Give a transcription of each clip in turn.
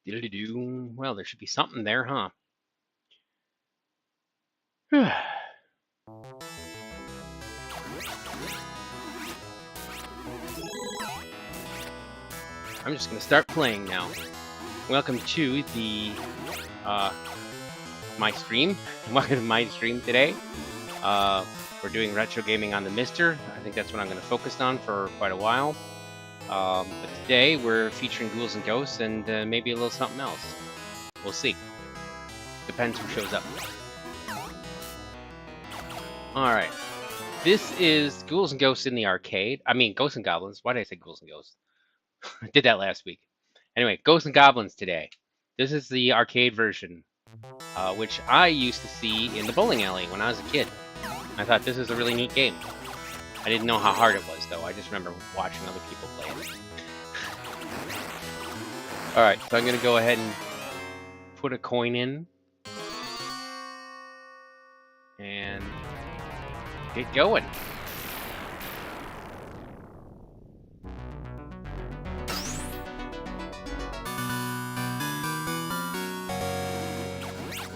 Diddly-doo. Well, there should be something there, huh? I'm just gonna start playing now. Welcome to the my stream. Welcome to my stream today. We're doing retro gaming on the MiSTer. I think that's what I'm going to focus on for quite a while. But today we're featuring Ghouls and Ghosts and maybe a little something else. We'll see. Depends who shows up. Alright. This is Ghouls and Ghosts in the arcade. I mean, Ghosts and Goblins. Why did I say Ghouls and Ghosts? I did that last week. Anyway, Ghosts and Goblins today. This is the arcade version, which I used to see in the bowling alley when I was a kid. I thought this is a really neat game. I didn't know how hard it was, though. I just remember watching other people play it. Alright, so I'm going to go ahead and put a coin in. And get going.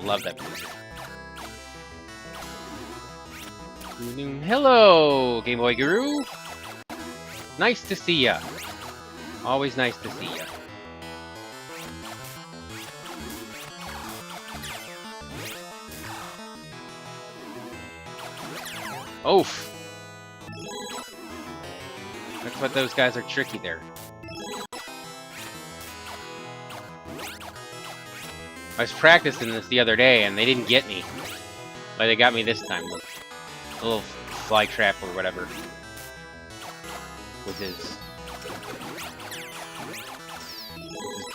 Love that music. Hello, Game Boy Guru. Nice to see ya. Always nice to see ya. Oof. That's what those guys are tricky there. I was practicing this the other day and they didn't get me. But they got me this time. Look. A little fly trap or whatever. With his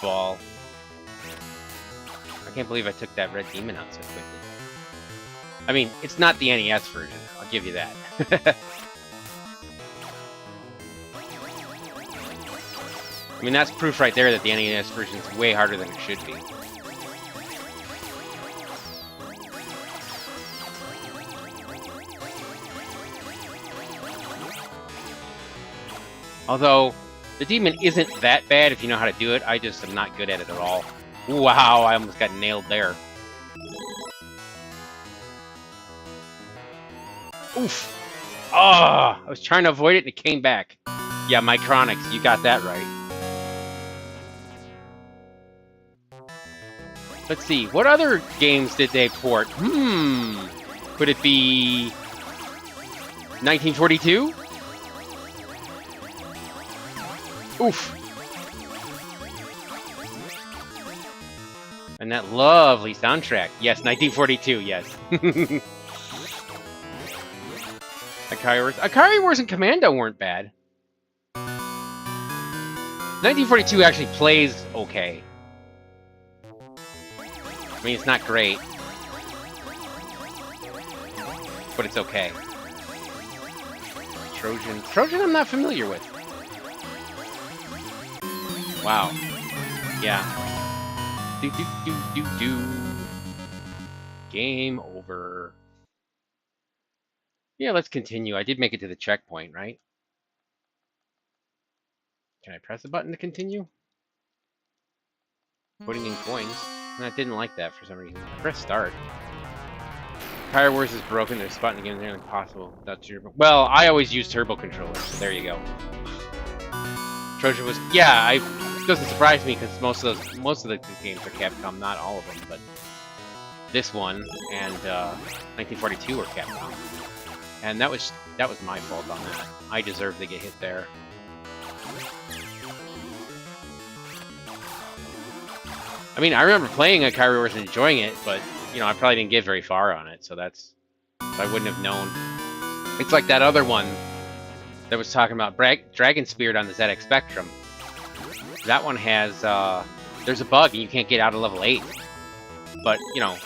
ball. I can't believe I took that red demon out so quickly. I mean, it's not the NES version. I'll give you that. I mean, that's proof right there that the NES version is way harder than it should be. Although, the demon isn't that bad if you know how to do it. I just am not good at it at all. Wow, I almost got nailed there. Oof. Ah, I was trying to avoid it and it came back. Yeah, Micronics, you got that right. Let's see, what other games did they port? Could it be 1942? Oof. And that lovely soundtrack. Yes, 1942, yes. Atari Wars and Commando weren't bad. 1942 actually plays okay. I mean, it's not great. But it's okay. Trojan I'm not familiar with. Wow. Yeah. Do. Game over. Yeah, let's continue. I did make it to the checkpoint, right? Can I press a button to continue? Putting in coins. I didn't like that for some reason. Press start. Atari Wars is broken. There's a button again. They're impossible. That's your. Well, I always use turbo controllers, so there you go. Trojan was. Yeah, it doesn't surprise me because most of the games are Capcom, not all of them, but this one and 1942 were Capcom, and that was my fault on that. I deserve to get hit there. I mean, I remember playing Atari Wars and enjoying it, but you know, I probably didn't get very far on it, so that's I wouldn't have known. It's like that other one that was talking about Dragon Spirit on the ZX Spectrum. That one has there's a bug and you can't get out of level 8. But you know,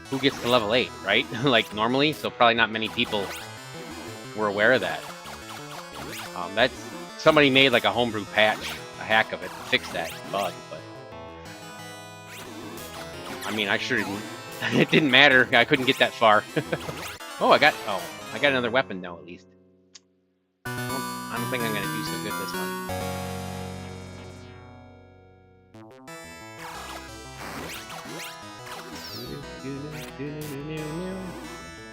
who gets to level 8, right? Like normally, so probably not many people were aware of that. That's somebody made like a homebrew patch, a hack of it to fix that bug, but I mean, I sure didn't. It didn't matter. I couldn't get that far. I got another weapon now at least. I don't think I'm gonna do so good this one.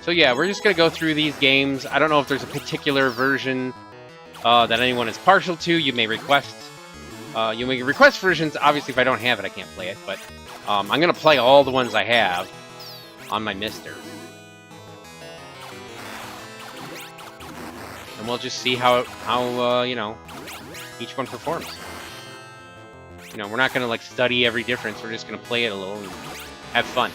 So yeah, we're just gonna go through these games. I don't know if there's a particular version that anyone is partial to. You may request versions. Obviously, if I don't have it, I can't play it. But I'm gonna play all the ones I have on my MiSTer, and we'll just see how you know, each one performs. You know, we're not gonna like study every difference. We're just gonna play it a little and have fun.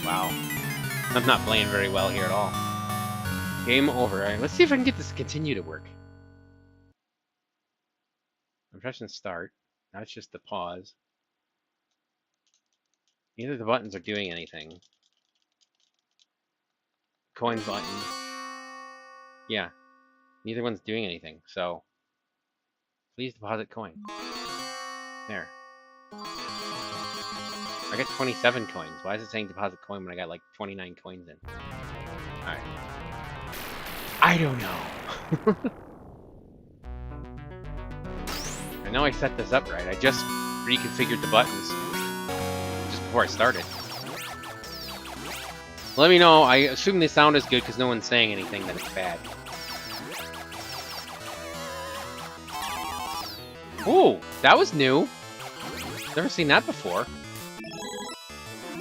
Wow, I'm not playing very well here at all. Game over. All right, let's see if I can get this to continue to work. I'm pressing start. Now it's just the pause. Neither of the buttons are doing anything. Coin button. Yeah, neither one's doing anything. So, please deposit coin. There. I got 27 coins. Why is it saying deposit coin when I got like 29 coins in? Alright. I don't know. I know I set this up right. I just reconfigured the buttons just before I started. Let me know. I assume the sound is good because no one's saying anything that it's bad. Ooh, that was new. Never seen that before.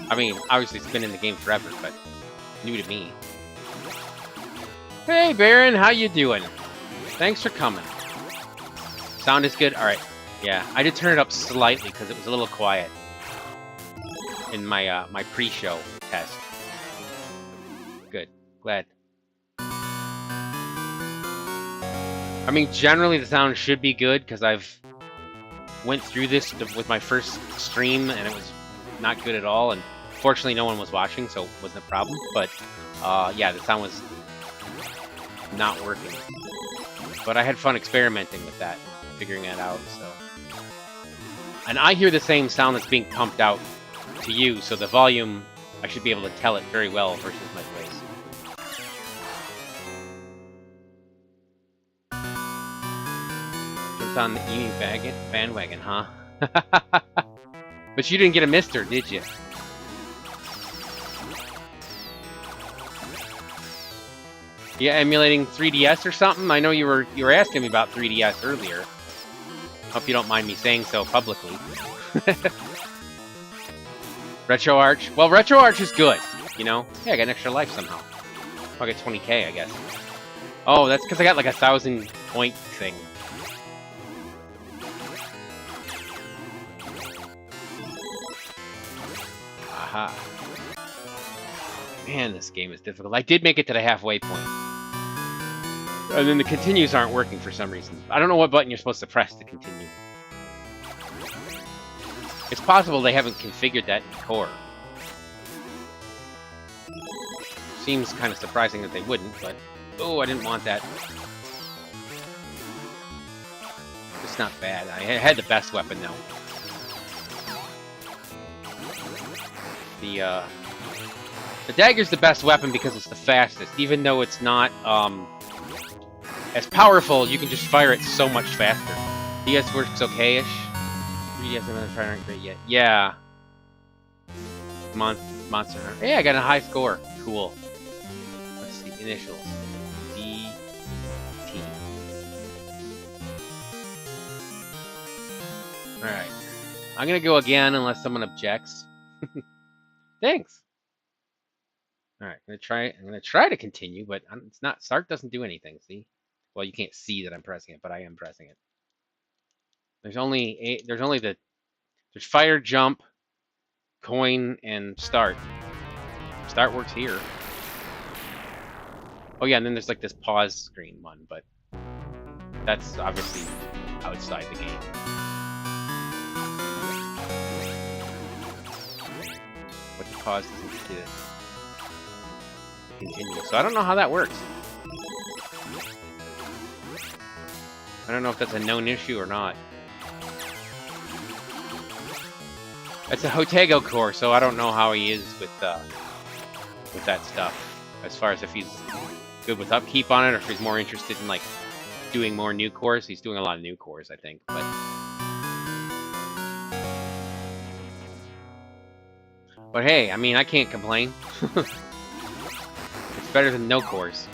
I mean, obviously it's been in the game forever, but new to me. Hey, Baron, how you doing? Thanks for coming. Sound is good? Alright. Yeah, I did turn it up slightly because it was a little quiet in my my pre-show test. Good. Glad. I mean, generally the sound should be good because I've went through this with my first stream and it was not good at all, and fortunately no one was watching, so it wasn't a problem. But yeah, the sound was not working. But I had fun experimenting with that, figuring that out. So, and I hear the same sound that's being pumped out to you, so the volume, I should be able to tell it very well versus my voice. Jumped on the eating bandwagon, huh? But you didn't get a MiSTer, did you? Yeah, emulating 3DS or something? I know you were asking me about 3DS earlier. Hope you don't mind me saying so publicly. RetroArch? Well, RetroArch is good, you know? Yeah, I got an extra life somehow. I'll get 20k, I guess. Oh, that's because I got like 1,000 point thing. Aha. Man, this game is difficult. I did make it to the halfway point. And then the continues aren't working for some reason. I don't know what button you're supposed to press to continue. It's possible they haven't configured that in core. Seems kind of surprising that they wouldn't, but... Oh, I didn't want that. It's not bad. I had the best weapon, though. The dagger's the best weapon because it's the fastest. Even though it's not, as powerful, you can just fire it so much faster. DS works okay-ish. 3DS haven't firing great yet. Yeah. Monster Hunter. Hey, I got a high score. Cool. Let's see. Initials. D. T. Alright. I'm gonna go again unless someone objects. Thanks. Alright, I'm gonna try to continue, but it's not. Start doesn't do anything, see? Well, you can't see that I'm pressing it, but I am pressing it. There's only there's fire, jump, coin, and start. Start works here. Oh yeah, and then there's like this pause screen one, but that's obviously outside the game. But the pause doesn't get it continue. So I don't know how that works. I don't know if that's a known issue or not. It's a Hotego core, so I don't know how he is with that stuff. As far as if he's good with upkeep on it, or if he's more interested in like doing more new cores. He's doing a lot of new cores, I think. But hey, I mean, I can't complain. It's better than no cores.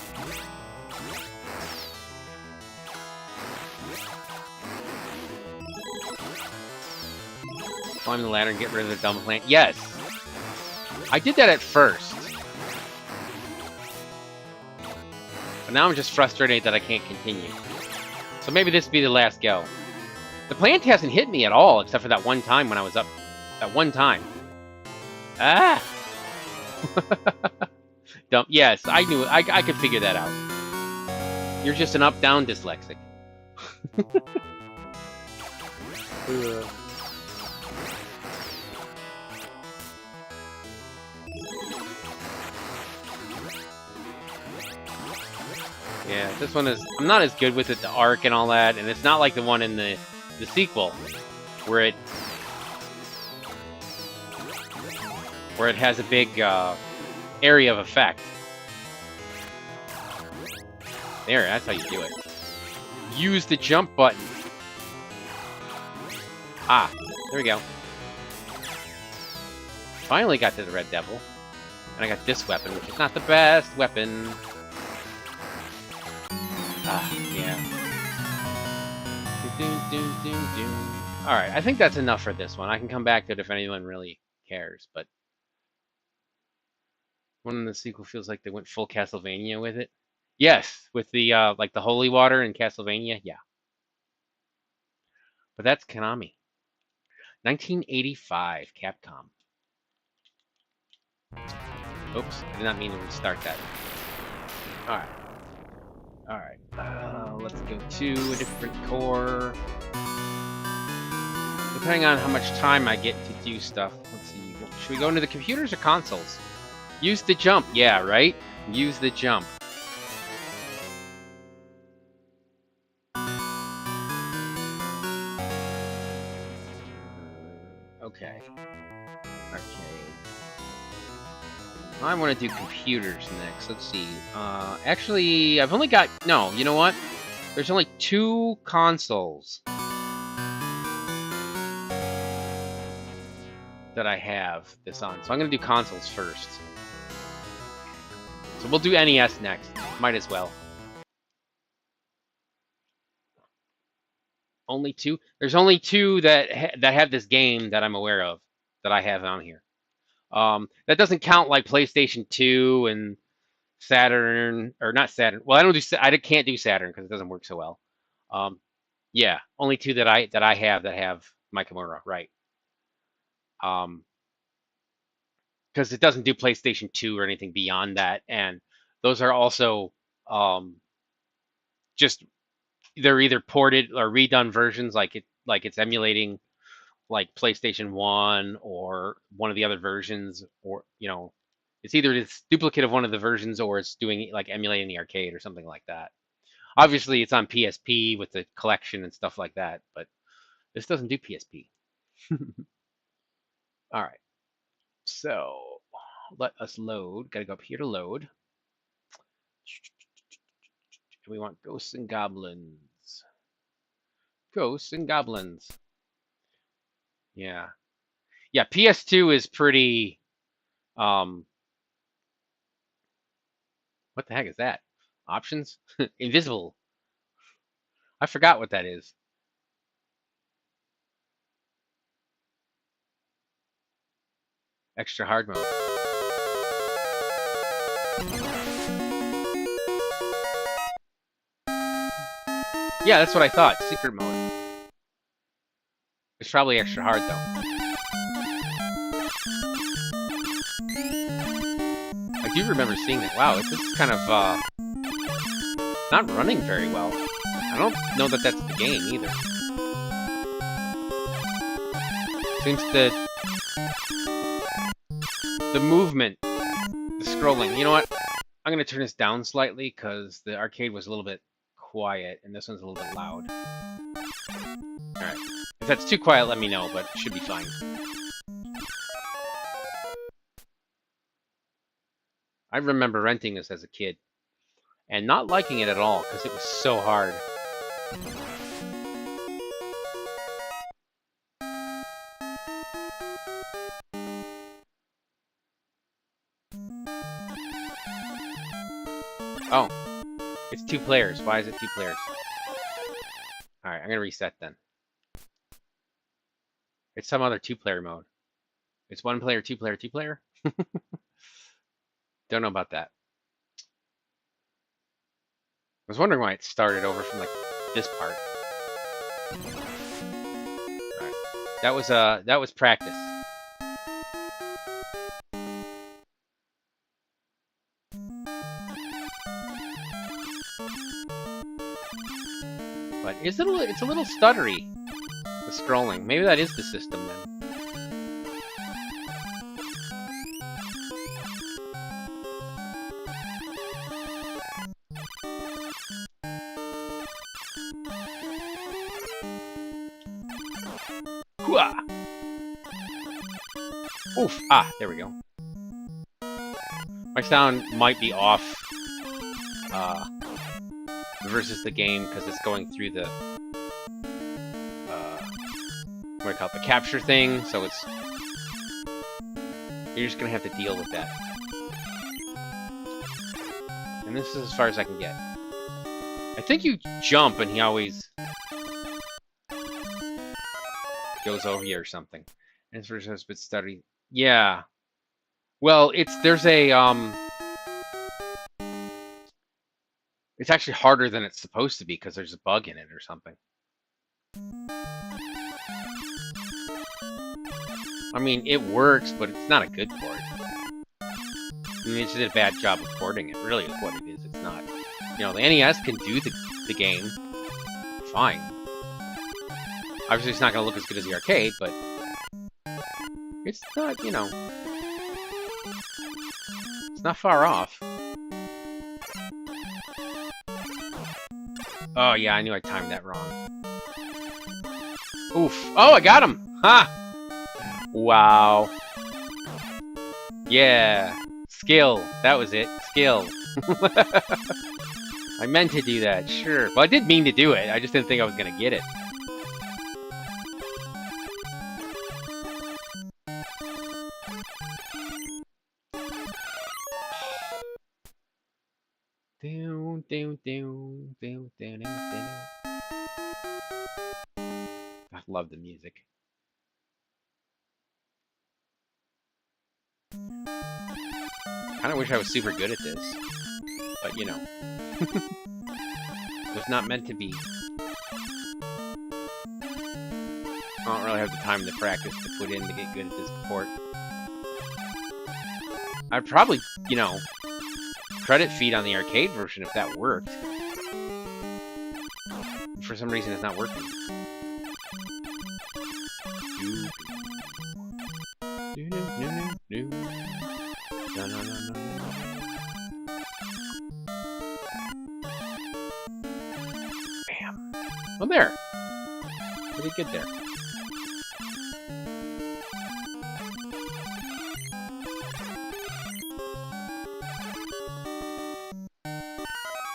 Climb the ladder and get rid of the dumb plant. Yes! I did that at first. But now I'm just frustrated that I can't continue. So maybe this will be the last go. The plant hasn't hit me at all, except for that one time when I was up. That one time. Ah! Dumb. Yes, I knew it. I could figure that out. You're just an up-down dyslexic. Yeah, this one is... I'm not as good with it, the arc and all that, and it's not like the one in the sequel, where it has a big area of effect. There, that's how you do it. Use the jump button. Ah, there we go. Finally got to the Red Devil. And I got this weapon, which is not the best weapon. Ah, yeah. Alright, I think that's enough for this one. I can come back to it if anyone really cares, but... One in the sequel feels like they went full Castlevania with it. Yes, with the, like the holy water in Castlevania, yeah. But that's Konami. 1985, Capcom. Oops, I did not mean to restart that. Alright. Alright, let's go to a different core. Depending on how much time I get to do stuff. Let's see, should we go into the computers or consoles? Use the jump, yeah, right? Use the jump. Okay. Arcade. I want to do computers next. Let's see. Actually, I've only got... No, you know what? There's only 2 consoles that I have this on. So I'm going to do consoles first. So we'll do NES next. Might as well. Only 2? There's only 2 that have this game that I'm aware of that I have on here. That doesn't count like PlayStation 2 and Saturn, or not Saturn. Well, I can't do Saturn because it doesn't work so well. Yeah, only 2 that I have my Kimura, right? Because it doesn't do PlayStation 2 or anything beyond that, and those are also just they're either ported or redone versions, like it's emulating like PlayStation 1 or one of the other versions, or it's either this duplicate of one of the versions or it's doing like emulating the arcade or something like that. Obviously, it's on PSP with the collection and stuff like that, but this doesn't do PSP. All right, so let us load. Got to go up here to load. We want Ghosts and Goblins. Ghosts and Goblins. Yeah. Yeah, PS2 is pretty... what the heck is that? Options? Invisible. I forgot what that is. Extra hard mode. Yeah, that's what I thought. Secret mode. It's probably extra hard though. I do remember seeing that. Wow, this is kind of not running very well. I don't know that that's the game either. Seems the movement, the scrolling. You know what? I'm gonna turn this down slightly because the arcade was a little bit quiet and this one's a little bit loud. All right. If that's too quiet, let me know, but it should be fine. I remember renting this as a kid and not liking it at all because it was so hard. Oh, it's 2 players. Why is it 2 players? Alright, I'm gonna reset then. It's some other 2-player mode. It's 1 player, 2 player, 2 player? Don't know about that. I was wondering why it started over from like this part. Alright. That was practice. But it's a little stuttery, the scrolling. Maybe that is the system then. Hooah! Oof! Ah, there we go. My sound might be off versus the game because it's going through the what do you call it, the capture thing, so it's you're just gonna have to deal with that. And this is as far as I can get. I think you jump and he always goes over you or something. And it's a bit study. Yeah. Well, there's a it's actually harder than it's supposed to be because there's a bug in it or something. I mean, it works, but it's not a good port. I mean, it just did a bad job of porting it. Really, is what it is. It's not. You know, the NES can do the game fine. Obviously, it's not going to look as good as the arcade, but it's not, you know, it's not far off. Oh, yeah, I knew I timed that wrong. Oof. Oh, I got him! Ha! Wow. Yeah. Skill. That was it. Skill. I meant to do that, sure. Well, I did mean to do it. I just didn't think I was going to get it. I love the music. Kind of wish I was super good at this, but you know, it was not meant to be. I don't really have the time to practice to put in to get good at this port. I'd probably, you know, credit feed on the arcade version if that worked. For some reason, it's not working. Bam. Well, there. Pretty good there.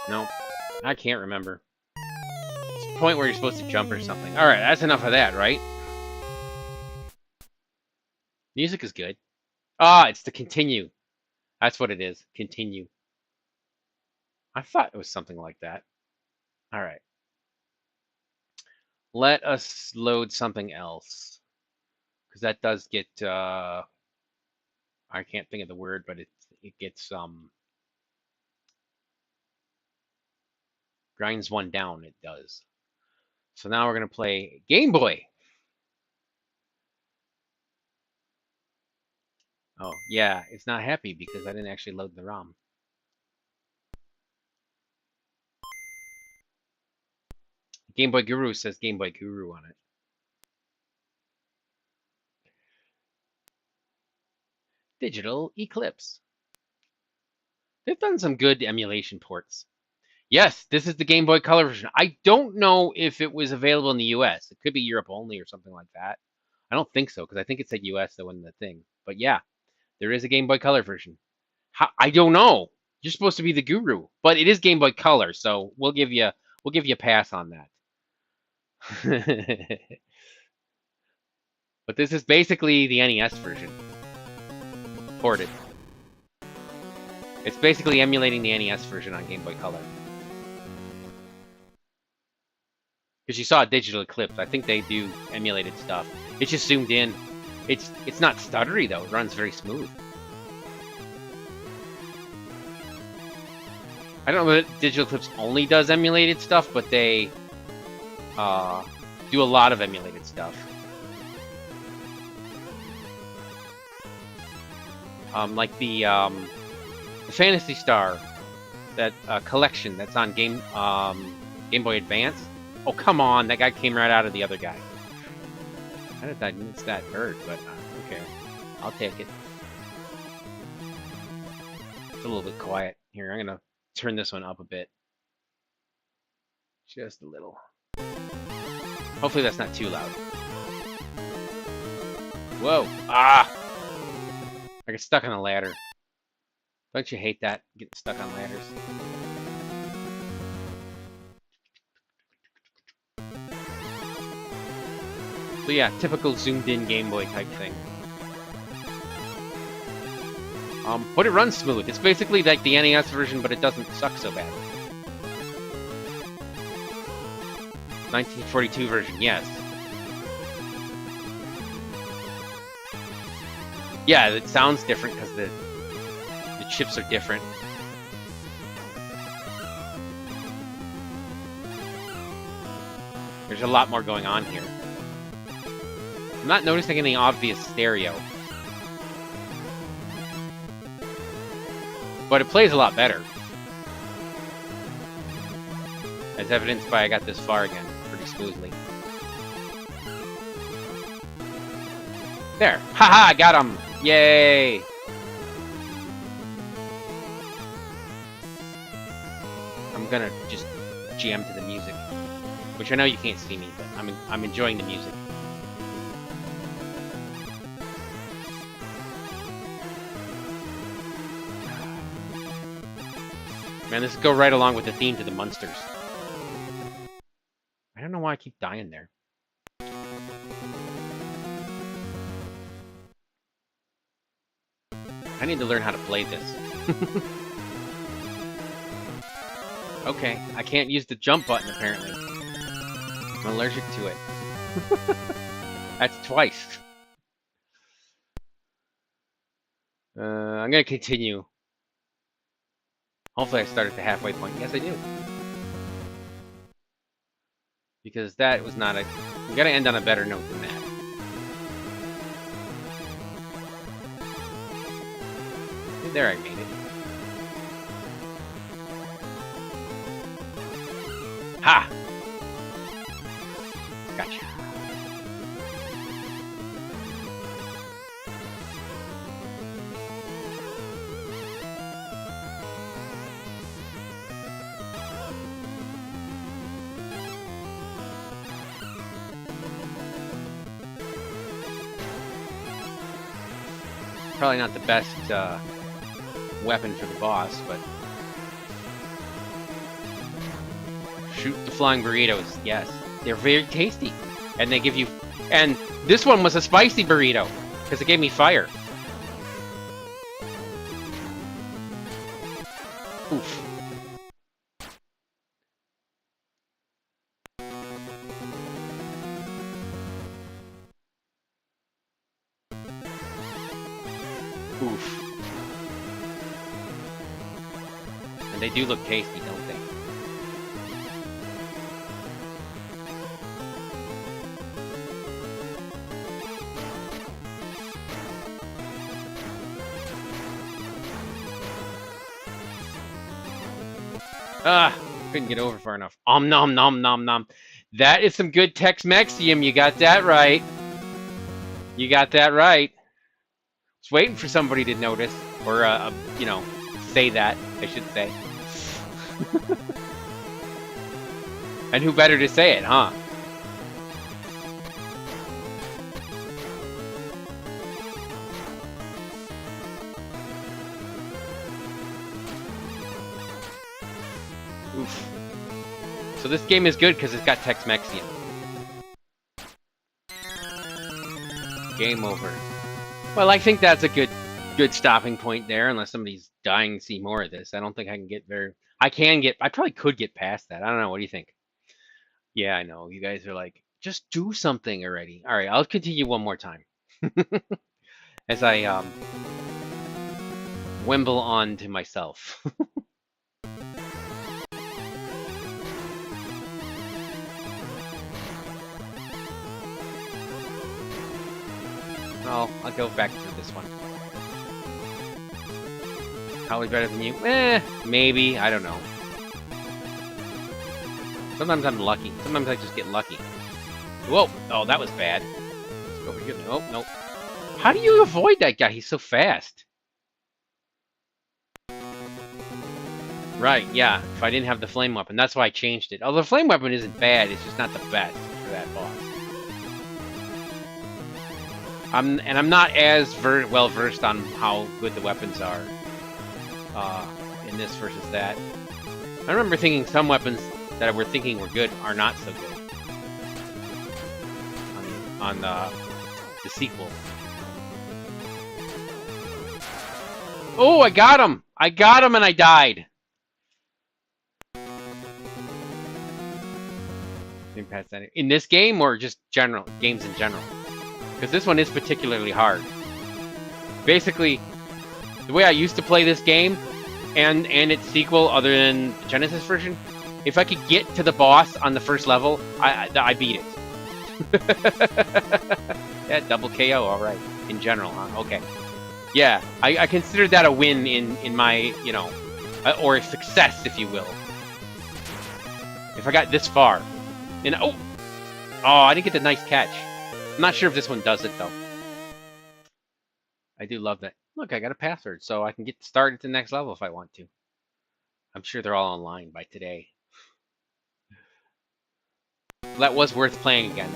No, I can't remember. It's the point where you're supposed to jump or something. Alright, that's enough of that, right? Music is good. Ah, it's the continue. That's what it is. Continue. I thought it was something like that. Alright. Let us load something else. Because that does get, I can't think of the word, but it gets, grinds one down, it does. So now we're going to play Game Boy. Oh, yeah, it's not happy because I didn't actually load the ROM. Game Boy Guru says Game Boy Guru on it. Digital Eclipse. They've done some good emulation ports. Yes, this is the Game Boy Color version. I don't know if it was available in the US. It could be Europe only or something like that. I don't think so, because I think it said US though in the thing. But yeah, there is a Game Boy Color version. I don't know. You're supposed to be the guru, but it is Game Boy Color, so we'll give you a pass on that. But this is basically the NES version ported. It's basically emulating the NES version on Game Boy Color. Because you saw a Digital Eclipse. I think they do emulated stuff. It's just zoomed in. It's not stuttery though. It runs very smooth. I don't know that Digital Eclipse only does emulated stuff, but they do a lot of emulated stuff. Like the Phantasy Star, that collection that's on Game Boy Advance. Oh, come on, that guy came right out of the other guy. I don't know if I missed that bird, but okay. I'll take it. It's a little bit quiet here. I'm gonna turn this one up a bit. Just a little. Hopefully that's not too loud. Whoa! Ah! I get stuck on a ladder. Don't you hate that? Getting stuck on ladders. So yeah, typical zoomed-in Game Boy type thing. But it runs smooth. It's basically like the NES version, but it doesn't suck so bad. 1942 version, yes. Yeah, it sounds different because the chips are different. There's a lot more going on here. I'm not noticing any obvious stereo. But it plays a lot better. As evidenced by I got this far again, pretty smoothly. There! Haha! Got him! Yay! I'm gonna just jam to the music. Which I know you can't see me, but I'm enjoying the music. Man, this will go right along with the theme to the Munsters. I don't know why I keep dying there. I need to learn how to play this. Okay, I can't use the jump button apparently. I'm allergic to it. That's twice. I'm gonna continue. Hopefully I start at the halfway point. Yes, I do. Because that was not a... We gotta end on a better note than that. There, I made it. Ha! Gotcha. Probably not the best weapon for the boss, but... Shoot the flying burritos, yes. They're very tasty. And they give you... And this one was a spicy burrito, because it gave me fire. Oof. Oof. And they do look tasty, don't they? Ah, couldn't get over far enough. Om nom nom nom nom. That is some good Tex-Mexium. You got that right. You got that right. Just waiting for somebody to notice, or you know, say that. I should say. And who better to say it, huh? Oof. So this game is good because it's got Tex-Mexium. Game over. Well, I think that's a good stopping point there, unless somebody's dying to see more of this. I don't think I can get very... I probably could get past that. I don't know. What do you think? Yeah, I know. You guys are like, just do something already. All right, I'll continue one more time. As I wimble on to myself. I'll go back through this one. Probably better than you. Maybe. I don't know. Sometimes I'm lucky. Sometimes I just get lucky. Whoa! Oh, that was bad. Let's go over here. Nope, nope. How do you avoid that guy? He's so fast. Right, yeah. If I didn't have the flame weapon. That's why I changed it. Although the flame weapon isn't bad. It's just not the best for that boss. I'm not as well versed on how good the weapons are in this versus that. I remember thinking some weapons that were good are not so good on the sequel. Oh, I got him! I got him and I died. In this game or just games in general? Because this one is particularly hard. Basically, the way I used to play this game and its sequel, other than the Genesis version, if I could get to the boss on the first level, I beat it. Yeah, double KO, all right. In general, huh? Okay. Yeah, I consider that a win in my, you know, or a success, if you will. If I got this far. And oh, I didn't get the nice catch. I'm not sure if this one does it, though. I do love that. Look, I got a password, so I can get started to the next level if I want to. I'm sure they're all online by today. Well, that was worth playing again,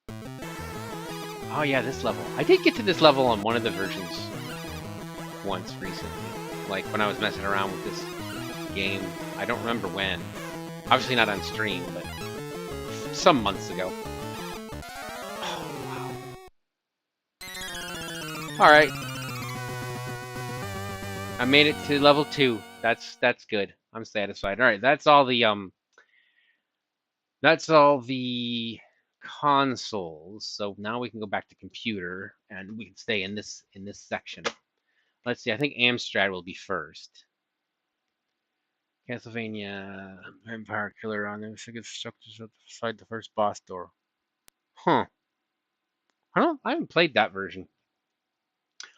then. Oh, yeah, this level. I did get to this level on one of the versions once recently. Like, when I was messing around with this game. I don't remember when. Obviously not on stream, but some months ago. Oh, wow. Alright. I made it to level 2. That's good. I'm satisfied. Alright, that's all the consoles. So now we can go back to computer and we can stay in this section. Let's see, I think Amstrad will be first. Castlevania, Vampire Killer on them. Figure structures outside the first boss door. Huh. I haven't played that version.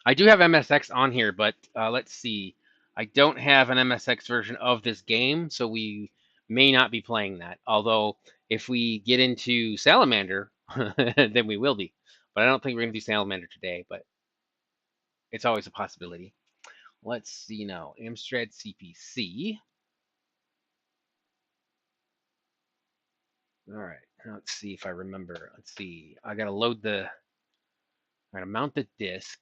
I do have MSX on here, but let's see. I don't have an MSX version of this game, so we may not be playing that. Although, if we get into Salamander, then we will be. But I don't think we're going to do Salamander today, but it's always a possibility. Let's see now. Amstrad CPC. All right. Let's see if I remember. Let's see. I got to mount the disc.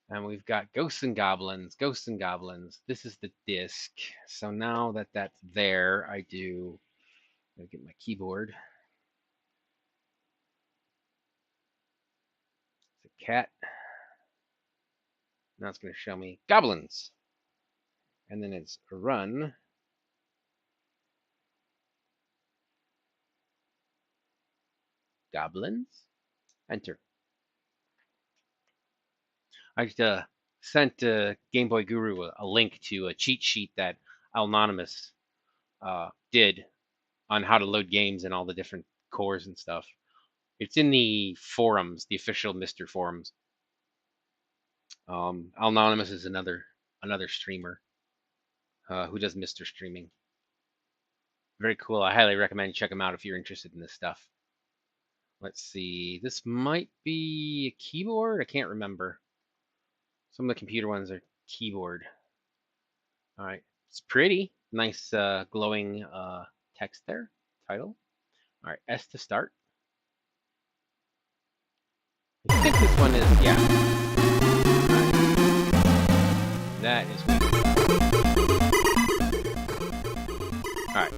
And we've got Ghosts and Goblins, Ghosts and Goblins. This is the disc. So now that that's there, I get my keyboard. It's a cat. Now it's going to show me Goblins. And then it's run. Goblins. Enter. I sent Game Boy Guru a link to a cheat sheet that Anonymous did on how to load games and all the different cores and stuff. It's in the forums, the official MiSTer forums. Anonymous is another streamer who does MiSTer streaming. Very cool. I highly recommend you check him out if you're interested in this stuff. Let's see. This might be a keyboard. I can't remember. Some of the computer ones are keyboard. All right. It's pretty. Nice glowing text there. Title. All right. S to start. I think this one is, yeah. All right. That is weird. All right.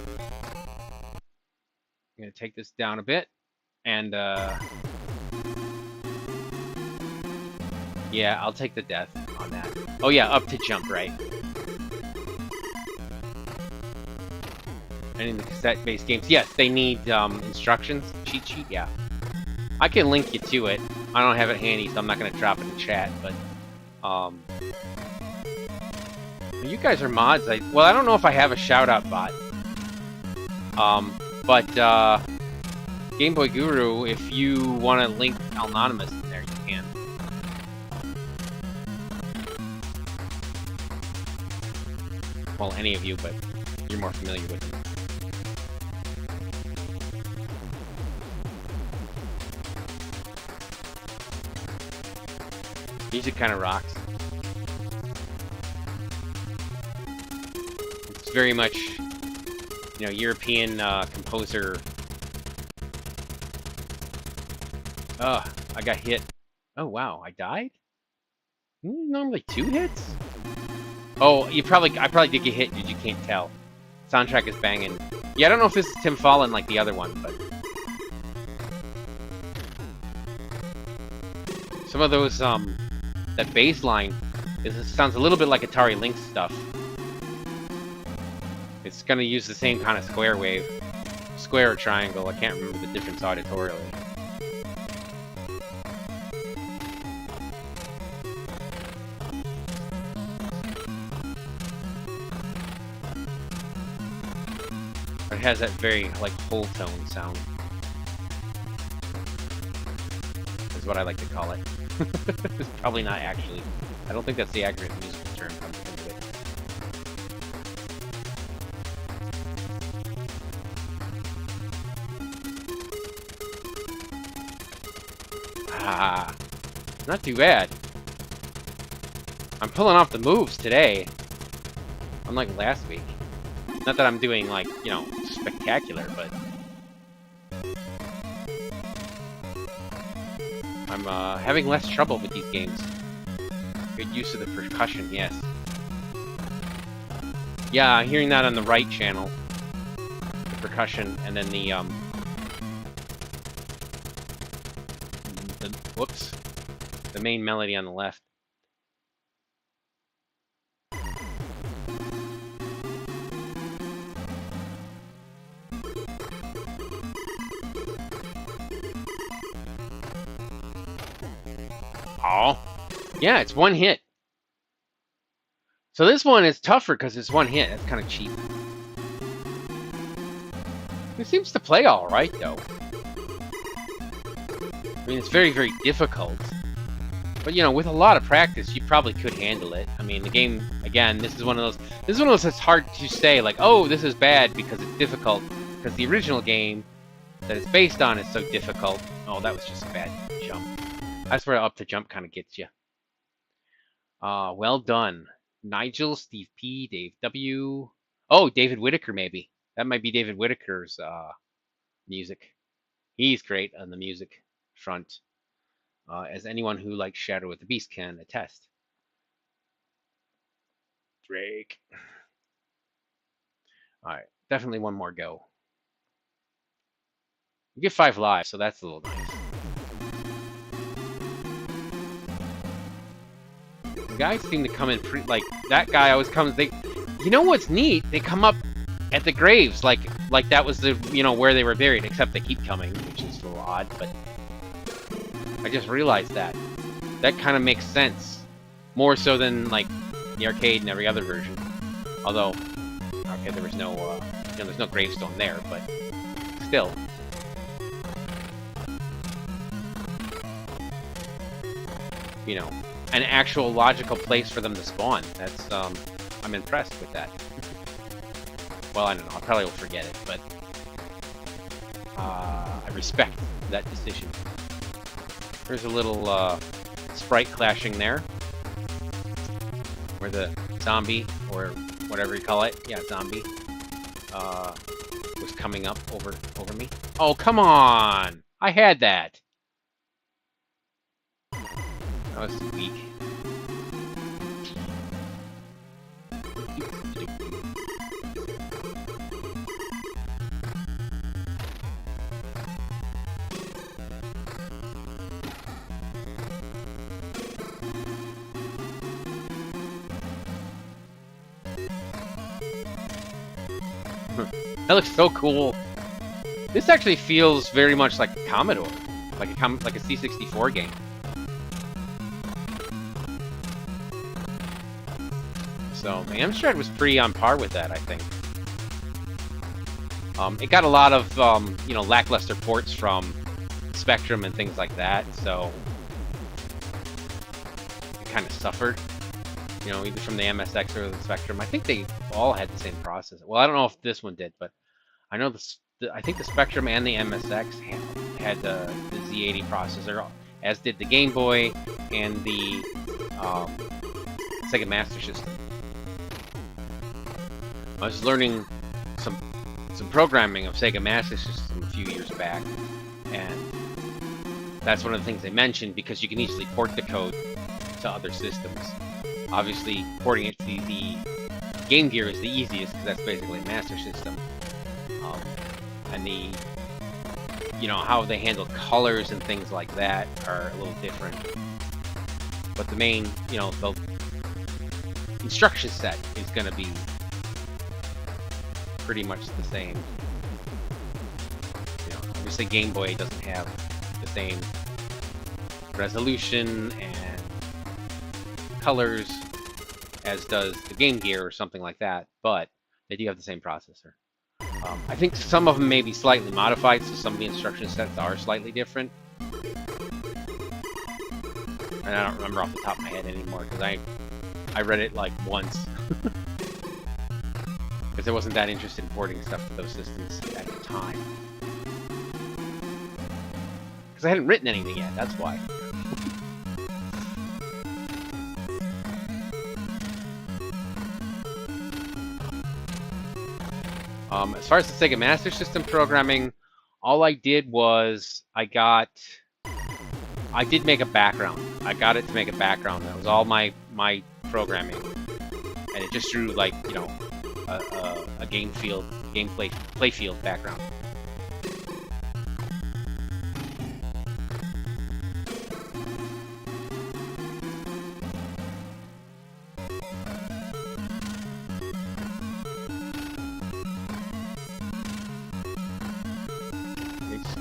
I'm going to take this down a bit. And, yeah, I'll take the death on that. Oh, yeah, up to jump, right? And in the cassette-based games, yes, they need instructions. Cheat sheet, yeah. I can link you to it. I don't have it handy, so I'm not going to drop it in chat, but... you guys are mods. Well, I don't know if I have a shout-out bot. But, Game Boy Guru, if you want to link Anonymous in there, you can. Well, any of you, but you're more familiar with him. Music kind of rocks. It's very much, you know, European composer. I got hit. Oh wow, I died? Normally 2 hits? Oh, I probably did get hit, you can't tell. Soundtrack is banging. Yeah, I don't know if this is Tim Fallon like the other one, but... Some of those, that bass line, sounds a little bit like Atari Lynx stuff. It's gonna use the same kind of square wave. Square or triangle, I can't remember the difference auditorially. It has that very, like, whole tone sound. Is what I like to call it. It's probably not actually. I don't think that's the accurate musical term. Come to think of it. Ah, not too bad. I'm pulling off the moves today. Unlike last week. Not that I'm doing, like, you know, spectacular, but... I'm having less trouble with these games. Good use of the percussion, yes. Yeah, I'm hearing that on the right channel. The percussion, and then the whoops. The main melody on the left. Oh, yeah, it's 1 hit. So this one is tougher because it's 1 hit. That's kind of cheap. It seems to play all right, though. I mean, it's very, very difficult. But, you know, with a lot of practice, you probably could handle it. I mean, the game, again, this is one of those that's hard to say, like, oh, this is bad because it's difficult. Because the original game that it's based on is so difficult. Oh, that was just a bad jump. That's where up to jump kind of gets you. Well done. Nigel, Steve P, Dave W. Oh, David Whitaker, maybe. That might be David Whitaker's music. He's great on the music front. As anyone who likes Shadow of the Beast can attest. Drake. Alright, definitely one more go. You get 5 lives, so that's a little nice. Guys seem to come in pretty, like, that guy always comes, you know what's neat? They come up at the graves, like that was the, you know, where they were buried, except they keep coming, which is a little odd, but I just realized that. That kind of makes sense. More so than, like, the arcade and every other version. Although, okay, there was no, you know, there's no gravestone there, but still. You know, an actual logical place for them to spawn. That's I'm impressed with that. Well, I don't know. I probably will forget it, but I respect that decision. There's a little sprite clashing there, where the zombie, or whatever you call it, yeah, zombie, was coming up over me. Oh, come on! I had that! That was weak. That looks so cool. This actually feels very much like a Commodore, like a C64 game. So the Amstrad was pretty on par with that, I think. It got a lot of you know, lackluster ports from Spectrum and things like that, so it kind of suffered. You know, either from the MSX or the Spectrum. I think they all had the same processor. Well, I don't know if this one did, but I know I think the Spectrum and the MSX had the Z80 processor, as did the Game Boy and the Sega Master System. I was learning some programming of Sega Master System a few years back, and that's one of the things they mentioned, because you can easily port the code to other systems. Obviously, porting it to the Game Gear is the easiest, because that's basically a Master System. And the, you know, how they handle colors and things like that are a little different. But the main, you know, the instruction set is going to be pretty much the same. You know, obviously Game Boy doesn't have the same resolution and colors as does the Game Gear or something like that, but they do have the same processor. I think some of them may be slightly modified, so some of the instruction sets are slightly different. And I don't remember off the top of my head anymore, because I read it like once. Because I wasn't that interested in porting stuff to those systems at the time. Because I hadn't written anything yet, that's why. As far as the Sega Master System programming, all I did was I did make a background. I got it to make a background. That was all my programming, and it just drew, like, you know, a play field background.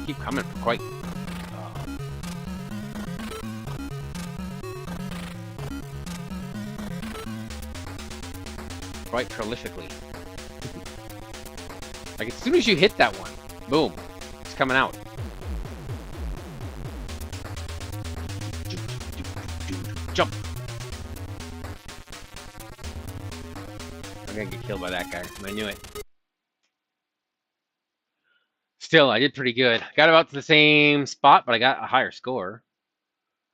Keep coming for quite prolifically. Like, as soon as you hit that one, boom, it's coming out. Jump! I'm gonna get killed by that guy. I knew it. Still, I did pretty good. Got about to the same spot, but I got a higher score.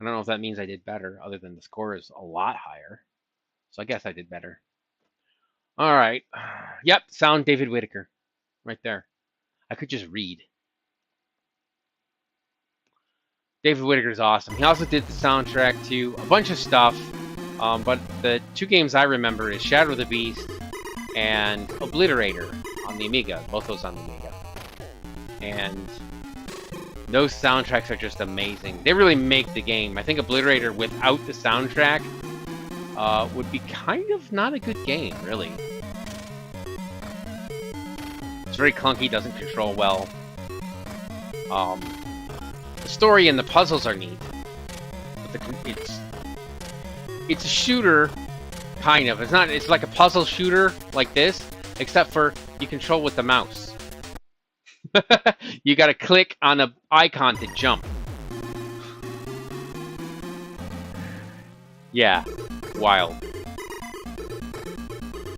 I don't know if that means I did better, other than the score is a lot higher. So I guess I did better. All right. Yep, sound David Whittaker. Right there. I could just read. David Whittaker's awesome. He also did the soundtrack to a bunch of stuff. But the two games I remember is Shadow the Beast and Obliterator on the Amiga. Both those on the Amiga. And those soundtracks are just amazing. They really make the game. I think Obliterator without the soundtrack would be kind of not a good game, really. It's very clunky, doesn't control well. The story and the puzzles are neat, but it's a shooter, kind of. It's like a puzzle shooter like this, except for you control with the mouse. You gotta click on the icon to jump. Yeah, wild.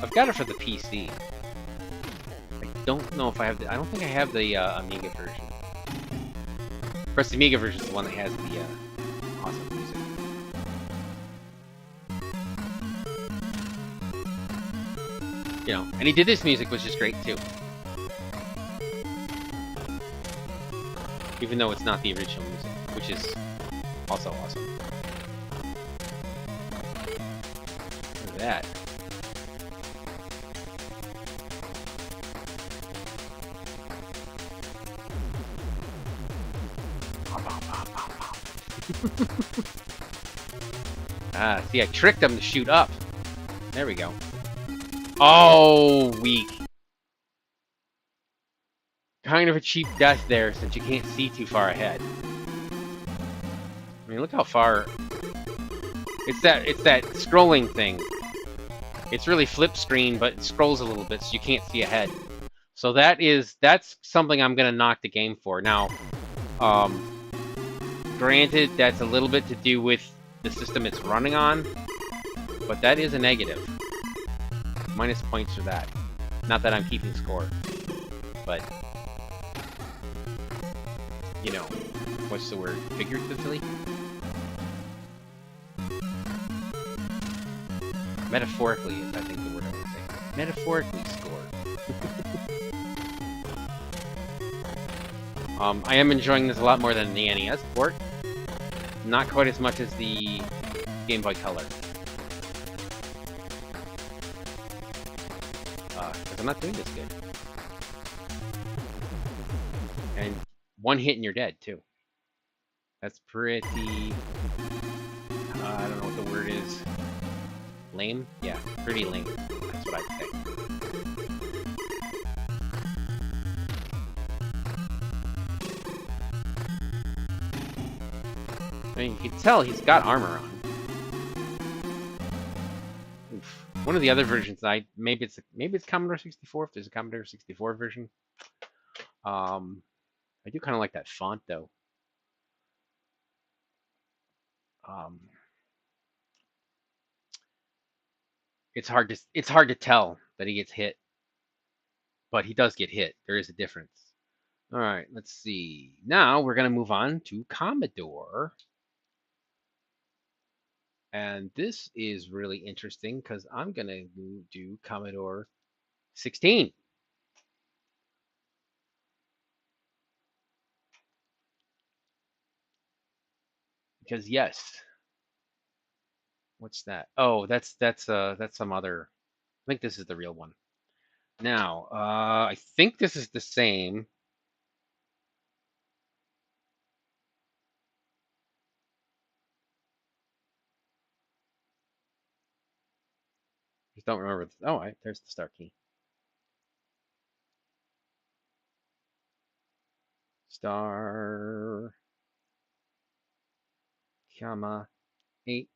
I've got it for the PC. I don't know if I have the... I don't think I have the Amiga version. Of course, the Amiga version is the one that has the awesome music. You know, and he did this music, which is great too. Even though it's not the original music, which is also awesome. Look at that. Ah, see, I tricked him to shoot up. There we go. Oh, weak. Kind of a cheap death there, since you can't see too far ahead. I mean, look how far... It's that scrolling thing. It's really flip screen, but it scrolls a little bit, so you can't see ahead. So that's something I'm gonna knock the game for. Now, granted, that's a little bit to do with the system it's running on, but that is a negative. Minus points for that. Not that I'm keeping score, but you know, what's the word? Figuratively? Metaphorically is, I think, the word I would say. Metaphorically score. I am enjoying this a lot more than the NES port. Not quite as much as the Game Boy Color. Because I'm not doing this good. And one hit and you're dead, too. That's pretty... I don't know what the word is. Lame? Yeah, pretty lame. That's what I'd say. I mean, you can tell he's got armor on. Oof. One of the other versions, maybe it's Commodore 64 if there's a Commodore 64 version. I do kind of like that font though. It's hard to tell that he gets hit, but he does get hit. There is a difference. All right, let's see. Now we're gonna move on to Commodore. And this is really interesting because I'm going to do Commodore 16. Because yes. What's that? Oh, that's some other... I think this is the real one. Now, I think this is the same. Just don't remember. Oh, there's the start key. Star, comma, 8,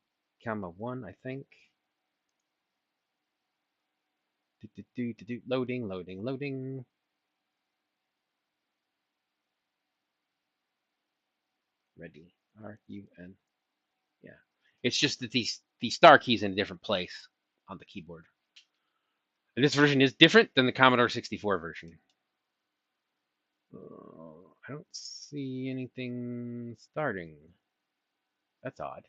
comma 1, I think. Loading, loading, loading. Ready. R-U-N. Yeah. It's just that the star key's in a different place on the keyboard. And this version is different than the Commodore 64 version. I don't see anything starting. That's odd.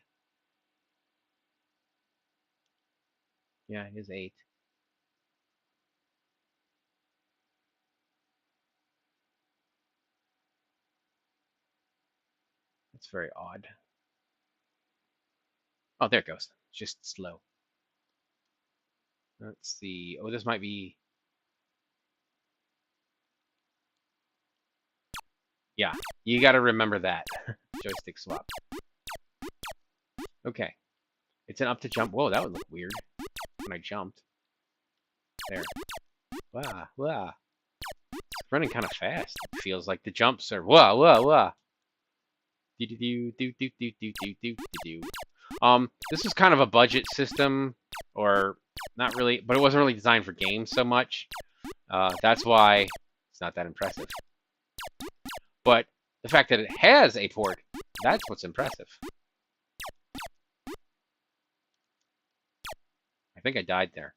Yeah, it is 8. That's very odd. Oh, there it goes. Just slow. Let's see. Oh, this might be... Yeah, you got to remember that. Joystick swap. Okay. It's an up to jump. Whoa, that would look weird when I jumped. There. Wow, wow. It's running kind of fast. It feels like the jumps are... Wow, wow, wow. This is kind of a budget system, or not really, but it wasn't really designed for games so much. That's why it's not that impressive. But the fact that it has a port, that's what's impressive. think I died there.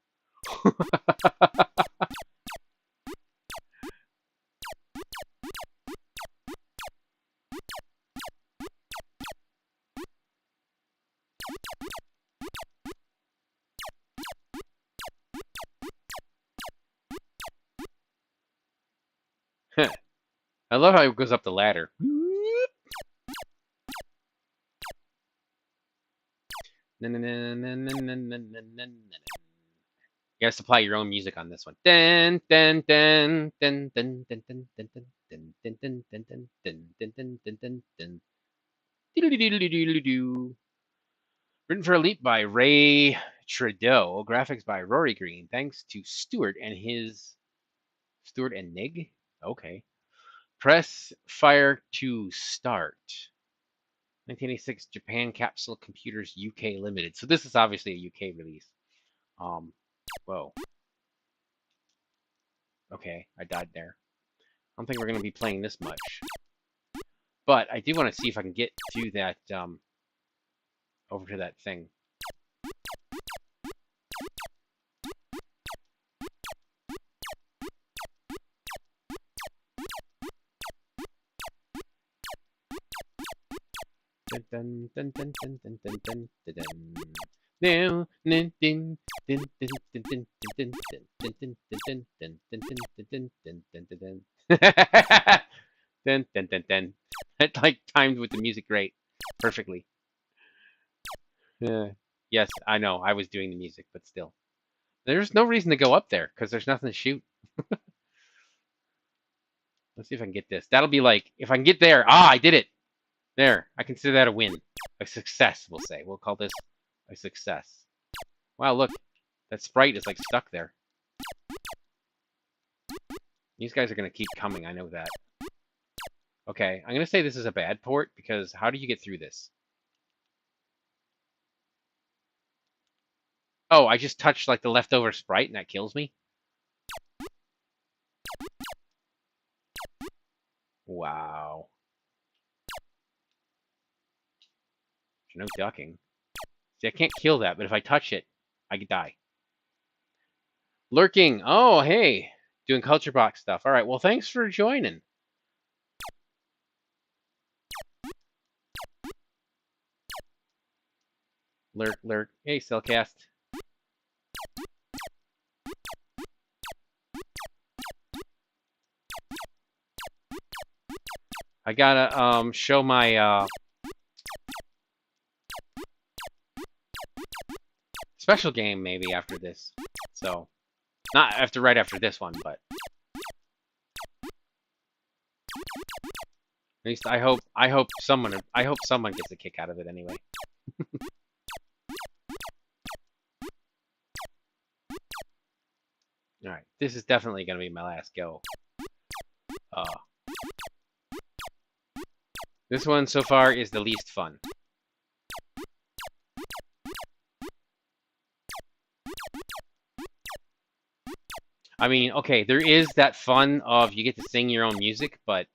I love how it goes up the ladder. You gotta supply your own music on this one. Dun dun dun dun dun dun dun dun dun dun dun dun dun dun dun dun dun dun dun. Written for Elite by Ray Trudeau. Graphics by Rory Green. Thanks to Stuart and Nig. Okay. Press fire to start. 1986 Japan Capsule Computers UK Limited. So this is obviously a UK release. Whoa. Okay, I died there. I don't think we're going to be playing this much. But I do want to see if I can get to that, over to that thing. Dun dun dun dun dun dun dun dun dun. Now, dun dun dun dun dun dun dun dun dun dun dun dun dun dun dun dun dun. Dun dun dun dun. That like timed with the music great, perfectly. Yes, I know. I was doing the music, but still, there's no reason to go up there because there's nothing to shoot. Let's see if I can get this. That'll be like if I can get there. Ah, I did it. There, I consider that a win, a success. We'll say. We'll call this a success. Wow, look, that sprite is like stuck there. These guys are gonna keep coming. I know that. Okay, I'm gonna say this is a bad port because how do you get through this? Oh, I just touched like the leftover sprite and that kills me? Wow. There's no ducking. See, I can't kill that, but if I touch it, I could die. Lurking. Oh, hey. Doing culture box stuff. All right, well, thanks for joining. Lurk, lurk. Hey, Cellcast. I gotta show my special game maybe after this. So, not right after this one, but at least I hope someone gets a kick out of it anyway. All right, this is definitely gonna be my last go. This one so far is the least fun. I mean, okay, there is that fun of you get to sing your own music, but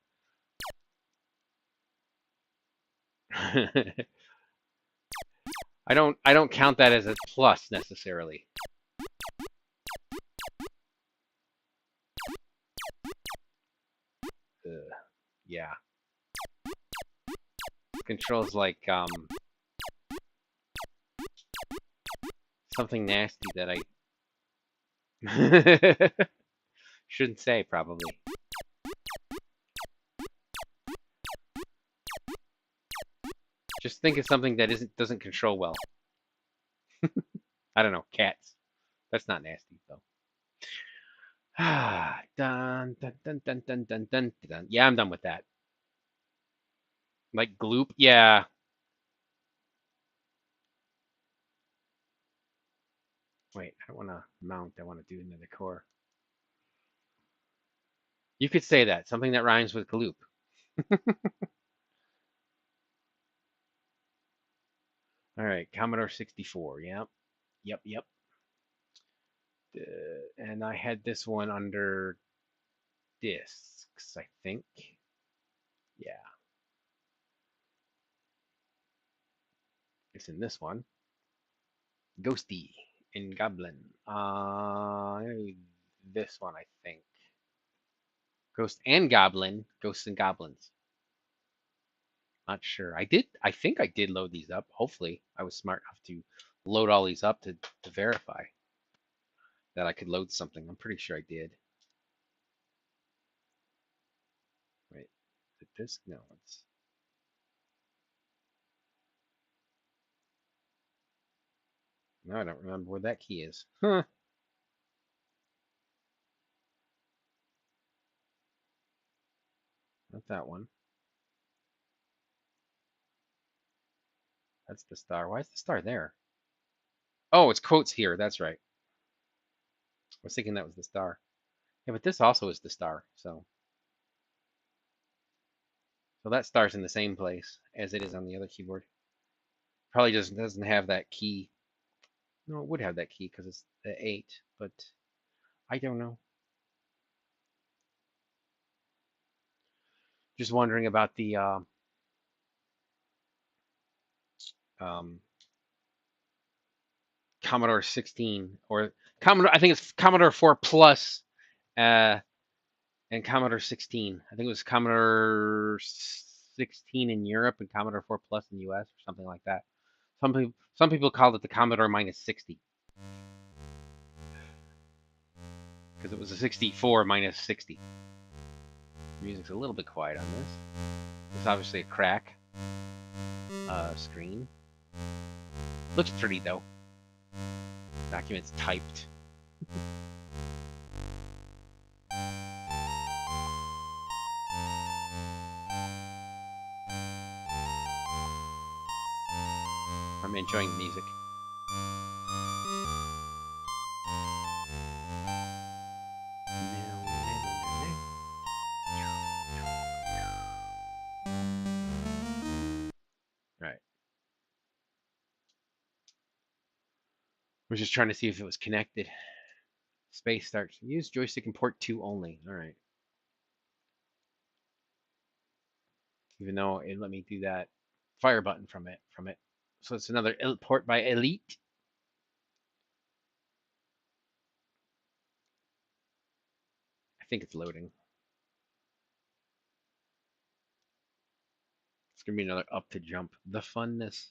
I don't count that as a plus necessarily. Yeah. Controls like something nasty that I shouldn't say probably. Just think of something that doesn't control well. I don't know, cats. That's not nasty though. Dun, dun, dun, dun, dun, dun, dun, dun. Yeah, I'm done with that. Like gloop, yeah. Wait, I don't want to mount. I want to do another core. You could say that. Something that rhymes with gloop. All right, Commodore 64. Yep. Yep, yep. And I had this one under discs, I think. Yeah. It's in this one. Ghosty. in Goblin. I'm gonna do this one, I think. Ghost and Goblin. Ghosts and Goblins. Not sure. I think I did load these up. Hopefully, I was smart enough to load all these up to verify that I could load something. I'm pretty sure I did. Wait, did this? No, it's. No, I don't remember where that key is. Huh. Not that one. That's the star. Why is the star there? Oh, it's quotes here. That's right. I was thinking that was the star. Yeah, but this also is the star. So that star's in the same place as it is on the other keyboard. Probably just doesn't have that key. No, it would have that key because it's the 8, but I don't know. Just wondering about the Commodore 16 or Commodore. I think it's Commodore 4 Plus, and Commodore 16. I think it was Commodore 16 in Europe and Commodore 4 Plus in the US or something like that. Some people called it the Commodore minus 60 because it was a 64 minus 60. The music's a little bit quiet on this. There's obviously a crack screen. Looks pretty though. Documents typed. I'm enjoying the music. Right. I was just trying to see if it was connected. Space starts. Use joystick and port 2 only. All right. Even though it let me do that fire button from it. So it's another port by Elite. I think it's loading. It's gonna be another up to jump. The funness.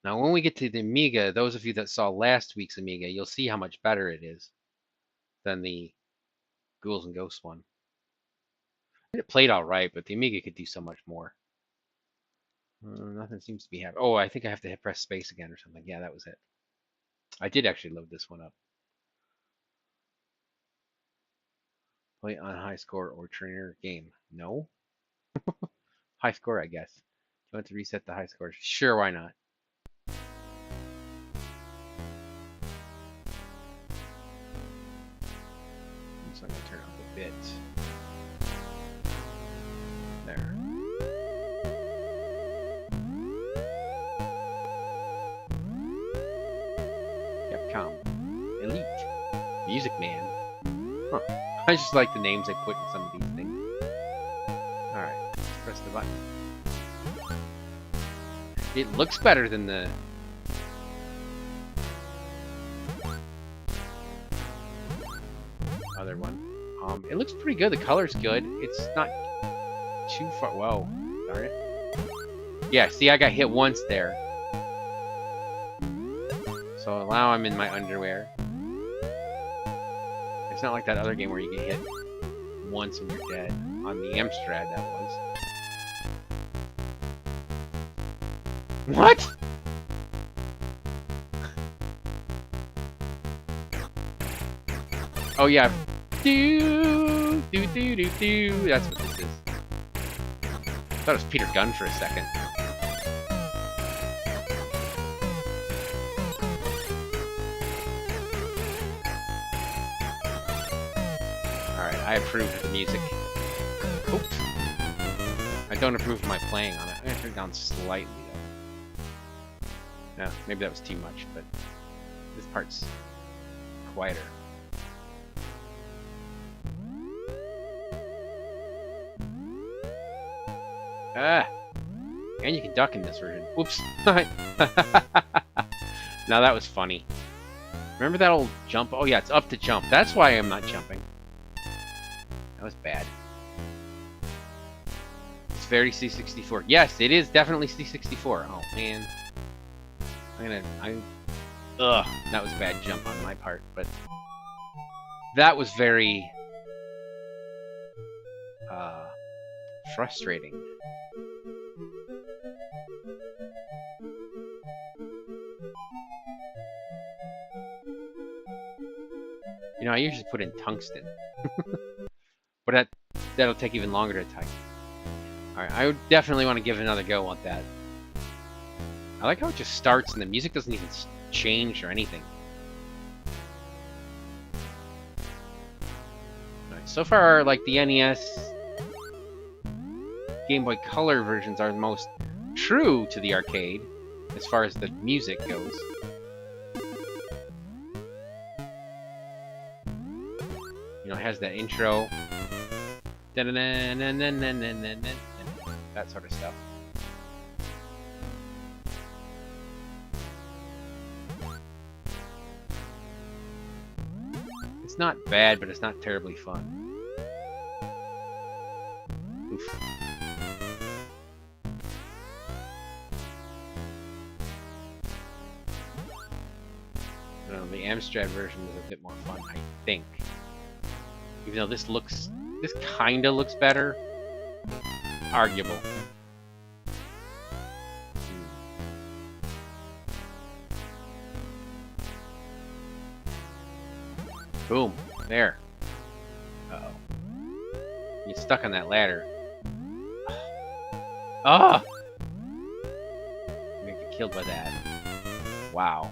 Now, when we get to the Amiga, those of you that saw last week's Amiga, you'll see how much better it is than the Ghouls and Ghosts one. It played all right, but the Amiga could do so much more. Nothing seems to be happening. Oh, I think I have to press space again or something. Yeah, that was it. I did actually load this one up. Play on high score or trainer game. No. High score, I guess. Do you want to reset the high score? Sure, why not? So I'm going to turn off the bit. There. Capcom. Elite. Music Man. Huh. I just like the names they put in some of these things. Alright, let's press the button. It looks better than the... other one. It looks pretty good. The color's good. It's not too far... Whoa. Darn it. Yeah, see, I got hit once there. So now I'm in my underwear. It's not like that other game where you get hit once and you're dead. On the Amstrad, that was. What? Oh yeah. Do do do do do. That's what this is. I thought it was Peter Gunn for a second. Alright, I approve of the music. Oops. I don't approve of my playing on it. I'm gonna turn it down slightly though. Yeah, maybe that was too much, but this part's quieter. Ah! And you can duck in this version. Whoops! Now that was funny. Remember that old jump? Oh yeah, it's up to jump. That's why I'm not jumping. That was bad. It's very C64. Yes, it is definitely C64. Oh man. Ugh, that was a bad jump on my part, but that was very frustrating. You know, I usually put in tungsten, but that'll take even longer to type. All right, I would definitely want to give it another go on that. I like how it just starts and the music doesn't even change or anything. All right, so far, like the NES, Game Boy Color versions are the most true to the arcade as far as the music goes. You know, it has that intro, that sort of stuff. It's not bad, but it's not terribly fun. Oof. The Amstrad version is a bit more fun, I think. Even though this kinda looks better. Arguable. Boom. There. Uh-oh. Get stuck on that ladder. Ah! I'm gonna get killed by that. Wow.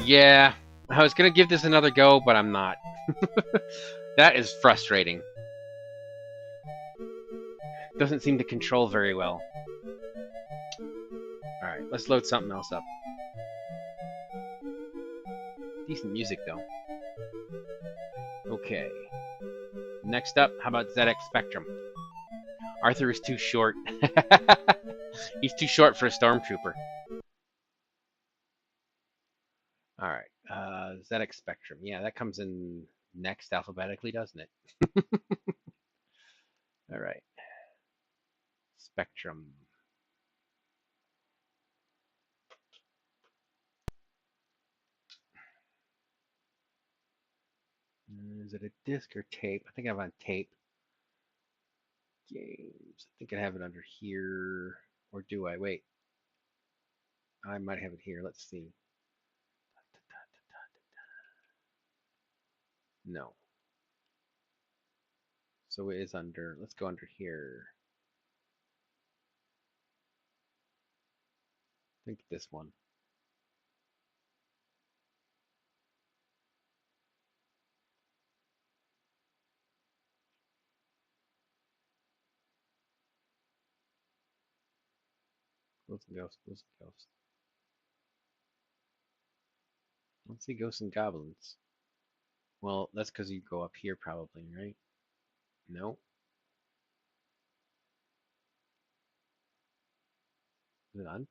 Yeah, I was gonna give this another go, but I'm not. That is frustrating. Doesn't seem to control very well. Alright, let's load something else up. Decent music, though. Okay. Next up, how about ZX Spectrum? Arthur is too short. He's too short for a stormtrooper. Alright, ZX Spectrum. Yeah, that comes in next alphabetically, doesn't it? Alright. Spectrum. Is it a disc or tape? I think I have it on tape. Games. I think I have it under here. Or do I? Wait. I might have it here. Let's see. No. So it is under. Let's go under here. I think this one. Ghosts and Ghosts, Ghosts and Ghosts. Let's see Ghosts and Goblins. Well, that's because you go up here probably, right? No. Is it on disc?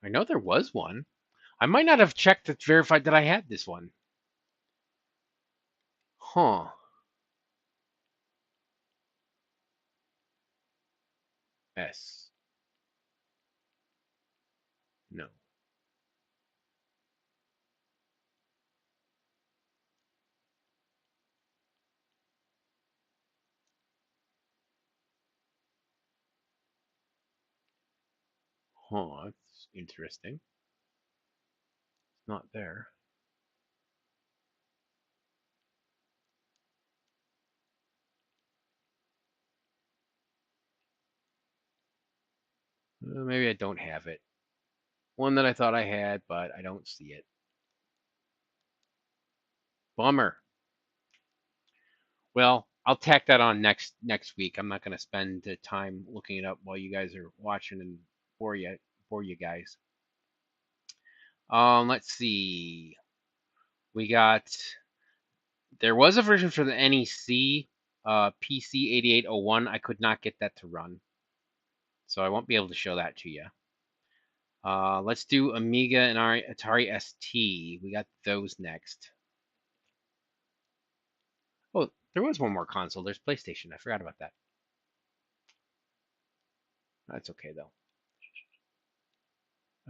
I know there was one. I might not have checked to verify that I had this one. Huh. S. No. Huh, that's interesting. It's not there. Maybe I don't have it. One that I thought I had, but I don't see it. Bummer. Well, I'll tack that on next week. I'm not going to spend the time looking it up while you guys are watching and bore you guys. Let's see. There was a version for the NEC, PC 8801. I could not get that to run, so I won't be able to show that to you. Let's do Amiga and our Atari ST. We got those next. Oh, there was one more console. There's PlayStation. I forgot about that. That's okay, though.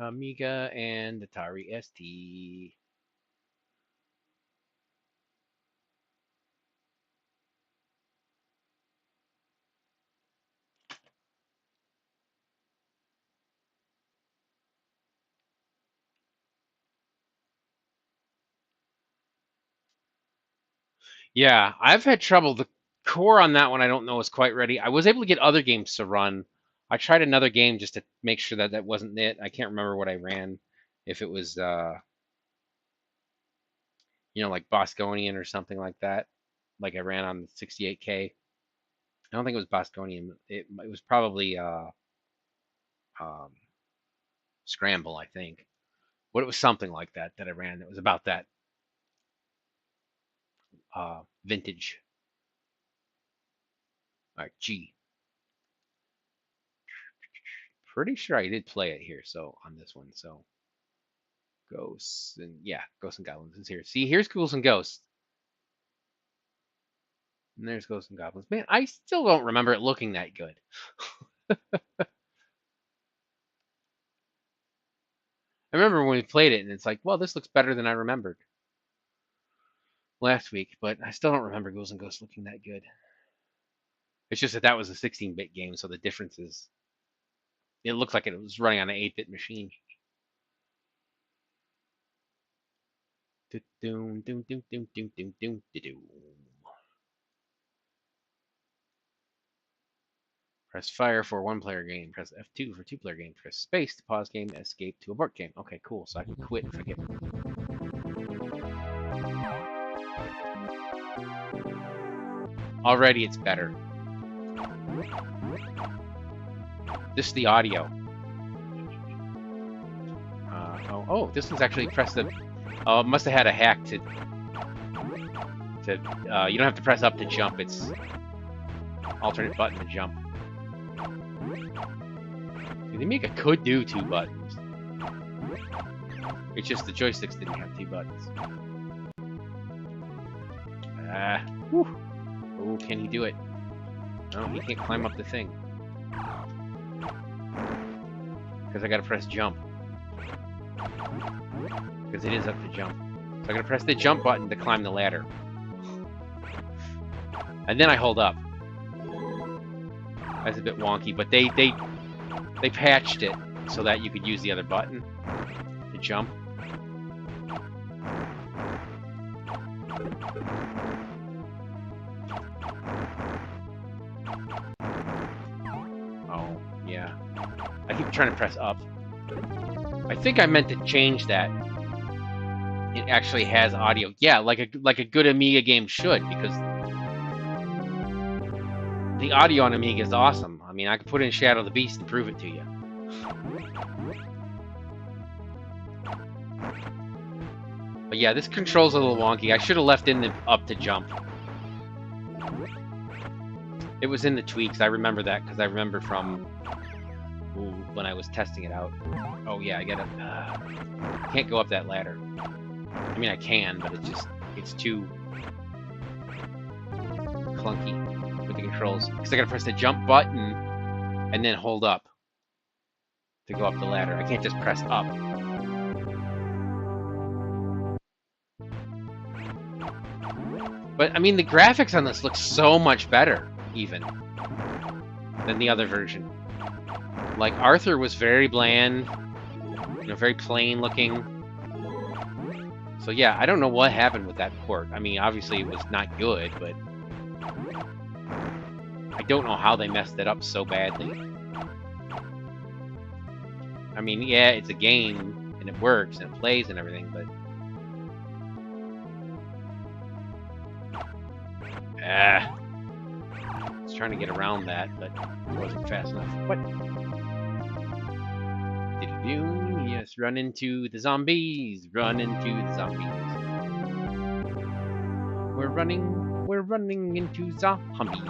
Amiga and Atari ST. Yeah, I've had trouble. The core on that one I don't know is quite ready. I was able to get other games to run. I tried another game just to make sure that that wasn't it. I can't remember what I ran. If it was, like Bosconian or something like that. Like I ran on the 68K. I don't think it was Bosconian. It was probably Scramble, I think. But it was something like that I ran. It was about that vintage. All right, G. Pretty sure I did play it here, so on this one. So Ghosts and Ghosts and Goblins is here. See, here's Ghouls and Ghosts. And there's Ghosts and Goblins. Man, I still don't remember it looking that good. I remember when we played it, and it's like, well, this looks better than I remembered last week, but I still don't remember Ghouls and Ghosts looking that good. It's just that was a 16-bit game, so the difference is it looked like it was running on an 8-bit machine. Press fire for one-player game. Press F2 for two-player game. Press space to pause game. Escape to abort game. Okay, cool. So I can quit if I get. Already, it's better. This is the audio. Oh, this one's actually press the. Oh, it must have had a hack to. You don't have to press up to jump. It's alternate button to jump. The Amiga could do 2 buttons. It's just the joysticks didn't have 2 buttons. Oh, can he do it? No, he can't climb up the thing. Because I gotta press jump. Because it is up to jump. So I gotta press the jump button to climb the ladder. And then I hold up. That's a bit wonky, but they patched it so that you could use the other button to jump. Oh, yeah. I keep trying to press up. I think I meant to change that. It actually has audio. Yeah, like a good Amiga game should, because the audio on Amiga is awesome. I mean, I could put in Shadow the Beast and prove it to you. But yeah, this control's a little wonky. I should have left in the up to jump. It was in the tweaks. I remember that because I remember from when I was testing it out. Oh yeah, I can't go up that ladder. I mean, I can, but it's too clunky with the controls. Because I gotta press the jump button and then hold up to go up the ladder. I can't just press up. But I mean, the graphics on this look so much better, even, than the other version. Like, Arthur was very bland, very plain looking. So yeah, I don't know what happened with that port. I mean, obviously it was not good, but I don't know how they messed it up so badly. I mean, yeah, it's a game, and it works, and it plays, and everything, but... I was trying to get around that, but it wasn't fast enough. What? Yes, run into the zombies! Run into the zombies! We're running into zombies!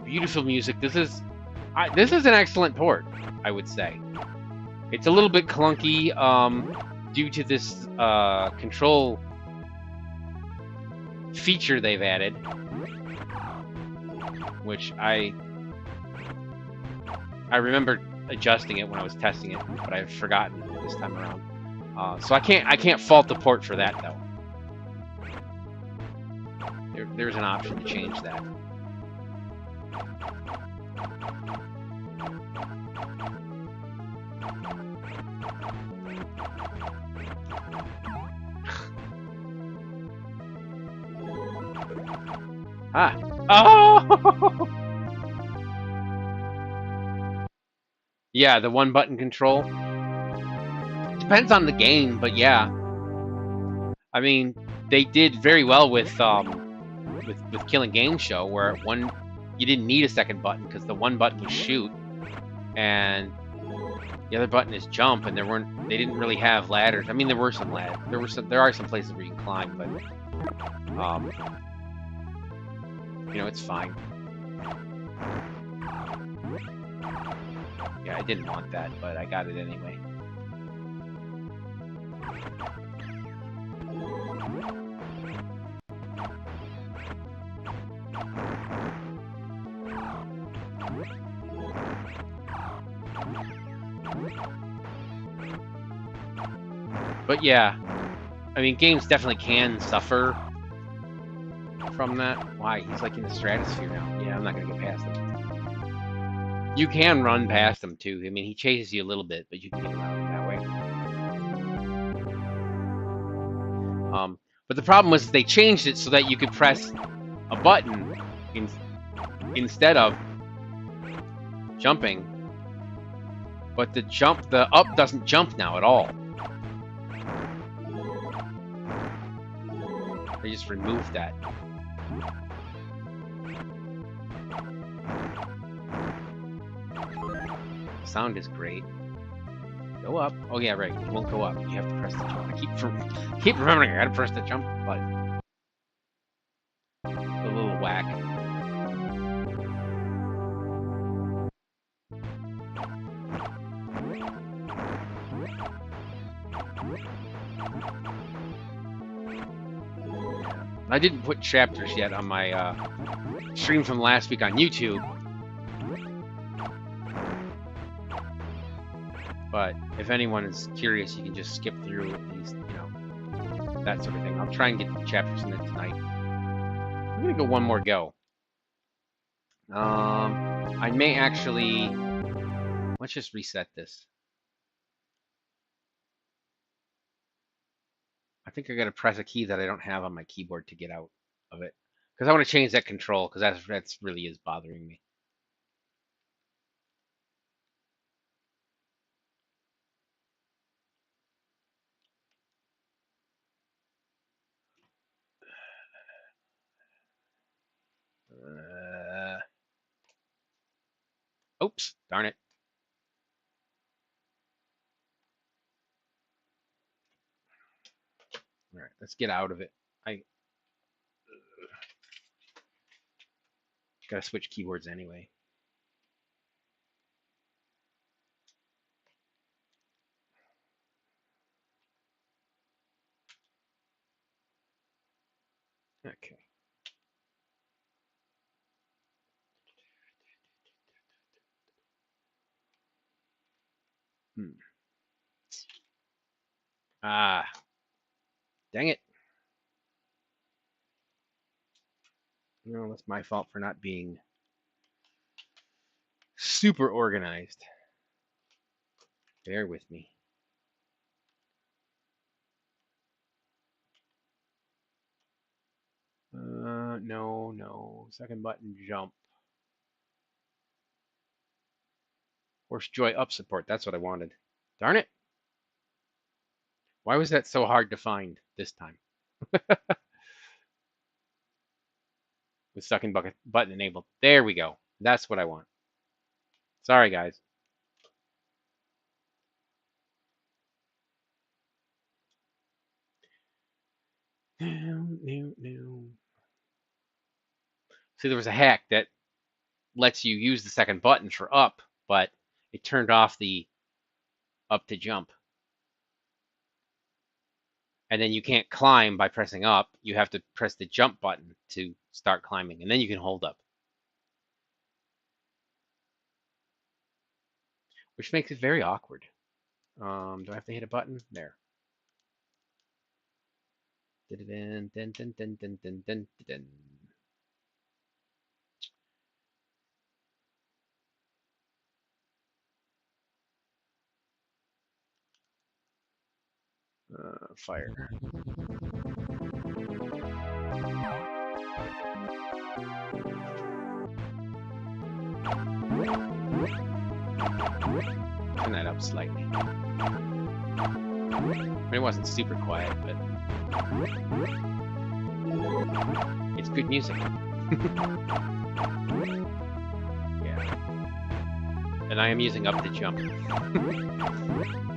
Beautiful music. This is an excellent port, I would say. It's a little bit clunky due to this control feature they've added, which I remember adjusting it when I was testing it, but I've forgotten this time around. So I can't fault the port for that though. There's an option to change that. Ah! Oh! Yeah, the one button control. Depends on the game, but yeah. I mean, they did very well with Killing Game Show, where you didn't need a second button because the one button was shoot, and the other button is jump, and they didn't really have ladders. I mean, there were some ladders. There are some places where you can climb, but you know, it's fine. Yeah, I didn't want that, but I got it anyway. But yeah, I mean, games definitely can suffer from that. Why? He's like in the stratosphere now. Yeah, I'm not gonna get past him. You can run past him too. I mean, he chases you a little bit, but you can get around him that way. But the problem was they changed it so that you could press a button instead of jumping. But the up doesn't jump now at all. They just removed that. The sound is great. Go up. Oh yeah, right. It won't go up. You have to press the jump. I keep remembering I gotta press the jump button. The little whack. I didn't put chapters yet on my stream from last week on YouTube. But if anyone is curious, you can just skip through these, you know, that sort of thing. I'll try and get the chapters in it tonight. I'm gonna go one more go. I may actually... Let's just reset this. I think I gotta press a key that I don't have on my keyboard to get out of it. Because I want to change that control, because that's really is bothering me. Oops, darn it. All right, let's get out of it. I gotta switch keyboards anyway. Okay. Ah, dang it. No, that's my fault for not being super organized. Bear with me. No. Second button, jump. Force joy up support. That's what I wanted. Darn it. Why was that so hard to find this time? With stuck in bucket button enabled. There we go. That's what I want. Sorry, guys. No. See, there was a hack that lets you use the second button for up, but it turned off the up to jump. And then you can't climb by pressing up. You have to press the jump button to start climbing, and then you can hold up. Which makes it very awkward. Do I have to hit a button? There. Fire. Turn that up slightly. It wasn't super quiet, but it's good music. Yeah. And I am using up to jump.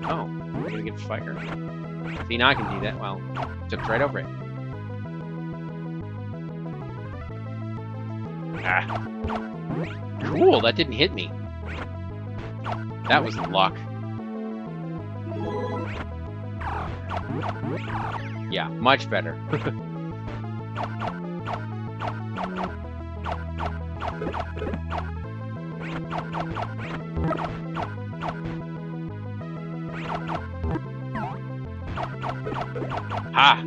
Oh, I'm gonna get fire. See, now I can do that. Well, jumped right over it. Ah. Cool, that didn't hit me. That was luck. Yeah, much better. Ha!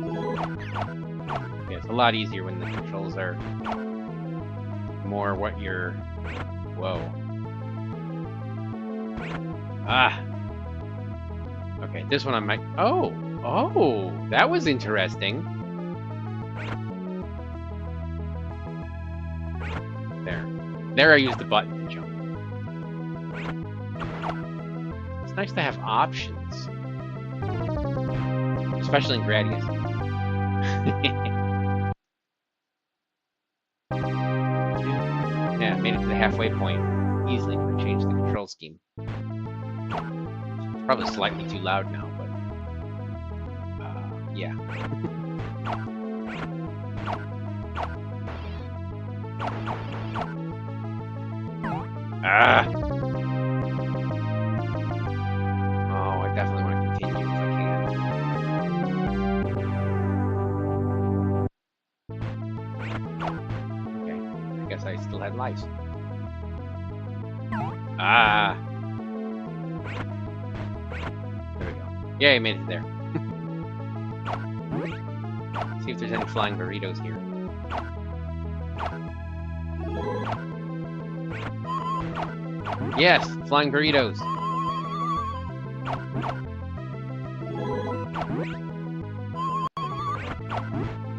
Yeah, it's a lot easier when the controls are more what you're... Whoa. Ah! Okay, this one I might... Oh! Oh! That was interesting. There. There I used the button to jump. It's nice to have options. Especially in Gradius. Yeah, made it to the halfway point easily when I changed the control scheme. It's probably slightly too loud now, but yeah. Ah! Oh, I definitely want to continue if I can. Okay, I guess I still had lives. Ah! There we go. Yay, made it there. See if there's any flying burritos here. Yes, flying burritos.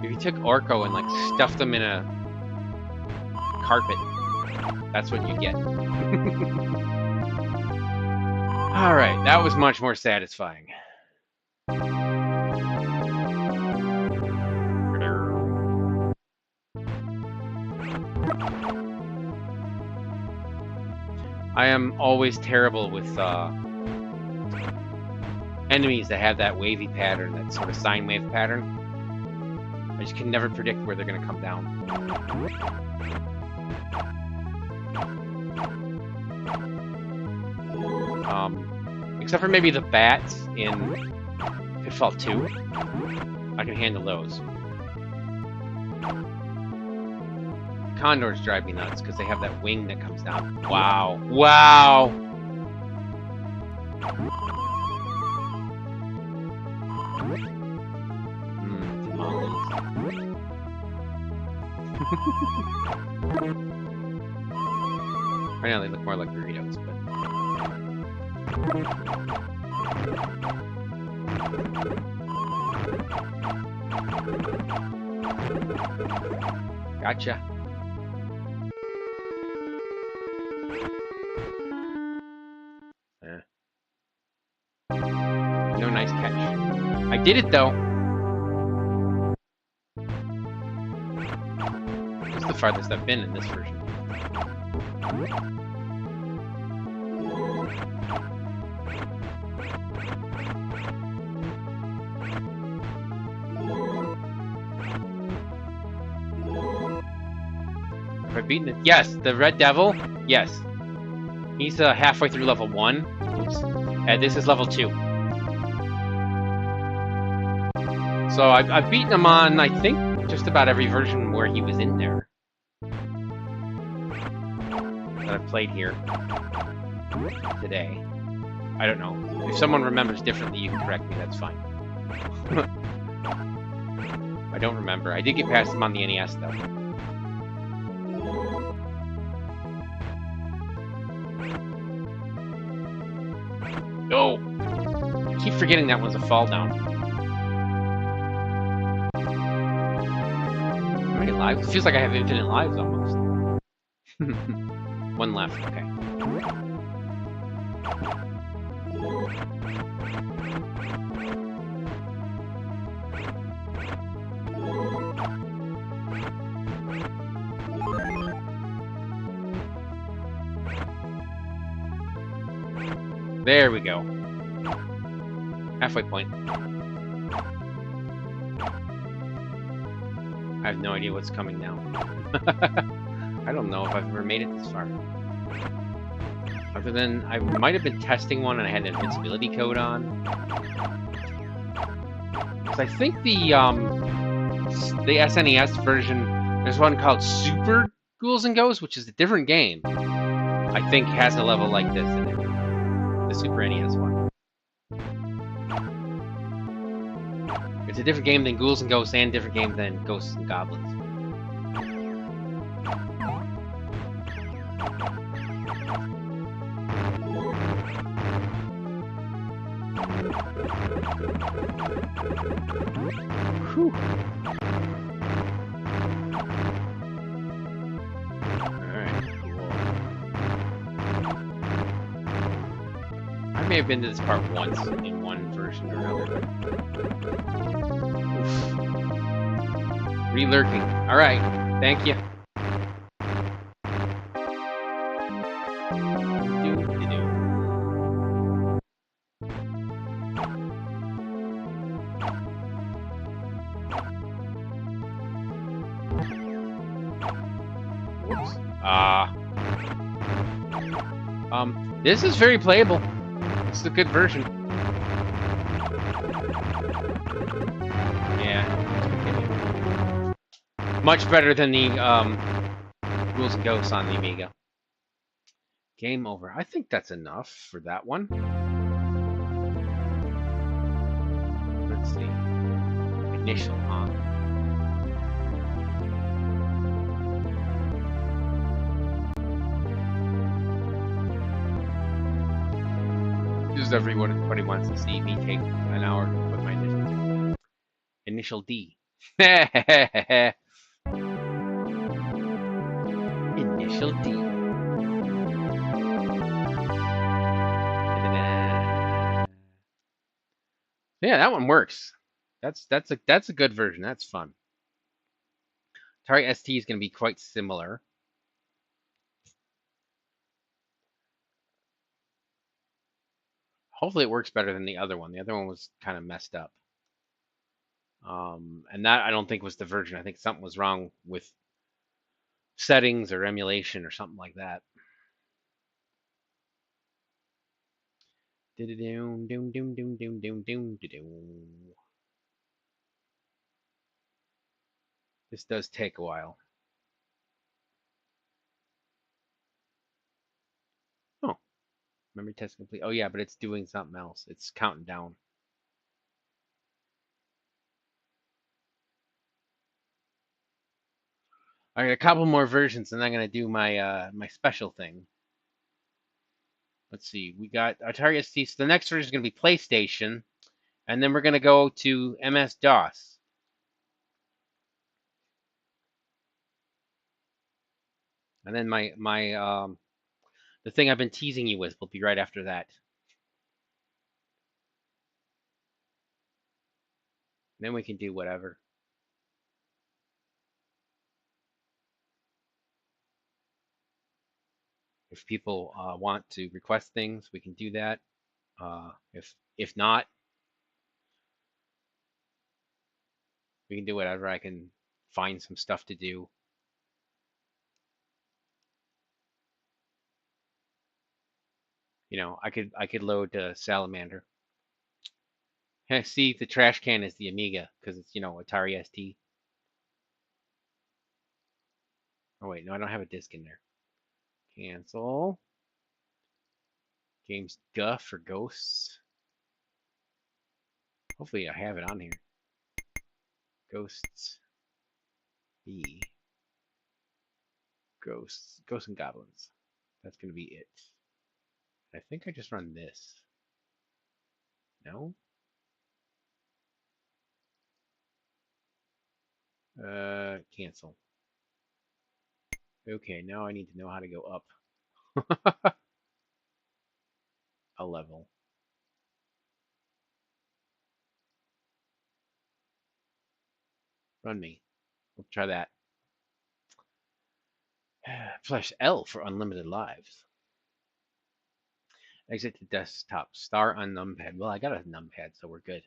If you took Orko and like stuffed them in a carpet, that's what you get. Alright, that was much more satisfying. I am always terrible with enemies that have that wavy pattern, that sort of sine wave pattern. I just can never predict where they're going to come down. Except for maybe the bats in Pitfall 2. I can handle those. Condors drive me nuts because they have that wing that comes down. Wow. Wow! Tamales. Right now they look more like burritos, but... Gotcha. No, nice catch. I did it though. It's the farthest I've been in this version. Have I beaten it? Yes, the Red Devil. Yes. He's halfway through level 1. Oops. This is level 2. So I've beaten him on, I think, just about every version where he was in there. That I've played here today. I don't know. If someone remembers differently, you can correct me, that's fine. I don't remember. I did get past him on the NES, though. Oh! I keep forgetting that one's a fall down. How many lives? It feels like I have infinite lives, almost. One left, okay. There we go. Halfway point. I have no idea what's coming now. I don't know if I've ever made it this far. Other than, I might have been testing one and I had an invincibility code on. Because I think the SNES version, there's one called Super Ghouls and Ghosts, which is a different game. I think has a level like this in it. The Super NES one. It's a different game than Ghouls and Ghosts and a different game than Ghosts and Goblins. Whew. Alright, cool. I may have been to this part once in one version or another, but... Oof. Re-lurking. Alright, thank you. This is very playable. This is a good version. Yeah. Much better than the Ghouls and Ghosts on the Amiga. Game over. I think that's enough for that one. Let's see. Initial on. Just everybody wants to see me take an hour to put my initial D. Initial D. Yeah, that one works. That's a good version. That's fun. Atari ST is going to be quite similar. Hopefully it works better than the other one. The other one was kind of messed up. And that I don't think was the version. I think something was wrong with settings or emulation or something like that. This does take a while. Oh, memory test complete. Oh yeah, but it's doing something else. It's counting down. I got a couple more versions, and I'm gonna do my my special thing. Let's see. We got Atari ST. So the next version is gonna be PlayStation, and then we're gonna go to MS-DOS. And then the thing I've been teasing you with will be right after that. Then we can do whatever. If people want to request things, we can do that. If not, we can do whatever. I can find some stuff to do. You know, I could load Salamander. See, the trash can is the Amiga because it's, you know, Atari ST. Oh wait, no, I don't have a disc in there. Cancel. Games Duh for Ghosts. Hopefully I have it on here. Ghosts. B. Ghosts. Ghosts and Goblins. That's going to be it. I think I just run this. No? Cancel. Okay, now I need to know how to go up. A level. Run me. Let's try that. Flash L for unlimited lives. Exit to desktop. Star on numpad. Well, I got a numpad, so we're good.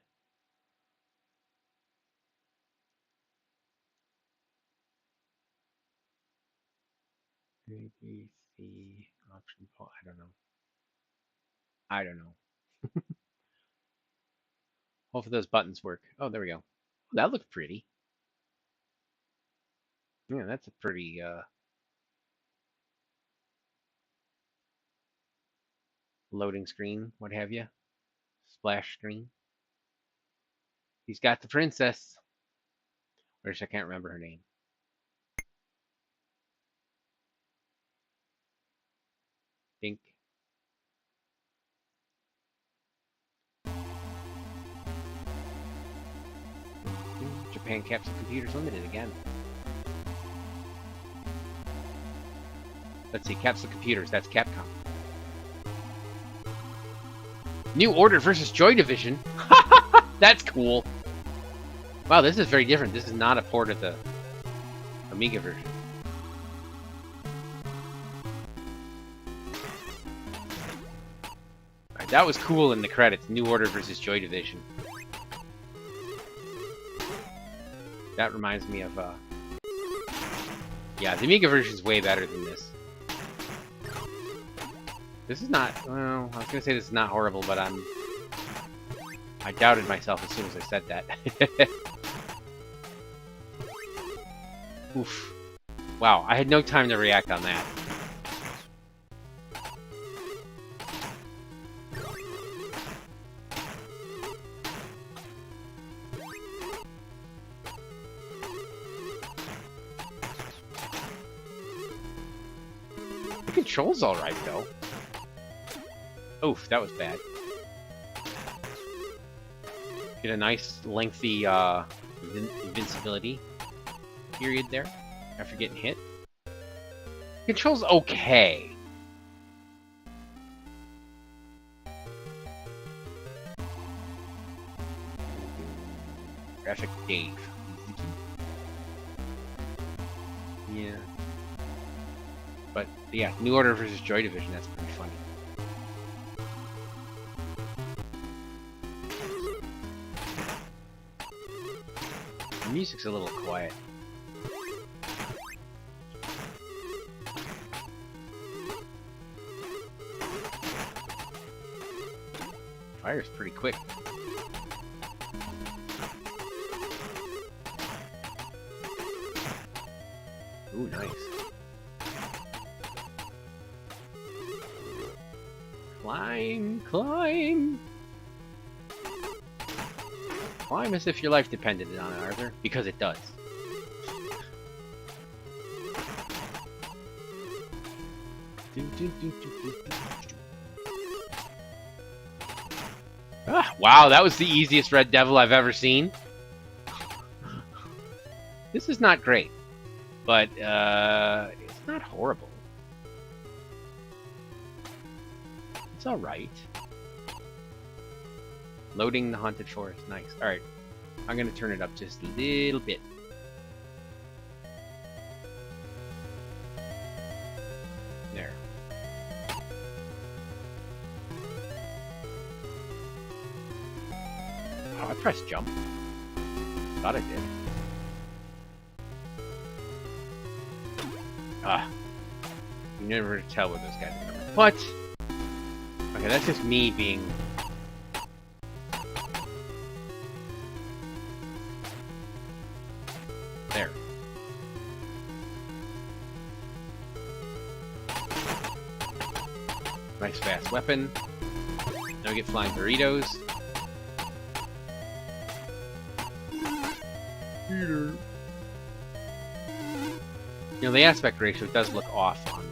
A, B, C, option. Oh, I don't know. I don't know. Hopefully those buttons work. Oh, there we go. Oh, that looks pretty. Yeah, that's a pretty loading screen, what have you. Splash screen. He's got the princess. Which I can't remember her name. Dink. Japan Capsule Computers Limited again. Let's see, Capsule Computers, that's Capcom. New Order versus Joy Division. That's cool. Wow, this is very different. This is not a port of the Amiga version. Alright, that was cool in the credits. New Order versus Joy Division. That reminds me of, yeah, the Amiga version is way better than this. This is not, well, I was gonna say this is not horrible, but I doubted myself as soon as I said that. Oof. Wow, I had no time to react on that. The control's alright, though. Oof, that was bad. Get a nice, lengthy invincibility period there after getting hit. Control's okay. Graphic Dave. Yeah. But, yeah, New Order versus Joy Division, that's pretty funny. The music's a little quiet. Fire's pretty quick. Ooh, nice. Climb, climb! Climb as if your life depended on it, Arthur, because it does. Ah, wow, that was the easiest Red Devil I've ever seen. This is not great, but it's not horrible. It's alright. Loading the Haunted Forest, nice. Alright, I'm gonna turn it up just a little bit. There. Oh, I pressed jump. Thought I did. Ah. You never tell what those guys are doing. What? Okay, that's just me being... There. Nice fast weapon. Now we get flying burritos. Peter. You know, the aspect ratio does look off on this.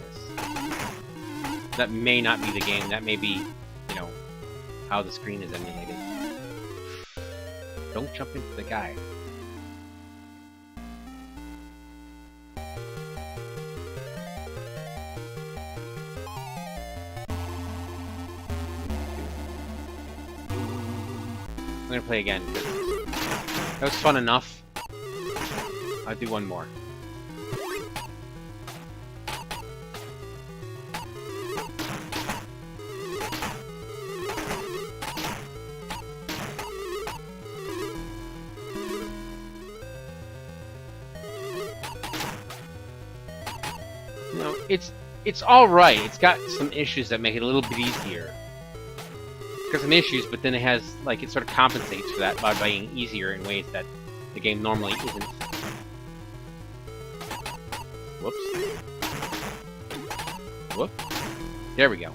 That may not be the game. That may be, you know, how the screen is emulated. Don't jump into the guy. I'm gonna play again. That was fun enough. I'll do one more. You know, it's all right. It's got some issues that make it a little bit easier. It's got some issues, but then it has, like, it sort of compensates for that by being easier in ways that the game normally isn't. Whoops. Whoop. There we go.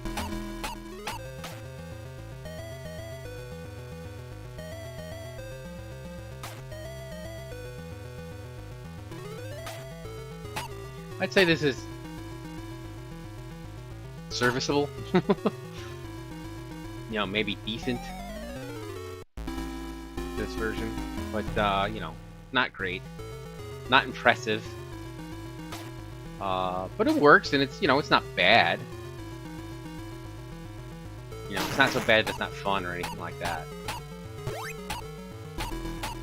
I'd say this is serviceable. You know, maybe decent. This version. But, you know, not great. Not impressive. But it works, and it's, you know, it's not bad. You know, it's not so bad that it's not fun or anything like that.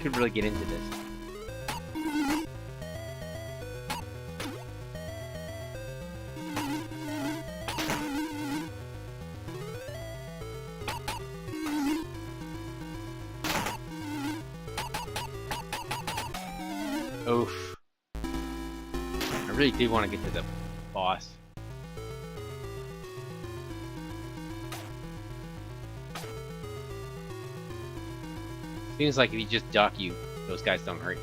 Could really get into this. Oof. I really do want to get to the boss. Seems like if you just duck, those guys don't hurt you.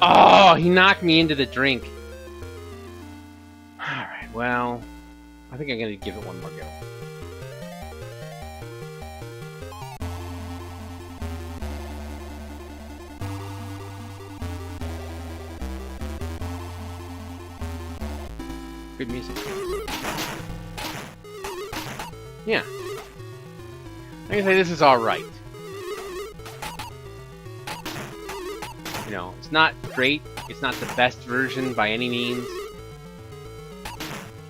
Oh, he knocked me into the drink. Alright, well, I think I'm gonna give it one more go. Good music. Yeah. I'm gonna say this is alright. You know, it's not great. It's not the best version by any means.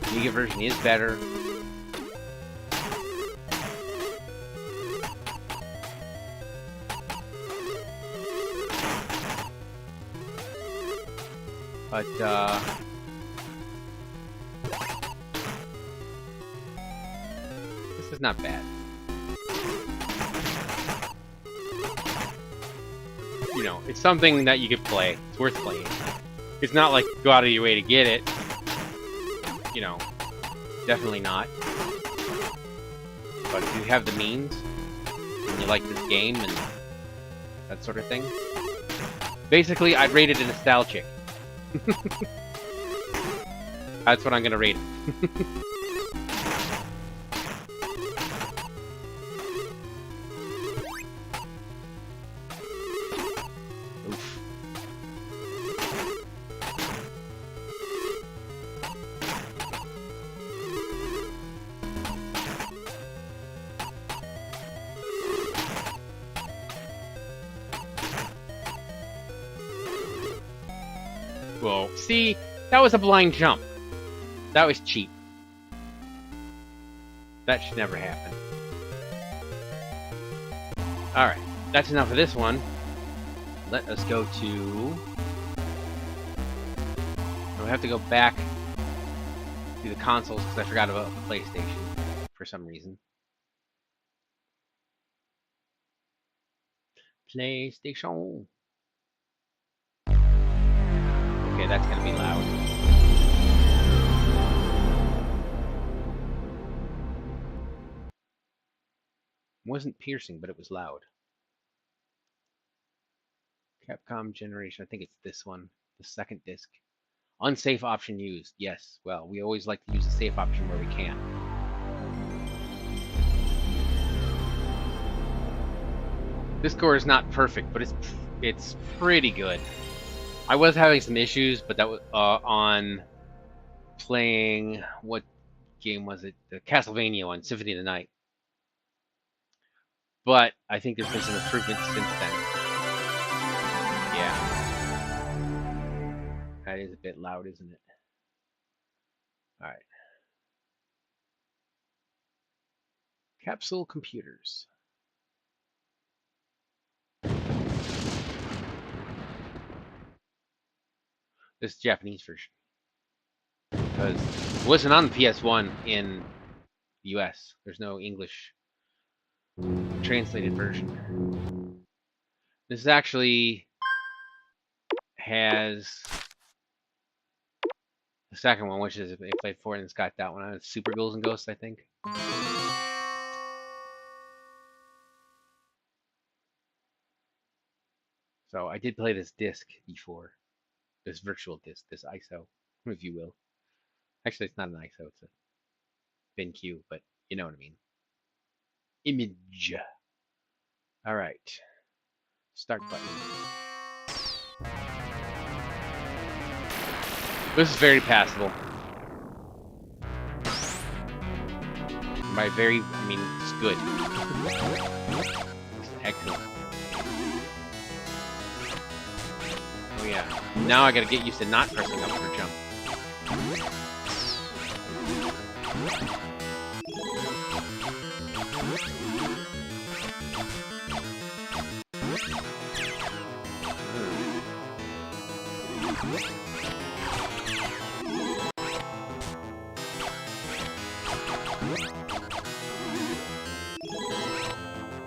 The Amiga version is better. But, this is not bad. You know, it's something that you could play. It's worth playing. It's not like go out of your way to get it. You know, definitely not. But if you have the means, and you like this game, and that sort of thing. Basically, I'd rate it a nostalgic. That's what I'm gonna rate it. Well, see, that was a blind jump. That was cheap. That should never happen. Alright, that's enough of this one. Let us go to... We have to go back to the consoles because I forgot about the PlayStation for some reason. PlayStation. Okay, that's gonna be loud. It wasn't piercing, but it was loud. Capcom Generation, I think it's this one, the second disc. Unsafe option used. Yes, well, we always like to use the safe option where we can. This score is not perfect, but it's pretty good. I was having some issues, but that was on playing, what game was it? The Castlevania one, Symphony of the Night. But I think there's been some improvements since then. Yeah. That is a bit loud, isn't it? Alright. Capsule computers. This Japanese version. Because it wasn't on the PS1 in the US. There's no English translated version. This actually has the second one, which is if they played 4 and it's got that one on it. Super Ghouls and Ghosts, I think. So I did play this disc before. This virtual disc, this ISO, if you will. Actually, it's not an ISO, it's a BenQ, but you know what I mean. Image. Alright. Start button. This is very passable. By very, I mean, it's good. It's excellent. Oh yeah. Now I gotta get used to not pressing up for jump.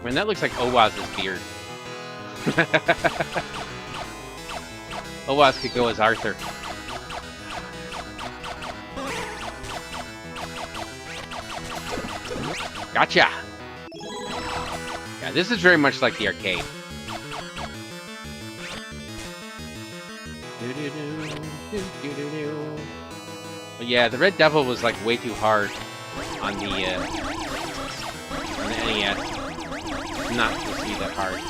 Man, that looks like Owaz's beard. Owaz could go as Arthur. Gotcha! Yeah, this is very much like the arcade. But yeah, the Red Devil was like way too hard on the NES. Not supposed to be that hard.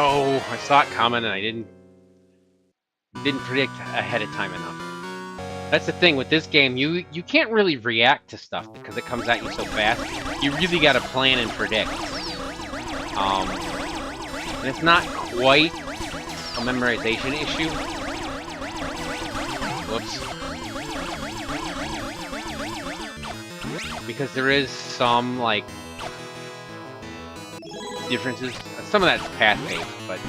Oh, I saw it coming and I didn't predict ahead of time enough. That's the thing with this game, you can't really react to stuff because it comes at you so fast. You really gotta plan and predict. And it's not quite a memorization issue. Whoops. Because there is some, like, differences. Some of that's path-based, but...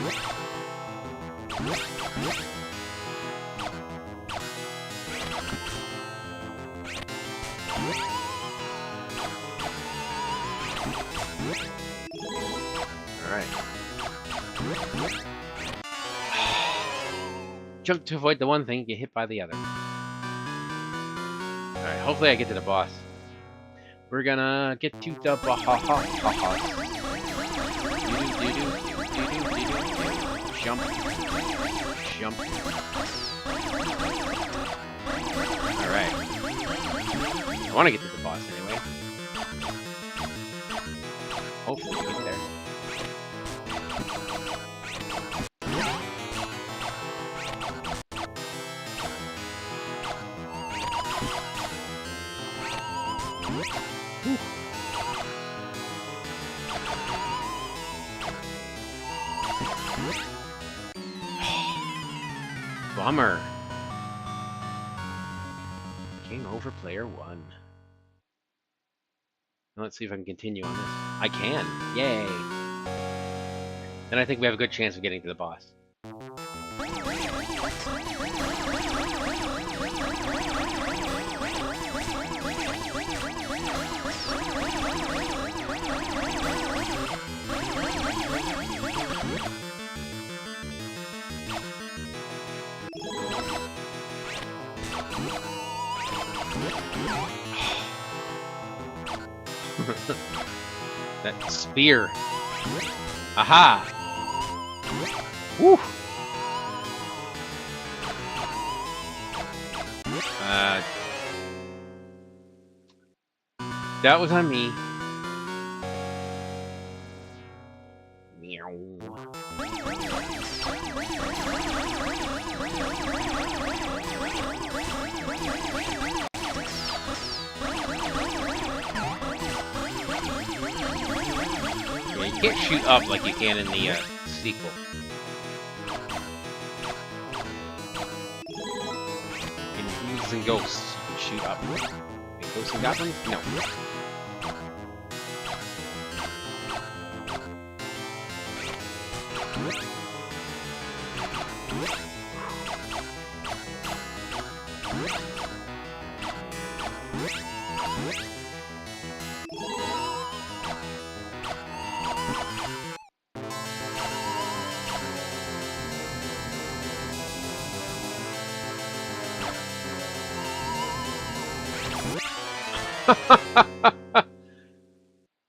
Alright. Jump to avoid the one thing, get hit by the other. Alright, hopefully I get to the boss. We're gonna get to the boss. Jump. Jump. I want to get to the boss anyway. Hopefully we get there. Bummer. Game over, player 1. Now let's see if I can continue on this. I can. Yay. Then I think we have a good chance of getting to the boss. That spear. Aha! Woo! That was on me. Meow. You can't shoot up like you can in the sequel. In Ghouls and Ghosts, you can shoot up. In Ghosts and Goblins? No.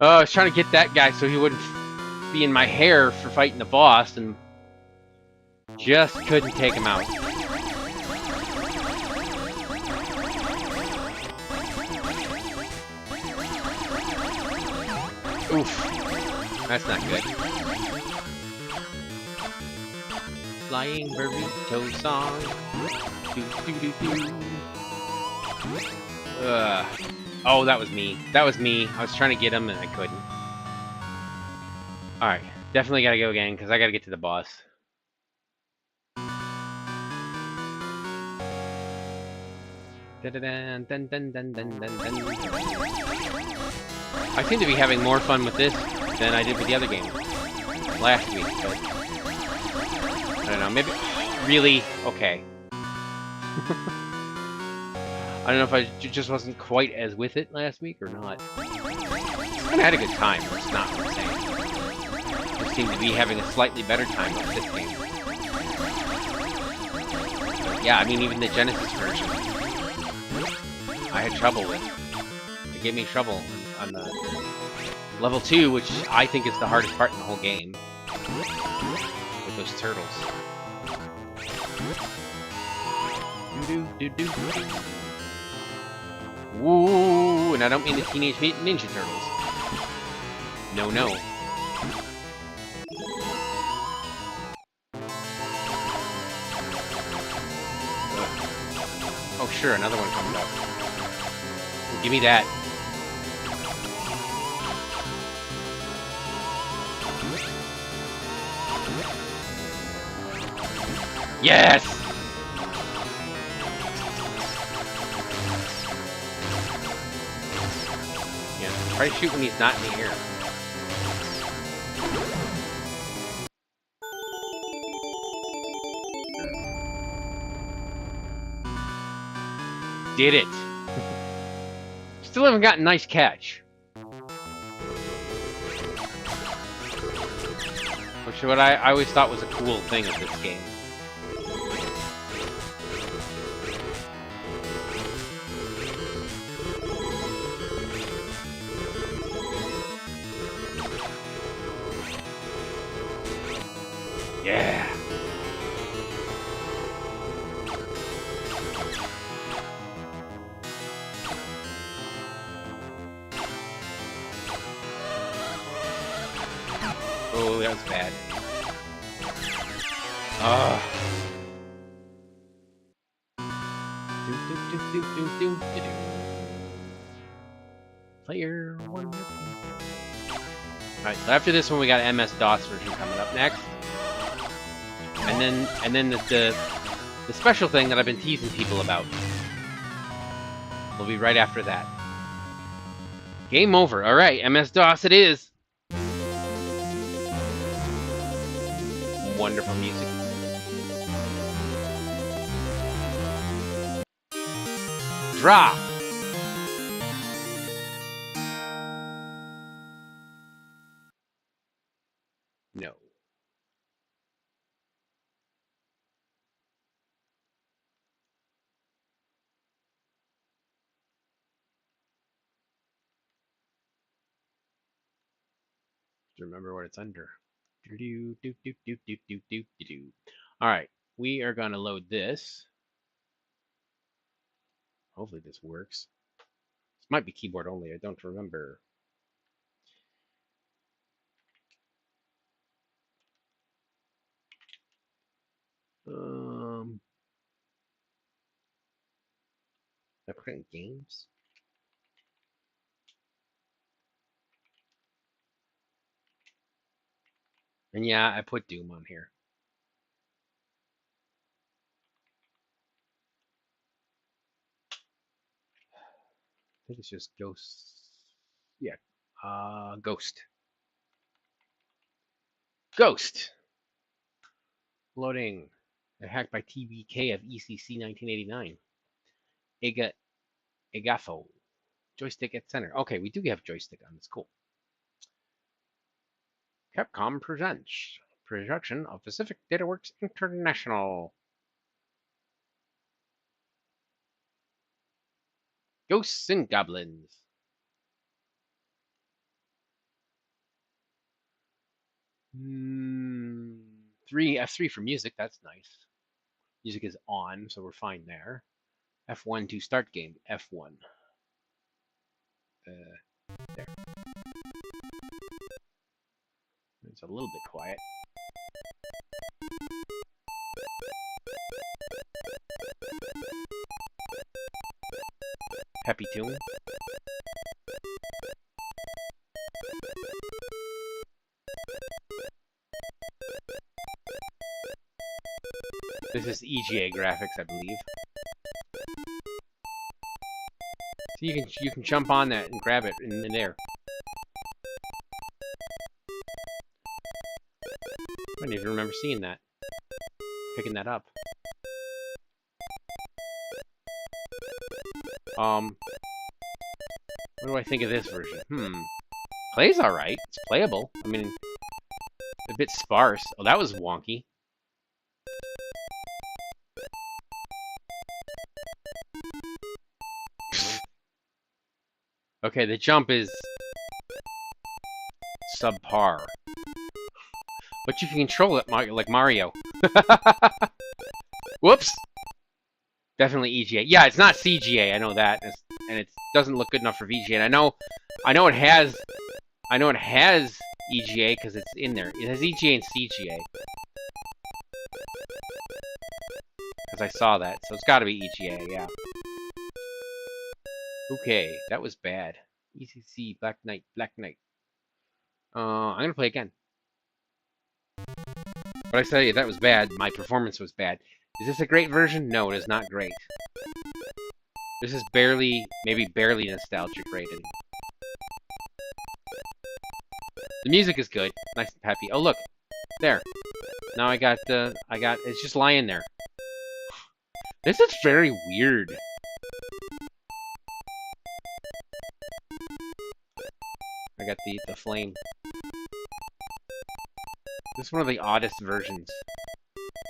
I was trying to get that guy so he wouldn't be in my hair for fighting the boss, and just couldn't take him out. Oof. That's not good. Flying burrito song. Do, do, do, do. Oh, that was me. That was me. I was trying to get him and I couldn't. Alright. Definitely gotta go again because I gotta get to the boss. Dun, dun, dun, dun, dun, dun, dun. I seem to be having more fun with this than I did with the other game last week, but I don't know, maybe really okay. I don't know if I just wasn't quite as with it last week or not. I had a good time, that's not what I'm saying. I just seem to be having a slightly better time with this game. But yeah, I mean, even the Genesis version, I had trouble with. It gave me trouble on the level 2, which I think is the hardest part in the whole game. With those turtles. Do-do-do-do-do. Woo! And I don't mean the Teenage Mutant Ninja Turtles. No, no. Oh, sure, another one comes up. Give me that. Yes! Yeah, try to shoot when he's not in the air. Did it. Still haven't gotten a nice catch. Which is what I always thought was a cool thing of this game. Yeah. Oh, that was bad. Ugh. Player 1. Alright, so after this one we got MS-DOS version coming up next. And then the special thing that I've been teasing people about will be right after that. Game over. Alright, MS-DOS it is. Wonderful music. Draw! No. Remember what it's under. Alright, we are gonna load this. Hopefully this works. This might be keyboard only, I don't remember. I put it in games. And yeah, I put Doom on here. I think it's just Ghost. Yeah, Ghost. Ghost! Loading. Hacked by TBK of ECC 1989. Egafo. Joystick at center. Okay, we do have joystick on this. Cool. Capcom presents production of Pacific DataWorks International. Ghosts and Goblins. F3 for music, that's nice. Music is on, so we're fine there. F1 to start game. F1. There. It's a little bit quiet. Happy tune. This is EGA graphics, I believe. So you can jump on that and grab it in there. I don't even remember seeing that. Picking that up. What do I think of this version? Plays alright. It's playable. I mean, a bit sparse. Oh, that was wonky. Okay, the jump is subpar. But you can control it like Mario. Whoops! Definitely EGA. Yeah, it's not CGA, I know that. And it doesn't look good enough for VGA. And I know it has EGA because it's in there. It has EGA and CGA. Because I saw that, so it's gotta be EGA, yeah. Okay, that was bad. ECC, Black Knight. I'm gonna play again. But I say that was bad. My performance was bad. Is this a great version? No, it is not great. This is maybe barely nostalgic rated. The music is good, nice and peppy. Oh look, there. Now I got it's just lying there. This is very weird. I got the flame. This is one of the oddest versions.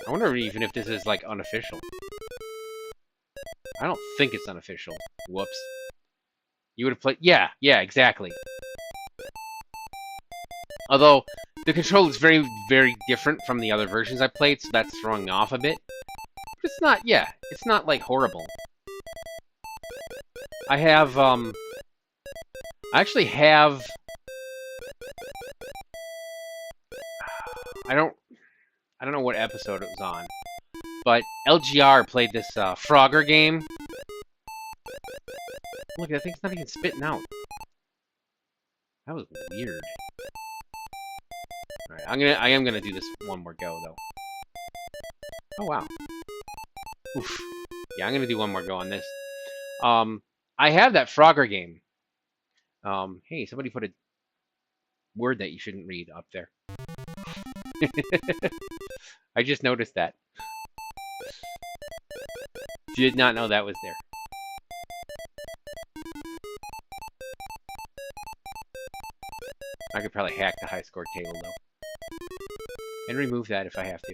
I wonder even if this is, like, unofficial. I don't think it's unofficial. Whoops. You would have played... Yeah, exactly. Although, the control is very, very different from the other versions I played, so that's throwing me off a bit. But it's not, it's not, like, horrible. I have, I actually have... episode it was on. But LGR played this Frogger game. Look, that thing's not even spitting out. That was weird. Alright, I am gonna do this one more go though. Oh wow. Oof. Yeah, I'm gonna do one more go on this. I have that Frogger game. Hey, somebody put a word that you shouldn't read up there. I just noticed that. Did not know that was there. I could probably hack the high score table though. And remove that if I have to.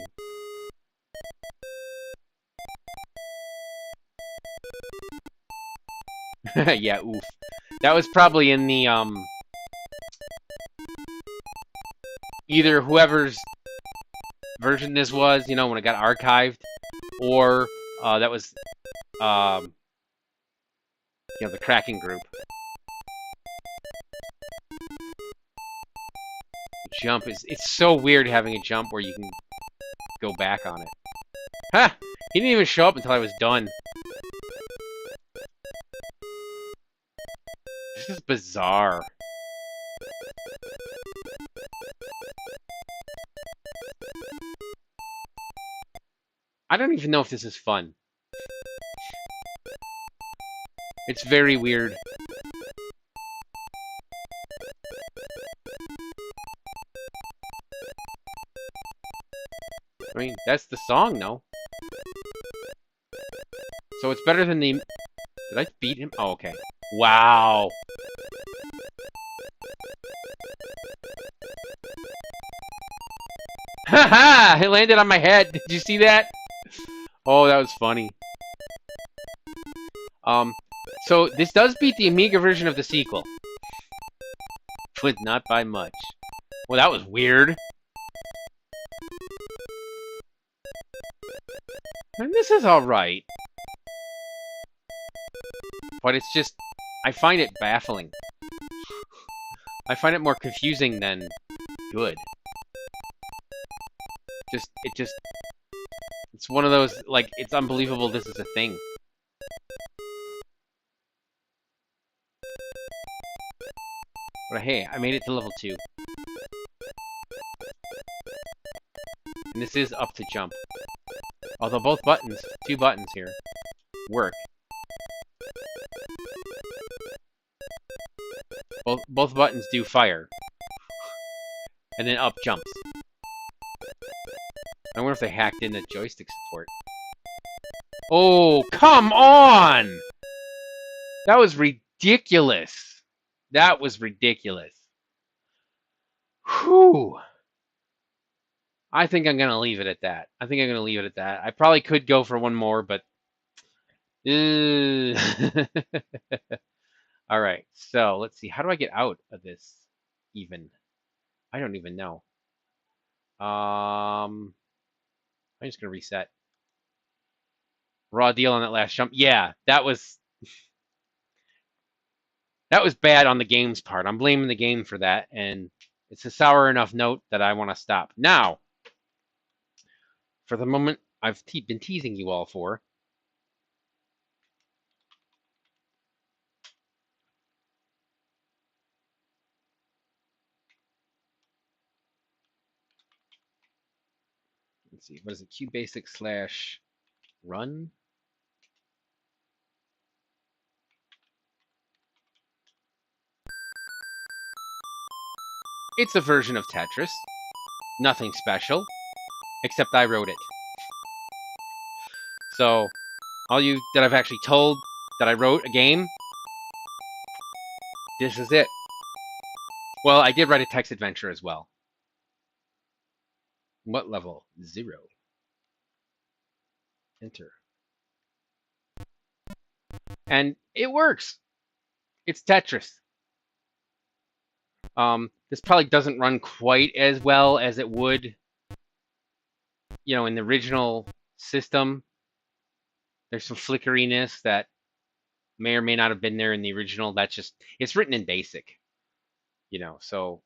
Yeah, oof. That was probably in the, either whoever's version this was, you know, when it got archived, or, that was, you know, the cracking group. Jump is, it's so weird having a jump where you can go back on it. Ha! He didn't even show up until I was done. This is bizarre. I don't even know if this is fun. It's very weird. I mean, that's the song, though. So it's better than the... Did I beat him? Oh, okay. Wow. Haha! It landed on my head. Did you see that? Oh, that was funny. So this does beat the Amiga version of the sequel. But not by much. Well, that was weird. And this is alright. But it's just... I find it baffling. I find it more confusing than good. It's one of those, like, it's unbelievable this is a thing. But hey, I made it to level 2. And this is up to jump. Although both buttons, 2 buttons here, work. Both buttons do fire. And then up jumps. I wonder if they hacked in the joystick support. Oh, come on! That was ridiculous. That was ridiculous. Whew. I think I'm going to leave it at that. I probably could go for one more, but... Alright, so let's see. How do I get out of this, even? I don't even know. I'm just going to reset. Raw deal on that last jump. Yeah, that was bad on the game's part. I'm blaming the game for that, and it's a sour enough note that I want to stop. Now, for the moment I've been teasing you all for, let's see, what is it? QBasic/run? It's a version of Tetris. Nothing special, except I wrote it. So, all you that I've actually told that I wrote a game, this is it. Well, I did write a text adventure as well. What level? 0. Enter. And it works. It's Tetris. This probably doesn't run quite as well as it would, you know, in the original system. There's some flickeriness that may or may not have been there in the original. That's just, it's written in BASIC, you know, so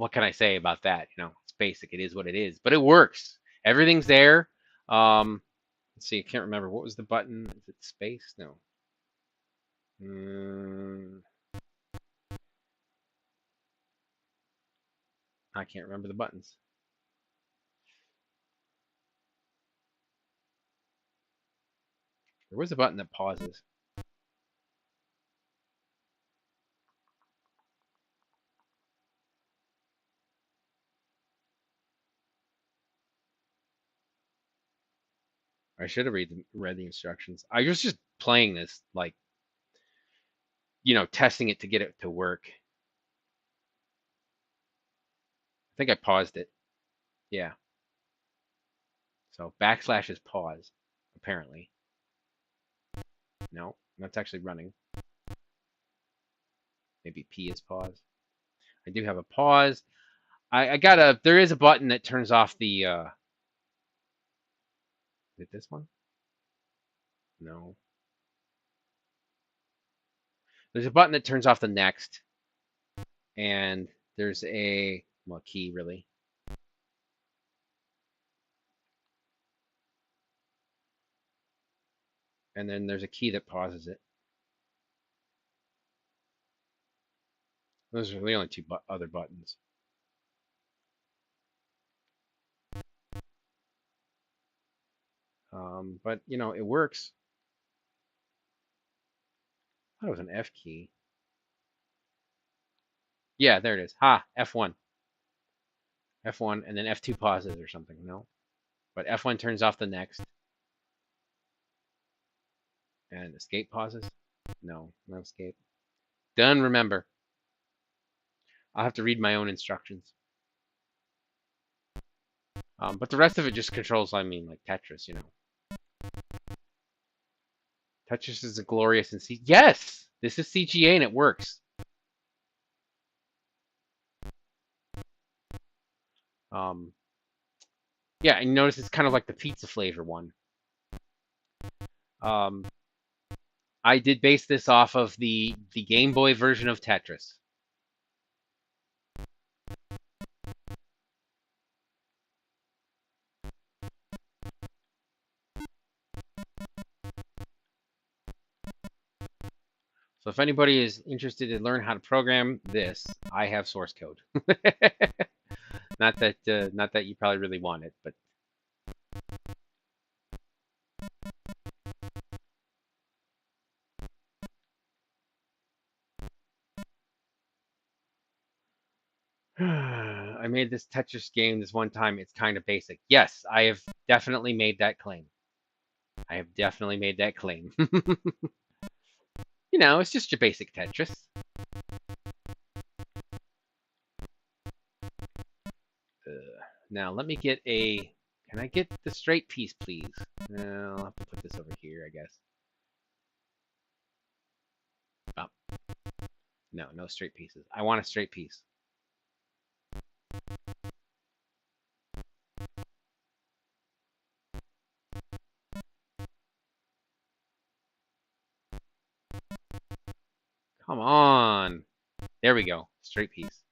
what can I say about that? You know, it's basic. It is what it is, but it works. Everything's there. Let's see. I can't remember what was the button. Is it space? No. I can't remember the buttons. There was a button that pauses. I should have read the instructions. I was just playing this, like, you know, testing it to get it to work. I think I paused it. Yeah. So backslash is pause, apparently. No, that's actually running. Maybe P is pause. I do have a pause. There is a button that turns off the, is it this one? No. There's a button that turns off the next, and there's a, well, key really. And then there's a key that pauses it. Those are the only two other buttons. But, you know, it works. I thought it was an F key. Yeah, there it is. Ha, F1. F1, and then F2 pauses or something. No. But F1 turns off the next. And escape pauses? No, no escape. Done, remember. I'll have to read my own instructions. But the rest of it just controls, I mean, like Tetris, you know. Tetris is a glorious and yes! This is CGA and it works. Yeah, and notice it's kind of like the pizza flavor one. I did base this off of the Game Boy version of Tetris. So if anybody is interested to learn how to program this, I have source code. Not that you probably really want it, but I made this Tetris game this one time. It's kind of basic. Yes, I have definitely made that claim. I have definitely made that claim. You know, it's just your basic Tetris. Now, let me get a... Can I get the straight piece, please? No, I'll have to put this over here, I guess. Oh. No, no straight pieces. I want a straight piece. Come on. There we go. Straight piece.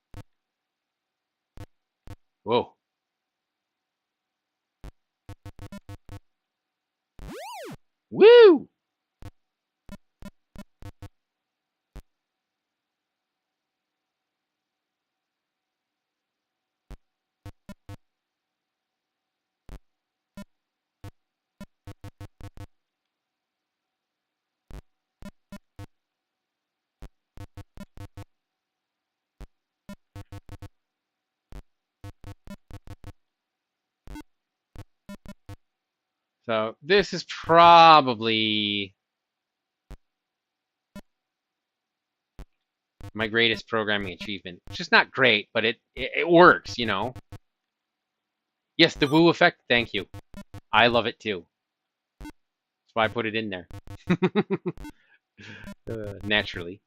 Whoa. Woo! So this is probably my greatest programming achievement. It's just not great, but it works, you know. Yes, the woo effect, thank you. I love it too. That's why I put it in there. Naturally.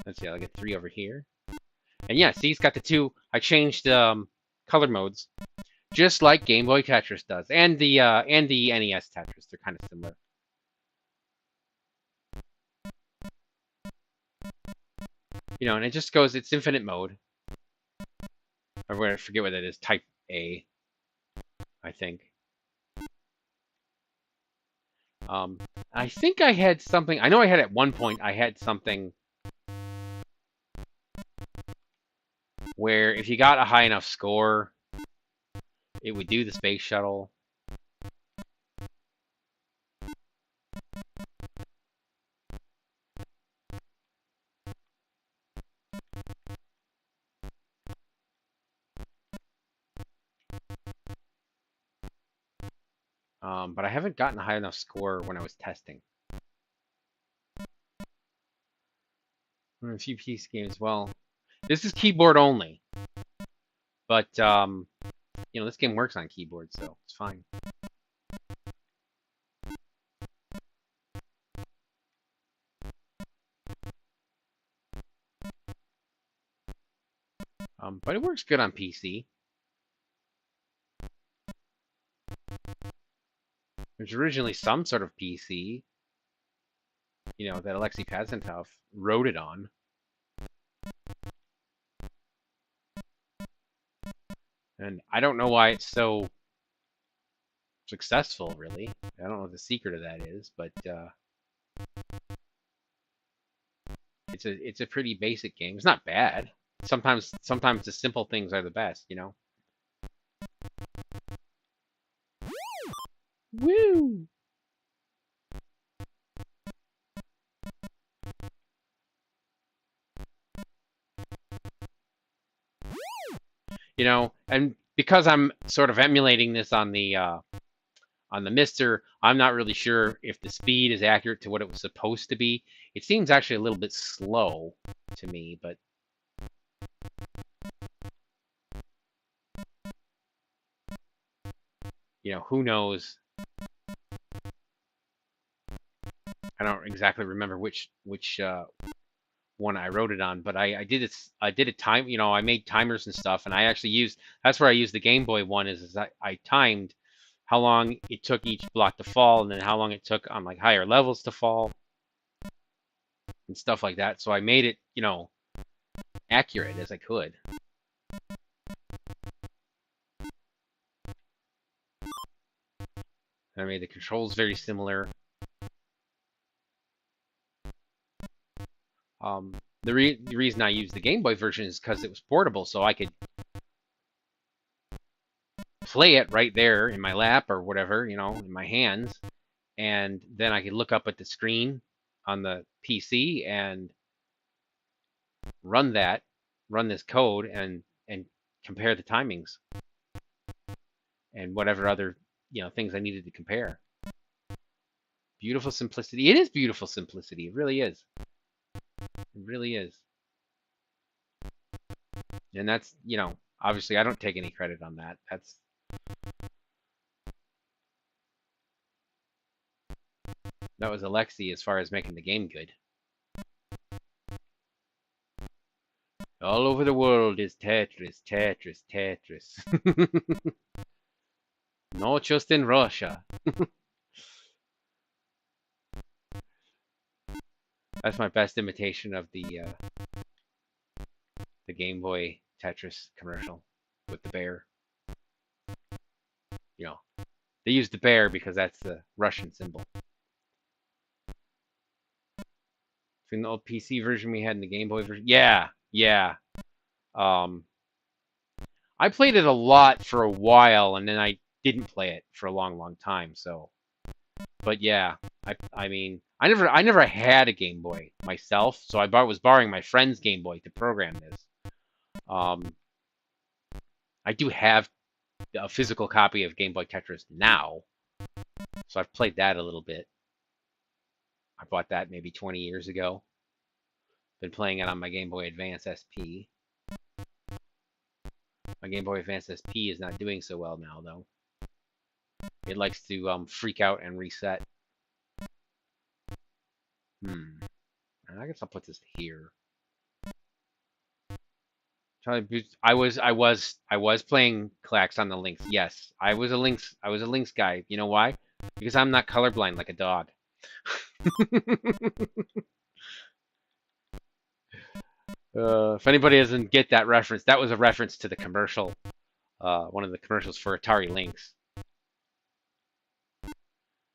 Let's see, I'll get 3 over here. And yeah, see, it's got the 2. I changed color modes, just like Game Boy Tetris does, and the NES Tetris. They're kind of similar. You know, and it just goes, it's infinite mode. I forget what that is. Type A, I think. I think I had something. I know I had at one point. I had something where if you got a high enough score, it would do the space shuttle. But I haven't gotten a high enough score when I was testing. A few PC games. Well, this is keyboard only, but you know, this game works on keyboard, so it's fine. But it works good on PC. There's originally some sort of PC, you know, that Alexei Pazantov wrote it on. And I don't know why it's so successful, really. I don't know what the secret of that is, but it's a pretty basic game. It's not bad. Sometimes the simple things are the best, you know. Woo! You know, and because I'm sort of emulating this on the MiSTer, I'm not really sure if the speed is accurate to what it was supposed to be. It seems actually a little bit slow to me, but you know, who knows? I don't exactly remember which one I wrote it on, but I did it time, you know, I made timers and stuff, and I actually used, that's where I used the Game Boy one, is I timed how long it took each block to fall, and then how long it took on like higher levels to fall, and stuff like that. So I made it, you know, accurate as I could. And I made the controls very similar. The reason I used the Game Boy version is because it was portable, so I could play it right there in my lap or whatever, you know, in my hands, and then I could look up at the screen on the PC and run this code and compare the timings and whatever other, you know, things I needed to compare. Beautiful simplicity. It is beautiful simplicity. It really is. It really is. And that's, you know, obviously I don't take any credit on that. That was Alexei as far as making the game good. All over the world is Tetris, Tetris, Tetris. Not just in Russia. That's my best imitation of the Game Boy Tetris commercial with the bear. You know, they use the bear because that's the Russian symbol. Between the old PC version we had and the Game Boy version, yeah. I played it a lot for a while, and then I didn't play it for a long time. So, but yeah, I mean, I never had a Game Boy myself, so I was borrowing my friend's Game Boy to program this. I do have a physical copy of Game Boy Tetris now, so I've played that a little bit. I bought that maybe 20 years ago. Been playing it on my Game Boy Advance SP. My Game Boy Advance SP is not doing so well now, though. It likes to freak out and reset. I guess I'll put this here. I was playing Clax on the Lynx. Yes, I was a Lynx guy. You know why? Because I'm not colorblind like a dog. If anybody doesn't get that reference, that was a reference to the commercial, one of the commercials for Atari Lynx,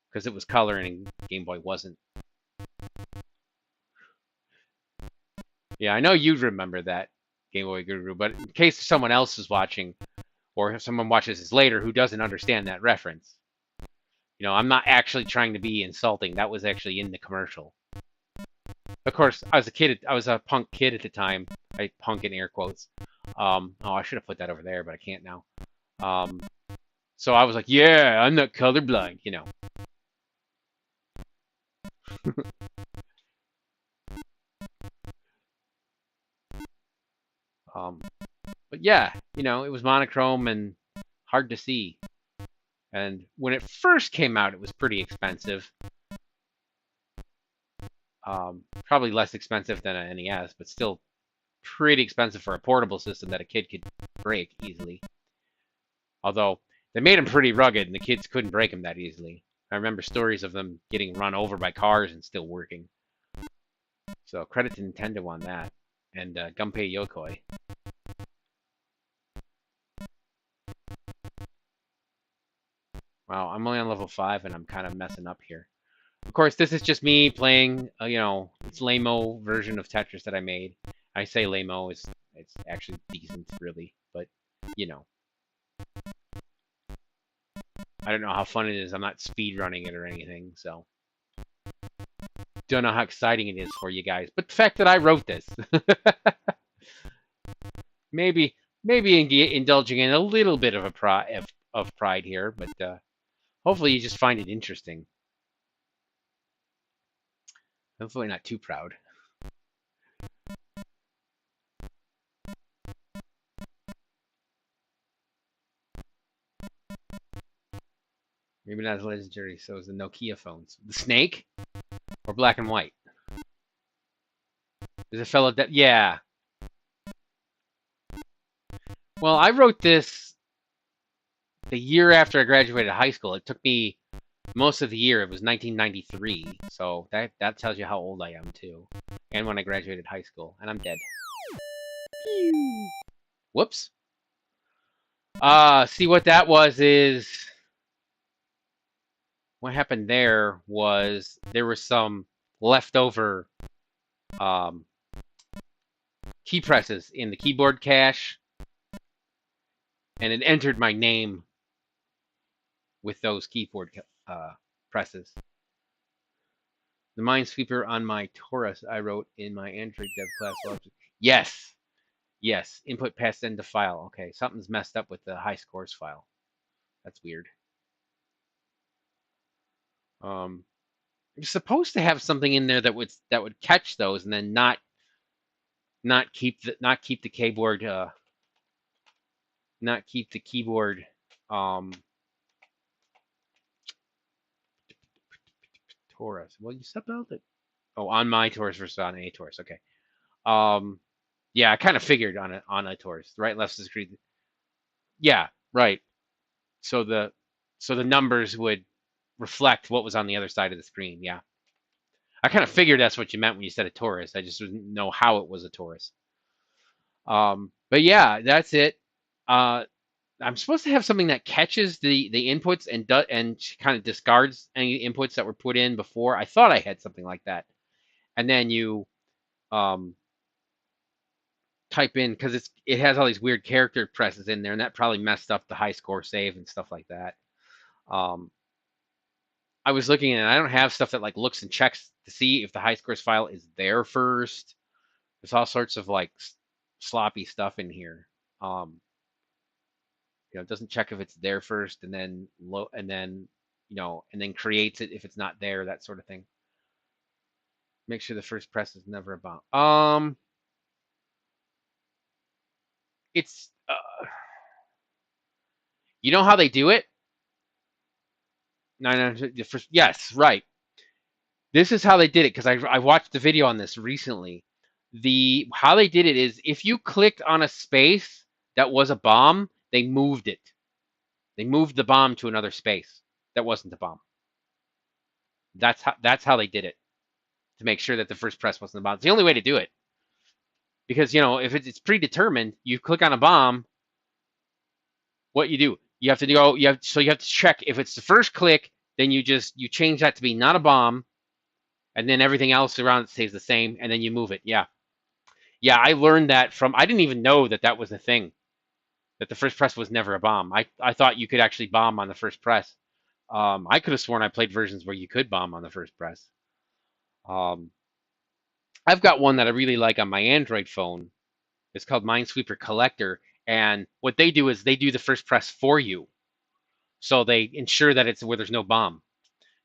because it was color and Game Boy wasn't. Yeah, I know you'd remember that, Game Boy Guru, but in case someone else is watching, or if someone watches this later who doesn't understand that reference, I'm not actually trying to be insulting. That was actually in the commercial. Of course, I was a punk kid at the time. Punk in air quotes. I should have put that over there, but I can't now. So I was like, yeah, I'm not colorblind, But yeah, it was monochrome and hard to see. And when it first came out, it was pretty expensive. Probably less expensive than an NES, but still pretty expensive for a portable system that a kid could break easily. Although they made them pretty rugged, and the kids couldn't break them that easily. I remember stories of them getting run over by cars and still working. So credit to Nintendo on that, and Gunpei Yokoi. Wow, I'm only on level 5, and I'm kind of messing up here. Of course, this is just me playing, it's lame-o version of Tetris that I made. I say lame-o, it's actually decent, really, but, I don't know how fun it is. I'm not speed running it or anything, so don't know how exciting it is for you guys. But the fact that I wrote this, maybe indulging in a little bit of pride here, but hopefully you just find it interesting. Hopefully not too proud. Maybe not as legendary, so as the Nokia phones. The Snake? Or black and white? There's a fellow that, yeah. Well, I wrote this the year after I graduated high school. It took me most of the year. It was 1993, so that tells you how old I am, too. And when I graduated high school, and I'm dead. Whoops. See what that was is... What happened there was some leftover key presses in the keyboard cache, and it entered my name with those keyboard presses. The Minesweeper on my Taurus I wrote in my Android dev class. Yes. Input passed into file. Okay, something's messed up with the high scores file. That's weird. You're supposed to have something in there that would catch those and then not keep the keyboard Taurus. Well, you spelled it. Oh, on my Taurus versus on a Taurus. Okay. Yeah, I kind of figured on a Taurus. Right and left is screen. Yeah, right. So the numbers would reflect what was on the other side of the screen. Yeah. I kind of figured that's what you meant when you said a Taurus. I just didn't know how it was a Taurus. But yeah, that's it. I'm supposed to have something that catches the inputs and kind of discards any inputs that were put in before. I thought I had something like that. And then you type in, because it has all these weird character presses in there, and that probably messed up the high score save and stuff like that. I was looking and I don't have stuff that like looks and checks to see if the high scores file is there first. There's all sorts of like sloppy stuff in here. It doesn't check if it's there first and then and then creates it if it's not there, that sort of thing. Make sure the first press is never a bomb. It's you know how they do it? No, yes, right. This is how they did it, because I watched the video on this recently. How they did it is if you clicked on a space that was a bomb, they moved it. They moved the bomb to another space that wasn't a bomb. That's how they did it, to make sure that the first press wasn't a bomb. It's the only way to do it. Because, you know, if it's predetermined, you click on a bomb, what you do, you have to go, you have to check if it's the first click, then you change that to be not a bomb, and then everything else around it stays the same, and then you move it. Yeah. Yeah, I learned that I didn't even know that was a thing, that the first press was never a bomb. I thought you could actually bomb on the first press. I could have sworn I played versions where you could bomb on the first press. I've got one that I really like on my Android phone. It's called Minesweeper Collector, and what they do is they do the first press for you, so they ensure that it's where there's no bomb.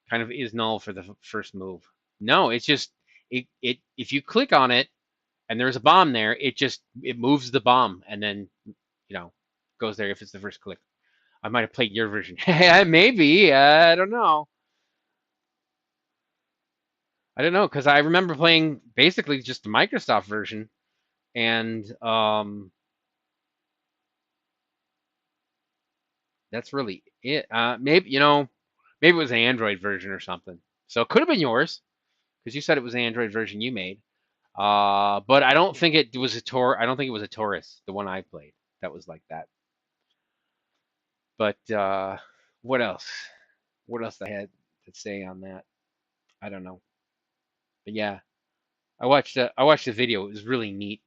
Kind of is null for the first move. No, it's just it if you click on it and there's a bomb there, it moves the bomb and then goes there if it's the first click. I might have played your version. Maybe. I don't know. I don't know, because I remember playing basically just the Microsoft version, and that's really it. Maybe maybe it was an Android version or something. So it could have been yours, because you said it was an Android version you made. But I don't think it was I don't think it was a Taurus, the one I played, that was like that. But what else? What else I had to say on that? I don't know. But yeah, I watched the video. It was really neat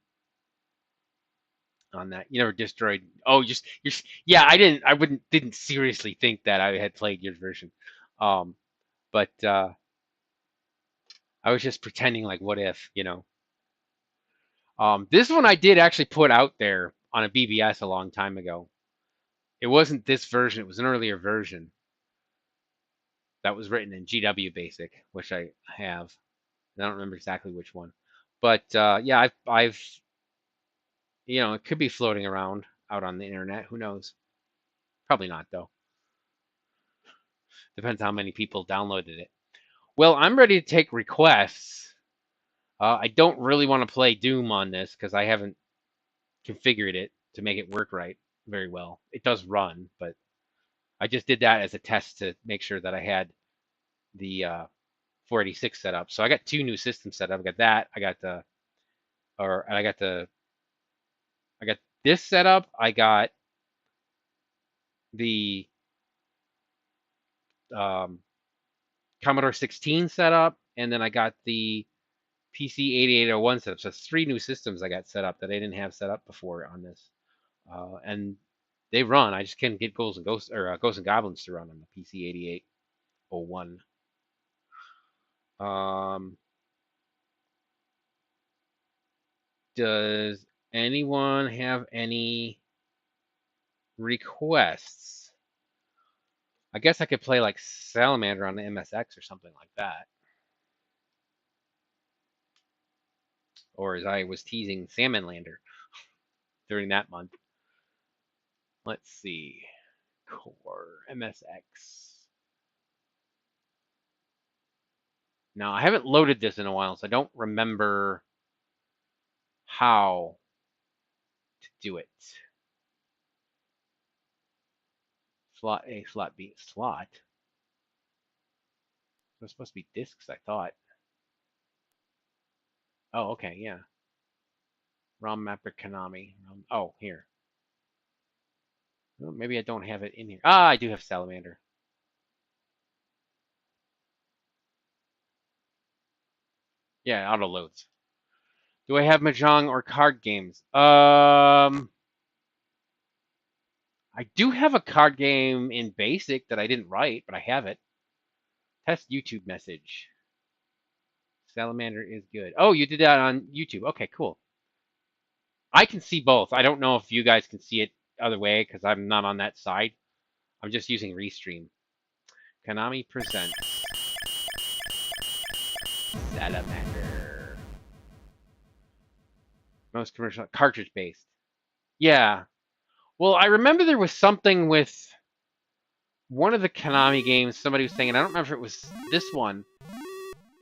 on that. You never destroyed. Oh, yeah. I didn't seriously think that I had played your version. But I was just pretending like, what if, This one I did actually put out there on a BBS a long time ago. It wasn't this version. It was an earlier version that was written in GW Basic, which I have. I don't remember exactly which one. But yeah, I've it could be floating around out on the internet. Who knows? Probably not, though. Depends how many people downloaded it. Well, I'm ready to take requests. I don't really want to play Doom on this because I haven't configured it to make it work right very well. It does run, but I just did that as a test to make sure that I had the 486 set up. So I got two new systems set up. I got that. I got this set up. I got the Commodore 16 set up, and then I got the PC 8801 set up. So it's three new systems I got set up that I didn't have set up before on this, and they run. I just can't get Ghosts and Goblins to run on the PC 8801. Does anyone have any requests? I guess I could play like Salamander on the MSX or something like that. Or as I was teasing, Salmonlander during that month. Let's see. Core MSX. Now, I haven't loaded this in a while, so I don't remember how to do it. Slot A, slot B, slot. Those supposed to be discs, I thought. Oh, okay, yeah. ROM mapper Konami. Oh, here. Well, maybe I don't have it in here. Ah, I do have Salamander. Yeah, auto loads. Do I have Mahjong or card games? I do have a card game in BASIC that I didn't write, but I have it. Test YouTube message. Salamander is good. Oh, you did that on YouTube. Okay, cool. I can see both. I don't know if you guys can see it other way because I'm not on that side. I'm just using Restream. Konami presents Salamander. Most commercial cartridge based. Yeah. Well, I remember there was something with one of the Konami games. Somebody was saying, and I don't remember if it was this one.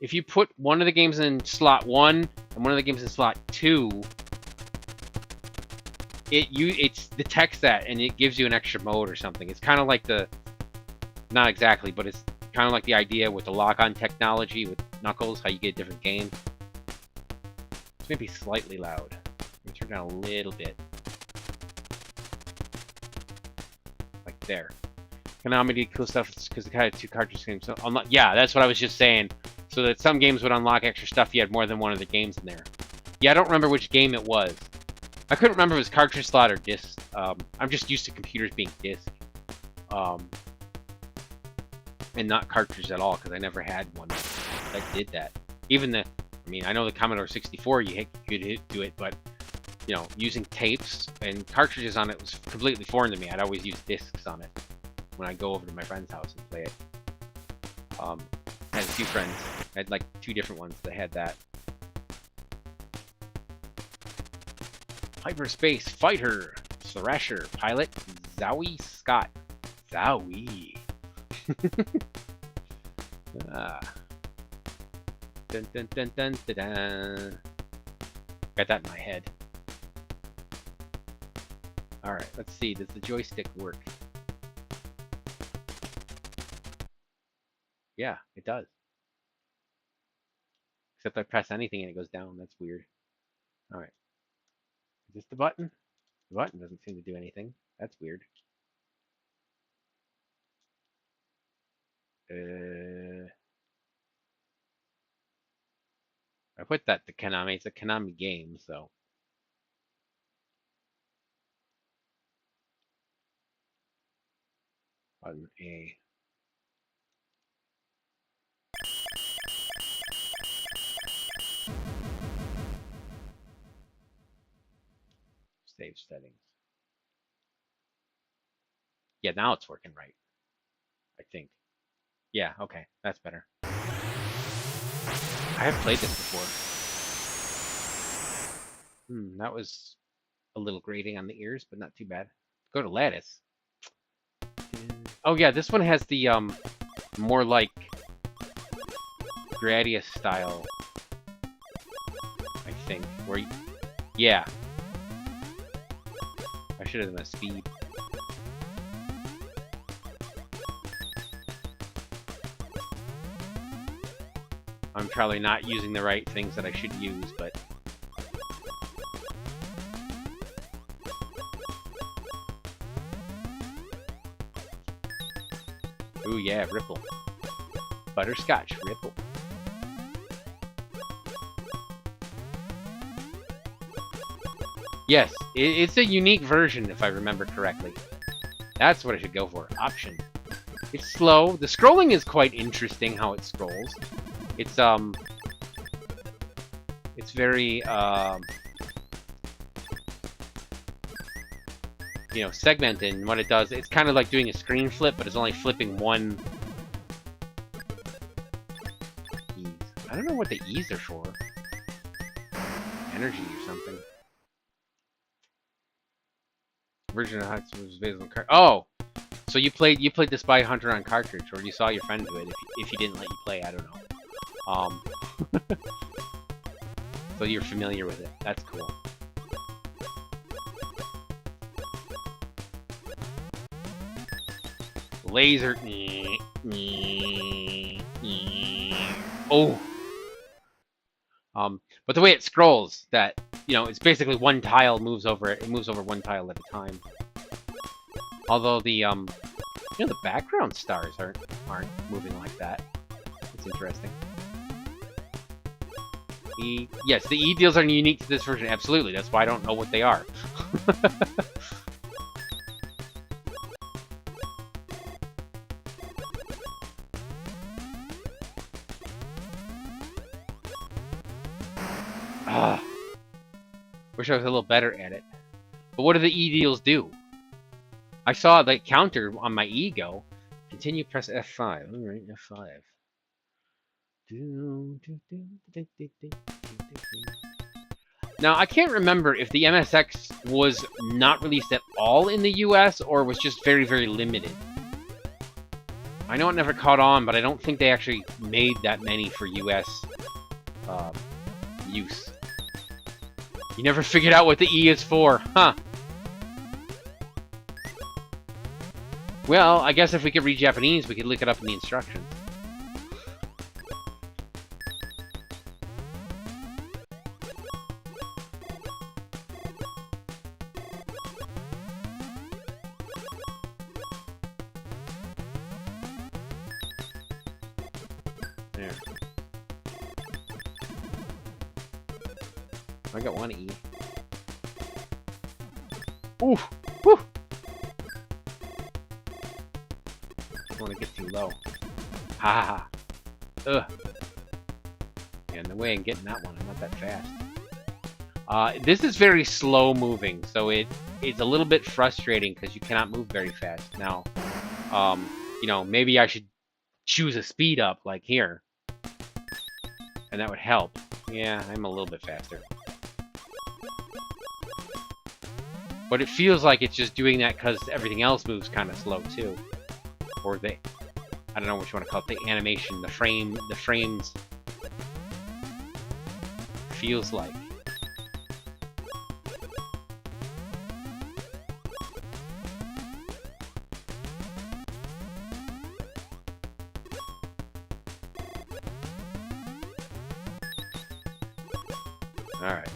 If you put one of the games in slot 1 and one of the games in slot 2, it detects that and it gives you an extra mode or something. It's kind of like not exactly, but it's kind of like the idea with the lock-on technology with Knuckles, how you get a different game. It's maybe slightly loud. turn it down a little bit. Like there. Konami did cool stuff because they had 2 cartridge games. So yeah, that's what I was just saying. So that some games would unlock extra stuff if you had more than one of the games in there. Yeah, I don't remember which game it was. I couldn't remember if it was cartridge slot or disc. I'm just used to computers being disc. And not cartridge at all, because I never had one that did that. Even the, I mean, I know the Commodore 64, you could do it, but, you know, using tapes and cartridges on it was completely foreign to me. I'd always use discs on it when I go over to my friend's house and play it. I had a few friends. I had like 2 different ones that had that. Hyperspace Fighter, Thrasher, Pilot, Zowie Scott. Zowie. Dun, dun, dun, dun, dun, dun. Got that in my head. Alright, let's see. Does the joystick work? Yeah, it does. Except I press anything and it goes down. That's weird. Alright. Is this the button? The button doesn't seem to do anything. That's weird. I put that to Konami. It's a Konami game, so. Button A. Save settings. Yeah, now it's working right. I think. Yeah, okay. That's better. I have played this before. That was a little grating on the ears, but not too bad. Go to Lattice. Oh yeah, this one has the more like Gradius style, I think. Where you, yeah. I should have done a speed. I'm probably not using the right things that I should use, but... Ooh, yeah, Ripple. Butterscotch, Ripple. Yes, it's a unique version, if I remember correctly. That's what I should go for. Option. It's slow. The scrolling is quite interesting, how it scrolls. It's very, you know, segmented, and what it does, it's kind of like doing a screen flip, but it's only flipping one ease. I don't know what the E's are for. Energy or something. Version of Huts was available on cart. Oh! So you played the Spy Hunter on cartridge, or you saw your friend do it if he didn't let you play, I don't know. So you're familiar with it. That's cool. Laser. Oh. But the way it scrolls, that, you know, it's basically one tile moves over. It moves over one tile at a time. Although the you know, the background stars aren't moving like that. It's interesting. Yes, the E deals are unique to this version. Absolutely. That's why I don't know what they are. Wish I was a little better at it. But what do the E deals do? I saw the counter on my Ego. Continue, press F5. Alright, F5. Now, I can't remember if the MSX was not released at all in the US or was just very, very limited. I know it never caught on, but I don't think they actually made that many for US use. You never figured out what the E is for, huh? Well, I guess if we could read Japanese, we could look it up in the instructions. I got one E. Ooh! Woo! Don't want to get too low. Ha ha ha. Ugh. Yeah, in the way I'm getting that one, I'm not that fast. This is very slow moving, so it's a little bit frustrating because you cannot move very fast. Now, you know, maybe I should choose a speed up, like here. And that would help. Yeah, I'm a little bit faster. But it feels like it's just doing that because everything else moves kind of slow, too. Or I don't know what you want to call it, the animation, the frames. Feels like. Alright.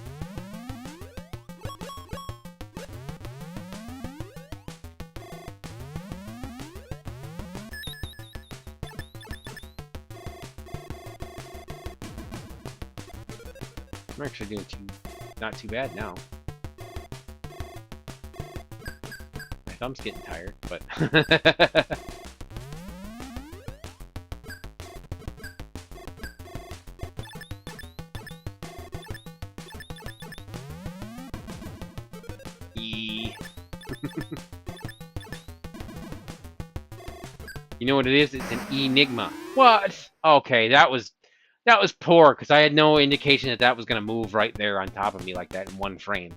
I'm actually doing not too bad now. My thumb's getting tired, but... You know what it is? It's an enigma. What? Okay, that was poor, because I had no indication that was going to move right there on top of me like that in one frame.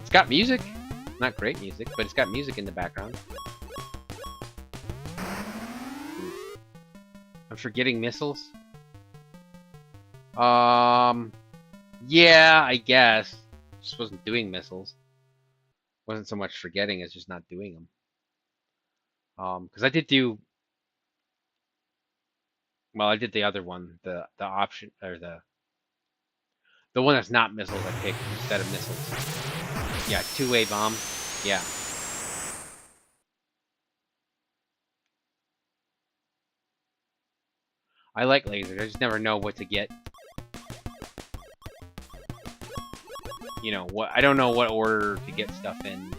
It's got music. Not great music, but it's got music in the background. I'm forgetting missiles. Yeah, I guess. Just wasn't doing missiles. Wasn't so much forgetting as just not doing them. Because I did do. Well, I did the other one, the option or the one that's not missiles. I picked instead of missiles. Yeah, two-way bomb. Yeah. I like lasers. I just never know what to get. You know what? I don't know what order to get stuff in.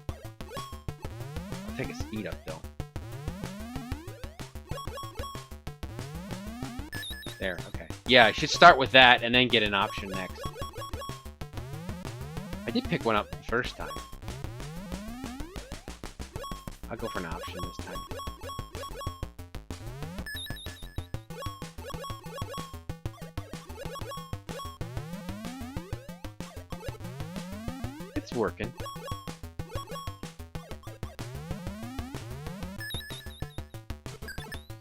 I'll take a speed up though. There. Okay. Yeah, I should start with that and then get an option next. I did pick one up the first time. I'll go for an option this time. It's working.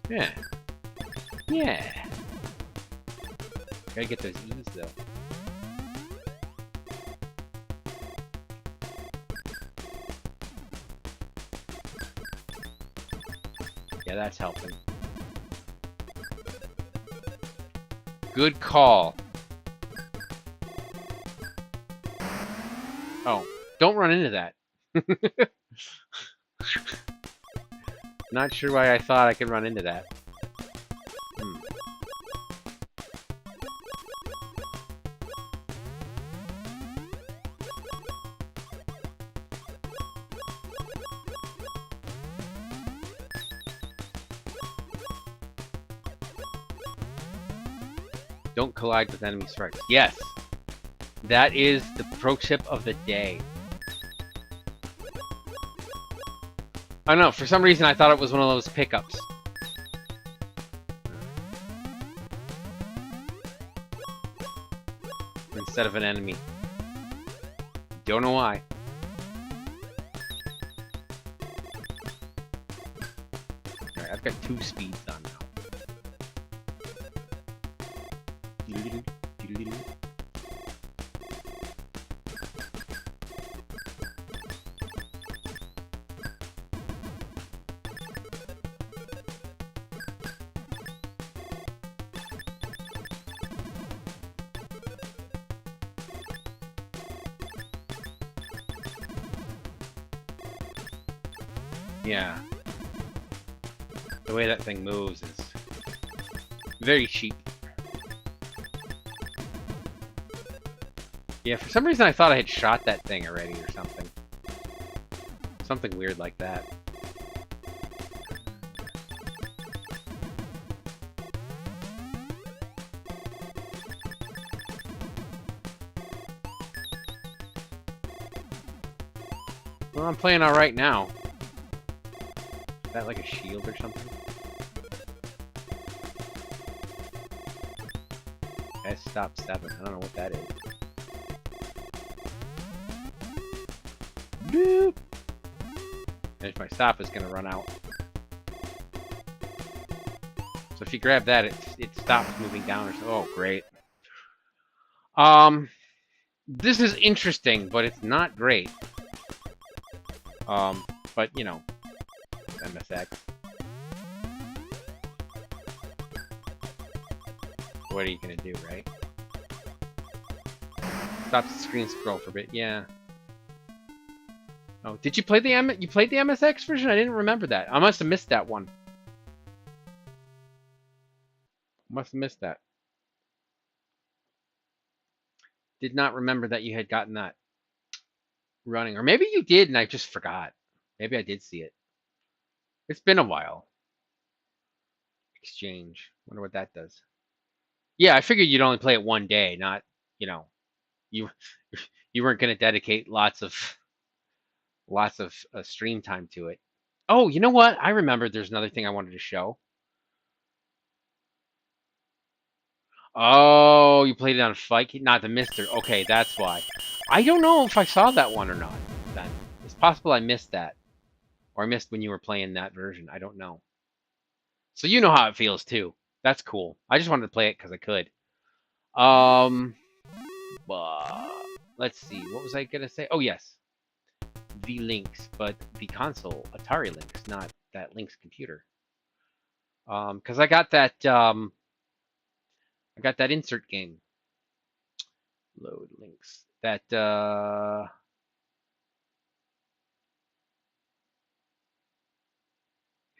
Yeah. Yeah. Gotta get those E's though. Yeah, that's helping. Good call. Oh, don't run into that. Not sure why I thought I could run into that. Don't collide with enemy strikes. Yes! That is the pro tip of the day. I don't know, for some reason I thought it was one of those pickups. Instead of an enemy. Don't know why. Alright, I've got 2 speeds on now. Yeah. The way that thing moves is very cheap. Yeah, for some reason I thought I had shot that thing already or something. Something weird like that. Well, I'm playing alright now. Is that like a shield or something? S-stop 7. I don't know what that is. Boop! And if my stop is gonna run out. So if you grab that, it stops moving down or so. Oh, great. This is interesting, but it's not great. But you know, MSX. What are you gonna do, right? Stops the screen scroll for a bit, yeah. Oh, did you play the you played the MSX version? I didn't remember that. I must have missed that one. Must have missed that. Did not remember that you had gotten that running. Or maybe you did and I just forgot. Maybe I did see it. It's been a while. Exchange. Wonder what that does. Yeah, I figured you'd only play it one day, not, you know, you weren't going to dedicate lots of stream time to it. Oh, you know what? I remembered there's another thing I wanted to show. Oh, you played it on Fight, not the MiSTer. Okay, that's why. I don't know if I saw that one or not. Then it's possible I missed that, or I missed when you were playing that version. I don't know. So you know how it feels too. That's cool. I just wanted to play it because I could. Let's see. What was I gonna say? Oh yes, the Lynx, but the console Atari Lynx, not that Lynx computer. Because I got that. I got that insert game. Load Lynx. That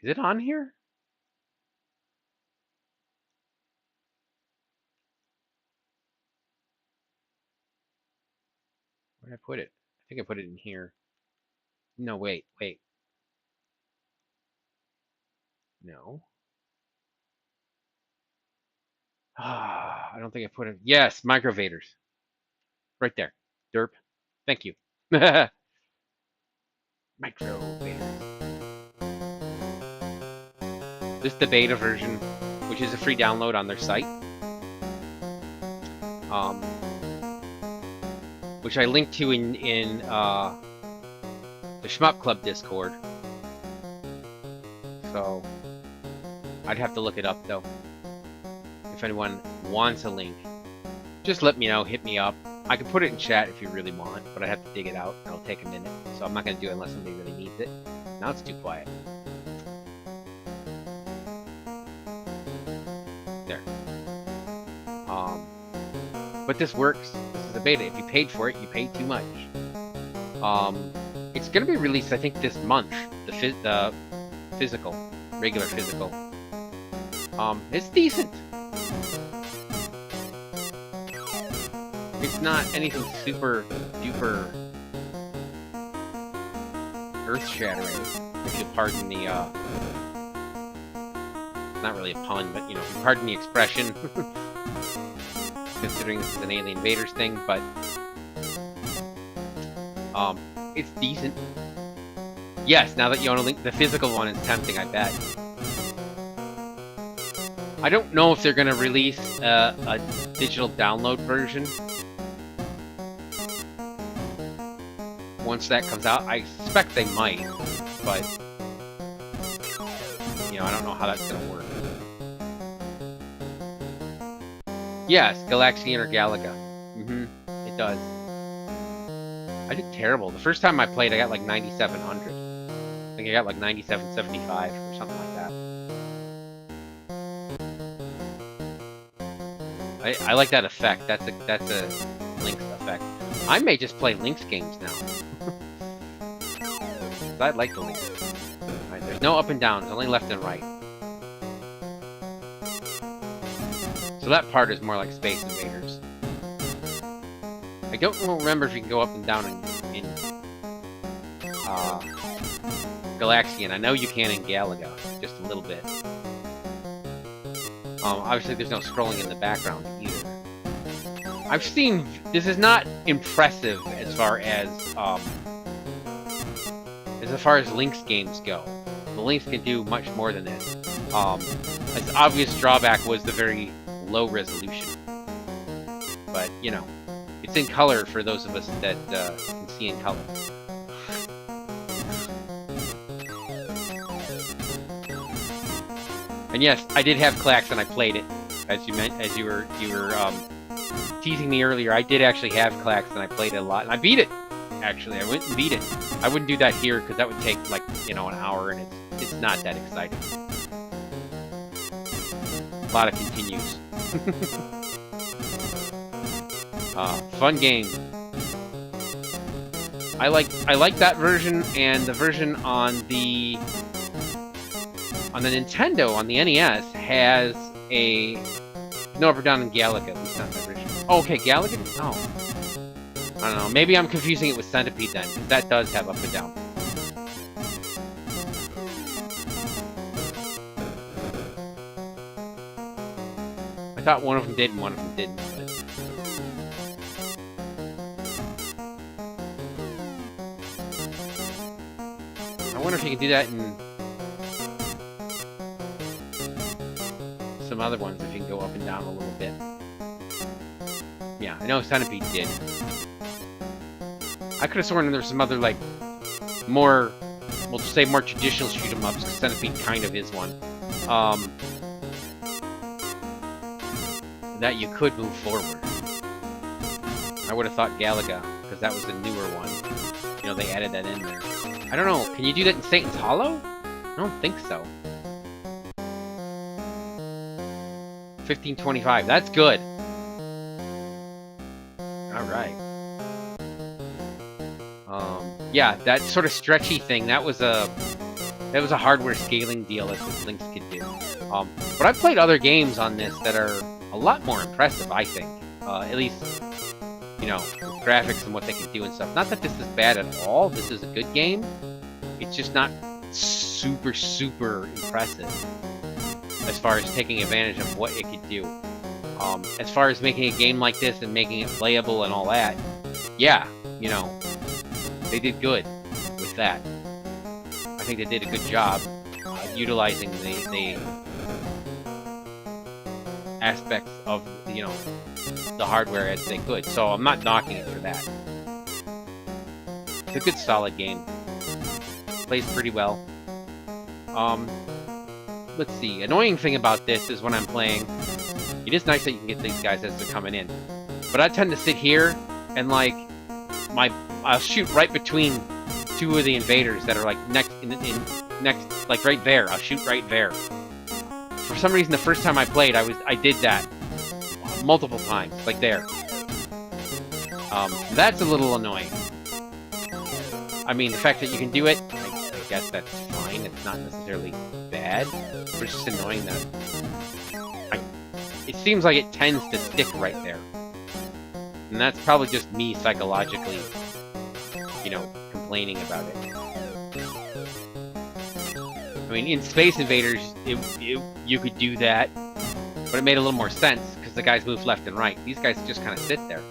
is it on here? Where did I put it? I think I put it in here. No, wait. No. I don't think I put it. Yes, Microvaders. Right there. Derp. Thank you. Microvaders. This is the beta version, which is a free download on their site. Which I linked to in the Shmup Club Discord. So I'd have to look it up though. If anyone wants a link, just let me know, hit me up. I can put it in chat if you really want, but I have to dig it out. It'll take a minute, so I'm not going to do it unless somebody really needs it. Now it's too quiet. There. But this works. This is a beta. If you paid for it, you paid too much. It's going to be released, I think, this month. The physical, regular physical. It's decent. It's not anything super duper earth-shattering, if you pardon the, not really a pun, but, you know, if you pardon the expression, considering this is an Alien Invaders thing, but, it's decent. Yes, now that you own a Link, the physical one is tempting, I bet. I don't know if they're going to release a digital download version. Once that comes out, I suspect they might, but, you know, I don't know how that's going to work. Yes, Galaxy Intergalaga. It does. I did terrible. The first time I played, I got like 9,700. I think I got like 9,775 or something like that. I like that effect. That's a Lynx effect. I may just play Lynx games now. I like the Lynx. There's no up and down. There's only left and right. So that part is more like Space Invaders. I don't remember if you can go up and down in Galaxian. I know you can in Galaga, just a little bit. Obviously, there's no scrolling in the background either. I've seen... This is not impressive as far as Lynx games go. The Lynx can do much more than this. Its obvious drawback was the very low resolution. But, you know, it's in color for those of us that can see in color. And yes, I did have Klax and I played it, as you were teasing me earlier. I did actually have Klax and I played it a lot, and I beat it. Actually, I went and beat it. I wouldn't do that here because that would take like, you know, an hour, and it's not that exciting. A lot of continues. Fun game. I like that version, and the version on the Nintendo, on the NES, has a no up or down in Galaga, at least not the original. Oh, okay, Galaga? Oh. I don't know, maybe I'm confusing it with Centipede then, because that does have up and down. I thought one of them did and one of them didn't. But I wonder if you can do that in some other ones, if you can go up and down a little bit. Yeah, I know Centipede did. I could have sworn there was some other, like, more, we'll just say more traditional shoot-em-ups, because Centipede kind of is one, that you could move forward. I would have thought Galaga, because that was the newer one. You know, they added that in there. I don't know, can you do that in Satan's Hollow? I don't think so. 1525, that's good. Alright. Yeah, that sort of stretchy thing, that was a hardware scaling deal that the Lynx could do. But I've played other games on this that are a lot more impressive, I think. At least, you know, with graphics and what they can do and stuff. Not that this is bad at all, this is a good game. It's just not super, super impressive as far as taking advantage of what it could do. As far as making a game like this and making it playable and all that, yeah, you know, they did good with that. I think they did a good job utilizing the aspects of, you know, the hardware as they could. So I'm not knocking it for that. It's a good, solid game. Plays pretty well. Let's see. Annoying thing about this is when I'm playing, it is nice that you can get these guys as they're coming in. But I tend to sit here and, like, I'll shoot right between two of the invaders that are, like, next, like, right there. I'll shoot right there. For some reason, the first time I played, I did that multiple times, like there. That's a little annoying. I mean, the fact that you can do it, I guess that's fine. It's not necessarily bad, but it's just annoying that it seems like it tends to stick right there. And that's probably just me psychologically, you know, complaining about it. I mean, in Space Invaders, you could do that, but it made a little more sense, because the guys move left and right. These guys just kind of sit there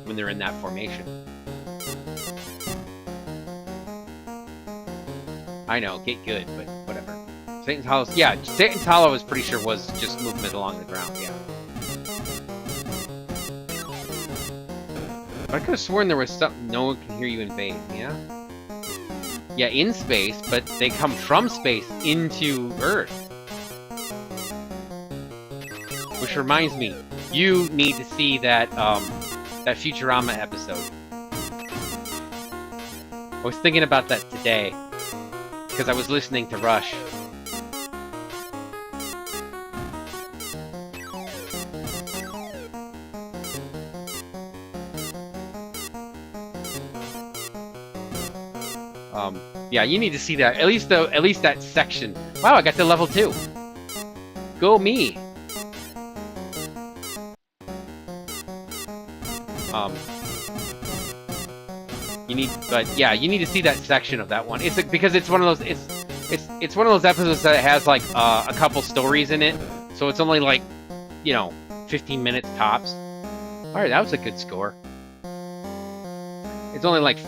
when they're in that formation. I know, get good, but whatever. Satan's Hollow, yeah, Satan's Hollow I was pretty sure was just movement along the ground, yeah. But I could have sworn there was something, no one can hear you invade, yeah? Yeah, in space, but they come from space into Earth. Which reminds me, you need to see that, that Futurama episode. I was thinking about that today, because I was listening to Rush. Yeah, you need to see that. At least that section. Wow, I got to level 2. Go me. You need, but yeah, you need to see that section of that one. It's because it's one of those. It's one of those episodes that has like a couple stories in it, so it's only like, 15 minutes tops. All right, that was a good score. It's only like,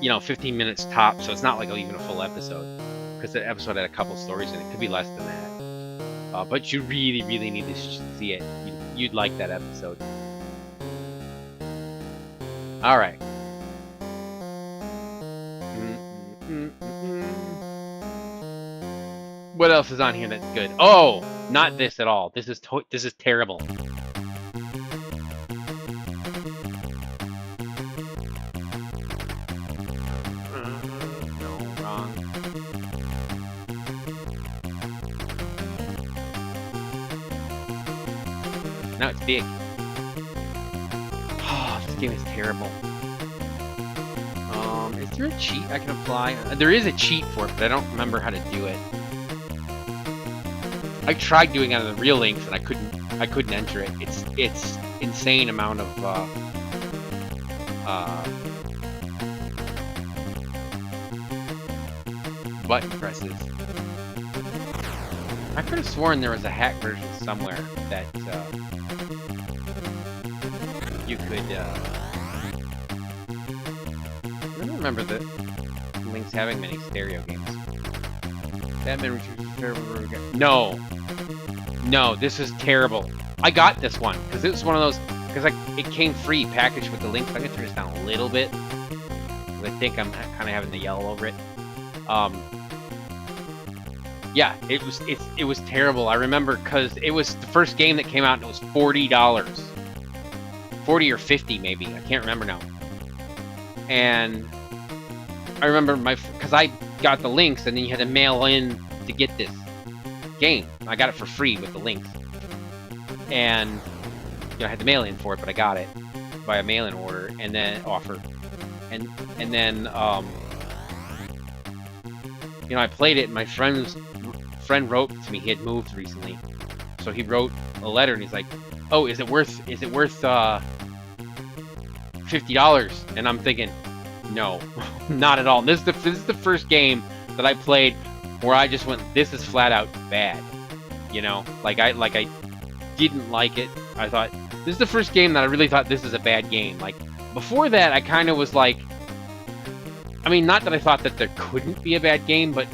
15 minutes tops, so it's not like even a full episode, because the episode had a couple stories in it. It could be less than that. But you really, really need to see it. You'd like that episode. All right. What else is on here that's good? Oh, not this at all. This is terrible. No, wrong. Now it's big. Oh, this game is terrible. Is there a cheat I can apply? There is a cheat for it, but I don't remember how to do it. I tried doing it on the real Lynx and I couldn't enter it. It's insane amount of button presses. I could have sworn there was a hack version somewhere that you could I don't remember the Lynx having many stereo games. No, this is terrible. I got this one because it was one of those, because it came free packaged with the Lynx. I'm gonna turn this down a little bit because I think I'm kind of having the yellow over it. Yeah, it was terrible. I remember because it was the first game that came out and it was $40, 40 or 50 maybe. I can't remember now. And I remember because I got the Lynx and then you had to mail in to get this game. I got it for free with the Lynx, and I had to mail in for it, but I got it by a mail-in order and then offer, and then I played it. And my friend wrote to me. He had moved recently, so he wrote a letter and he's like, "Oh, is it worth $50?" And I'm thinking, no, not at all. This is the first game that I played where I just went, this is flat out bad. Like I didn't like it. I thought this is the first game that I really thought this is a bad game. Like before that, I kind of was like, I mean, not that I thought that there couldn't be a bad game, but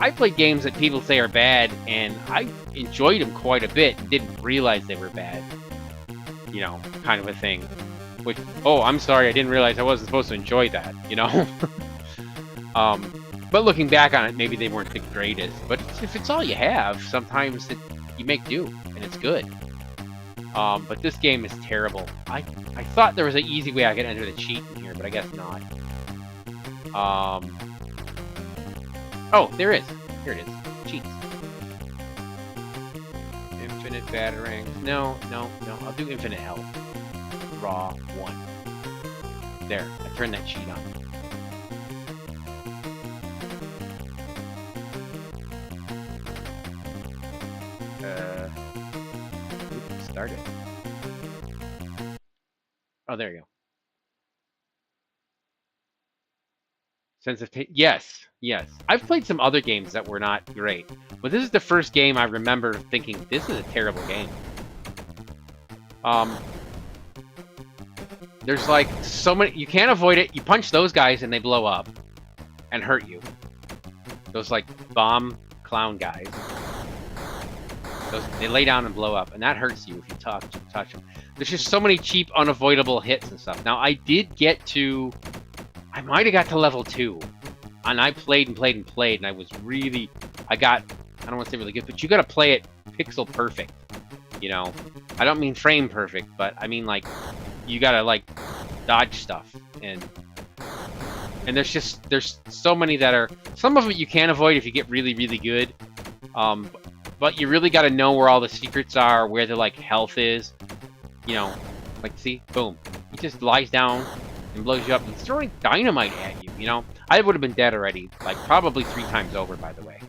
I played games that people say are bad, and I enjoyed them quite a bit and didn't realize they were bad. Kind of a thing. Which, oh, I'm sorry, I didn't realize I wasn't supposed to enjoy that, But looking back on it, maybe they weren't the greatest. But if it's all you have, sometimes you make do, and it's good. But this game is terrible. I thought there was an easy way I could enter the cheat in here, but I guess not. Oh, there is. Here it is. Cheats. Infinite batterings. No. I'll do infinite health. Raw 1. There. I turned that cheat on. Start it. Oh, there you go. Sense of yes. I've played some other games that were not great, but this is the first game I remember thinking, this is a terrible game. There's like so many, you can't avoid it. You punch those guys and they blow up and hurt you. Those like bomb clown guys. They lay down and blow up, and that hurts you if you touch them. There's just so many cheap, unavoidable hits and stuff. Now, I might have got to level 2, and I played, and I was really, I don't want to say really good, but you got to play it pixel perfect, I don't mean frame perfect, but I mean, like, you got to, like, dodge stuff, and there's so many that are, some of it you can't avoid if you get really, really good, but you really got to know where all the secrets are, where the, like, health is, like, see, boom. He just lies down and blows you up. He's throwing dynamite at you, you know? I would have been dead already, like, probably 3 times over, by the way.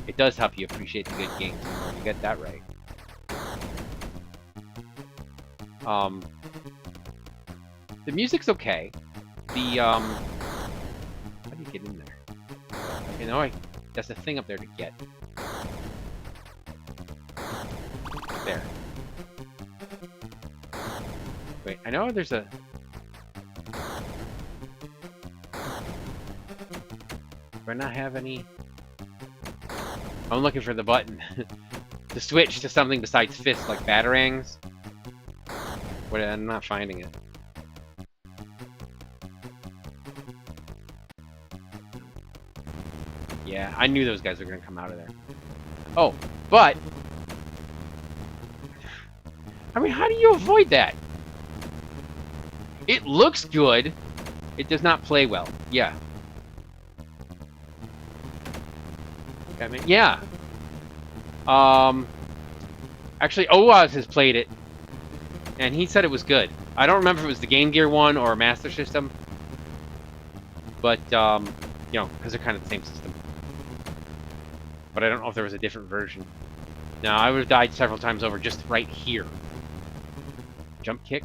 It does help you appreciate the good games more. You get that right. The music's okay. The, how do you get in there? You know, that's the thing up there to get. There. Wait, I know there's a... Do I not have any? I'm looking for the button to switch to something besides fists, like batarangs. But I'm not finding it. Yeah, I knew those guys were gonna come out of there. Oh, but... I mean, how do you avoid that? It looks good. It does not play well. Yeah. I mean, yeah. Actually, Oaz has played it, and he said it was good. I don't remember if it was the Game Gear one or Master System, but you know, because they're kind of the same system. But I don't know if there was a different version. No, I would have died several times over just right here. Jump kick.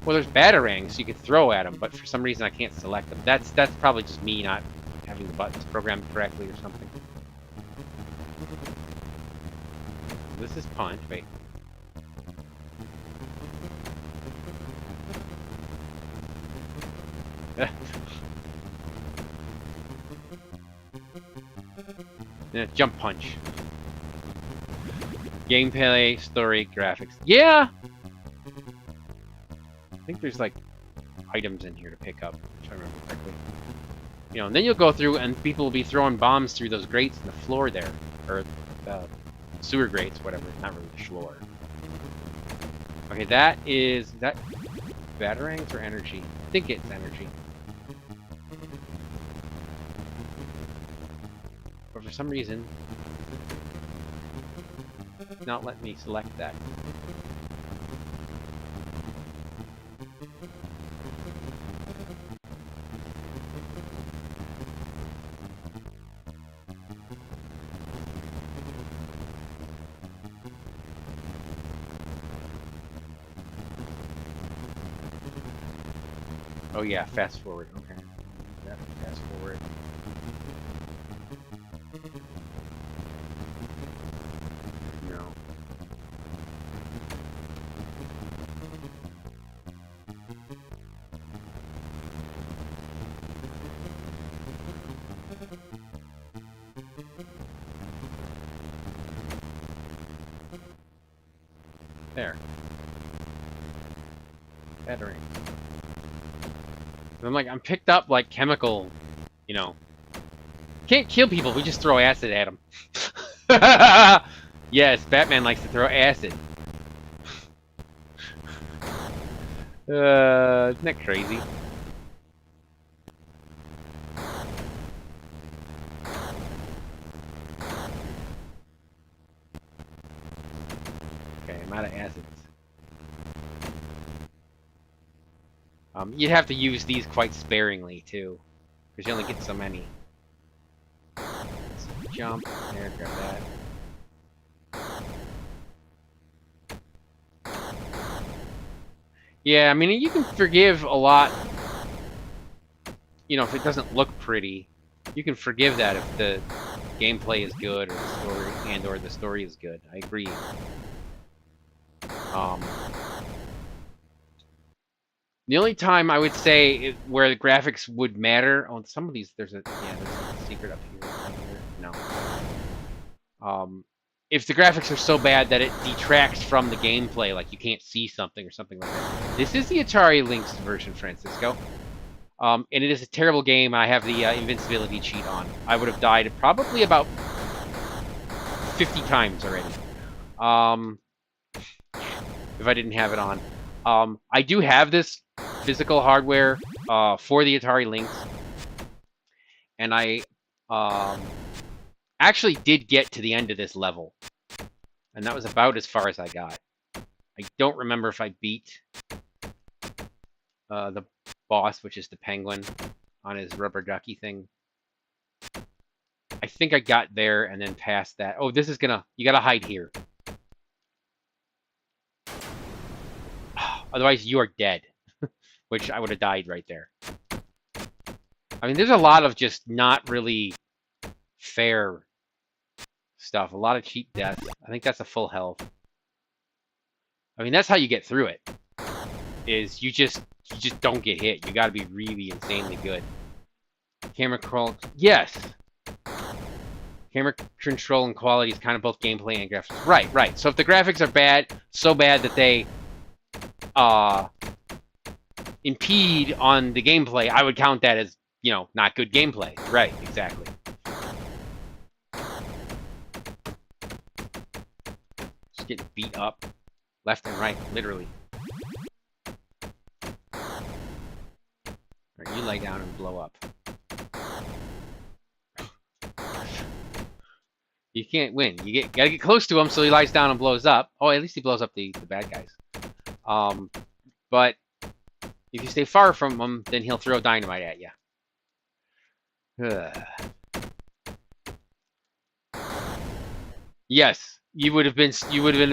Well, there's batarangs you could throw at them, but for some reason I can't select them. That's probably just me not having the buttons programmed correctly or something. This is punch. Wait. Yeah, jump punch. Gameplay, story, graphics. Yeah! I think there's like items in here to pick up, if I remember correctly. You know, and then you'll go through and people will be throwing bombs through those grates in the floor there. Or sewer grates, whatever. Not really the floor. Okay, is that batarangs or energy? I think it's energy. But for some reason, it's not letting me select that. Oh yeah, fast forward. Okay. Yeah, fast forward. No. There. Battering. I'm like, I'm picked up like chemical, you know. Can't kill people, we just throw acid at them. Yes, Batman likes to throw acid. Isn't that crazy? Okay, I'm out of acids. You'd have to use these quite sparingly, too. Because you only get so many. Let's jump. There, grab that. Yeah, I mean, you can forgive a lot. You know, if it doesn't look pretty. You can forgive that if the gameplay is good, or the story, or the story is good. I agree. The only time I would say where the graphics would matter on some of these, there's a secret up here. No. If the graphics are so bad that it detracts from the gameplay, like you can't see something or something like that. This is the Atari Lynx version, Francisco, and it is a terrible game. I have the invincibility cheat on. I would have died probably about 50 times already, if I didn't have it on. I do have this physical hardware for the Atari Lynx, and I actually did get to the end of this level, and that was about as far as I got. I don't remember if I beat the boss, which is the penguin, on his rubber ducky thing. I think I got there and then past that. Oh, this is gonna... You gotta hide here. Otherwise, you are dead. Which I would have died right there. I mean, there's a lot of just not really fair stuff. A lot of cheap deaths. I think that's a full health. I mean, that's how you get through it. Is you just don't get hit. You gotta be really insanely good. Camera control... Yes! Camera control and quality is kind of both gameplay and graphics. Right, right. So if the graphics are bad, so bad that they impede on the gameplay, I would count that as, you know, not good gameplay. Right, exactly. Just getting beat up left and right, literally. Alright, you lay down and blow up. You can't win. You gotta get close to him so he lies down and blows up. Oh, at least he blows up the bad guys. But if you stay far from him, then he'll throw dynamite at you. Yes, you would have been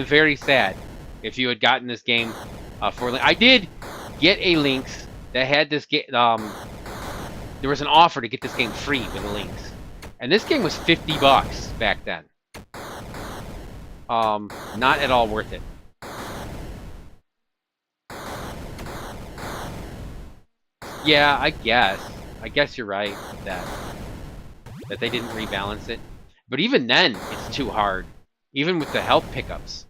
very sad if you had gotten this game for. I did get a Lynx that had this game. There was an offer to get this game free with a Lynx. And this game was $50 back then. Not at all worth it. Yeah, I guess you're right that they didn't rebalance it. But even then, it's too hard. Even with the health pickups.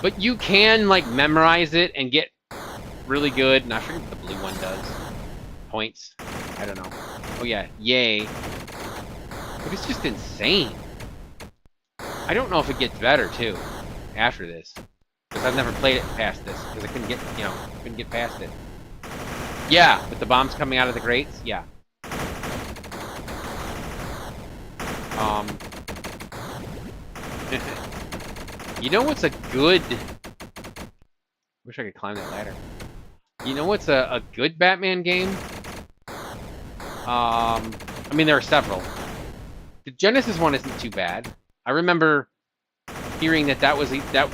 But you can, like, memorize it and get really good. And I forget what the blue one does. Points. I don't know. Oh, yeah. Yay. But it's just insane. I don't know if it gets better, too, after this. Because I've never played it past this. Because I couldn't get past it. Yeah, with the bombs coming out of the grates. Yeah. You know what's a good... Wish I could climb that ladder. You know what's a good Batman game? I mean, there are several. The Genesis one isn't too bad. I remember hearing that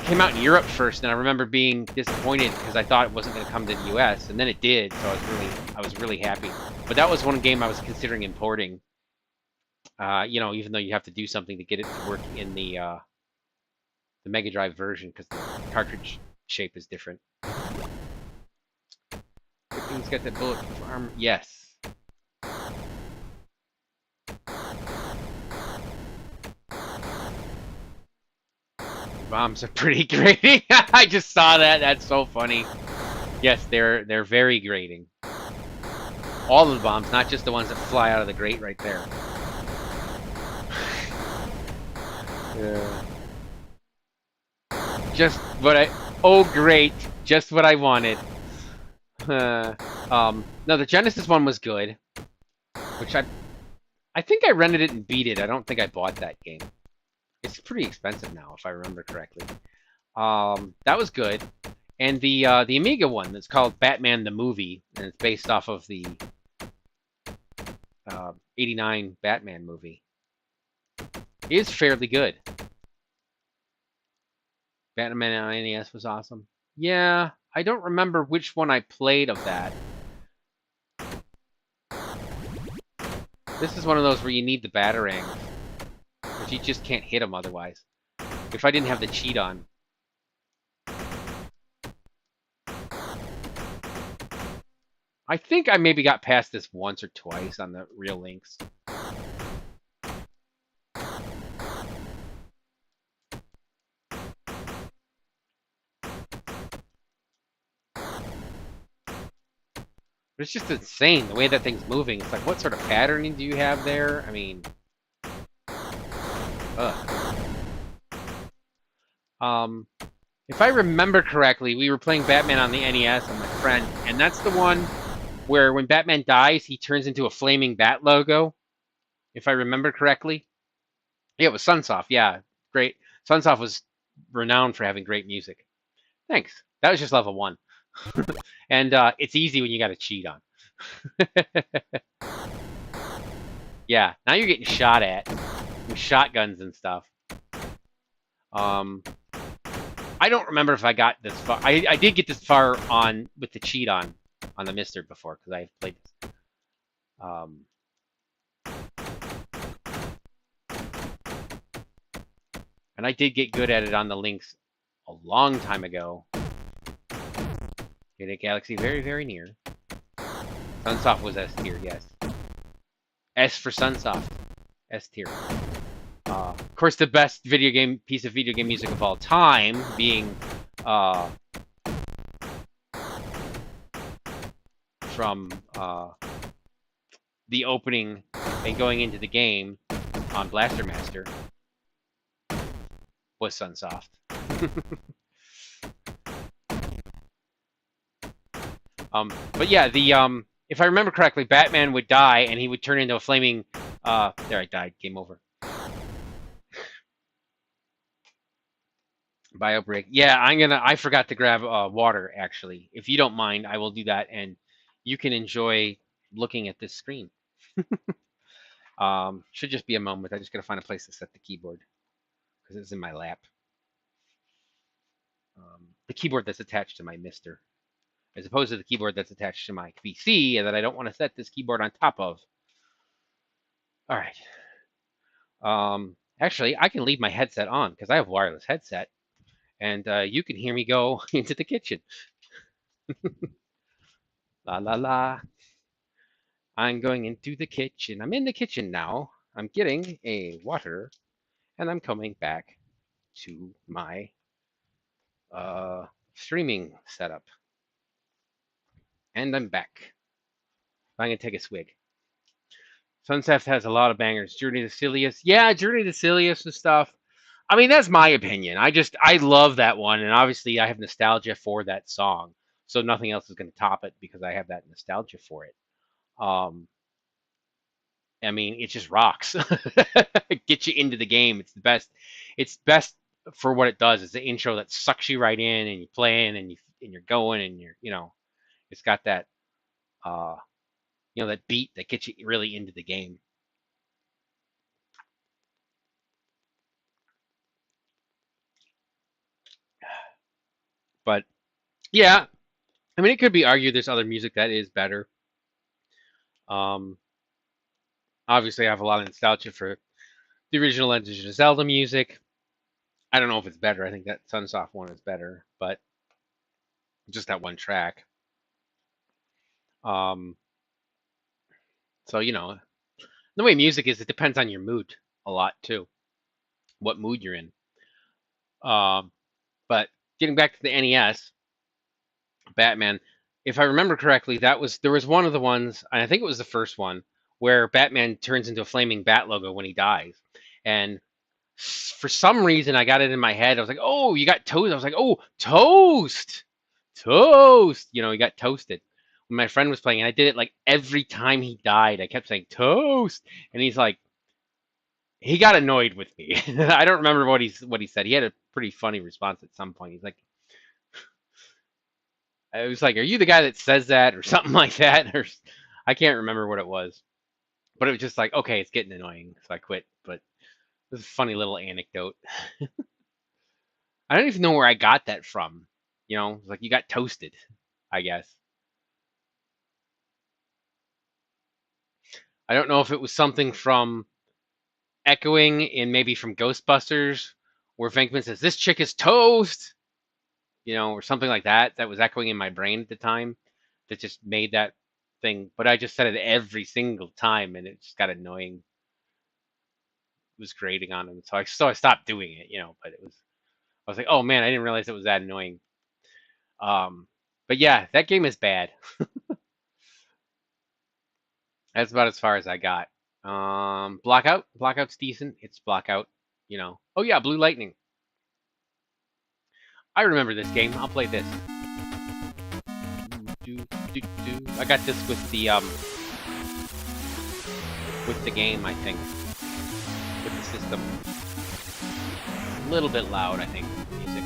came out in Europe first, and I remember being disappointed because I thought it wasn't going to come to the US, and then it did, so I was really happy. But that was one game I was considering importing. You know, even though you have to do something to get it to work in the Mega Drive version because the cartridge shape is different. Good thing's got that bulletproof armor. Yes. Bombs are pretty grating. I just saw that. That's so funny. Yes, they're very grating. All of the bombs, not just the ones that fly out of the grate right there. Yeah. Just what oh great, just what I wanted. No, the Genesis one was good, which I think I rented it and beat it. I don't think I bought that game. It's pretty expensive now, if I remember correctly. That was good, and the Amiga one that's called Batman the Movie, and it's based off of the '89 Batman movie, is fairly good. Batman on NES was awesome. Yeah, I don't remember which one I played of that. This is one of those where you need the Batarang, but you just can't hit them otherwise. If I didn't have the cheat on. I think I maybe got past this once or twice on the real Lynx. But it's just insane the way that thing's moving. It's like, what sort of patterning do you have there? I mean, if I remember correctly, we were playing Batman on the NES with my friend, and that's the one where when Batman dies, he turns into a flaming bat logo. if I remember correctly. Yeah, it was Sunsoft. Yeah, great. Sunsoft was renowned for having great music. Thanks. That was just level 1. And it's easy when you got a cheat on. Yeah, now you're getting shot at with shotguns and stuff. I don't remember if I got this far. I did get this far on with the cheat on the MiSTer before because I've played this. And I did get good at it on the Lynx a long time ago. Hit a galaxy very, very near. Sunsoft was S tier, yes. S for Sunsoft. S tier. Of course, the best piece of video game music of all time being from the opening and going into the game on Blaster Master was Sunsoft. But yeah, if I remember correctly, Batman would die and he would turn into a flaming. There, I died. Game over. Bio break. Yeah, I forgot to grab water. Actually, if you don't mind, I will do that, and you can enjoy looking at this screen. Should just be a moment. I just gotta find a place to set the keyboard because it's in my lap. The keyboard that's attached to my MiSTer, as opposed to the keyboard that's attached to my PC, and that I don't want to set this keyboard on top of. All right. Actually, I can leave my headset on because I have a wireless headset, and you can hear me go into the kitchen. La la la. I'm going into the kitchen. I'm in the kitchen now. I'm getting a water, and I'm coming back to my streaming setup. And I'm back. I'm going to take a swig. Sunsoft has a lot of bangers. Journey to Silius. Yeah, Journey to Silius and stuff. I mean, that's my opinion. I love that one, and obviously I have nostalgia for that song. So nothing else is going to top it because I have that nostalgia for it. I mean, it just rocks. Get you into the game. It's the best. It's best for what it does. It's the intro that sucks you right in, and you're playing, and you're going, and it's got that, that beat that gets you really into the game. But yeah, I mean, it could be argued there's other music that is better. Obviously, I have a lot of nostalgia for the original Legend of Zelda music. I don't know if it's better. I think that Sunsoft one is better, but just that one track. So the way music is, it depends on your mood a lot too, what mood you're in. But getting back to the NES, Batman, if I remember correctly, there was one of the ones, and I think it was the first one, where Batman turns into a flaming bat logo when he dies. And for some reason, I got it in my head. I was like, oh, you got toast. I was like, oh, toast. Toast. He got toasted. When my friend was playing, and I did it like every time he died. I kept saying, toast. And he's like, he got annoyed with me. I don't remember what he said. He had a pretty funny response at some point. He's like, I was like, are you the guy that says that or something like that? Or I can't remember what it was. But it was just like, okay, it's getting annoying. So I quit. But it was a funny little anecdote. I don't even know where I got that from. Like you got toasted, I guess. I don't know if it was something from echoing in maybe from Ghostbusters, where Venkman says, this chick is toast, or something like that. That was echoing in my brain at the time that just made that thing. But I just said it every single time, and it just got annoying. It was grating on him. So I stopped doing it, but I was like, oh man, I didn't realize it was that annoying. But yeah, that game is bad. That's about as far as I got. Blackout. Blackout's decent. It's Blackout, Oh yeah, Blue Lightning. I remember this game. I'll play this. I got this with the with the game, I think. With the system. A little bit loud, I think, music.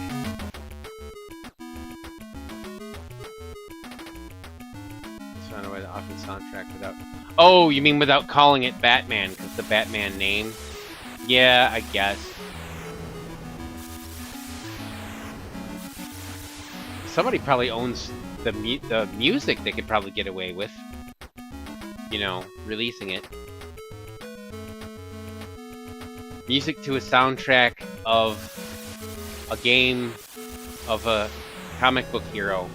Let's find a way to often soundtrack without... Oh, you mean without calling it Batman, because the Batman name? Yeah, I guess. Somebody probably owns the music they could probably get away with. You know, releasing it. Music to a soundtrack of a game of a comic book hero.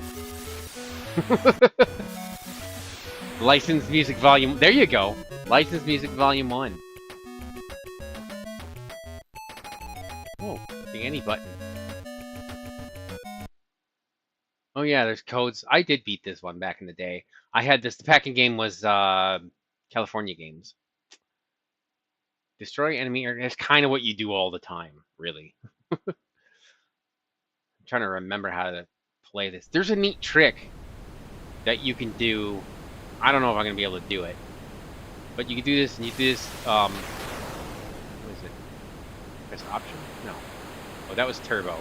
Licensed Music Volume... There you go! Licensed Music Volume 1. Oh, the any button. Oh yeah, there's codes. I did beat this one back in the day. I had this... The packing game was California Games. Destroy enemy... That's kind of what you do all the time, really. I'm trying to remember how to play this. There's a neat trick that you can do... I don't know if I'm going to be able to do it. But you can do this, and you do this, what is it? Press option? No. Oh, that was turbo.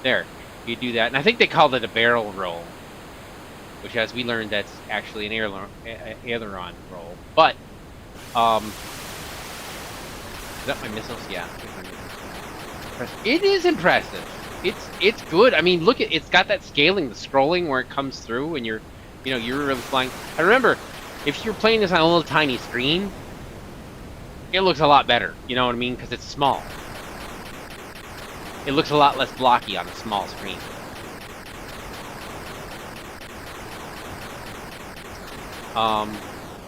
There. You do that. And I think they called it a barrel roll. Which, as we learned, that's actually an aileron roll. But, is that my missiles? Yeah. It is impressive. It's good. I mean, look at it's got that scaling, the scrolling where it comes through, and you're really flying. I remember, if you're playing this on a little tiny screen, it looks a lot better. You know what I mean? Because it's small. It looks a lot less blocky on a small screen.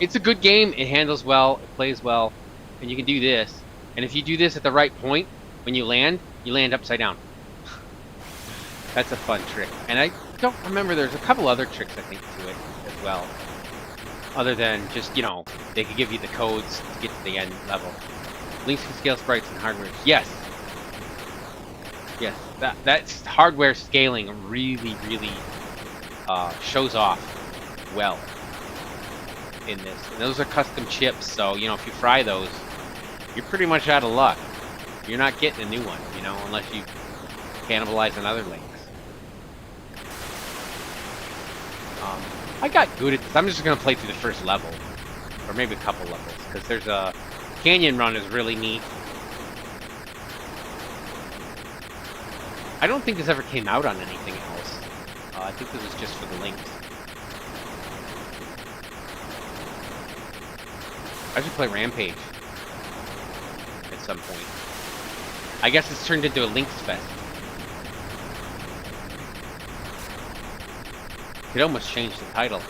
It's a good game. It handles well. It plays well. And you can do this. And if you do this at the right point, when you land upside down. That's a fun trick. And I don't remember, there's a couple other tricks, I think, to it as well. Other than just, you know, they could give you the codes to get to the end level. Lynx can scale sprites and hardware. Yes! Yes, that's hardware scaling really, really shows off well in this. And those are custom chips, so, you know, if you fry those, you're pretty much out of luck. You're not getting a new one, you know, unless you cannibalize another Lynx. I got good at this. I'm just going to play through the first level. Or maybe a couple levels. Because there's a... Canyon Run is really neat. I don't think this ever came out on anything else. I think this was just for the Lynx. I should play Rampage. At some point. I guess it's turned into a Lynx Fest. Could almost change the title.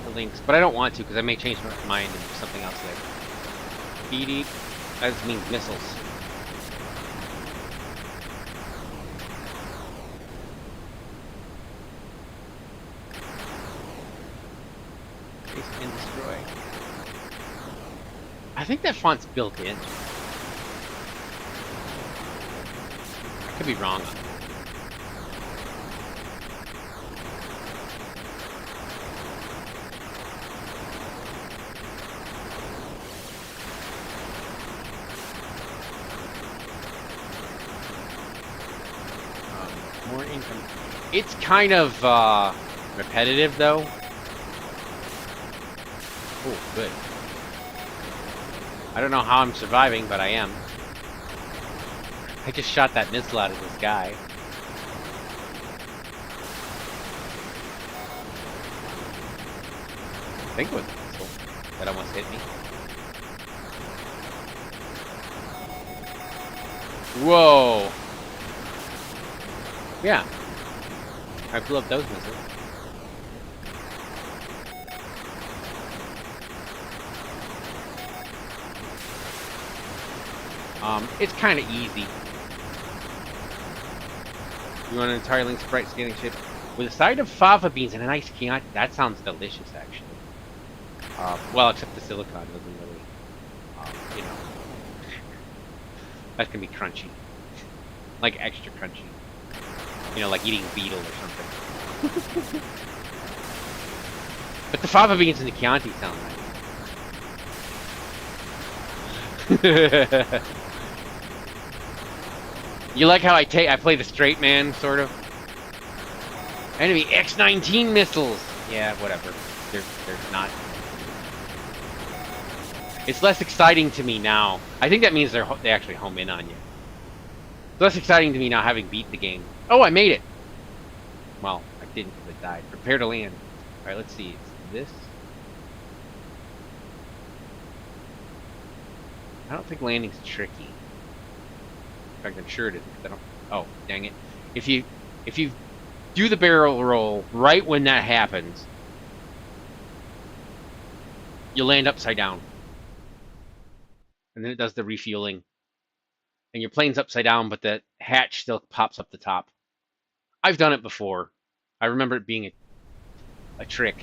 The Lynx, but I don't want to because I may change my mind and do something else later. BD, that just means missiles. Chase and destroy. I think that font's built in. I could be wrong on that. More income. It's kind of repetitive though. Oh, good. I don't know how I'm surviving, but I am. I just shot that missile out of this guy. I think it was a missile that almost hit me. Whoa! Yeah. I blew up those missiles. It's kind of easy. You want an Atari Lynx sprite scaling chip with a side of fava beans and a nice Chianti? That sounds delicious, actually. Well, except the silicon doesn't really, you know. That can be crunchy. Like extra crunchy. You know, like eating beetle or something. But the fava beans and the Chianti sound nice. You like how I play the straight man, sort of? Enemy X-19 missiles! Yeah, whatever. They're not... It's less exciting to me now. I think that means they actually home in on you. It's less exciting to me now having beat the game. Oh, I made it! Well, I didn't because I died. Prepare to land. Alright, let's see. It's this. I don't think landing's tricky. In fact, I'm sure it isn't. I don't... Oh, dang it. If you do the barrel roll right when that happens, you land upside down. And then it does the refueling. And your plane's upside down, but the hatch still pops up the top. I've done it before. I remember it being a trick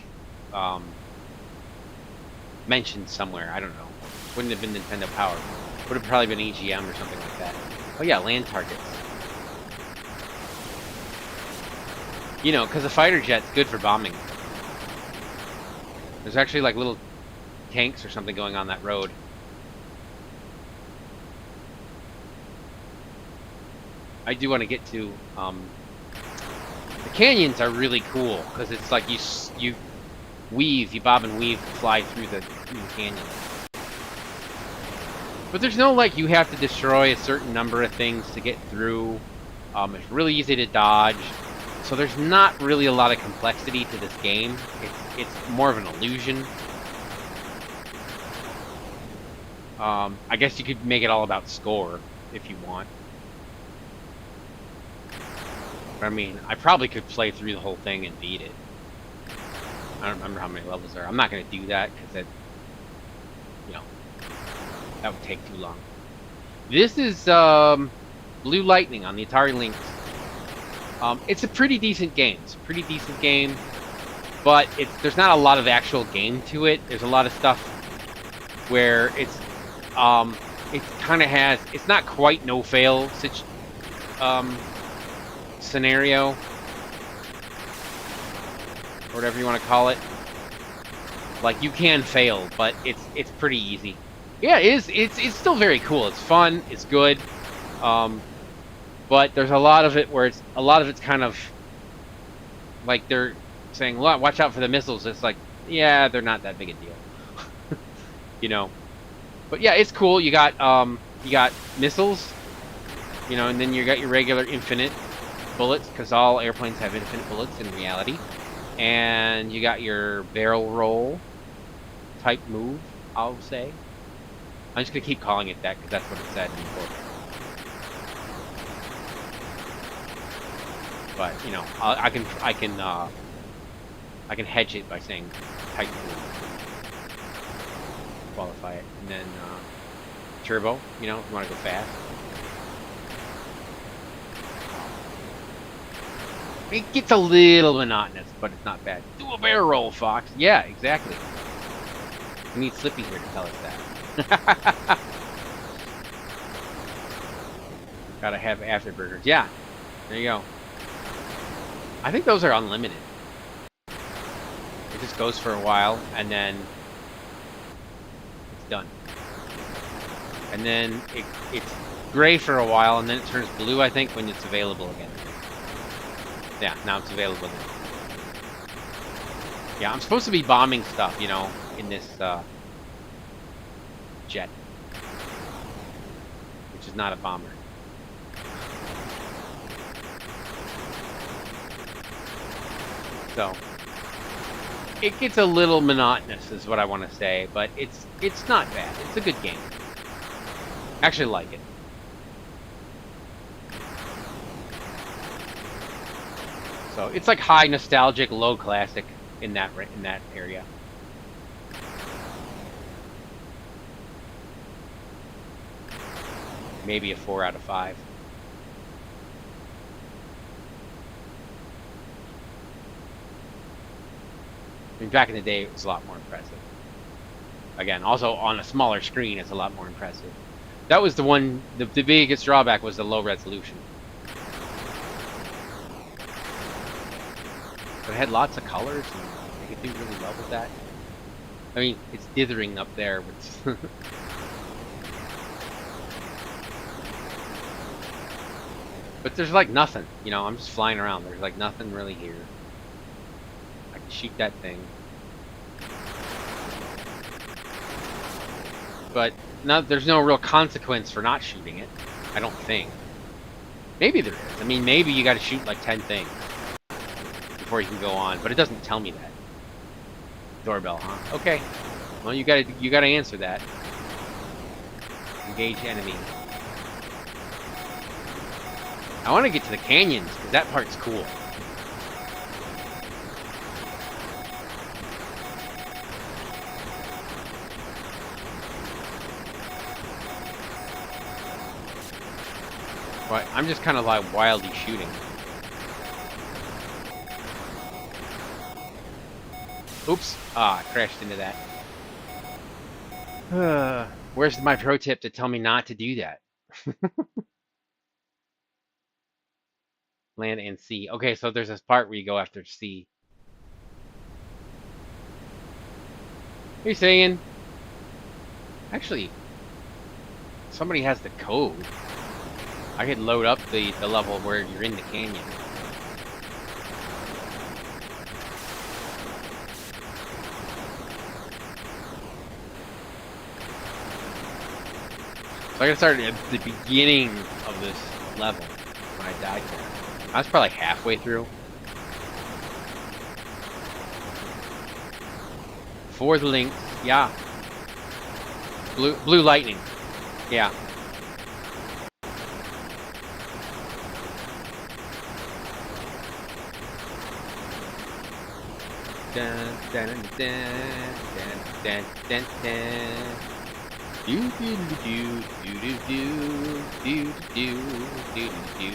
mentioned somewhere. I don't know. Wouldn't have been Nintendo Power. Would have probably been EGM or something like that. Oh yeah, land targets. You know, because a fighter jet's good for bombing. There's actually like little tanks or something going on that road. I do want to get to the canyons are really cool because it's like you bob and weave, fly through the canyon. But there's no like you have to destroy a certain number of things to get through. It's really easy to dodge, so there's not really a lot of complexity to this game. It's more of an illusion. I guess you could make it all about score if you want. But I mean, I probably could play through the whole thing and beat it. I don't remember how many levels there are. I'm not going to do that because that, you know, that would take too long. This is Blue Lightning on the Atari Lynx. It's a pretty decent game. It's a pretty decent game, but there's not a lot of actual game to it. There's a lot of stuff where it kind of has. It's not quite no fail scenario, or whatever you want to call it. Like you can fail, but it's pretty easy. Yeah, it is. It's still very cool. It's fun. It's good. But there's a lot of it where it's kind of like they're saying, "Watch out for the missiles." It's like, yeah, they're not that big a deal, you know. But yeah, it's cool. You got missiles, you know, and then you got your regular infinite bullets because all airplanes have infinite bullets in reality, and you got your barrel roll type move. I'll say. I'm just gonna keep calling it that because that's what it said before. But you know, I can hedge it by saying type move, qualify it, and then turbo. You know, if you want to go fast. It gets a little monotonous, but it's not bad. Do a barrel roll, Fox. Yeah, exactly. We need Slippy here to tell us that. Gotta have afterburgers. Yeah, there you go. I think those are unlimited. It just goes for a while, and then it's done. And then it's gray for a while, and then it turns blue, I think, when it's available again. Yeah, now it's available again. Yeah, I'm supposed to be bombing stuff, you know, in this jet. Which is not a bomber. So it gets a little monotonous is what I want to say, but it's not bad. It's a good game. I actually like it. So it's like high nostalgic, low classic in that area. Maybe a 4 out of 5. I mean, back in the day, it was a lot more impressive. Again, also on a smaller screen, it's a lot more impressive. That was the one, the biggest drawback was the low resolution. But it had lots of colors and could do really well with that. I mean, it's dithering up there, but but there's like nothing, you know. I'm just flying around. There's like nothing really here. I can shoot that thing, but there's no real consequence for not shooting it. I don't think. Maybe there is. I mean, maybe you got to shoot like 10 things before you can go on, but it doesn't tell me that. Doorbell, huh? Okay. Well, you gotta answer that. Engage enemy. I want to get to the canyons because that part's cool. But I'm just kind of like wildly shooting. Oops. Ah, I crashed into that. Where's my pro tip to tell me not to do that? Land and sea. Okay, so there's this part where you go after sea. What are you saying? Actually, somebody has the code. I could load up the level where you're in the canyon. So I gotta start at the beginning of this level when I died there. I was probably halfway through. For the Lynx, yeah. Blue lightning, yeah. Dun dun dun dun dun dun dun. Do do do do do do do do do do.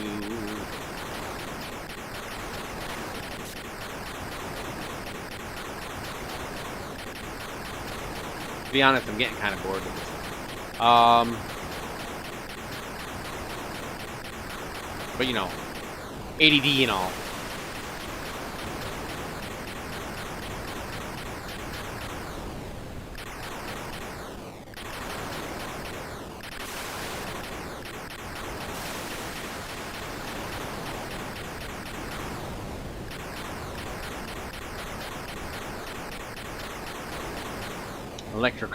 To be honest, I'm getting kind of bored with this. But you know, ADD and all.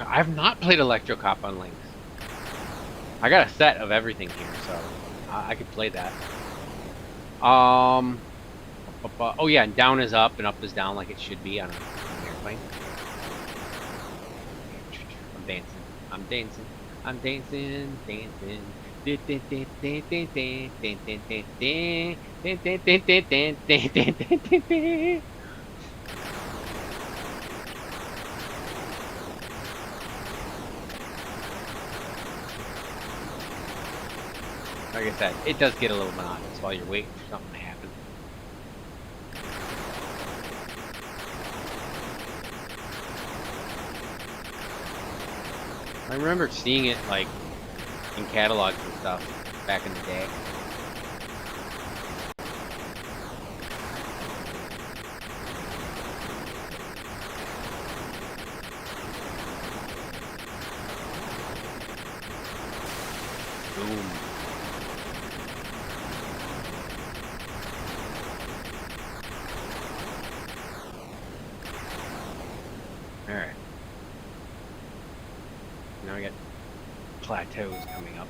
I have not played Electrocop on Lynx. I got a set of everything here, so I could play that. Oh yeah, and down is up and up is down like it should be on an airplane. I'm dancing. I'm dancing. I'm dancing. Dancing. Like I said, it does get a little monotonous while you're waiting for something to happen. I remember seeing it like in catalogs and stuff back in the day. Boom. Alright. Now I got plateaus coming up.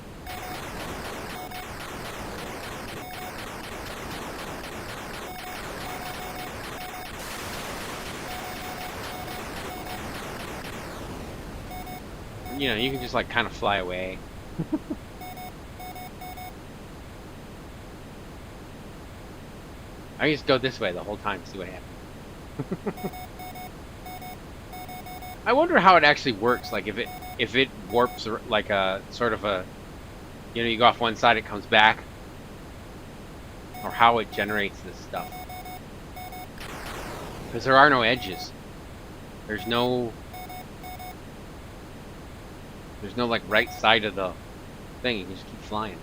You know, you can just like kind of fly away. I just go this way the whole time to see what happens. I wonder how it actually works. Like if it warps like a sort of a, you know, you go off one side, it comes back, or how it generates this stuff. Because there are no edges. There's no like right side of the thing. You can just keep flying.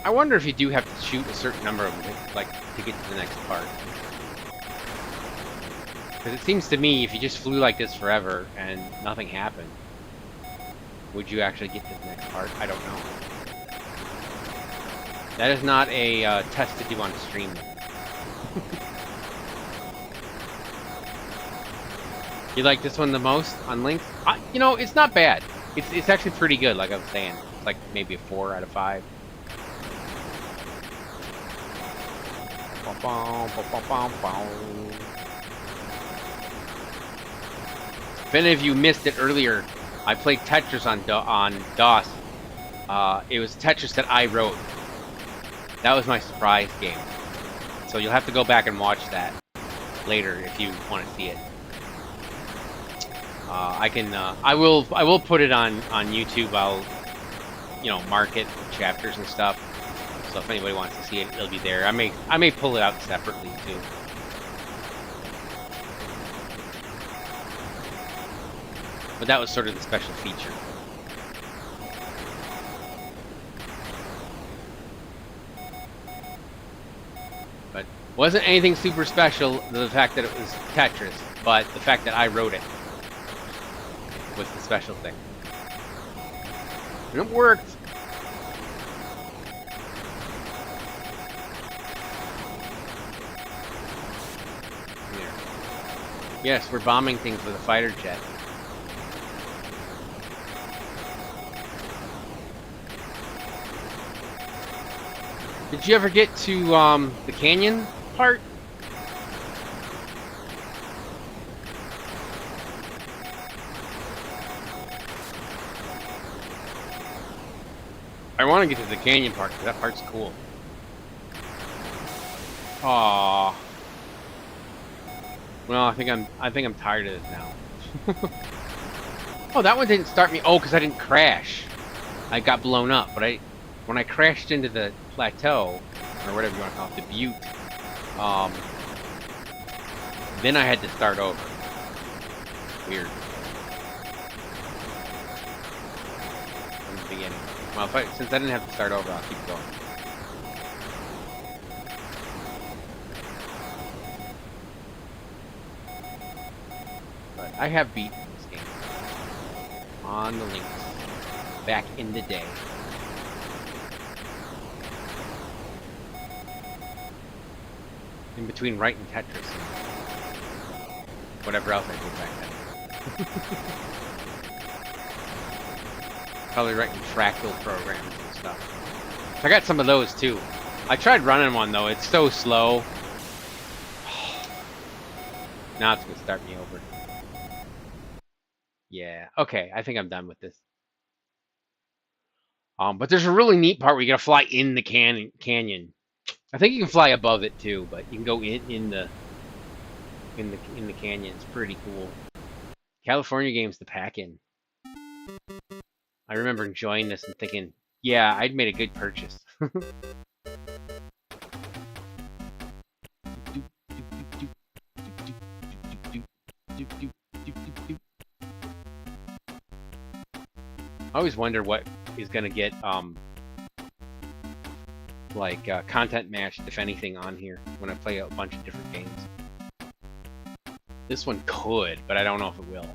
I wonder if you do have to shoot a certain number of them, like, to get to the next part. Because it seems to me, if you just flew like this forever and nothing happened, would you actually get to the next part? I don't know. That is not a test to do on stream. You like this one the most on Lynx? You know, it's not bad. It's actually pretty good, like I was saying. It's like maybe a 4 out of 5. If any of you missed it earlier, I played Tetris on DOS. It was Tetris that I wrote. That was my surprise game. So you'll have to go back and watch that later if you want to see it. I will put it on YouTube. I'll, you know, mark it with chapters and stuff. So if anybody wants to see it, it'll be there. I may pull it out separately too. But that was sort of the special feature. But wasn't anything super special, the fact that it was Tetris, but the fact that I wrote it was the special thing. And it worked. There. Yes, we're bombing things with a fighter jet. Did you ever get to the canyon part? I want to get to the canyon part because that part's cool. Aww. Well, I think I'm tired of this now. Oh, that one didn't start me. Oh, because I didn't crash. I got blown up, but when I crashed into the plateau, or whatever you want to call it, the butte, then I had to start over. Weird. From the beginning. Well, since I didn't have to start over, I'll keep going. But I have beaten this game on the Lynx back in the day. In between writing Tetris and whatever else I did back then. Probably writing fractal programs and stuff. I got some of those too. I tried running one though, it's so slow. Now it's gonna start me over. Yeah, okay, I think I'm done with this. But there's a really neat part where you gotta fly in the canyon. I think you can fly above it too, but you can go in the canyon. It's pretty cool. California games to pack in. I remember enjoying this and thinking, yeah, I'd made a good purchase. I always wonder what is gonna get like content matched, if anything, on here when I play a bunch of different games. This one could, but I don't know if it will.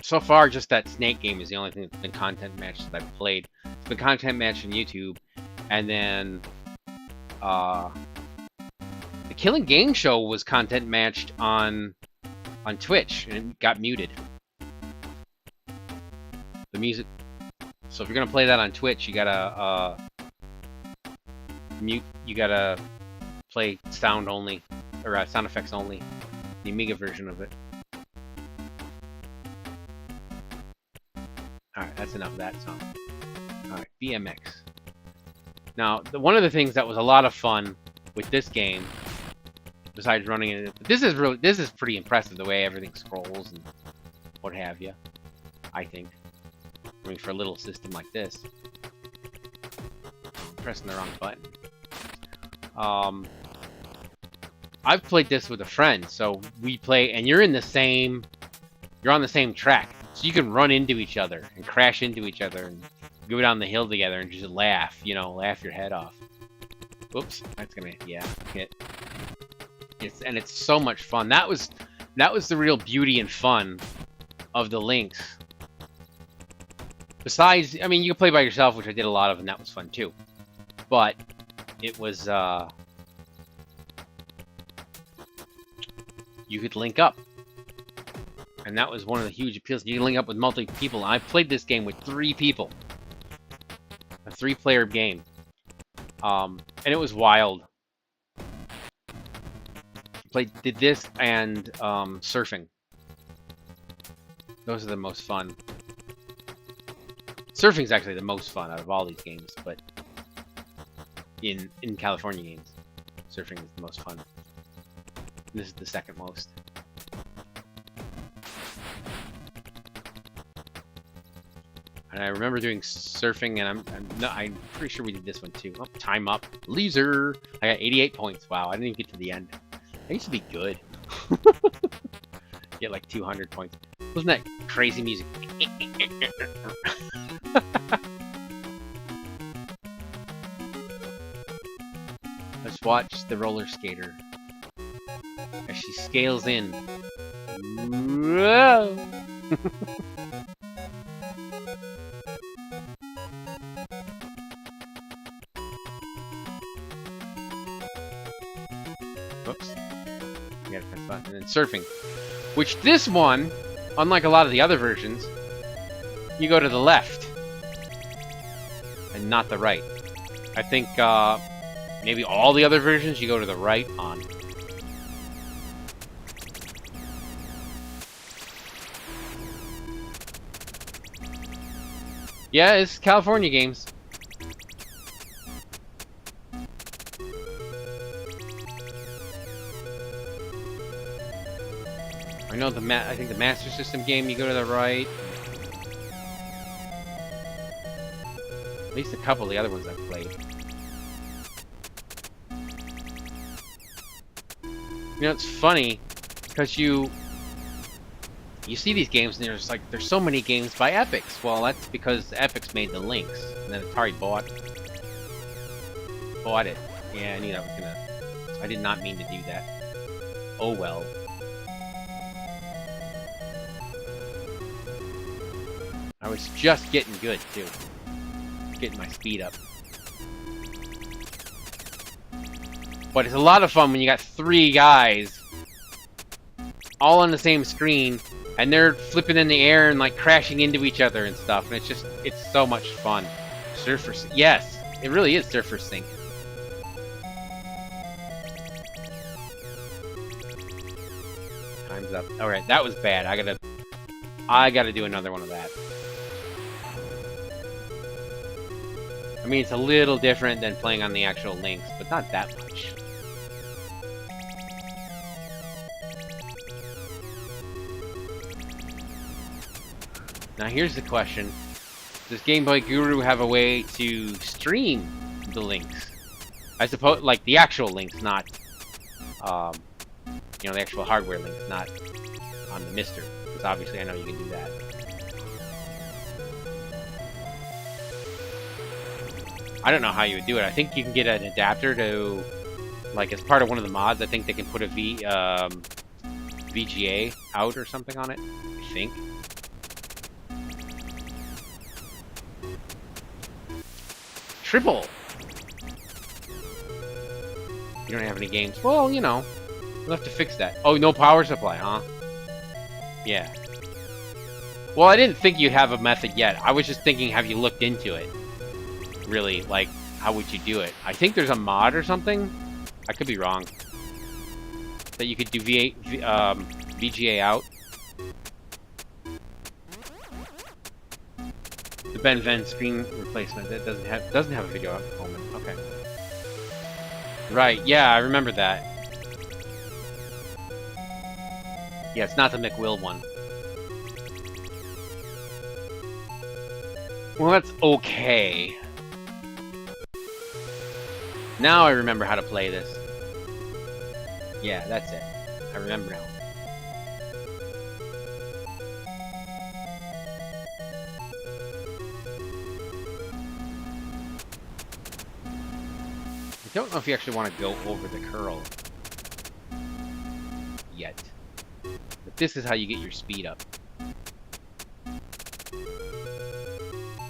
So far, just that Snake game is the only thing that's been content matched that I've played. It's been content matched on YouTube, and then the Killing Game Show was content matched on Twitch, and it got muted. The music. So if you're gonna play that on Twitch, you gotta mute. You gotta play sound only, or sound effects only. The Amiga version of it. All right, that's enough of that song. All right, BMX. Now, one of the things that was a lot of fun with this game, besides running it, this is pretty impressive the way everything scrolls and what have you. I think. I mean, for a little system like this. I'm pressing the wrong button. I've played this with a friend, so we play, and you're on the same track. So you can run into each other and crash into each other and go down the hill together and just laugh, you know, laugh your head off. Whoops, that's gonna, yeah, hit. And it's so much fun. That was the real beauty and fun of the Lynx. Besides, I mean, you can play by yourself, which I did a lot of, and that was fun too. But it was, you could link up. And that was one of the huge appeals. You can link up with multiple people. I played this game with 3 people. A 3-player game. And it was wild. Did this and surfing. Those are the most fun. Surfing's actually the most fun out of all these games, but in California games, surfing is the most fun. This is the second most. And I remember doing surfing, and I'm pretty sure we did this one too. Oh, time up, loser. I got 88 points. Wow, I didn't even get to the end. I used to be good. Get like 200 points. Wasn't that crazy music? Let's watch the roller skater as she scales in. Whoa! Whoops. You gotta press button. And then surfing. Which this one, unlike a lot of the other versions, you go to the left. And not the right. I think, maybe all the other versions you go to the right on. Yeah, it's California games. I know I think the Master System game, you go to the right. At least a couple of the other ones I've played. You know, it's funny because you see these games and there's so many games by Epix. Well, that's because Epix made the Lynx, and then Atari bought it. Yeah, I knew that was gonna. I did not mean to do that. Oh well. I was just getting good too, getting my speed up. But it's a lot of fun when you got 3 guys all on the same screen and they're flipping in the air and like crashing into each other and stuff, and it's so much fun. Surfer, yes, it really is Surfer Sync. Time's up. All right, that was bad. I gotta do another one of that. I mean, it's a little different than playing on the actual Lynx, but not that much. Now here's the question. Does Game Boy Guru have a way to stream the Lynx? I suppose, like the actual Lynx, not, you know, the actual hardware Lynx, not on the MiSTer. Because obviously I know you can do that. I don't know how you would do it. I think you can get an adapter to, like, as part of one of the mods, I think they can put a VGA out or something on it. I think. Triple! You don't have any games. Well, you know, we'll have to fix that. Oh, no power supply, huh? Yeah. Well, I didn't think you'd have a method yet. I was just thinking, have you looked into it? Really, like, how would you do it? I think there's a mod or something. I could be wrong. That you could do VGA out. The Ben Ven screen replacement that doesn't have a video at the moment. Okay. Right. Yeah, I remember that. Yeah, it's not the McWill one. Well, that's okay. Now I remember how to play this. Yeah, that's it. I remember now. don't know if you actually want to go over the curl yet. But this is how you get your speed up.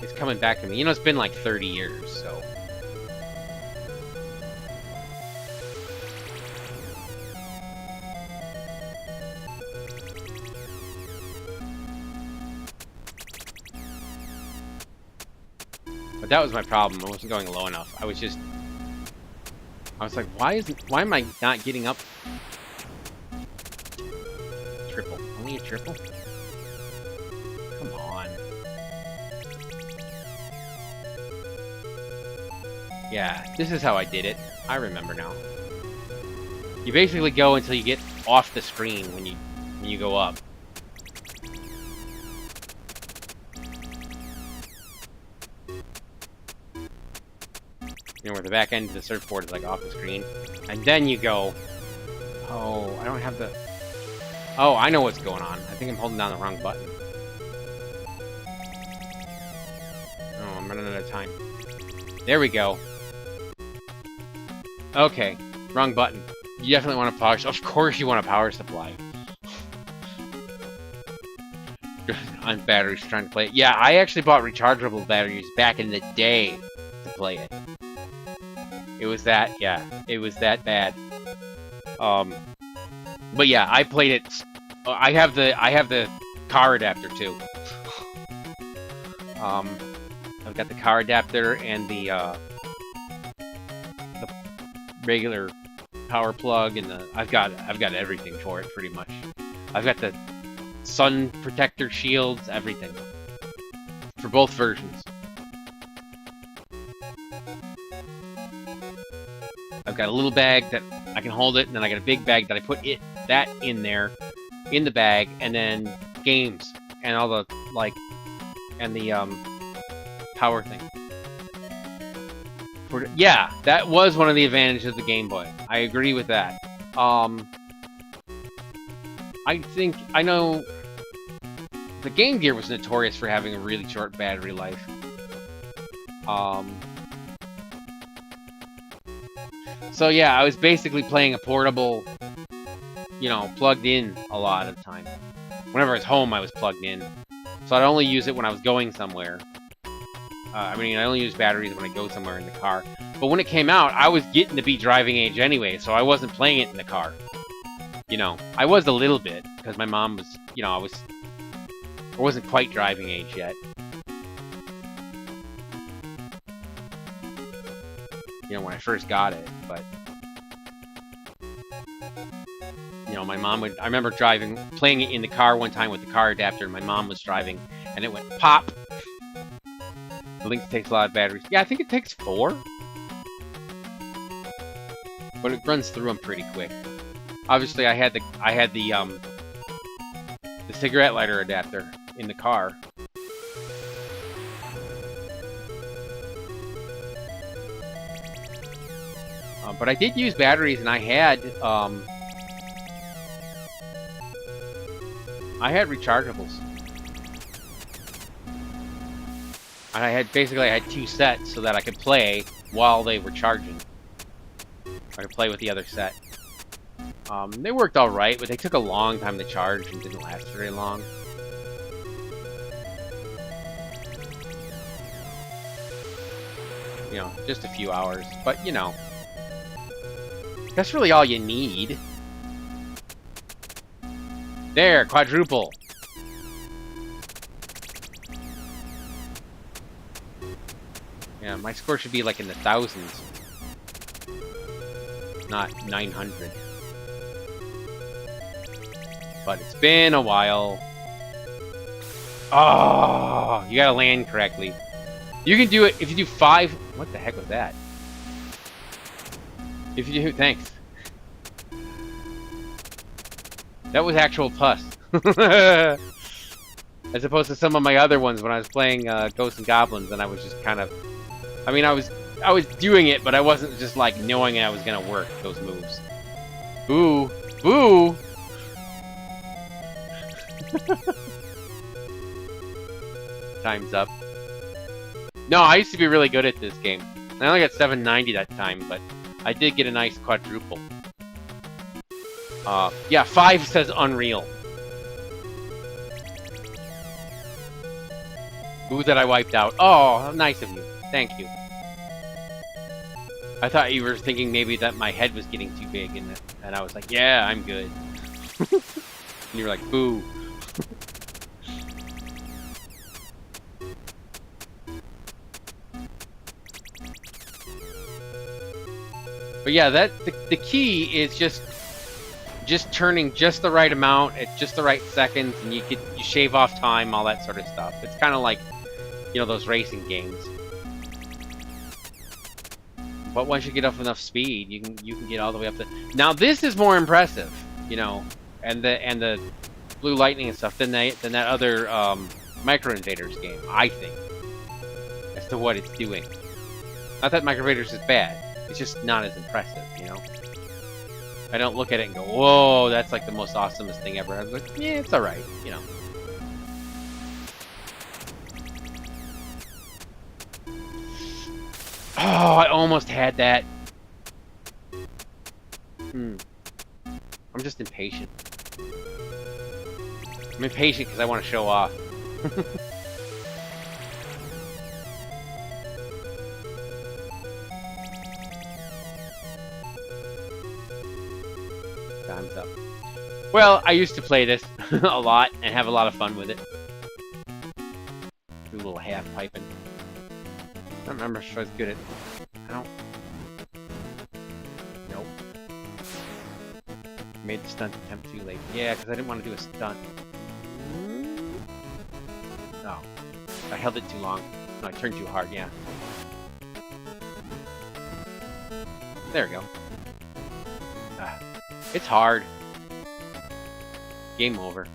It's coming back to me. You know, it's been like 30 years, so... But that was my problem. I wasn't going low enough. I was like, why am I not getting up? Triple. Only a triple? Come on. Yeah, this is how I did it. I remember now. You basically go until you get off the screen when you go up. You know, where the back end of the surfboard is like off the screen. And then you go... Oh, I don't have the... Oh, I know what's going on. I think I'm holding down the wrong button. Oh, I'm running out of time. There we go. Okay, wrong button. You definitely want a power... Of course you want a power supply. On batteries trying to play it. Yeah, I actually bought rechargeable batteries back in the day to play it. It was that, yeah, it was that bad. But yeah, I played it. I have the car adapter too. I've got the car adapter and the regular power plug, and I've got everything for it pretty much. I've got the sun protector shields, everything for both versions. I've got a little bag that I can hold it, and then I got a big bag that I put that in there, in the bag, and then games and all the and the power thing. Yeah, that was one of the advantages of the Game Boy. I agree with that. I know the Game Gear was notorious for having a really short battery life. So yeah, I was basically playing a portable, you know, plugged in a lot of the time. Whenever I was home, I was plugged in. So I'd only use it when I was going somewhere. I mean, I only use batteries when I go somewhere in the car. But when it came out, I was getting to be driving age anyway, so I wasn't playing it in the car. You know, I was a little bit, because my mom was, you know, I wasn't quite driving age yet. You know, when I first got it, but... You know, my mom would... I remember playing it in the car one time with the car adapter, and my mom was driving, and it went pop! The Lynx takes a lot of batteries. Yeah, I think it takes 4. But it runs through them pretty quick. Obviously, I had the cigarette lighter adapter in the car. But I did use batteries, and I had rechargeables. And I had 2 sets so that I could play while they were charging. I could play with the other set. They worked alright, but they took a long time to charge and didn't last very long. You know, just a few hours. But, you know, that's really all you need. There, quadruple. Yeah, my score should be like in the thousands. Not 900. But it's been a while. Oh, you gotta land correctly. You can do it if you do 5. What the heck was that? If you do, thanks. That was actual pus. As opposed to some of my other ones when I was playing Ghosts and Goblins, and I was just kind of... I mean, I was doing it, but I wasn't just like knowing I was gonna work those moves. Boo! Boo! Time's up. No, I used to be really good at this game. I only got 790 that time, but I did get a nice quadruple. Yeah, 5 says Unreal. Ooh, that I wiped out. Oh, how nice of you. Thank you. I thought you were thinking maybe that my head was getting too big, and I was like, yeah, I'm good. And you were like, boo. But yeah, the key is just turning just the right amount at just the right seconds, and you shave off time, all that sort of stuff. It's kind of like, you know, those racing games. But once you get up enough speed, you can get all the way up to. Now this is more impressive, you know, and the Blue Lightning and stuff than that other Microvaders game, I think, as to what it's doing. Not that Microvaders is bad, it's just not as impressive, you know. I don't look at it and go, whoa, that's like the most awesomest thing ever. I was like, yeah, it's alright, you know. Oh, I almost had that. I'm just impatient. I'm impatient because I want to show off. Time's up. Well, I used to play this a lot and have a lot of fun with it. Do a little half piping. I don't remember if I was good at. I don't. Nope. Made the stunt attempt too late. Yeah, because I didn't want to do a stunt. No. I held it too long. No, I turned too hard, yeah. There we go. It's hard. Game over.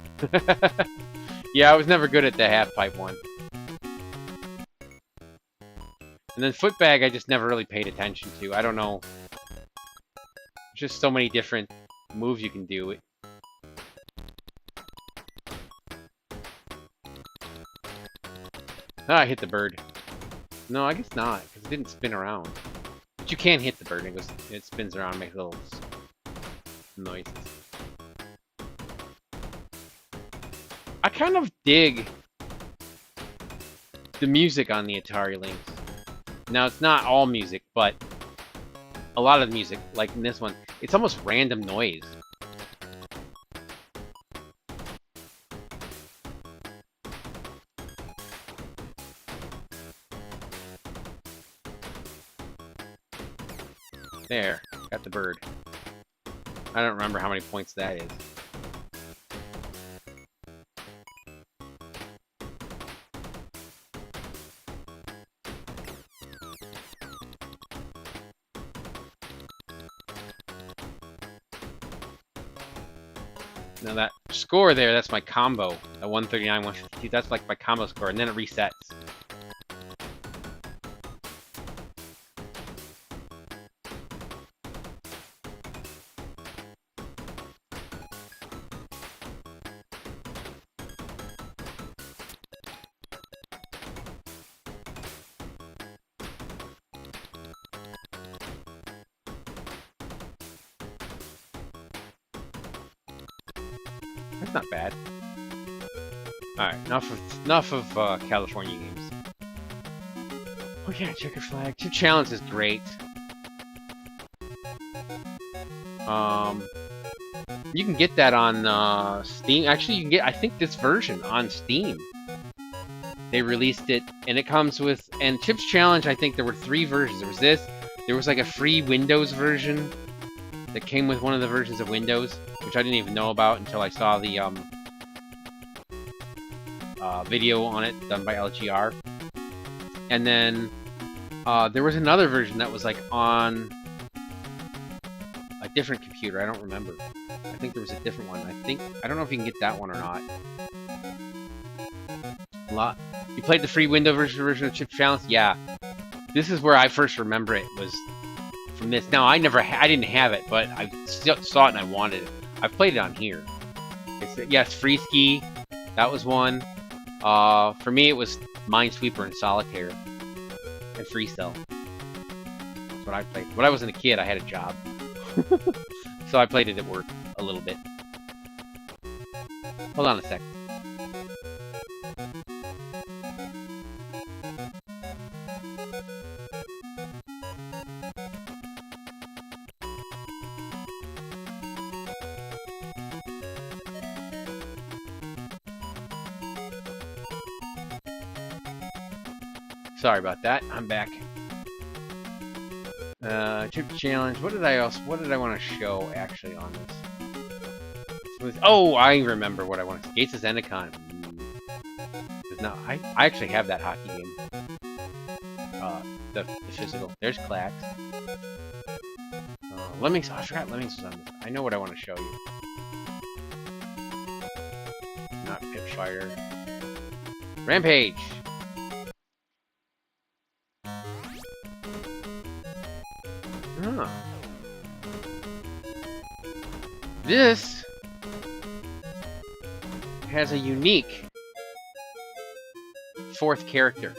Yeah, I was never good at the half-pipe one. And then footbag, I just never really paid attention to. I don't know. There's just so many different moves you can do. Ah, I hit the bird. No, I guess not, because it didn't spin around. But you can hit the bird, and it spins around and makes little noises. I kind of dig the music on the Atari Lynx. Now, it's not all music, but a lot of the music, like in this one, it's almost random noise. There, got the bird. I don't remember how many points that is. Now that score there, that's my combo. That 139, 152, that's like my combo score, and then it resets. That's not bad. Alright, enough of California games. Oh yeah, Checker Flag. Chip Challenge is great. You can get that on Steam. Actually, you can get, I think, this version on Steam. They released it, and it comes with... And Chips Challenge, I think there were 3 versions. There was this. There was like a free Windows version that came with one of the versions of Windows, which I didn't even know about until I saw the video on it done by LGR. And then there was another version that was like on a different computer. I don't remember. I think there was a different one. I don't know if you can get that one or not. You played the free Windows version of Chip Challenge? Yeah. This is where I first remember it, was from this. Now I didn't have it, but I saw it and I wanted it. I've played it on here. Yes, Free Ski. That was one. For me, it was Minesweeper and Solitaire and Free Cell. So what I played. When I wasn't a kid, I had a job. So I played it at work a little bit. Hold on a sec. Sorry about that. I'm back. Trip challenge. What did I want to show actually on this? Oh, I remember what I wanted. Gates of Zendikon. No, I actually have that hockey game. The physical. There's Clax. Lemmings. Oh, I forgot Lemmings was on this. I know what I want to show you. Not Pitfire. Rampage. Huh. This has a unique fourth character.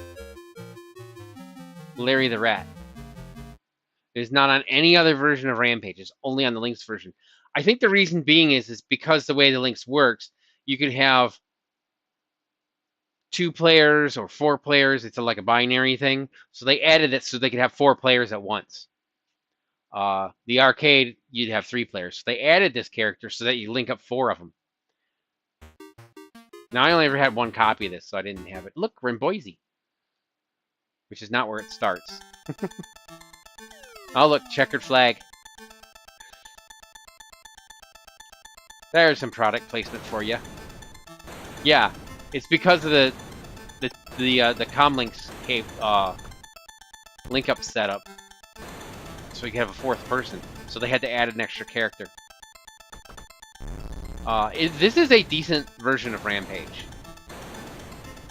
Larry the Rat. It is not on any other version of Rampage. It's only on the Lynx version. I think the reason being is because the way the Lynx works, you could have 2 players or 4 players. It's like a binary thing. So they added it so they could have 4 players at once. The arcade, you'd have 3 players. So they added this character so that you link up 4 of them. Now, I only ever had 1 copy of this, so I didn't have it. Look, we're in Boise. Which is not where it starts. Oh, look, checkered flag. There's some product placement for you. Yeah, it's because of the Comlinks link-up setup. So you can have a 4th person. So they had to add an extra character. This is a decent version of Rampage.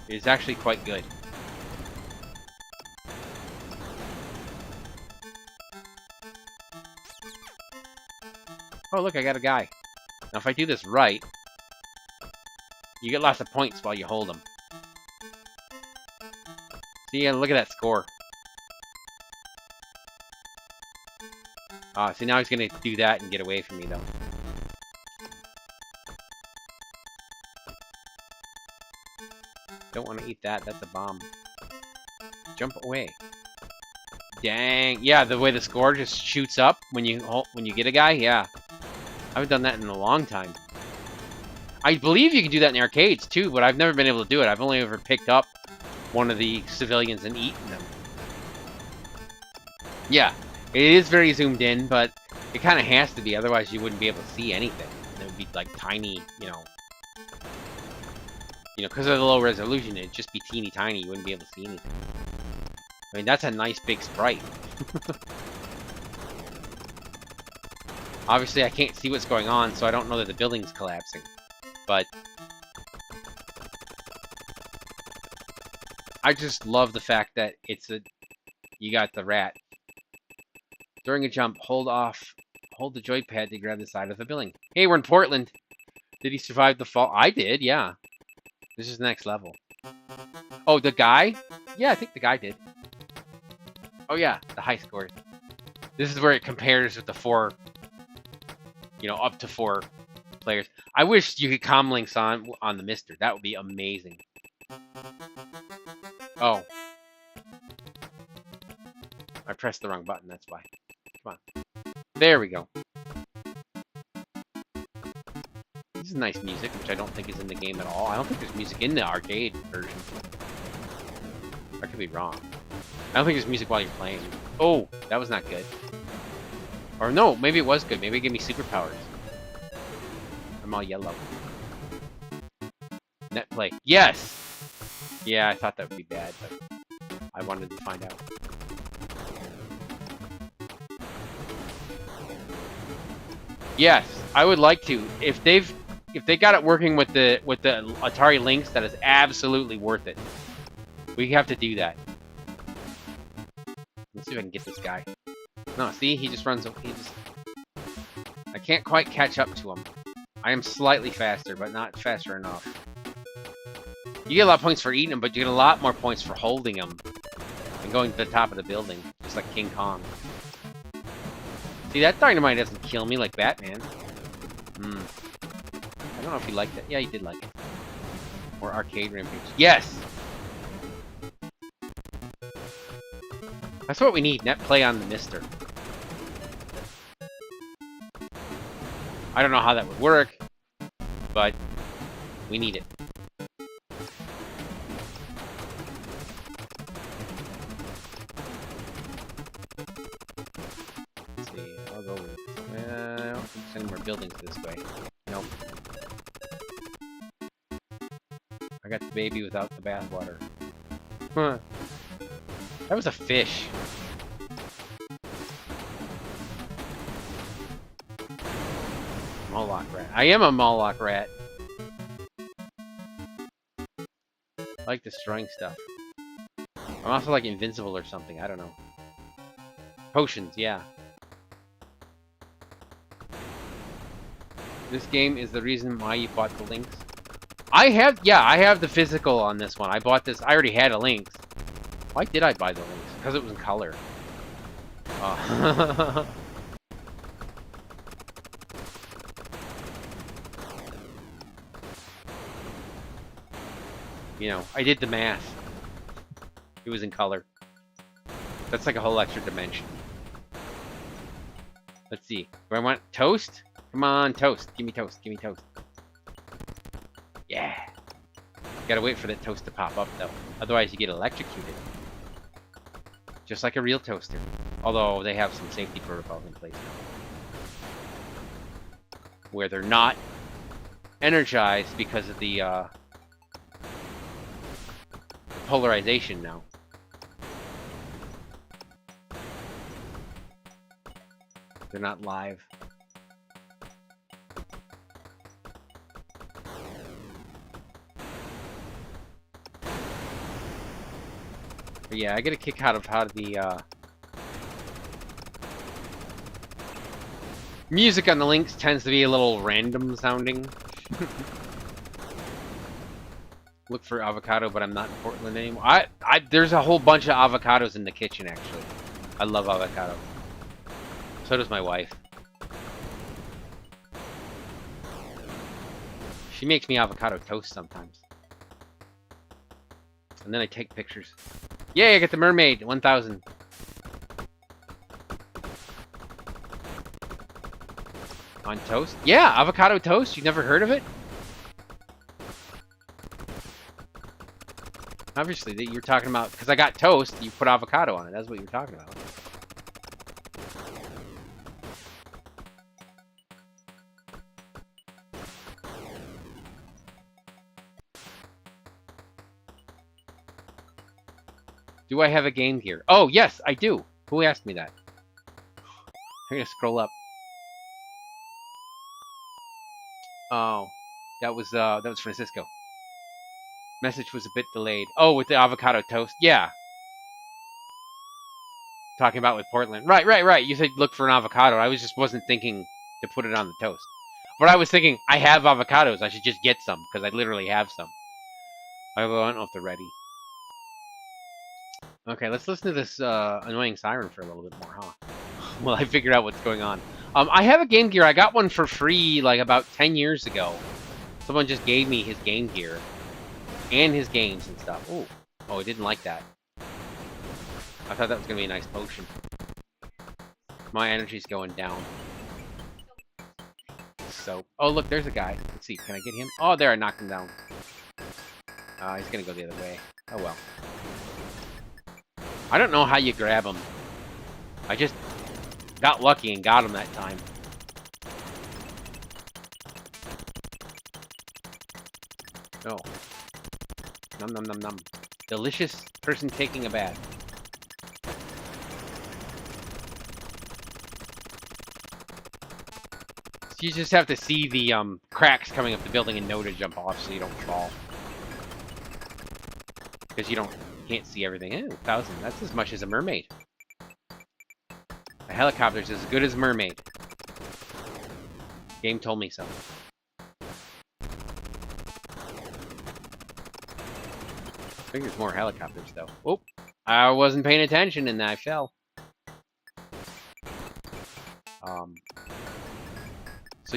It's actually quite good. Oh, look, I got a guy. Now, if I do this right, you get lots of points while you hold them. See, look at that score. See, now he's going to do that and get away from me, though. Don't want to eat that. That's a bomb. Jump away. Dang. Yeah, the way the score just shoots up when you get a guy. Yeah. I haven't done that in a long time. I believe you can do that in arcades, too, but I've never been able to do it. I've only ever picked up one of the civilians and eaten them. Yeah. It is very zoomed in, but it kind of has to be, otherwise you wouldn't be able to see anything. It would be like tiny, you know, because of the low resolution, it'd just be teeny tiny. You wouldn't be able to see anything. I mean, that's a nice big sprite. Obviously, I can't see what's going on, so I don't know that the building's collapsing. But I just love the fact that you got the rat. During a jump, hold the joypad to grab the side of the building. Hey, we're in Portland. Did he survive the fall? I did, yeah. This is the next level. Oh, the guy? Yeah, I think the guy did. Oh yeah, the high scores. This is where it compares with the 4, up to 4 players. I wish you could comlinks on the MiSTer. That would be amazing. Oh. I pressed the wrong button, that's why. Come on. There we go. This is nice music, which I don't think is in the game at all. I don't think there's music in the arcade version. I could be wrong. I don't think there's music while you're playing. Oh, that was not good. Or no, maybe it was good. Maybe it gave me superpowers. I'm all yellow. Net play. Yes! Yeah, I thought that would be bad, but I wanted to find out. Yes, I would like to. If they got it working with the Atari Lynx, that is absolutely worth it. We have to do that. Let's see if I can get this guy. No, see, he just runs. I can't quite catch up to him. I am slightly faster, but not faster enough. You get a lot of points for eating him, but you get a lot more points for holding him and going to the top of the building, just like King Kong. See, that dynamite doesn't kill me like Batman. I don't know if he liked it. Yeah, he did like it. Or Arcade Rampage. Yes! That's what we need. Net play on the MiSTer. I don't know how that would work, but we need it. Let's see. I'll go with... I don't think there's any more buildings this way. Nope. I got the baby without the bathwater. Huh. That was a fish. Moloch rat. I am a Moloch rat. I like destroying stuff. I'm also like invincible or something. I don't know. Potions, yeah. This game is the reason why you bought the Lynx. I have the physical on this one. I bought this. I already had a Lynx. Why did I buy the Lynx? Because it was in color. You know, I did the math. It was in color. That's like a whole extra dimension. Let's see. Do I want toast? Come on, toast. Give me toast. Give me toast. Yeah. Gotta wait for that toast to pop up, though. Otherwise, you get electrocuted. Just like a real toaster. Although, they have some safety protocols in place now. Where they're not energized because of the polarization now. They're not live. But yeah, I get a kick out of how the music on the Lynx tends to be a little random sounding. Look for avocado, but I'm not in Portland anymore. There's a whole bunch of avocados in the kitchen, actually. I love avocado. So does my wife. She makes me avocado toast sometimes. And then I take pictures. Yay, I get the mermaid! 1,000. On toast? Yeah, avocado toast? You've never heard of it? Obviously, that you're talking about... Because I got toast, you put avocado on it. That's what you're talking about. Do I have a Game Gear? Oh, yes, I do. Who asked me that? I'm gonna scroll up. Oh, that was Francisco. Message was a bit delayed. Oh, with the avocado toast? Yeah. Talking about with Portland. Right. You said look for an avocado. I wasn't thinking to put it on the toast. But I was thinking, I have avocados. I should just get some, because I literally have some. I don't know if they're ready. Okay, let's listen to this annoying siren for a little bit more, huh? Well, I figured out what's going on. I have a Game Gear. I got one for free, like, about 10 years ago. Someone just gave me his Game Gear. And his games and stuff. Ooh. Oh, I didn't like that. I thought that was going to be a nice potion. My energy's going down. So, oh, look, there's a guy. Let's see, can I get him? Oh, there, I knocked him down. He's going to go the other way. Oh, well. I don't know how you grab him. I just got lucky and got him that time. Oh. Nom nom nom nom. Delicious person taking a bath. So you just have to see the cracks coming up the building and know to jump off so you don't fall. Because you can't see everything. 1,000. That's as much as a mermaid. A helicopter's as good as a mermaid. Game told me so. I think there's more helicopters, though. Oh, I wasn't paying attention in that shell. So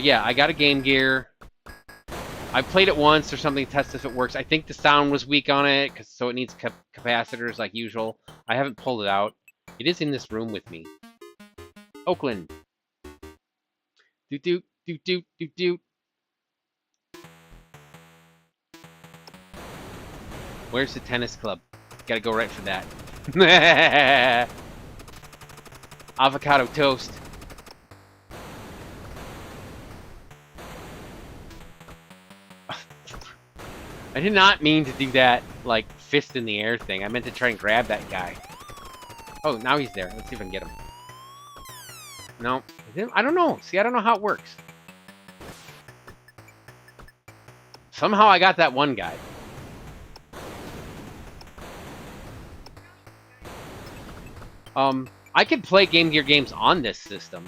yeah, I got a Game Gear. I played it once or something to test if it works. I think the sound was weak on it, so it needs capacitors like usual. I haven't pulled it out. It is in this room with me. Oakland. Doot doot doot doot doot doot. Where's the tennis club? Gotta go right for that. Avocado toast. I did not mean to do that, like, fist in the air thing. I meant to try and grab that guy. Oh, now he's there. Let's see if I can get him. No. I don't know. See, I don't know how it works. Somehow I got that one guy. I could play Game Gear games on this system.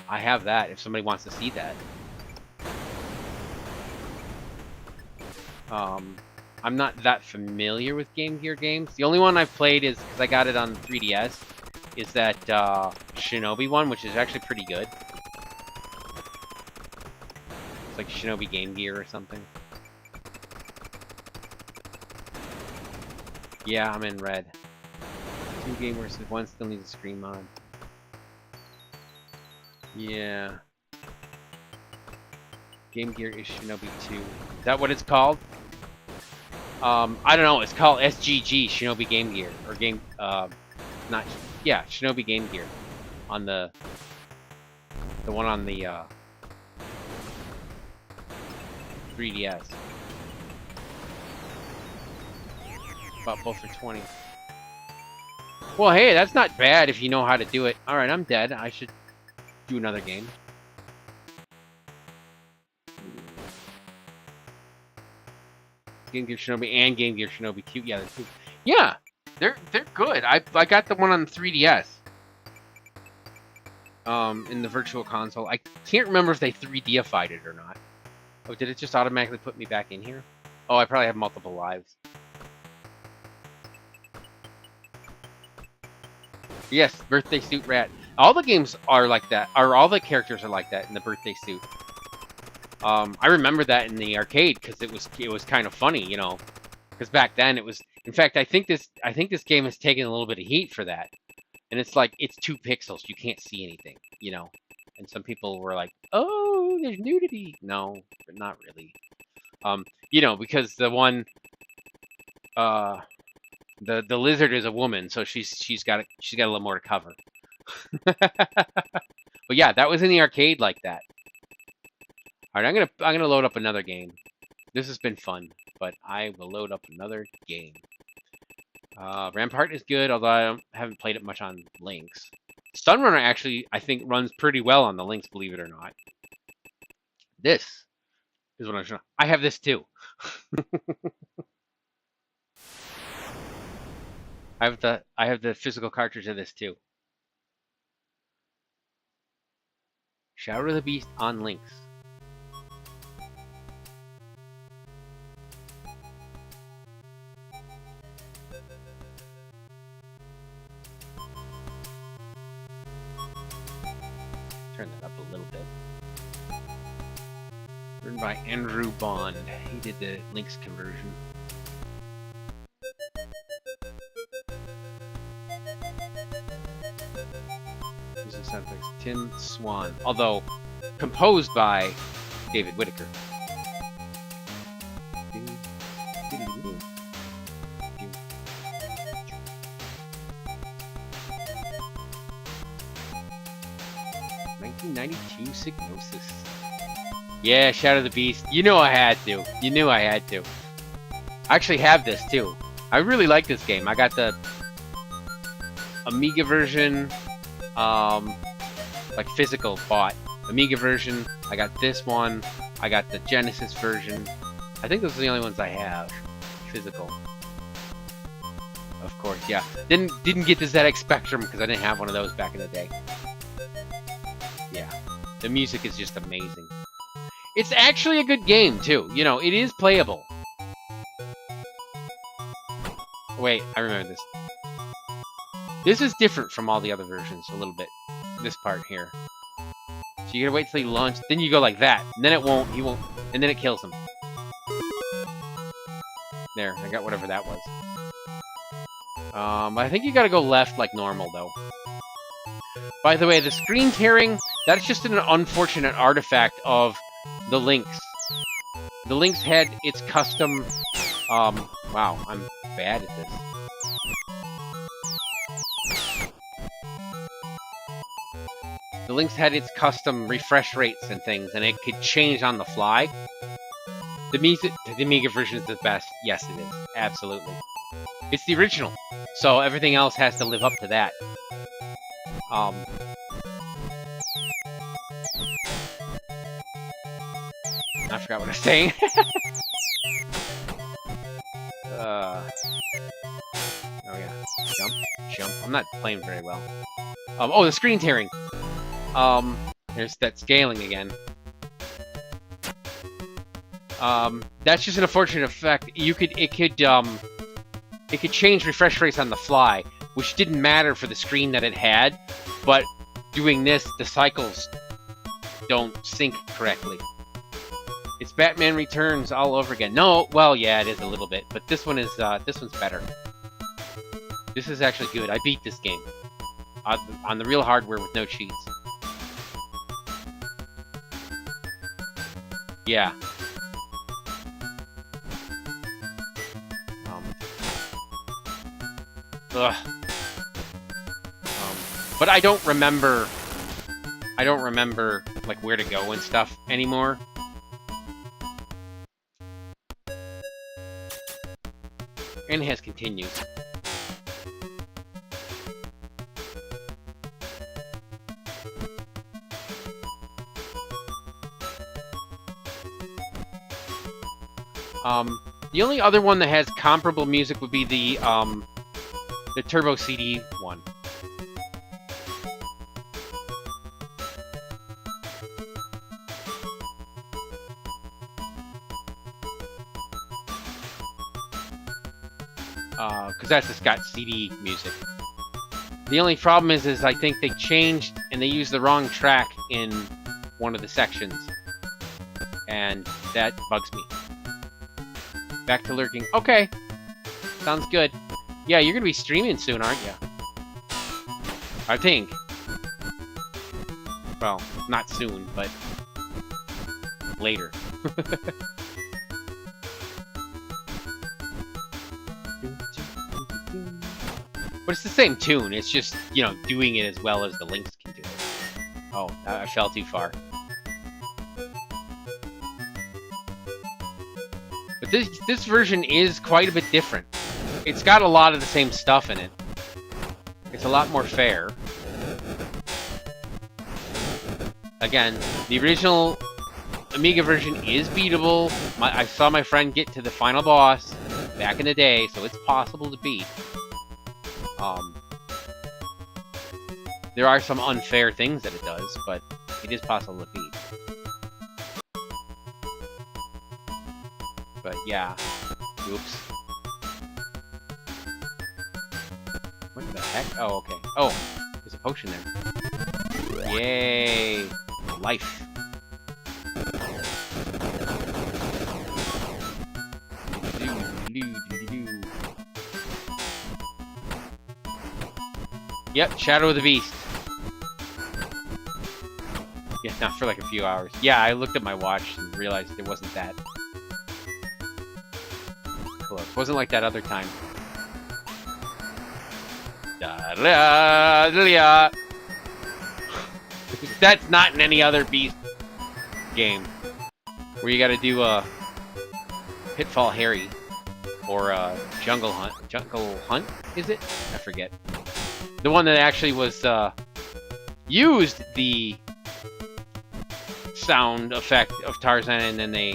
I have that if somebody wants to see that. I'm not that familiar with Game Gear games. The only one I've played is, because I got it on 3DS, is that Shinobi one, which is actually pretty good. It's like Shinobi Game Gear or something. Yeah, I'm in red. 2 gamers, one still needs a screen mod. Yeah. Game Gear is Shinobi 2. Is that what it's called? I don't know. It's called SGG, Shinobi Game Gear. Or Game, yeah, Shinobi Game Gear. On the one on the, 3DS. Bought both for 20. Well, hey, that's not bad if you know how to do it. Alright, I'm dead. I should do another game. Game Gear Shinobi and Game Gear Shinobi 2. Yeah, they're two. Yeah, they're good. I got the one on the 3DS. In the Virtual Console. I can't remember if they 3D-ified it or not. Oh, did it just automatically put me back in here? Oh, I probably have multiple lives. Yes, Birthday Suit Rat. All the games are like that. Or all the characters are like that in the Birthday Suit. I remember that in the arcade because it was kind of funny, you know. Because back then it was. In fact, I think this game has taken a little bit of heat for that. And it's like it's 2 pixels. You can't see anything, you know. And some people were like, "Oh, there's nudity." No, but not really. You know, because the one, the lizard is a woman, so she's got a little more to cover. But yeah, that was in the arcade like that. All right, I'm gonna load up another game. This has been fun, but I will load up another game. Rampage is good, although I haven't played it much on Lynx. Sunrunner actually, I think, runs pretty well on the Lynx, believe it or not. This is what I'm showing. I have this too. I have the physical cartridge of this too. Shadow of the Beast on Lynx. Turn that up a little bit. Written by Andrew Bond. He did the Lynx conversion. Music sound effects, Tim Swan. Although composed by David Whittaker. '92 Psygnosis. Yeah, Shadow of the Beast. You know I had to. You knew I had to. I actually have this too. I really like this game. I got the Amiga version, like physical bought. Amiga version. I got this one. I got the Genesis version. I think those are the only ones I have. Physical. Of course, yeah. Didn't get the ZX Spectrum because I didn't have one of those back in the day. Yeah. The music is just amazing. It's actually a good game, too. You know, it is playable. Wait, I remember this. This is different from all the other versions a little bit. This part here. So you gotta wait till he launches. Then you go like that. And then it won't. He won't. And then it kills him. There, I got whatever that was. I think you gotta go left like normal, though. By the way, the screen tearing, that's just an unfortunate artifact of the Lynx. The Lynx had its custom... wow, I'm bad at this. The Lynx had its custom refresh rates and things, and it could change on the fly. The Amiga version is the best. Yes, it is. Absolutely. It's the original, so everything else has to live up to that. I forgot what I was saying. Oh yeah, jump. I'm not playing very well. Oh, the screen tearing. There's that scaling again. That's just an unfortunate effect. It could change refresh rates on the fly, which didn't matter for the screen that it had, but doing this, the cycles don't sync correctly. It's Batman Returns all over again. No, well, yeah, it is a little bit, but this one's better. This is actually good. I beat this game on the real hardware with no cheats. Yeah. But I don't remember like where to go and stuff anymore. And it has continues. The only other one that has comparable music would be the Turbo CD one. Because that's just got CD music. The only problem is I think they changed and they used the wrong track in one of the sections. And that bugs me. Back to lurking. Okay. Sounds good. Yeah, you're gonna be streaming soon, aren't you? I think. Well, not soon, but later. But it's the same tune, it's just, you know, doing it as well as the Lynx can do it. Oh, I fell too far. But this version is quite a bit different. It's got a lot of the same stuff in it. It's a lot more fair. Again, the original Amiga version is beatable. I saw my friend get to the final boss back in the day, so it's possible to beat. There are some unfair things that it does, but it is possible to beat. But yeah. Oops. What the heck? Oh, okay. Oh, there's a potion there. Yay! Life. Yep, Shadow of the Beast. Yeah, not for like a few hours. Yeah, I looked at my watch and realized it wasn't that close. Wasn't like that other time. That's not in any other Beast game. Where you gotta do Pitfall Harry. Or Jungle Hunt. Jungle Hunt, is it? I forget. The one that actually was used the sound effect of Tarzan, and then they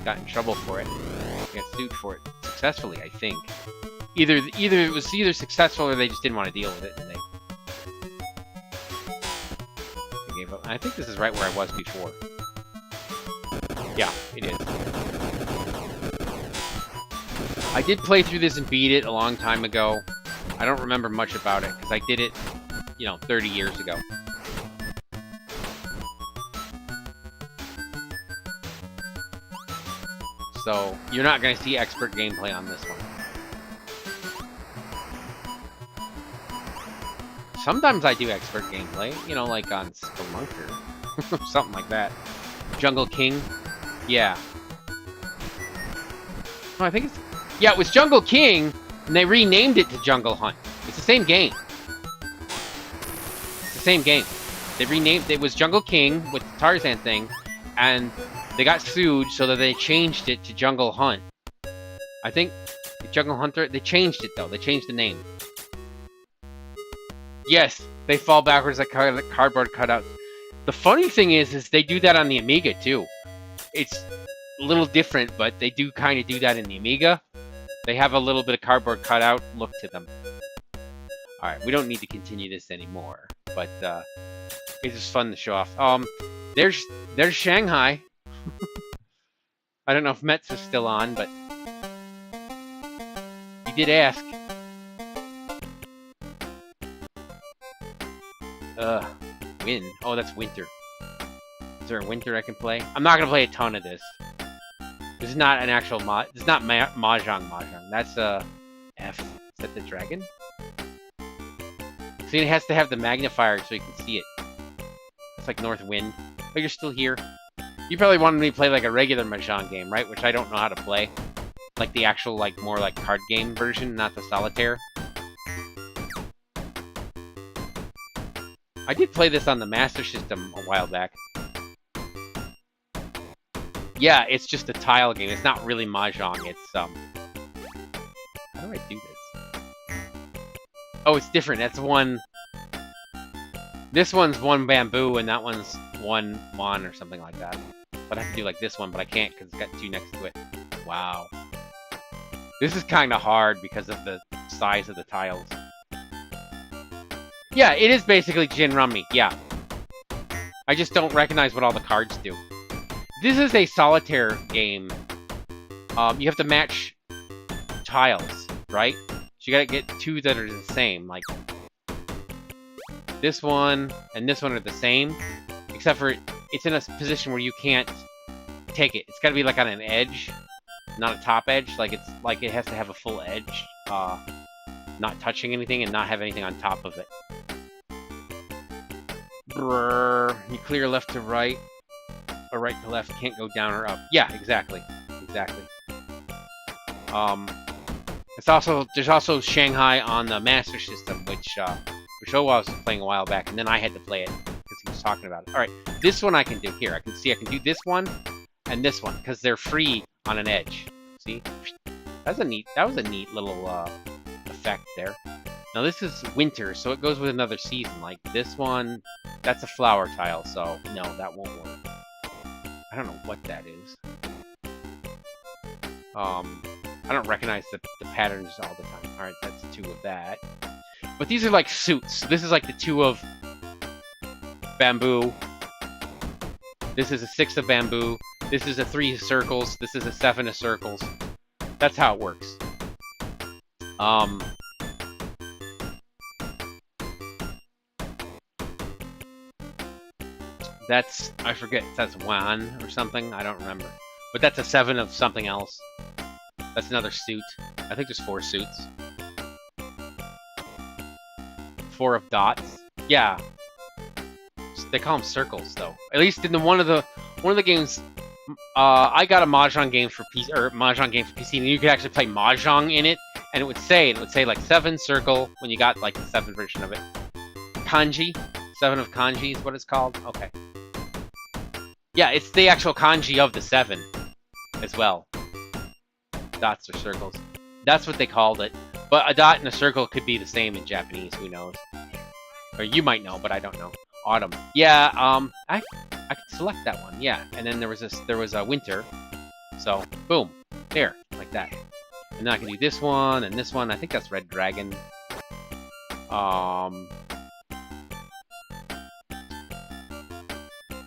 got in trouble for it. Got sued for it successfully, I think. Either it was successful or they just didn't want to deal with it, and they gave up. I think this is right where I was before. Yeah, it is. I did play through this and beat it a long time ago. I don't remember much about it, because I did it, you know, 30 years ago. So you're not going to see expert gameplay on this one. Sometimes I do expert gameplay, you know, like on Spelunker. Something like that. Jungle King. Yeah. No, I think it's... Yeah, it was Jungle King, and they renamed it to Jungle Hunt. It's the same game. It's the same game. They renamed... It was Jungle King with the Tarzan thing, and they got sued so that they changed it to Jungle Hunt. I think Jungle Hunter... They changed it, though. They changed the name. Yes, they fall backwards like cardboard cutouts. The funny thing is they do that on the Amiga, too. It's a little different, but they do kind of do that in the Amiga. They have a little bit of cardboard cutout look to them. Alright, we don't need to continue this anymore, but it's just fun to show off. There's Shanghai. I don't know if Metz is still on, but he did ask. Win. Oh, that's winter. Is there a winter I can play? I'm not gonna play a ton of this. This is not an actual mod. It's not Mahjong. That's F. Is that the dragon? See, it has to have the magnifier so you can see it. It's like North Wind. But you're still here. You probably wanted me to play like a regular Mahjong game, right? Which I don't know how to play. Like the actual, like, more like card game version, not the solitaire. I did play this on the Master System a while back. Yeah, it's just a tile game. It's not really Mahjong. It's, How do I do this? Oh, it's different. That's one... This one's one bamboo, and that one's one mon, or something like that. But I have to do like this one, but I can't because it's got two next to it. Wow. This is kind of hard because of the size of the tiles. Yeah, it is basically Gin Rummy, yeah. I just don't recognize what all the cards do. This is a solitaire game. You have to match tiles, right? So you gotta get two that are the same, like... This one and this one are the same, except for it's in a position where you can't take it. It's gotta be like on an edge, not a top edge. Like it's like it has to have a full edge, not touching anything and not have anything on top of it. Brrr. You clear left to right, or right to left. Can't go down or up. Yeah, exactly, exactly. It's also there's also Shanghai on the Master System, which Showa was playing a while back, and then I had to play it because he was talking about it. All right, this one I can do here. I can do this one and this one because they're free on an edge. See, that was a neat little effect there. Now this is winter, so it goes with another season. Like this one, that's a flower tile, so no, that won't work. I don't know what that is. I don't recognize the patterns all the time. All right, that's two of that. But these are like suits. This is like the 2 of bamboo. This is a 6 of bamboo. This is a 3 of circles. This is a 7 of circles. That's how it works. That's, I forget, that's Wan or something. I don't remember. But that's a 7 of something else. That's another suit. I think there's 4 suits. 4 of dots. Yeah. They call them circles, though. At least in one of the games, I got a Mahjong game for PC, or Mahjong game for PC, and you could actually play Mahjong in it, and it would say like 7 circle when you got like the 7 version of it. Kanji, 7 of kanji is what it's called. Okay. Yeah, it's the actual kanji of the 7 as well. Dots or circles. That's what they called it. But a dot and a circle could be the same in Japanese, who knows? Or you might know, but I don't know. Autumn. Yeah, I could select that one, yeah. And then there was a winter. So, boom. There, like that. And then I can do this one and this one. I think that's Red Dragon.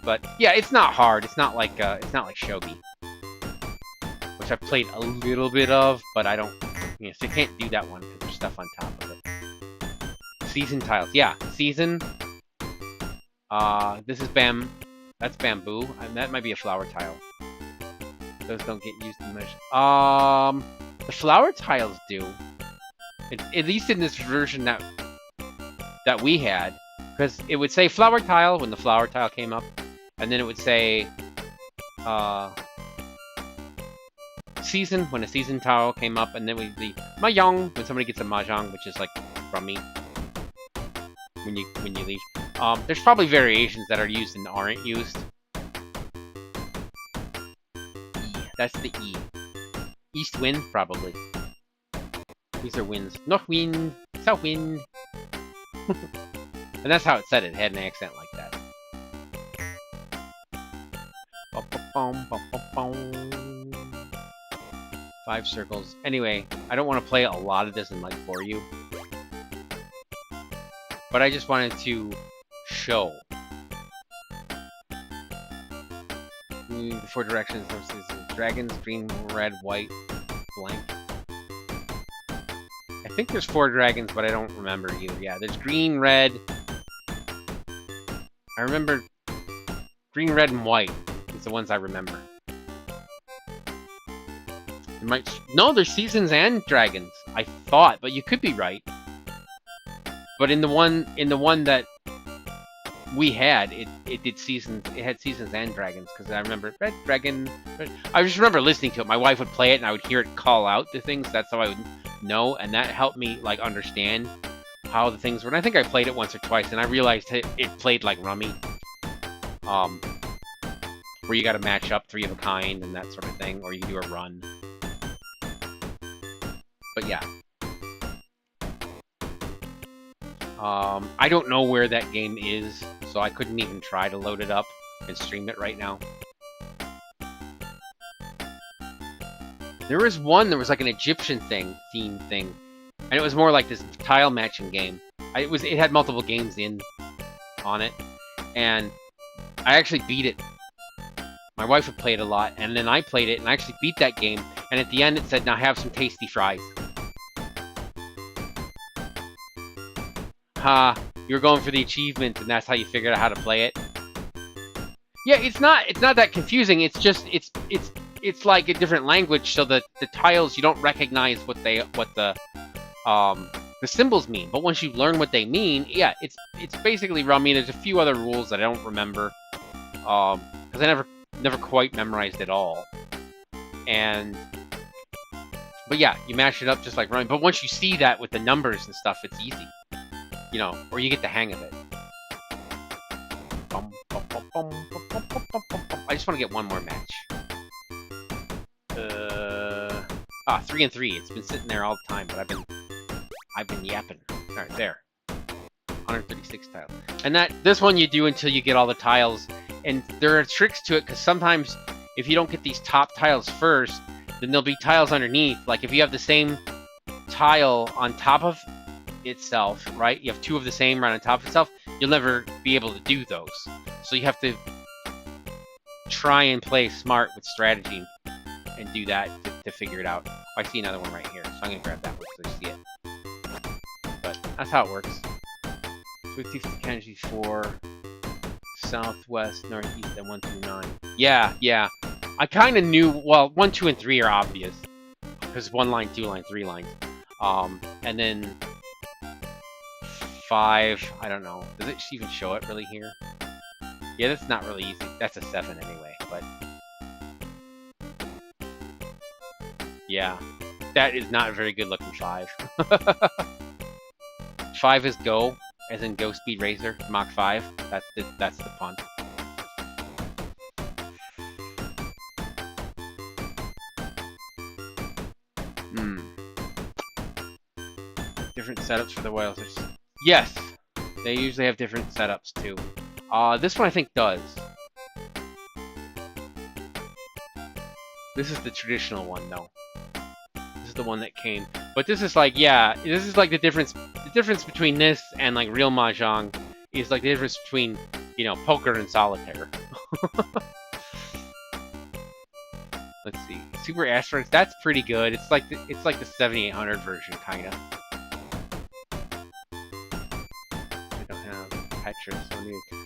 But yeah, it's not hard. It's not like shogi, which I've played a little bit of, but I don't. You know, so you can't do that one because there's stuff on top of it. Season tiles, yeah, season. This is that's bamboo. That might be a flower tile. Those don't get used in much. The flower tiles do. At least in this version that we had, because it would say flower tile when the flower tile came up, and then it would say season when a season tile came up, and then we'd be mahjong when somebody gets a mahjong, which is like rummy when you leave. There's probably variations that are used and aren't used. That's the E. East wind, probably. These are winds. North wind, south wind. And that's how it said it. It had an accent like that. 5 circles. Anyway, I don't want to play a lot of this and like bore you. But I just wanted to show. The 4 directions. Dragons, green, red, white, blank. I think there's 4 dragons, but I don't remember either. Yeah, there's green, red. I remember green, red, and white. It's the ones I remember. No, there's seasons and dragons. I thought, but you could be right. But in the one that we had, it did seasons. It had seasons and dragons because I remember red dragon. I just remember listening to it. My wife would play it, and I would hear it call out the things. That's how I would know, and that helped me like understand how the things were. And I think I played it once or twice, and I realized it played like Rummy, where you got to match up 3 of a kind and that sort of thing, or you can do a run. But yeah. I don't know where that game is, so I couldn't even try to load it up and stream it right now. There was one that was like an Egyptian theme thing, and it was more like this tile matching game. It had multiple games on it, and I actually beat it. My wife would play it a lot, and then I played it, and I actually beat that game, and at the end it said, "Now have some tasty fries." Ha! You're going for the achievement, and that's how you figured out how to play it. Yeah, it's not that confusing. It's just it's like a different language, so the tiles you don't recognize what the symbols mean. But once you learn what they mean, yeah, it's basically Rummy. There's a few other rules that I don't remember, because I never quite memorized it all. But yeah, you mash it up just like Rummy. But once you see that with the numbers and stuff, it's easy. You know, or you get the hang of it. I just want to get one more match. 3 and 3. It's been sitting there all the time, but I've been yapping. All right, there. 136 tiles. And this one you do until you get all the tiles. And there are tricks to it, because sometimes if you don't get these top tiles first, then there'll be tiles underneath. Like if you have the same tile on top of itself, right? You have 2 of the same right on top of itself, you'll never be able to do those. So you have to try and play smart with strategy and do that to figure it out. Oh, I see another one right here, so I'm gonna grab that one so you see it. But that's how it works. Swift Kanji 4, southwest, northeast, and 1 through 9. Yeah. I kind of knew. Well, 1, 2, and 3 are obvious because 1 line, 2 line, 3 lines. And then 5, I don't know. Does it even show it really here? Yeah, that's not really easy. That's a 7 anyway, but... yeah. That is not a very good looking 5. 5 is Go, as in Go Speed Racer, Mach 5. That's the pun. Different setups for the whales. Yes! They usually have different setups too. This one I think does. This is the traditional one though. This is the one that came. But this is like, yeah, this is like the difference between this and like real Mahjong is like the difference between, you know, poker and solitaire. Let's see. Super Asteroids, that's pretty good. It's like the 7800 version kinda.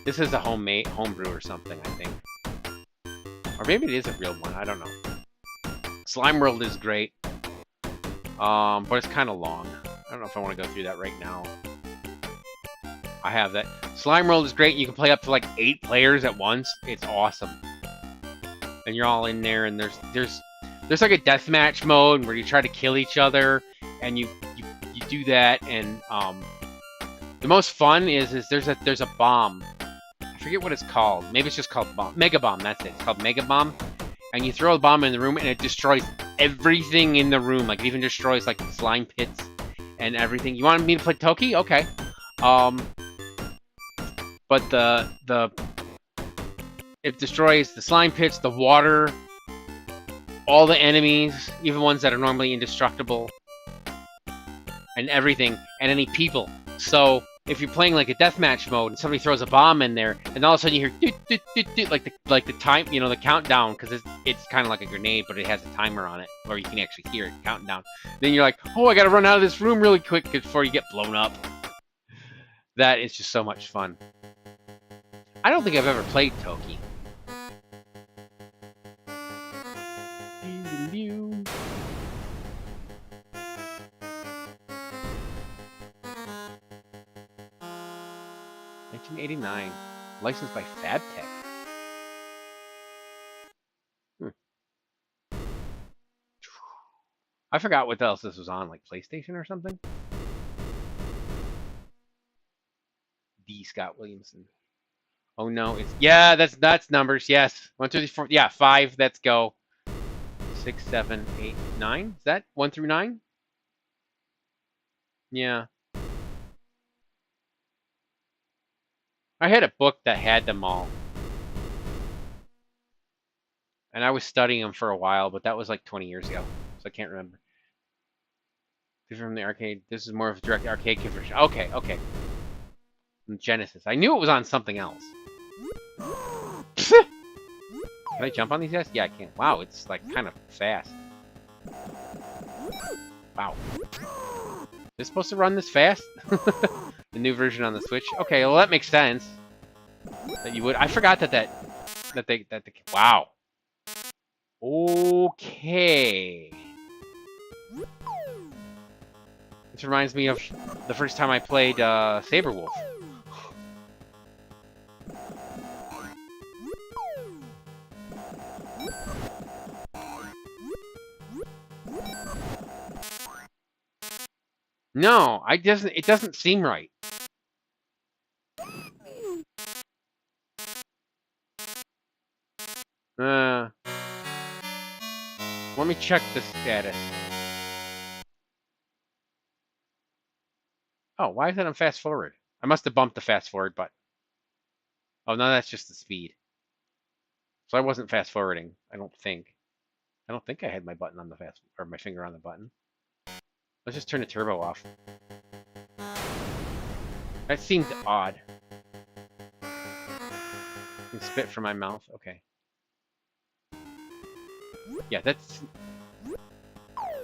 This is a homebrew or something, I think. Or maybe it is a real one, I don't know. Slime World is great. But it's kind of long. I don't know if I want to go through that right now. I have that. Slime World is great. You can play up to like 8 players at once. It's awesome. And you're all in there, and there's like a deathmatch mode where you try to kill each other, and you do that, and the most fun is there's a bomb. I forget what it's called. Maybe it's just called bomb. Mega Bomb. That's it. It's called Mega Bomb. And you throw the bomb in the room, and it destroys everything in the room. Like, it even destroys, like, the slime pits and everything. You want me to play Toki? Okay. But it destroys the slime pits, the water, all the enemies, even ones that are normally indestructible, and everything, and any people. So if you're playing like a deathmatch mode and somebody throws a bomb in there, and all of a sudden you hear doot, doot, doot, doot, like the time, you know, the countdown, because it's kind of like a grenade, but it has a timer on it, or you can actually hear it counting down. Then you're like, oh, I gotta run out of this room really quick before you get blown up. That is just so much fun. I don't think I've ever played Toki. 1989, licensed by Fabtech. I forgot what else this was on, like PlayStation or something. D. Scott Williamson. Oh no, it's that's numbers. Yes, 1, 2, 3, 4. Yeah, 5. Let's go. 6, 7, 8, 9. Is that 1 through 9? Yeah. I had a book that had them all. And I was studying them for a while, but that was like 20 years ago, so I can't remember. From the arcade. This is more of a direct arcade conversion. Okay, okay. Genesis. I knew it was on something else. Can I jump on these guys? Yeah, I can. Wow, it's like kind of fast. Wow. Is this supposed to run this fast? The new version on the Switch? Okay, well that makes sense. That you would. I forgot that wow. Okay. This reminds me of the first time I played Saberwolf. No, it doesn't seem right. Let me check the status. Oh, why is that on fast forward? I must have bumped the fast forward button. Oh, no, that's just the speed. So I wasn't fast forwarding, I don't think. I don't think I had my button on the my finger on the button. Let's just turn the turbo off. That seemed odd. I can spit from my mouth. Okay. Yeah, that's...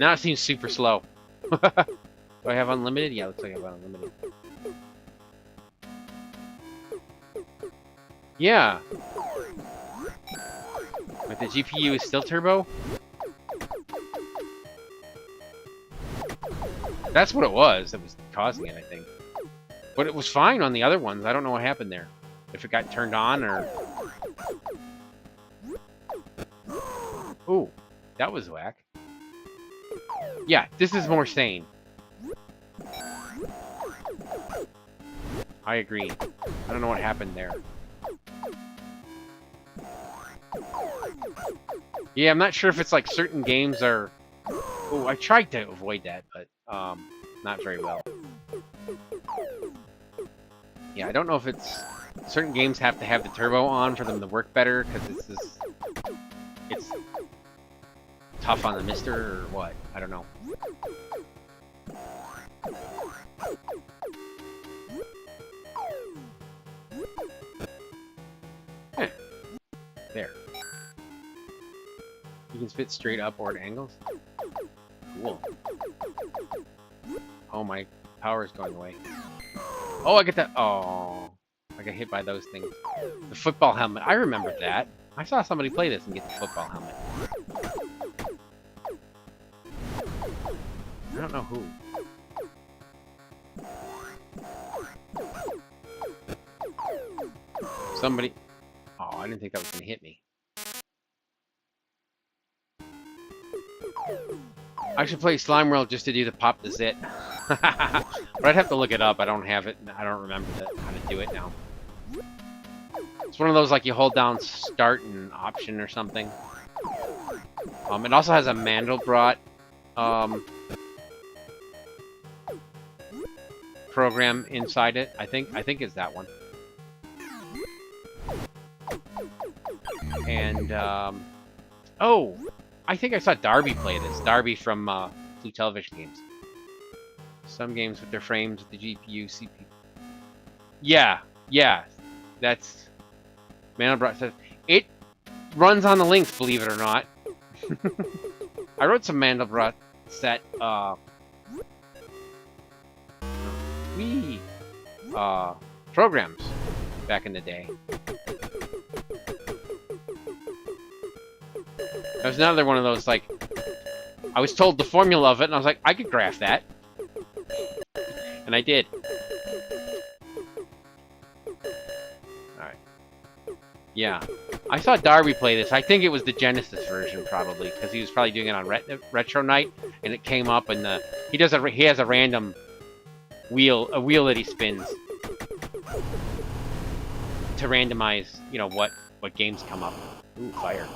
Now it seems super slow. Do I have unlimited? Yeah, looks like I have unlimited. Yeah. But the GPU is still turbo? That's what it was that was causing it, I think. But it was fine on the other ones. I don't know what happened there. If it got turned on or... Ooh, that was whack. Yeah, this is more sane. I agree. I don't know what happened there. Yeah, I'm not sure if it's like certain games are... Oh, I tried to avoid that, but not very well. Yeah, I don't know if it's... Certain games have to have the turbo on for them to work better, because it's tough on the MiSTer or what? I don't know. There. You can spit straight up or at angles. Cool. Oh, my power is going away. Oh, I get that. Oh, I got hit by those things. The football helmet. I remember that. I saw somebody play this and get the football helmet. I don't know who. Somebody... Oh, I didn't think that was going to hit me. I should play Slime World just to do the pop the zit. But I'd have to look it up. I don't have it. I don't remember how to do it now. It's one of those like you hold down start and option or something. It also has a Mandelbrot program inside it. I think it's that one. And oh, I think I saw Darby play this. Darby from Blue Television Games. Some games with their frames with the GPU, CPU. Yeah, that's Mandelbrot says it runs on the Lynx, believe it or not. I wrote some Mandelbrot set programs back in the day. That was another one of those, like, I was told the formula of it, and I was like, I could graph that. And I did. Alright. Yeah. I saw Darby play this. I think it was the Genesis version, probably, because he was probably doing it on Retro Night, and it came up, and he has a random wheel that he spins to randomize, you know, what games come up. Ooh, fire.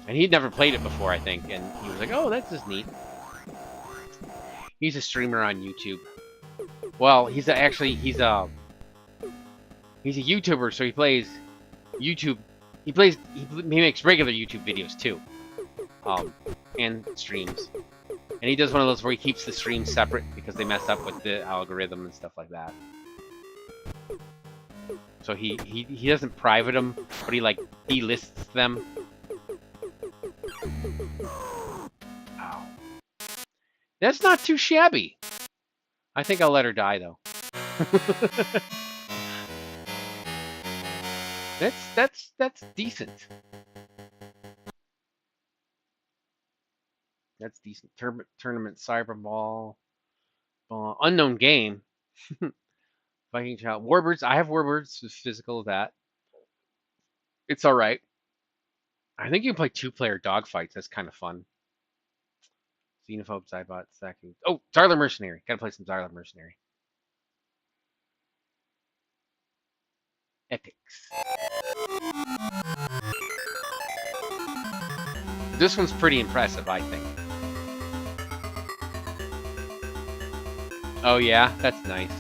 And he'd never played it before, I think, and he was like, oh, that's just neat. He's a streamer on YouTube. Well, he's a YouTuber, so he plays YouTube. He makes regular YouTube videos too, and streams. And he does one of those where he keeps the streams separate because they mess up with the algorithm and stuff like that. So he doesn't private them, but he like delists them. Ow. That's not too shabby. I think I'll let her die though. That's decent. That's decent. Tournament Cyberball. Unknown game. Viking Child. Warbirds. I have Warbirds with physical of that. It's alright. I think you can play 2-player dogfights. That's kind of fun. Xenophobe, Zybot, Stacking. Oh, Zarlor Mercenary. Gotta play some Zarlor Mercenary. Epics. This one's pretty impressive, I think. Oh yeah, that's nice.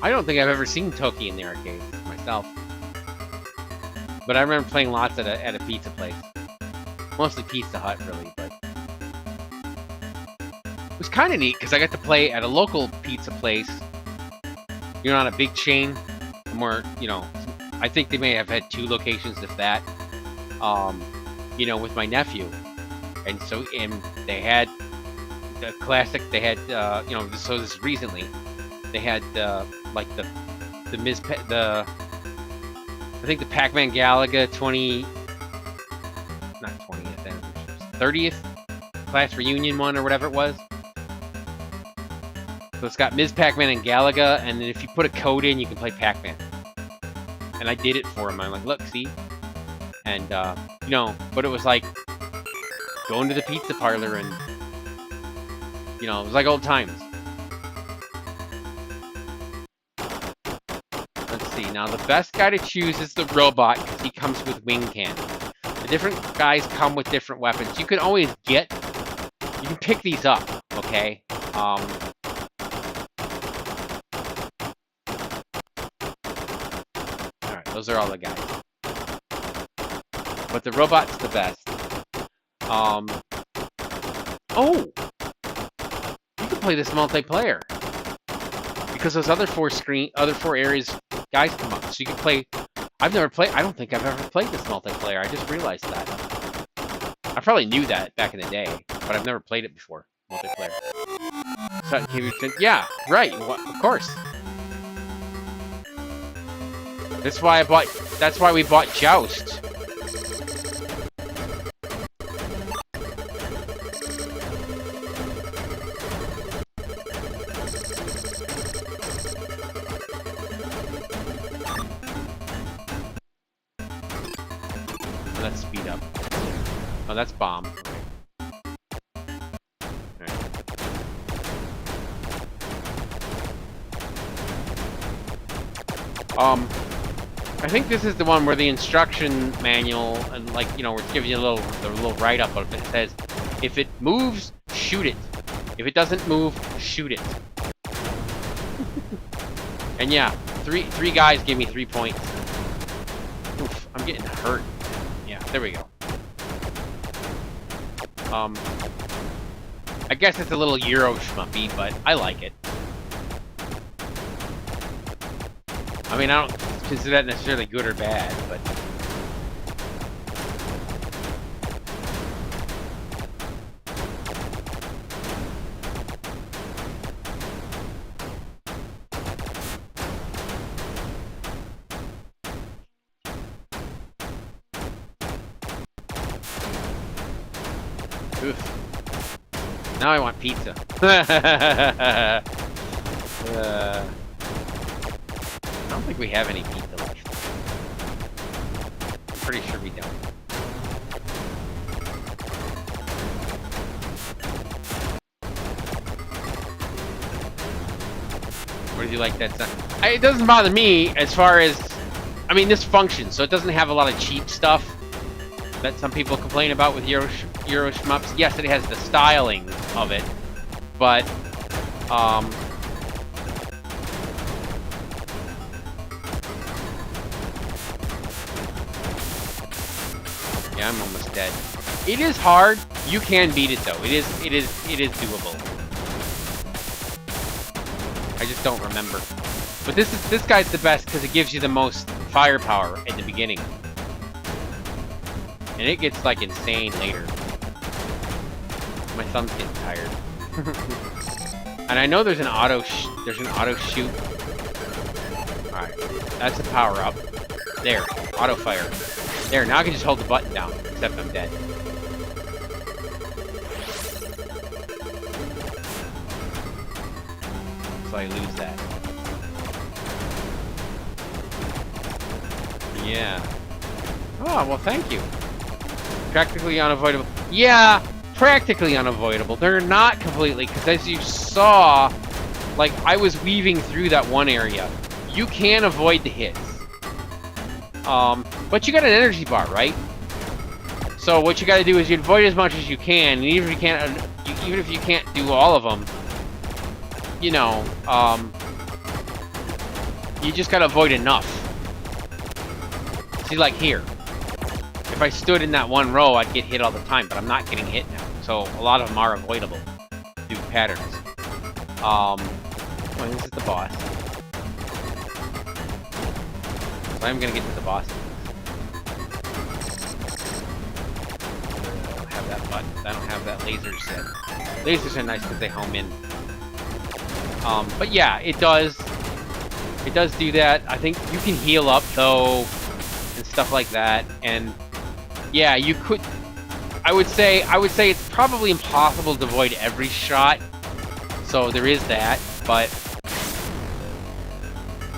I don't think I've ever seen Toki in the arcade myself. But I remember playing lots at a pizza place. Mostly Pizza Hut, really, but... It was kind of neat, because I got to play at a local pizza place. You know, on a big chain. More, you know... I think they may have had 2 locations, if that. You know, with my nephew. And so, they had... The classic, they had, you know, so this recently. They had, like, the I think the Pac-Man Galaga 30th class reunion one or whatever it was. So it's got Ms. Pac-Man and Galaga, and then if you put a code in, you can play Pac-Man. And I did it for him. I'm like, look, see? And, you know, but it was like going to the pizza parlor and, you know, it was like old times. Now, the best guy to choose is the robot, because he comes with wing cannon. The different guys come with different weapons. You can always you can pick these up, okay? Alright, those are all the guys. But the robot's the best. Oh! You can play this multiplayer. Because those other four areas... guys come up, so you can play. I don't think I've ever played this multiplayer. I just realized that. I probably knew that back in the day, but I've never played it before. Multiplayer. Yeah, right. Of course. That's why we bought Joust. Oh, that's bomb. Okay. I think this is the one where the instruction manual and like, you know, where it's giving you a little write-up of it. It says, if it moves, shoot it. If it doesn't move, shoot it. And yeah, three guys gave me 3 points. Oof, I'm getting hurt. Yeah, there we go. I guess it's a little Euro schmuppy, but I like it. I mean, I don't consider that necessarily good or bad, but... Oof. Now I want pizza. I don't think we have any pizza left. Pretty sure we don't. What did you like that sound? It doesn't bother me as far as... I mean, this functions, so it doesn't have a lot of cheap stuff that some people complain about with Euro shmups. Yes, it has the styling of it, but yeah, I'm almost dead. It is hard. You can beat it though. It is doable. I just don't remember. But this guy's the best because it gives you the most firepower at the beginning. And it gets like insane later. My thumb's getting tired. And I know there's an auto shoot. Alright, that's a power up. There, auto fire. There, now I can just hold the button down, except I'm dead. So I lose that. Yeah. Oh, well, thank you. Practically unavoidable. Yeah, practically unavoidable. They're not completely, because as you saw, like, I was weaving through that one area. You can avoid the hits. But you got an energy bar, right? So what you got to do is you avoid as much as you can, and even if you can't do all of them, you know, you just got to avoid enough. See, like here. If I stood in that one row, I'd get hit all the time, but I'm not getting hit now. So a lot of them are avoidable through patterns. Well, this is the boss. So I'm gonna get to the boss. I don't have that button. I don't have that laser set. Lasers are nice because they home in. But yeah, it does do that. I think you can heal up though, and stuff like that. And yeah, you could. I would say it's probably impossible to avoid every shot. So there is that, but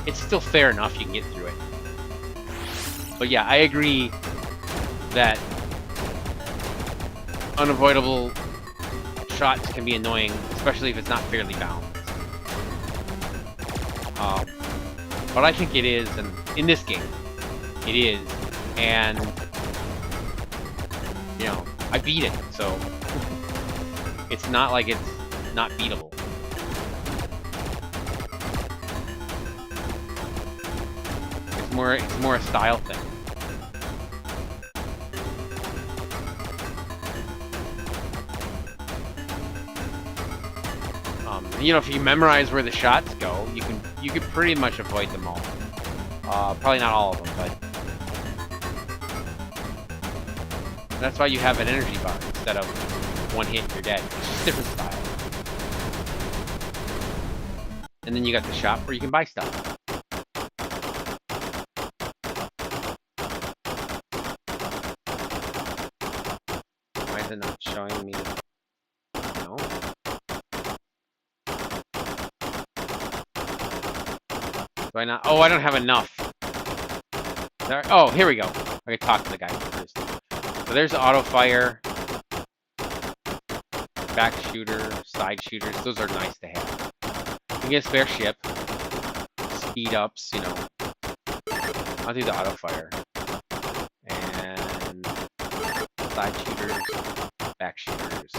it's still fair enough. You can get through it. But yeah, I agree that unavoidable shots can be annoying, especially if it's not fairly balanced. But I think it is, and in this game, it is, and you know, I beat it, so it's not like it's not beatable. It's more a style thing. You know, if you memorize where the shots go, you can pretty much avoid them all. Probably not all of them, but that's why you have an energy bar instead of one hit and you're dead. It's just a different style. And then you got the shop where you can buy stuff. Why is it not showing me? No. Do I not? Oh, I don't have enough. There, oh, here we go. I can talk to the guy first. So there's auto fire. back shooter, side shooters, those are nice to have. You can get a spare ship, speed ups, you know. I'll do the auto fire. And side shooters, back shooters.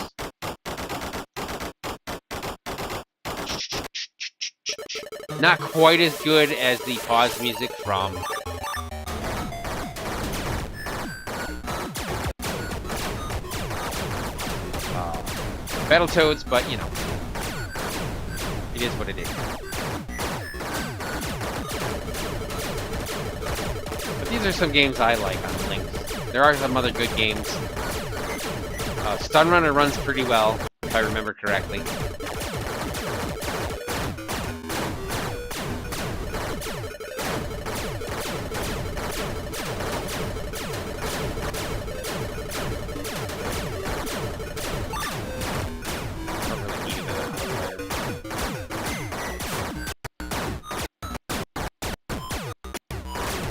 Not quite as good as the pause music from Battletoads, but you know, it is what it is. But these are some games I like on Lynx. There are some other good games. Stun Runner runs pretty well, if I remember correctly.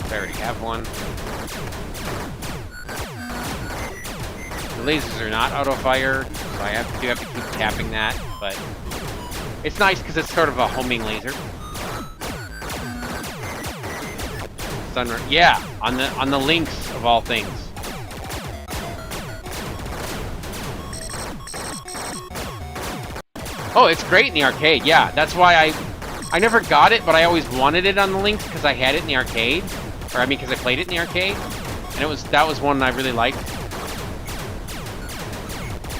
I already have one. The lasers are not auto fire, so I have to keep tapping that, but it's nice because it's sort of a homing laser. Sunrun, yeah, on the Lynx of all things. Oh, it's great in the arcade. Yeah, that's why I never got it, but I always wanted it on the Lynx because I had it in the arcade. Or I mean, because I played it in the arcade, and that was one I really liked.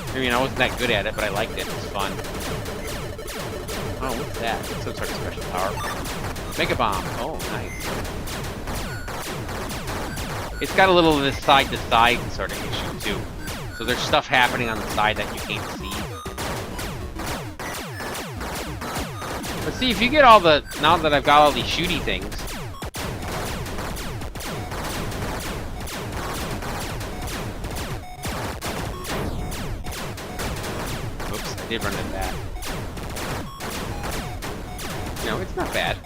I mean, I wasn't that good at it, but I liked it. It was fun. Oh, what's that? It's some sort of special power. Mega Bomb. Oh, nice. It's got a little of this side-to-side sort of issue too. So there's stuff happening on the side that you can't see. But see, if you get all the now that I've got all these shooty things. I did run into that. No, it's not bad.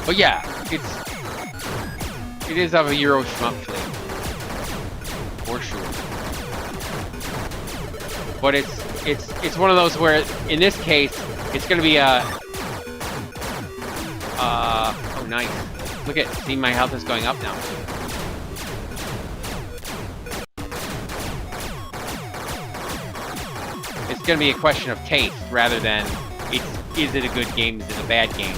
But yeah, it is of a Euro shmup flavor. For sure. But it's one of those where in this case it's gonna be a oh nice. Look at, see, my health is going up now. It's going to be a question of taste rather than is it a good game, is it a bad game?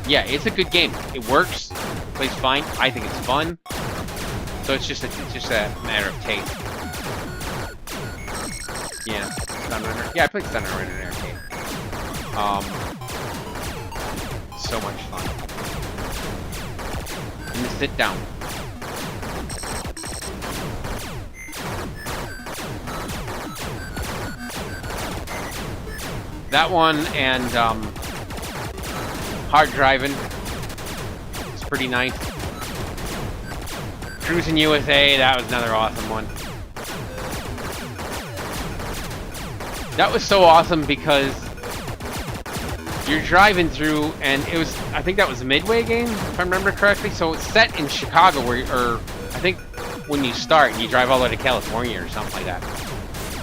Yeah, it's a good game. It works, plays fine. I think it's fun. So it's just a matter of taste. Yeah, Stun Runner. Yeah, I played Stun Runner in an arcade. So much fun. And the sit down. That one and Hard Driving. It's pretty nice. Cruising USA, that was another awesome one. That was so awesome because you're driving through, and it was, I think that was a Midway game, if I remember correctly. So it's set in Chicago, or I think when you start, you drive all the way to California or something like that.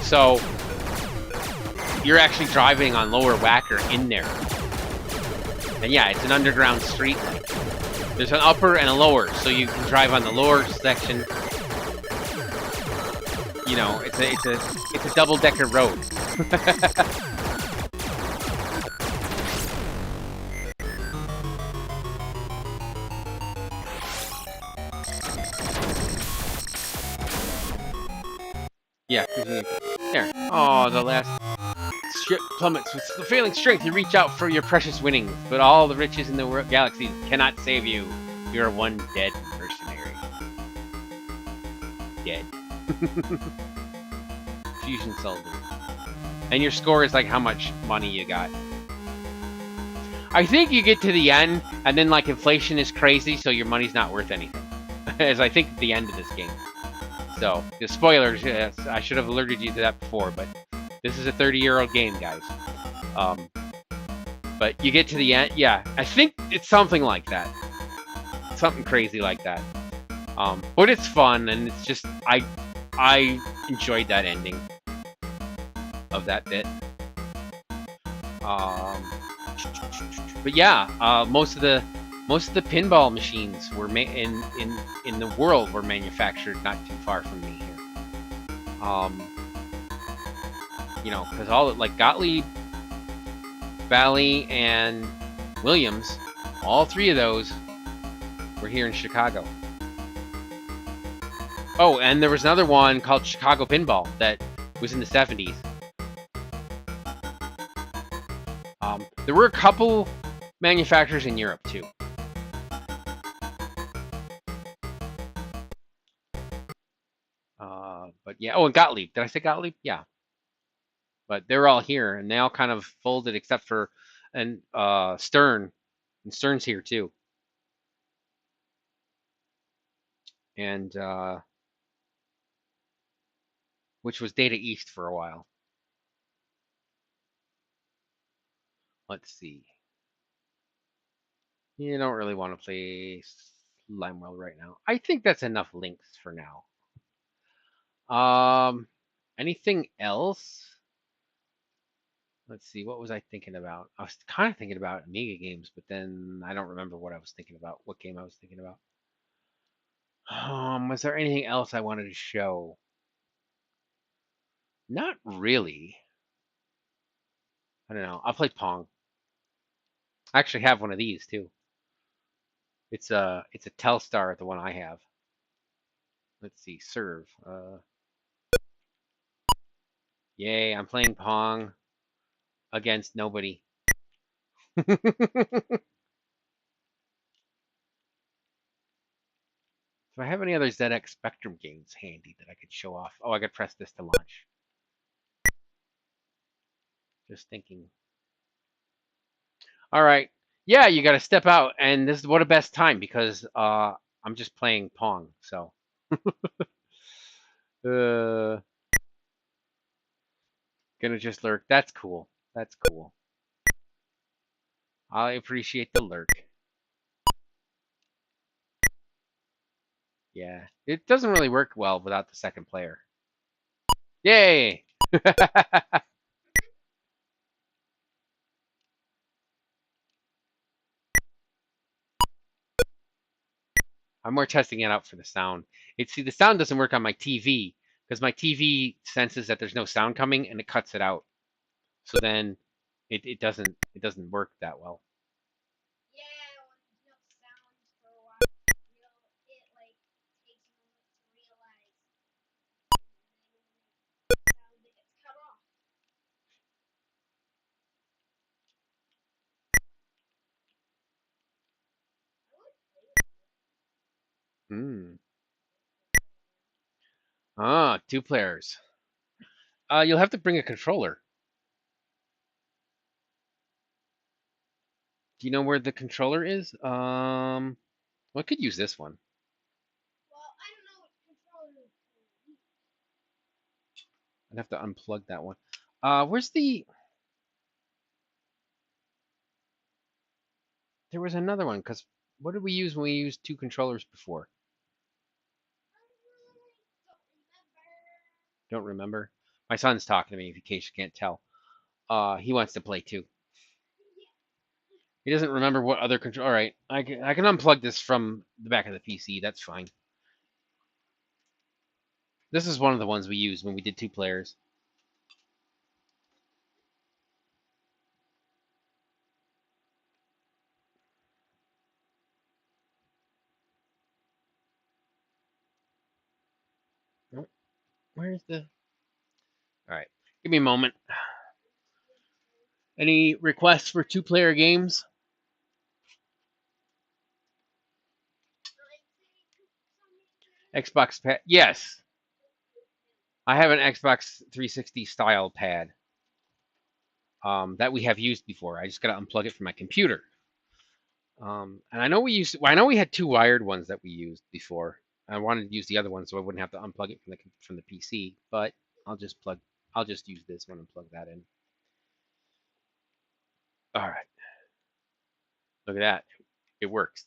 So you're actually driving on Lower Wacker in there. And yeah, it's an underground street. There's an upper and a lower, so you can drive on the lower section. You know, it's a double-decker road. Yeah, there. Oh, the last ship plummets with the failing strength. You reach out for your precious winnings, but all the riches in the galaxy cannot save you. You're one dead mercenary. Dead. Fusion soldier. And your score is like how much money you got. I think you get to the end, and then like inflation is crazy, so your money's not worth anything. As I think at the end of this game. So, the spoilers, yes, I should have alerted you to that before, but this is a 30-year-old game, guys. But you get to the end, yeah, I think it's something like that. Something crazy like that. But it's fun, and it's just, I enjoyed that ending of that bit. But yeah, most of the pinball machines were in the world were manufactured not too far from me here. You know, because all like Gottlieb, Bally, and Williams, all three of those were here in Chicago. Oh, and there was another one called Chicago Pinball that was in the 70s. There were a couple manufacturers in Europe too. But yeah, oh, and Gottlieb. Did I say Gottlieb? Yeah. But they're all here, and they all kind of folded except for Stern. And Stern's here too. And which was Data East for a while. Let's see. You don't really want to play Slime World right now. I think that's enough Lynx for now. Anything else? Let's see. What was I thinking about? I was kind of thinking about Amiga games, but then I don't remember what I was thinking about. What game I was thinking about? Was there anything else I wanted to show? Not really. I don't know. I'll play Pong. I actually have one of these too. It's a Telstar, the one I have. Let's see. Serve. Yay! I'm playing Pong against nobody. Do I have any other ZX Spectrum games handy that I could show off? Oh, I could press this to launch. Just thinking. All right. Yeah, you got to step out, and this is what a best time because I'm just playing Pong. So, gonna just lurk. That's cool. That's cool. I appreciate the lurk. Yeah, it doesn't really work well without the second player. Yay! I'm more testing it out for the sound. See, the sound doesn't work on my TV because my TV senses that there's no sound coming and it cuts it out. So then it doesn't work that well. Hmm. Ah, 2 players. You'll have to bring a controller. Do you know where the controller is? Well, I could use this one. I'd have to unplug that one. Where's the? There was another one because what did we use when we used 2 controllers before? Don't remember. My son's talking to me in case you can't tell. He wants to play too. He doesn't remember what other control. All right, I can unplug this from the back of the PC. That's fine. This is one of the ones we used when we did 2 players. Oh, where's the? All right, give me a moment. Any requests for 2-player games? Xbox pad? Yes, I have an Xbox 360 style pad that we have used before. I just got to unplug it from my computer. And I know we had 2 wired ones that we used before. I wanted to use the other one so I wouldn't have to unplug it from the PC. But I'll just use this one and plug that in. All right. Look at that. It works.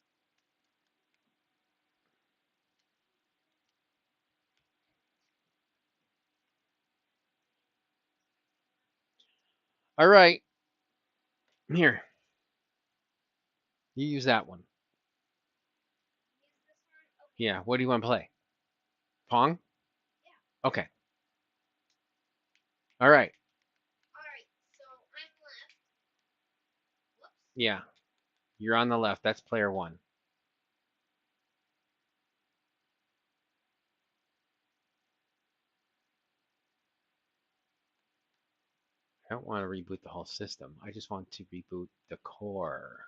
All right. Here. You use that one. Yeah. What do you want to play? Pong? Okay. All right. Yeah. You're on the left. That's player one. I don't want to reboot the whole system. I just want to reboot the core.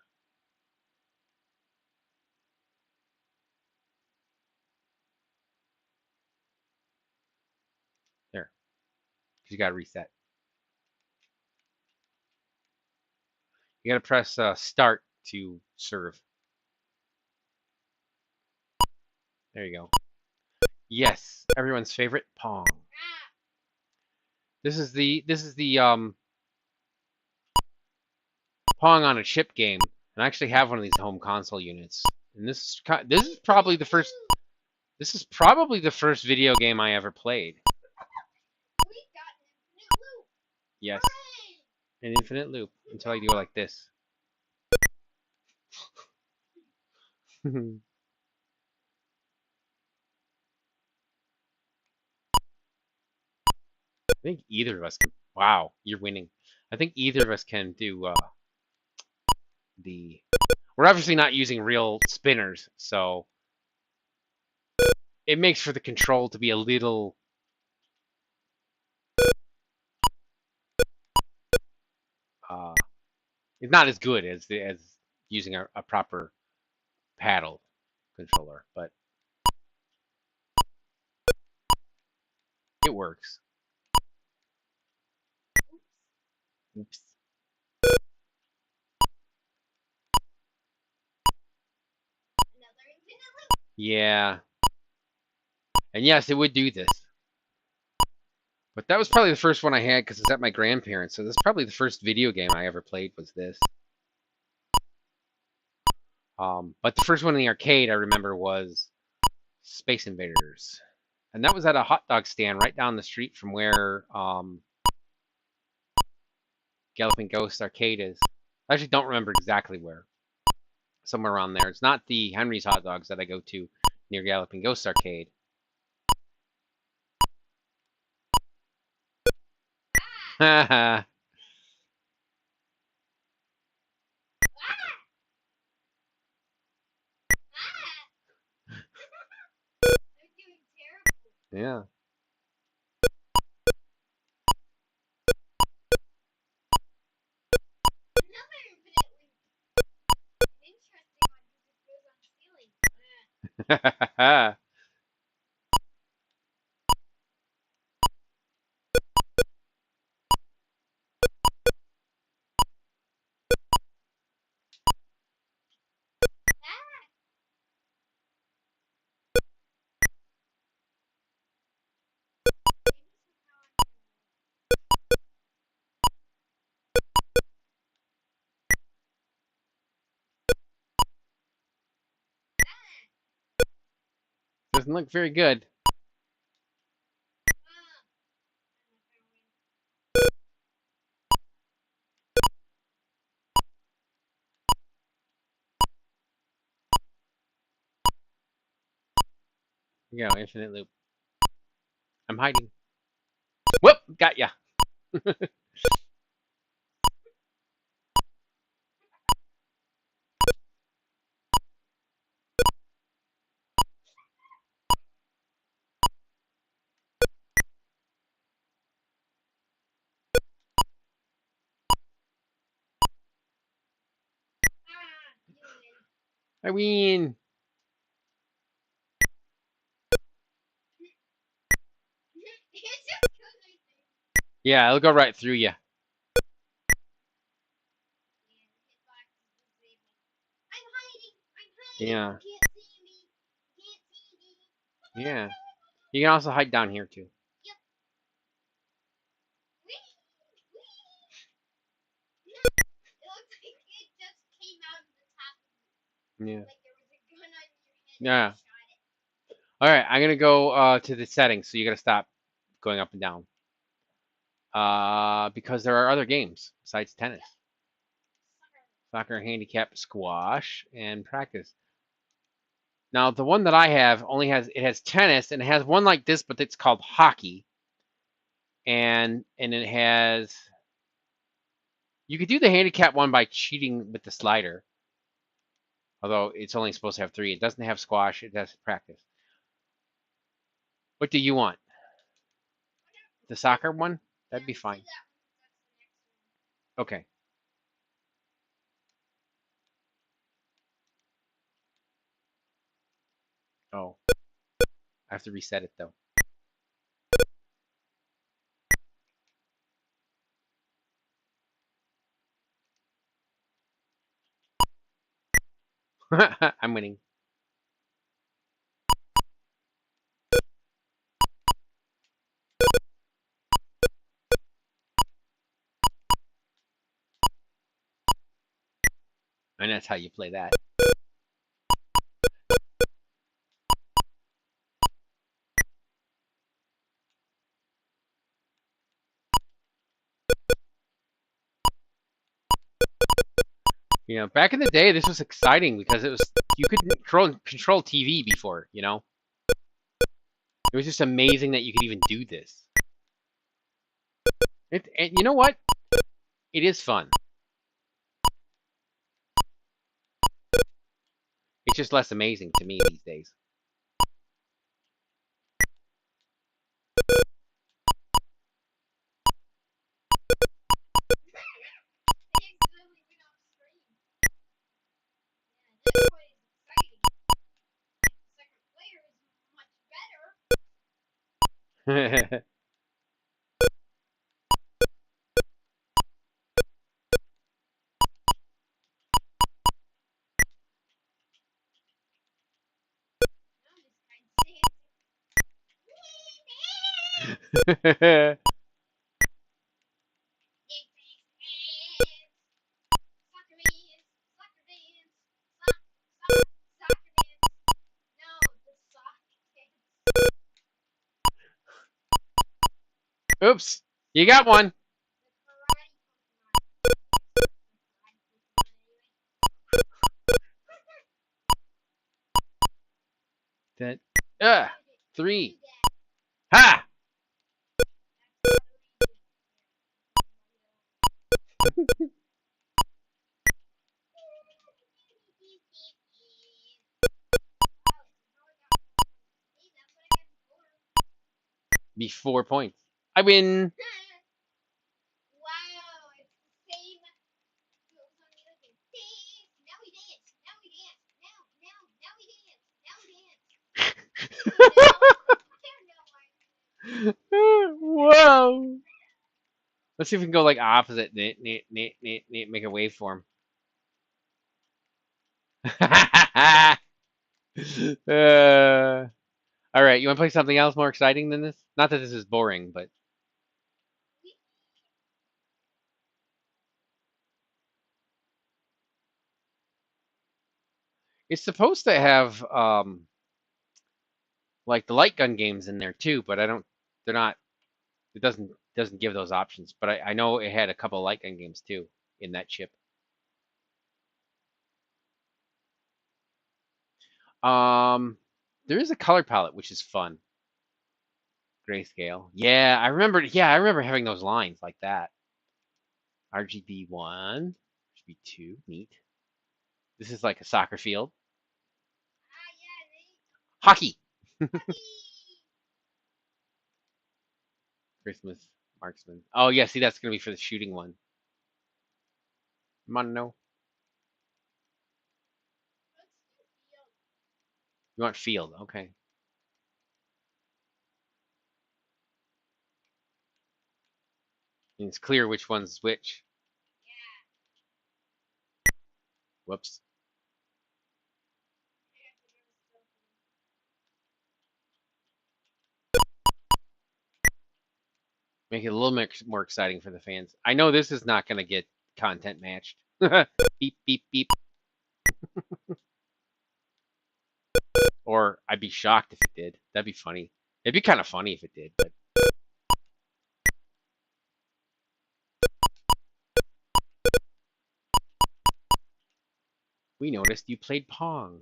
There. Because you got to reset. You got to press start to serve. There you go. Yes, everyone's favorite Pong. This is the Pong on a chip game, and I actually have one of these home console units. And this is probably the first video game I ever played. Yes, an infinite loop until I go like this. I think either of us can. Wow, you're winning. I think either of us can do the. We're obviously not using real spinners, so it makes for the control to be a little. It's not as good as using a proper paddle controller, but it works. Oops. Yeah. And yes, it would do this. But that was probably the first one I had because it's at my grandparents. So this is probably the first video game I ever played was this. But the first one in the arcade I remember was Space Invaders. And that was at a hot dog stand right down the street from where Galloping Ghost arcade is. I actually don't remember exactly where. Somewhere around there. It's not the Henry's Hot Dogs that I go to near Galloping Ghost arcade. Haha. Yeah. Doesn't look very good. Here we go, infinite loop. I'm hiding. Whoop! Got ya. I win. Yeah, it'll go right through you. Yeah. Yeah. You can also hide down here too. Yeah. Yeah. All right, I'm gonna go to the settings, so you gotta stop going up and down. Because there are other games besides tennis. Soccer, handicap, squash, and practice. Now, the one that I have only has tennis, and it has one like this, but it's called hockey. And it has... You could do the handicap one by cheating with the slider. Although it's only supposed to have 3. It doesn't have squash. It has practice. What do you want? The soccer one? That'd be fine. Okay. Oh. I have to reset it, though. I'm winning. And that's how you play that. You know, back in the day, this was exciting because it was you could control TV before. You know, it was just amazing that you could even do this. And you know what? It is fun. It's just less amazing to me these days. Oops, you got one. That 3. Ha! Be 4 points. I win. Whoa. Let's see if we can go like opposite. Make a waveform. All right, you want to play something else more exciting than this? Not that this is boring, but it's supposed to have like the light gun games in there too. But I don't. They're not. It doesn't give those options. But I know it had a couple of light gun games too in that chip. There is a color palette which is fun. Grayscale. Yeah, I remember. Yeah, I remember having those lines like that. RGB1, RGB2, neat. This is like a soccer field. Hockey. Christmas marksman. Oh yeah, see that's gonna be for the shooting one. Mono. You want field? Okay. And it's clear which one's which. Whoops. Make it a little more exciting for the fans. I know this is not gonna get content matched. Beep beep beep. Or I'd be shocked if it did. That'd be funny. It'd be kind of funny if it did, but We noticed you played Pong.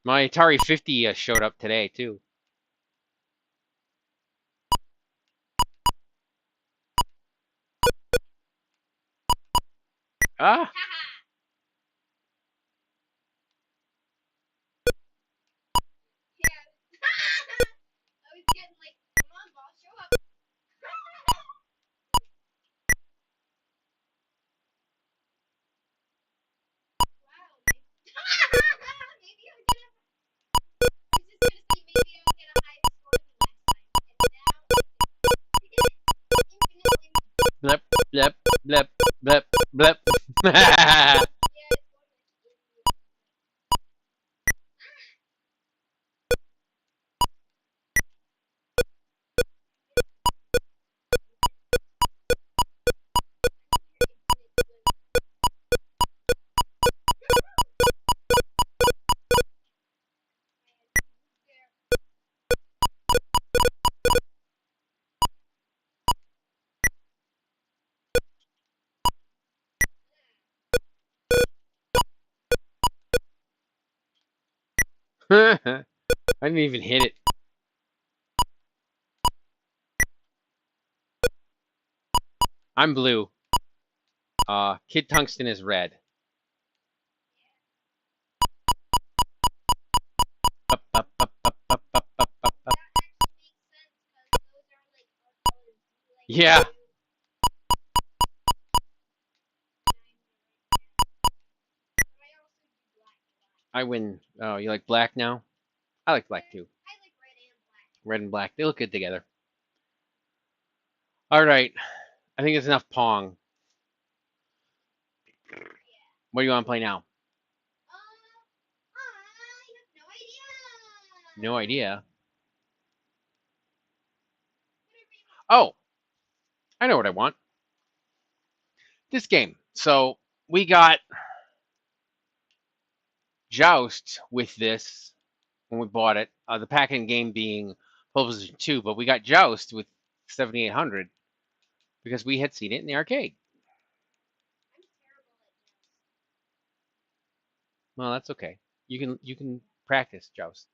My Atari 50 showed up today, too. Ah! Blep, blep, blep, blep, blep. I didn't even hit it. I'm blue. Kid Tungsten is red. Yeah. I win. Oh, you like black now? I like black too. Red and black. They look good together. Alright. I think it's enough Pong. What do you want to play now? No idea. Oh! I know what I want. This game. So, we got Joust with this when we bought it. The pack-in game being Pole Position 2, but we got Joust with 7800 because we had seen it in the arcade. Well, that's okay. You can practice Joust.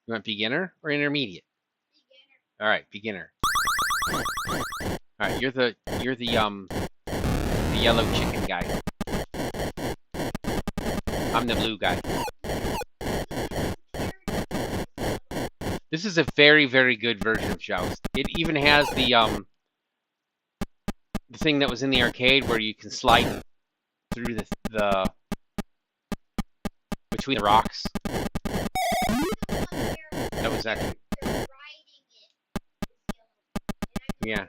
You want beginner or intermediate? Beginner. All right, beginner. All right, you're the yellow chicken guy. I'm the blue guy. This is a very, very good version of Joust. It even has the thing that was in the arcade where you can slide through the between the rocks. That was actually. Yeah.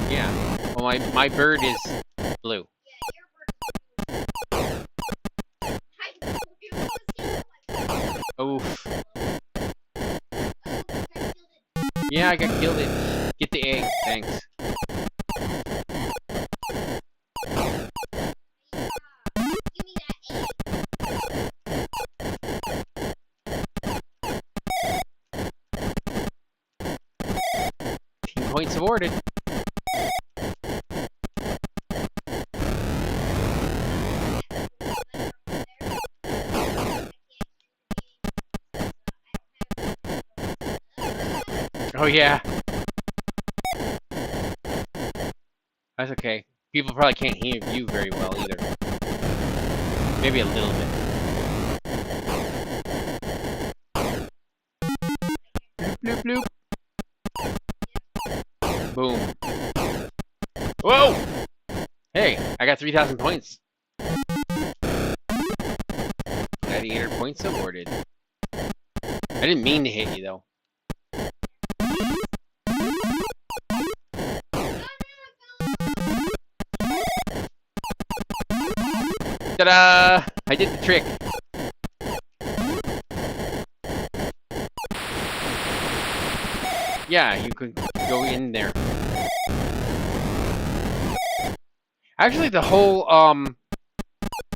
Yeah. Well, my bird is blue. Oof. Yeah, I got killed it. Get the egg, thanks. 10 points awarded. Oh yeah. That's okay. People probably can't hear you very well either. Maybe a little bit. Bloop, bloop, bloop. Boom. Whoa! Hey, I got 3,000 points. Gladiator points awarded. I didn't mean to hit you though. Ta-da! I did the trick. Yeah, you could go in there. Actually, the whole,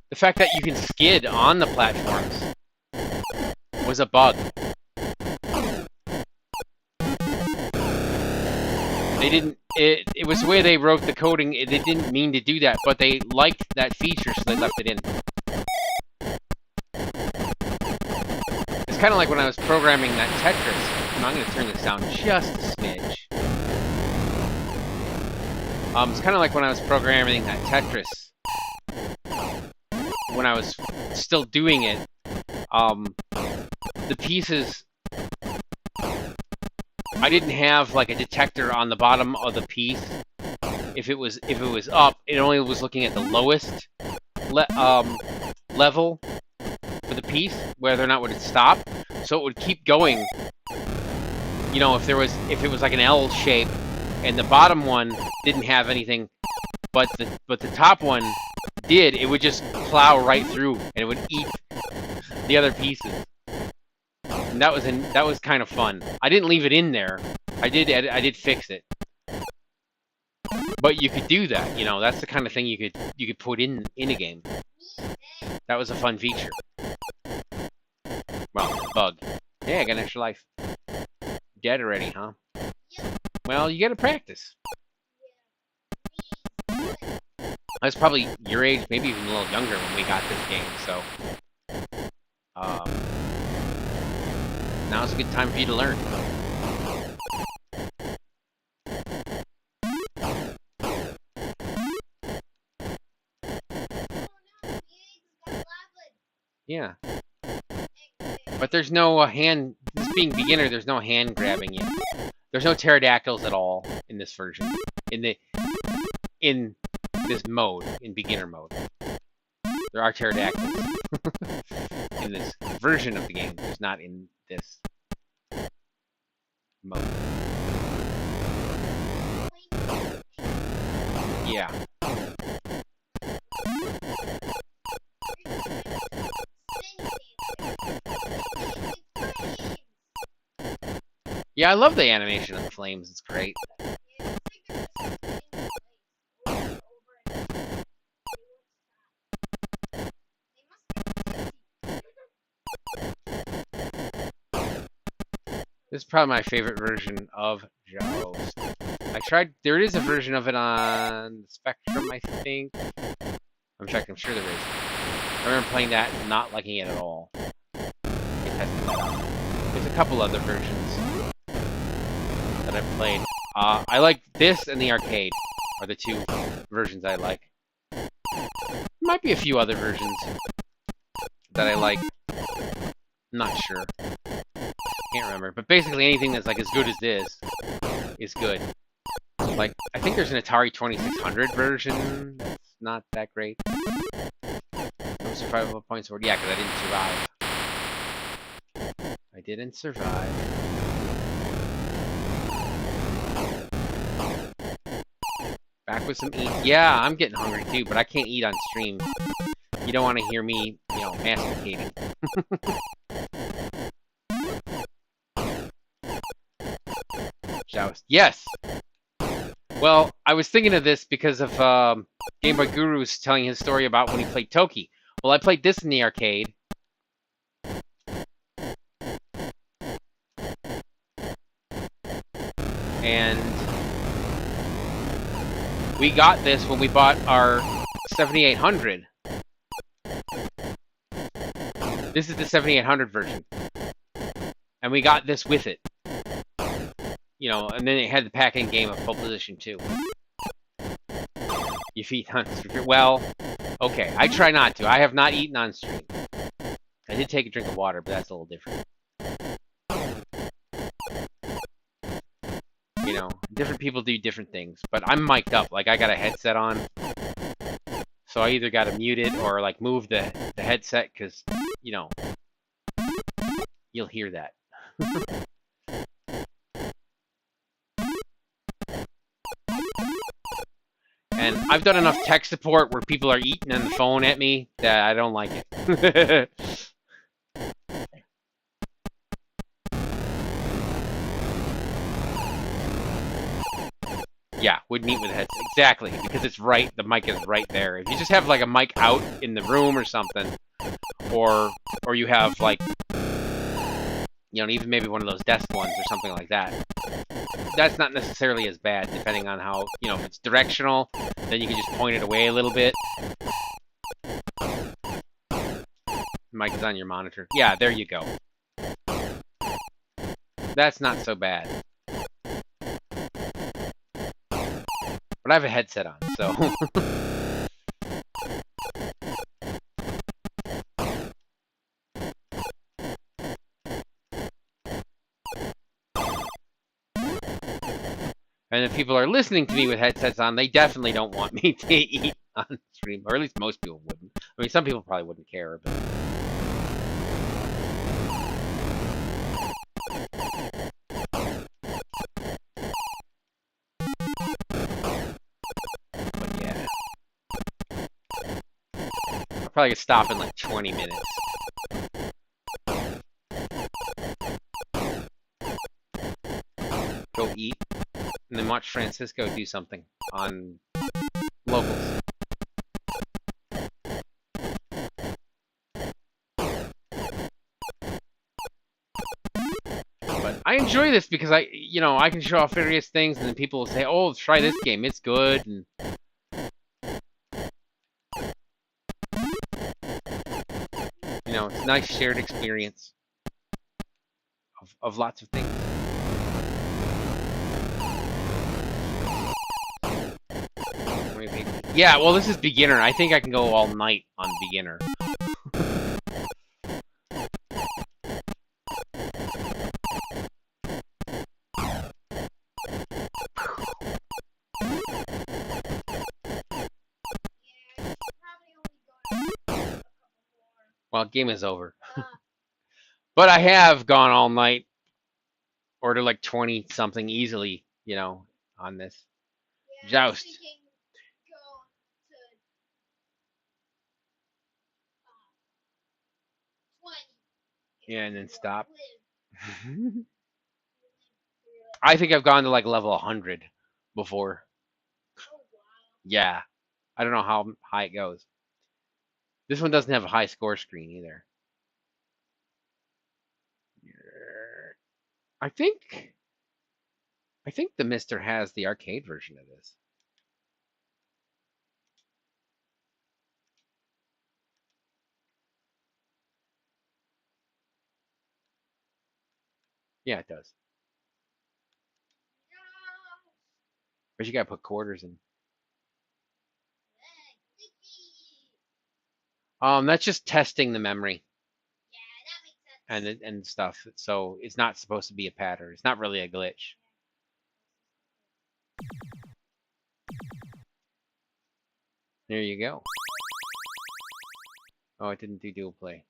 the fact that you can skid on the platforms was a bug. They didn't. It was the way they wrote the coding. They didn't mean to do that, but they liked that feature, so they left it in. It's kind of like when I was programming that Tetris. I'm going to turn this down just a smidge. It's kind of like when I was programming that Tetris. When I was still doing it, the pieces, I didn't have like a detector on the bottom of the piece. If it was up, it only was looking at the lowest level for the piece, whether or not would it stop. So it would keep going. You know, if it was like an L shape, and the bottom one didn't have anything, but the top one did, it would just plow right through, and it would eat the other pieces. And that was kind of fun. I didn't leave it in there. I did fix it. But you could do that, you know. That's the kind of thing you could put in a game. That was a fun feature. Well, bug. Yeah, I got an extra life. Dead already, huh? Well, you gotta practice. I was probably your age, maybe even a little younger when we got this game, so now's a good time for you to learn. Yeah. But there's no hand, this being beginner, there's no hand grabbing you. There's no pterodactyls at all in this version. In this mode, in beginner mode. There are pterodactyls in this version of the game. There's not in this mode. Yeah. Yeah, I love the animation of the flames. It's great. This is probably my favorite version of Joust. I tried. There is a version of it on Spectrum, I think. In fact, I'm sure there is. I remember playing that and not liking it at all. I tested that out. There's a couple other versions that I've played. I like this and the arcade are the two versions I like. Might be a few other versions that I like. Not sure. Can't remember. But basically anything that's like as good as this is good. Like, I think there's an Atari 2600 version that's not that great. No survivable points for it. Yeah, because I didn't survive. I didn't survive. Back with some eat. Yeah, I'm getting hungry too, but I can't eat on stream. You don't want to hear me, you know, masticating. Joust. Yes! Well, I was thinking of this because of Game Boy Guru's telling his story about when he played Toki. Well, I played this in the arcade. And we got this when we bought our 7800. This is the 7800 version. And we got this with it. You know, and then it had the pack-in game of Pole Position too. You feed on stream. Well, okay. I try not to. I have not eaten on stream. I did take a drink of water, but that's a little different. You know, different people do different things. But I'm mic'd up. Like, I got a headset on. So I either got to mute it or, like, move the headset because, you know, you'll hear that. And I've done enough tech support where people are eating on the phone at me that I don't like it. Yeah, wouldn't eat with a headset. Exactly, because it's right, the mic is right there. If you just have like a mic out in the room or something, or you have like, you know, even maybe one of those desk ones or something like that, that's not necessarily as bad, depending on how, you know, if it's directional, then you can just point it away a little bit. Mic is on your monitor. Yeah, there you go. That's not so bad. But I have a headset on, so... And if people are listening to me with headsets on, they definitely don't want me to eat on stream. Or at least most people wouldn't. I mean, some people probably wouldn't care, but... But yeah. I'll probably stop in like 20 minutes. Go eat. And then watch Francisco do something on locals. But I enjoy this because I can show off various things, and then people will say, "Oh, try this game; it's good." And you know, it's a nice shared experience of lots of things. Yeah, well, this is beginner. I think I can go all night on beginner. Well, game is over. But I have gone all night, or to like 20 something easily, you know, on this. Joust. Yeah, and then stop. I think I've gone to like level 100 before. Yeah. I don't know how high it goes. This one doesn't have a high score screen either. I think the MiSTer has the arcade version of this. Yeah, it does. But you gotta put quarters in. That's just testing the memory. Yeah, that makes sense. And stuff. So it's not supposed to be a pattern. It's not really a glitch. There you go. Oh, it didn't do dual play.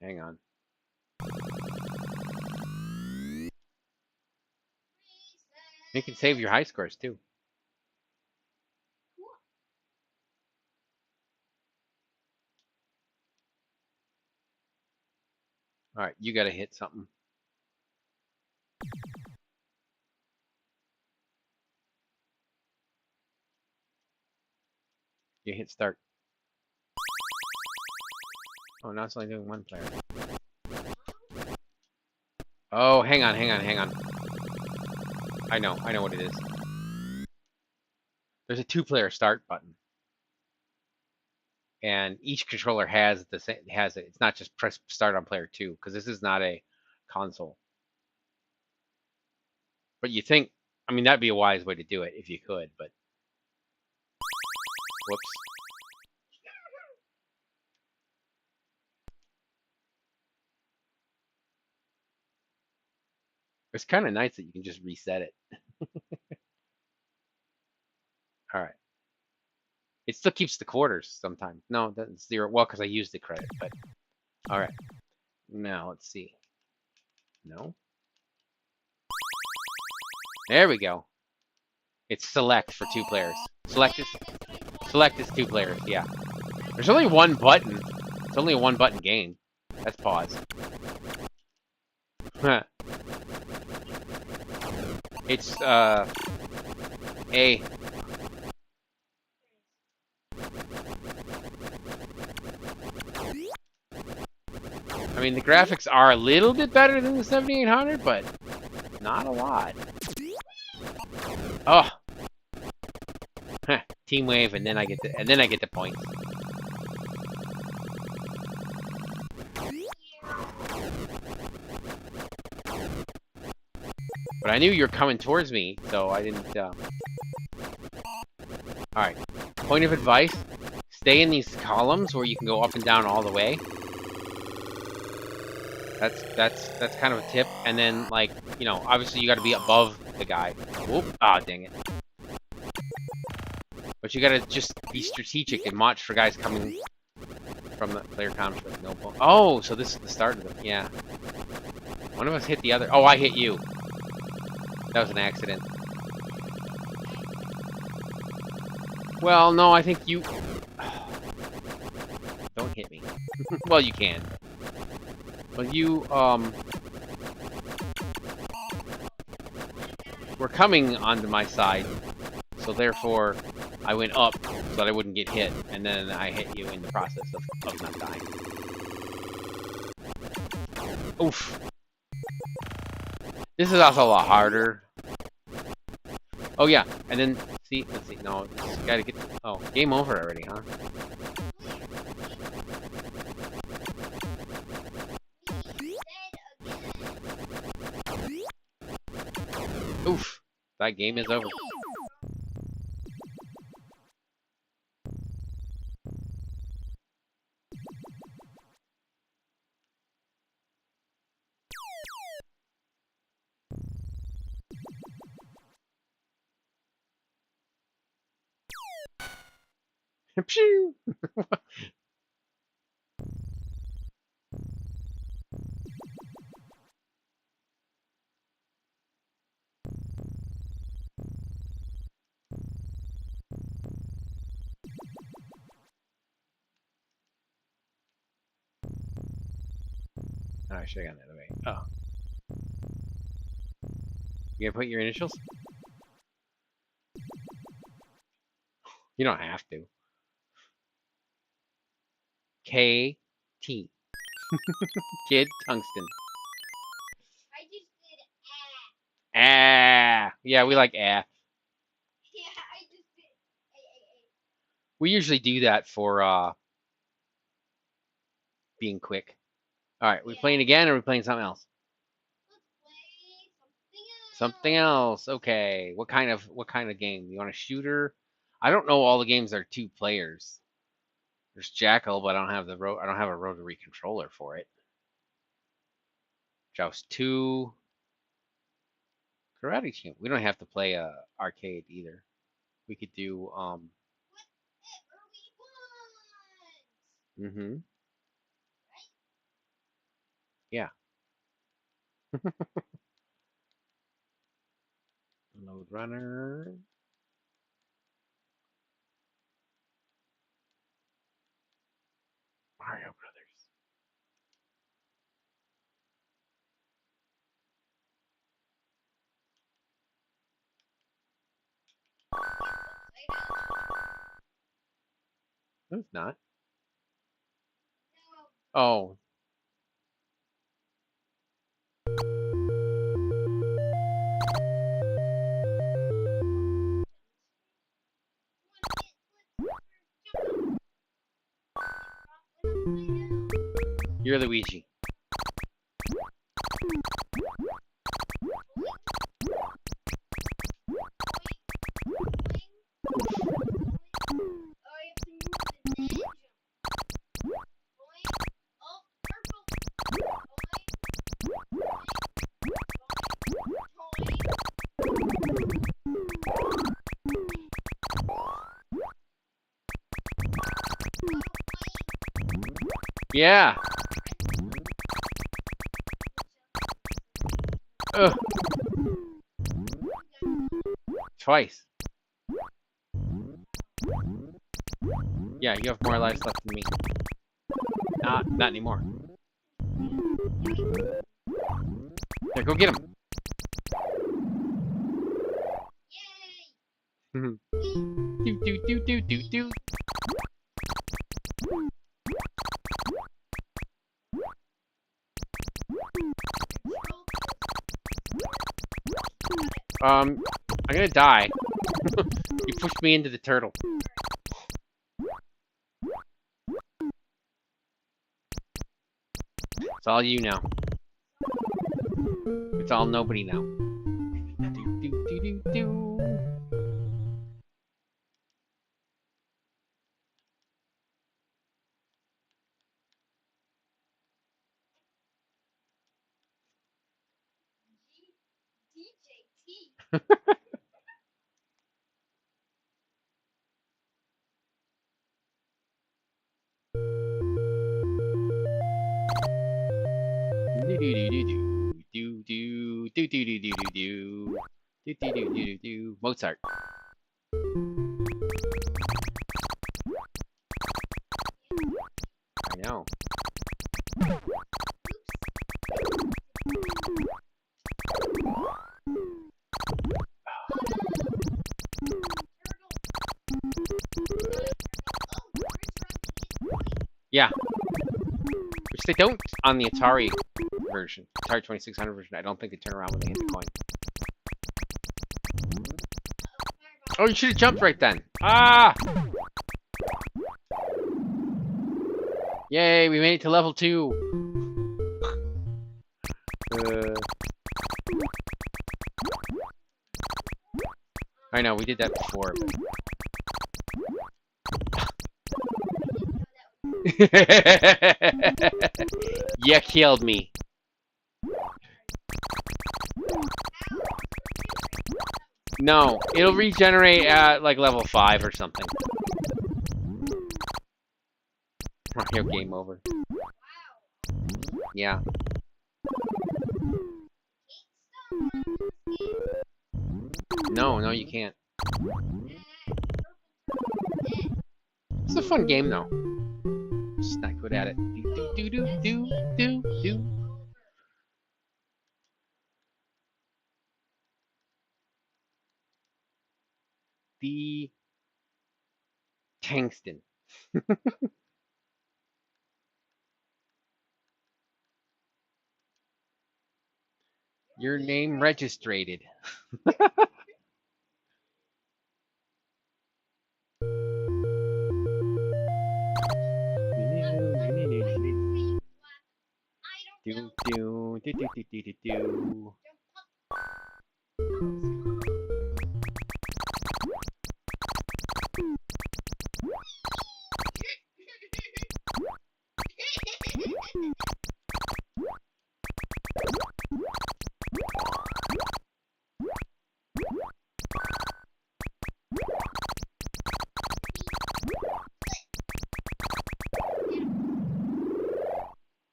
Hang on. You can save your high scores too. Alright, you gotta hit something. You hit start. Oh, now it's only doing one player. Oh, hang on. I know what it is. There's a 2-player start button. And each controller has it. It's not just press start on player 2, because this is not a console. But you think, I mean, that'd be a wise way to do it if you could, but whoops. It's kind of nice that you can just reset it. All right. It still keeps the quarters sometimes. No, that's 0. Well, because I used the credit, but all right. Now let's see. No. There we go. It's select for 2 players. Select is 2 players. Yeah. There's only one button. It's only a 1-button game. That's pause. It's A. I mean, the graphics are a little bit better than the 7800, but not a lot. Oh, team wave, and then I get the points. But I knew you were coming towards me, so I didn't. Alright. Point of advice: stay in these columns where you can go up and down all the way. That's kind of a tip. And then, like, you know, obviously you got to be above the guy. Whoop! Ah, dang it. But you got to just be strategic and watch for guys coming from the player conflict. No. Oh, so this is the start of it. Yeah. One of us hit the other. Oh, I hit you. That was an accident. Well, no, I think you... Don't hit me. Well, you can. Well, you, were coming onto my side, so therefore, I went up so that I wouldn't get hit, and then I hit you in the process of not dying. Oof. This is also a lot harder. Oh yeah, and then see, let's see. No, just gotta get. Oh, game over already, huh? Oof, that game is over. Phew! Oh, I should have gone the other way. Oh. You gonna put your initials? You don't have to. K-T. Kid Tungsten. I just did Ah. Yeah, we like ah. Yeah, I just did We usually do that for being quick. Alright, we playing again or are we playing something else? Let's play Something something else. else. Okay. What kind of game? You want a shooter? I don't know all the games that are 2 players. There's Jackal, but I don't have a rotary controller for it. Joust 2. Karate Champ. We don't have to play arcade either. We could do Whatever we want. Mm-hmm. Right? Yeah. Load runner. Mario Brothers. No, it's not. No. Oh. You're Luigi. Yeah. Ugh. Twice. Yeah, you have more lives left than me. Not anymore. There, go get him. Do do do do do do. I'm gonna die. You pushed me into the turtle. It's all you now. It's all nobody now. Do. DJT. Mozart. I know. Yeah. Which they don't on the Atari version. Atari 2600 version. I don't think they turn around when they hit the coin. Oh, you should have jumped right then. Ah! Yay, we made it to level 2. I know, we did that before. You killed me. No, it'll regenerate at like level 5 or something. Mario game over. Yeah. No, you can't. It's a fun game though. Just not good at it. Do. The Tangston. Your name registrated. Do.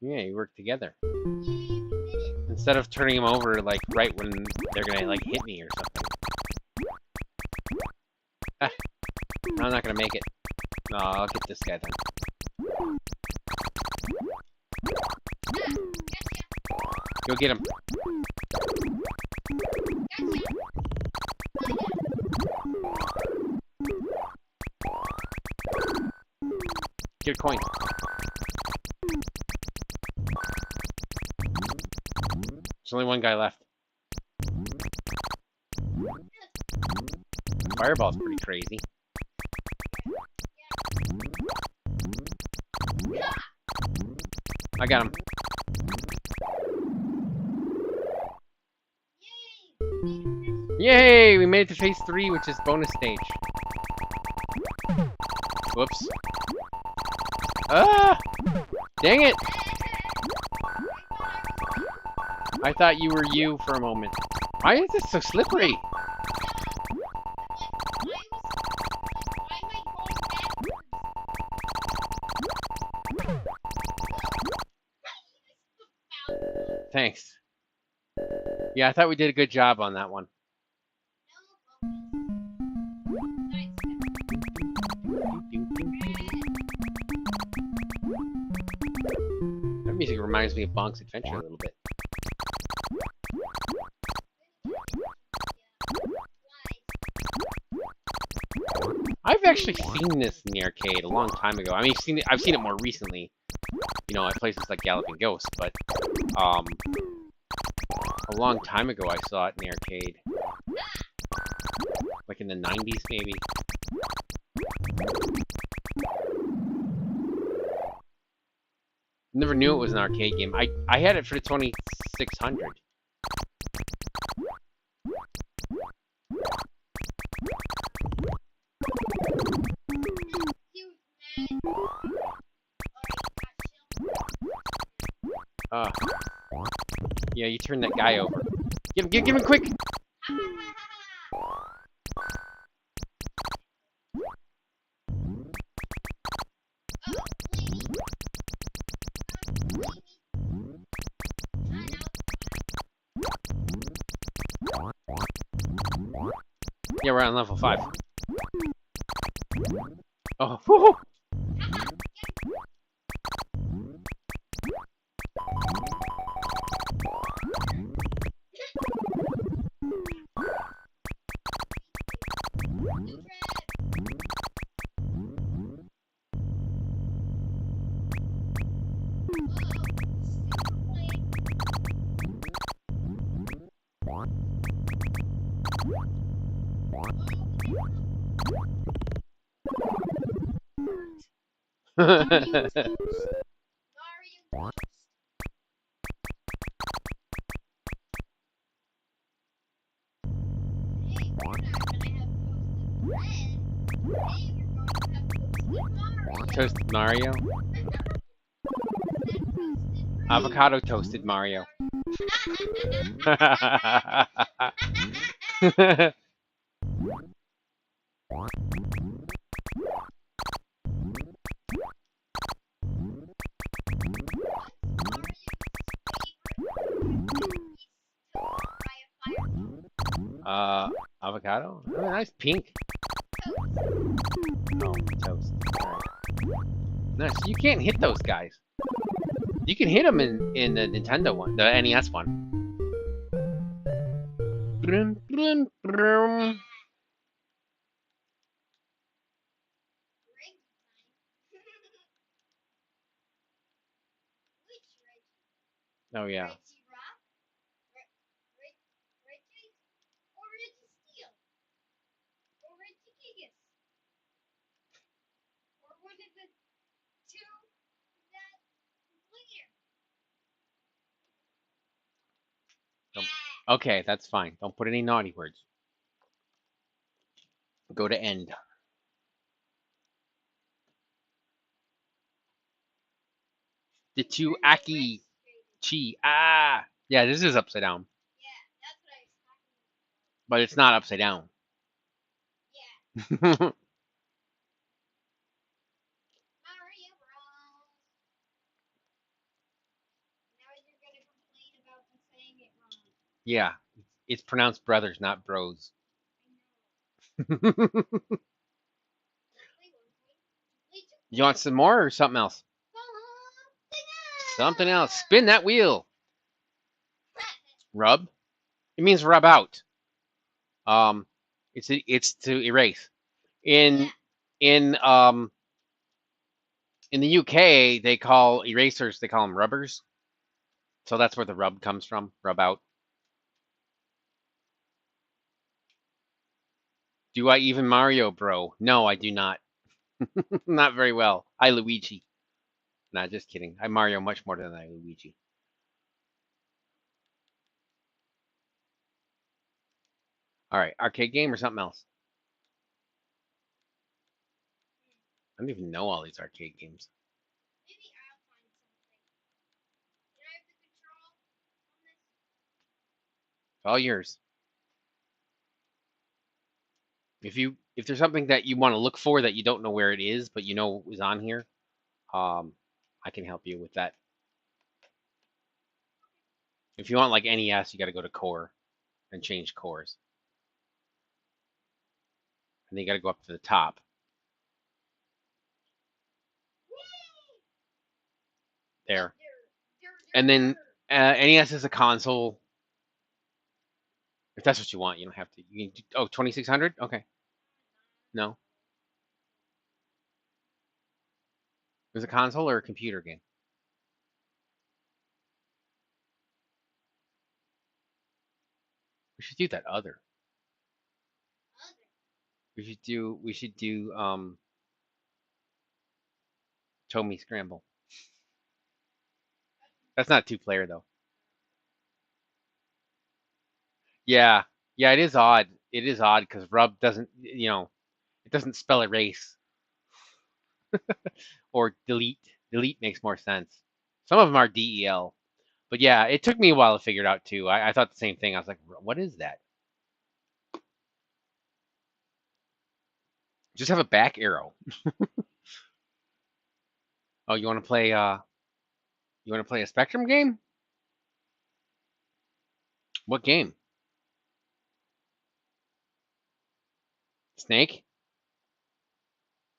Yeah, you work together. Instead of turning them over like right when they're gonna like hit me or something. Ah, I'm not gonna make it. No, I'll get this guy then. Go get him. Get a coin. There's only one guy left. Fireball's pretty crazy. I got him. Yay! We made it to phase 3, which is bonus stage. Whoops. Ah! Dang it! I thought you were you for a moment. Why is this so slippery? Thanks. Yeah, I thought we did a good job on that one. That music reminds me of Bonk's Adventure a little bit. I've actually seen this in the arcade a long time ago. I mean, I've seen it more recently. You know, at places like Galloping Ghost, but a long time ago I saw it in the arcade. Like in the 90s, maybe. Never knew it was an arcade game. I had it for the 2600. He was mad. Oh, he got shelled. Yeah, you turn that guy over. Give him quick! Yeah, we're on level 5. Oh, woohoo! Toasted Mario? Avocado toasted Mario. Avocado? Oh, nice pink. Oh, toast. Alright. Nice. You can't hit those guys. You can hit them in the Nintendo one, the NES one. Brum, brum, brum. Oh yeah. Reggie Rock? Reggie? Or Reggie Steel? Or Reggie Gigas? Or one of the two that clear? Okay, that's fine. Don't put any naughty words. Go to end. The two Aki Chi. Ah! Yeah, this is upside down. Yeah, that's what I was talking about. But it's not upside down. Yeah. Mario Bros. Now you're gonna complain about me saying it wrong. Yeah, it's pronounced brothers, not bros. I know. You want some more or something else? Something else. Spin that wheel. Rub? It means rub out. It's to erase. In in the UK, they call erasers. They call them rubbers. So that's where the rub comes from. Rub out. Do I even Mario, bro? No, I do not. Not very well. I Luigi. Nah, just kidding. I Mario much more than I Luigi. All right, arcade game or something else? I don't even know all these arcade games. Maybe I'll find something. Can I have the control on this? All yours. If there's something that you want to look for that you don't know where it is, but you know is on here, I can help you with that. If you want like NES, you got to go to core and change cores, and then you got to go up to the top, there, and then NES is a console. If that's what you want, you don't have to. You can do, oh, 2600? Okay. No. It was a console or a computer game? We should do that other. We should do Tomy Scramble. That's not 2-player though. Yeah. Yeah, it is odd. It is odd because rub doesn't, it doesn't spell erase or delete. Delete makes more sense. Some of them are DEL. But yeah, it took me a while to figure it out too. I thought the same thing. I was like, what is that? Just have a back arrow. Oh, you want to play a Spectrum game? What game? Snake?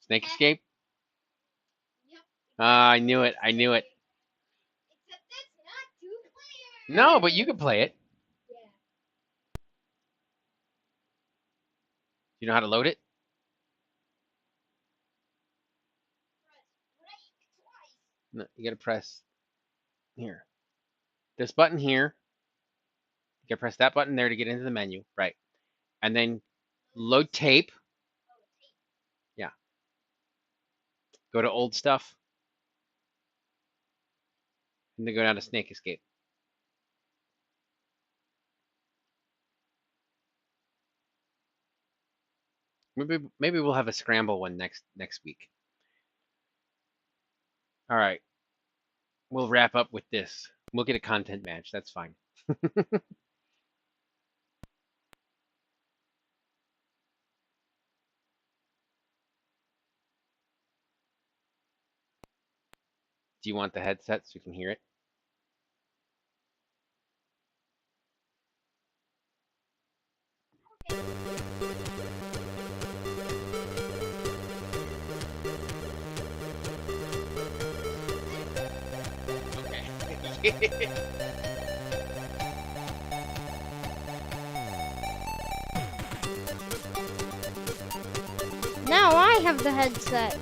Snake Escape? Yep. I knew it. I knew it. Except that's not 2-player. No, but you can play it. Yeah. You know how to load it? Press break twice. No, you gotta press here. This button here. You gotta press that button there to get into the menu. Right. And then load tape. Oh, tape. Yeah. Go to old stuff. And then go down to Snake Escape. Maybe we'll have a scramble one next week. All right. We'll wrap up with this. We'll get a content match. That's fine. Do you want the headset so you can hear it? Okay. Now I have the headset.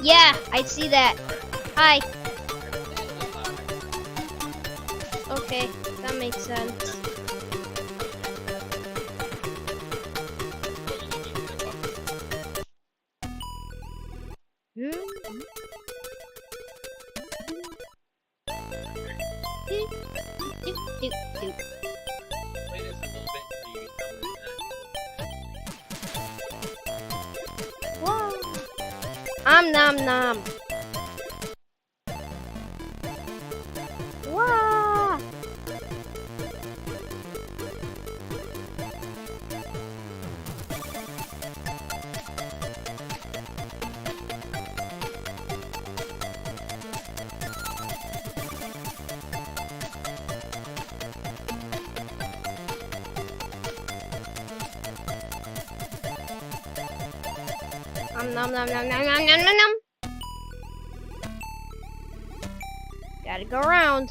Yeah, I see that. Hi. Okay, that makes sense. Nom nom. Wow. Nom nom nom nom nom nom nom nom. Gotta go around.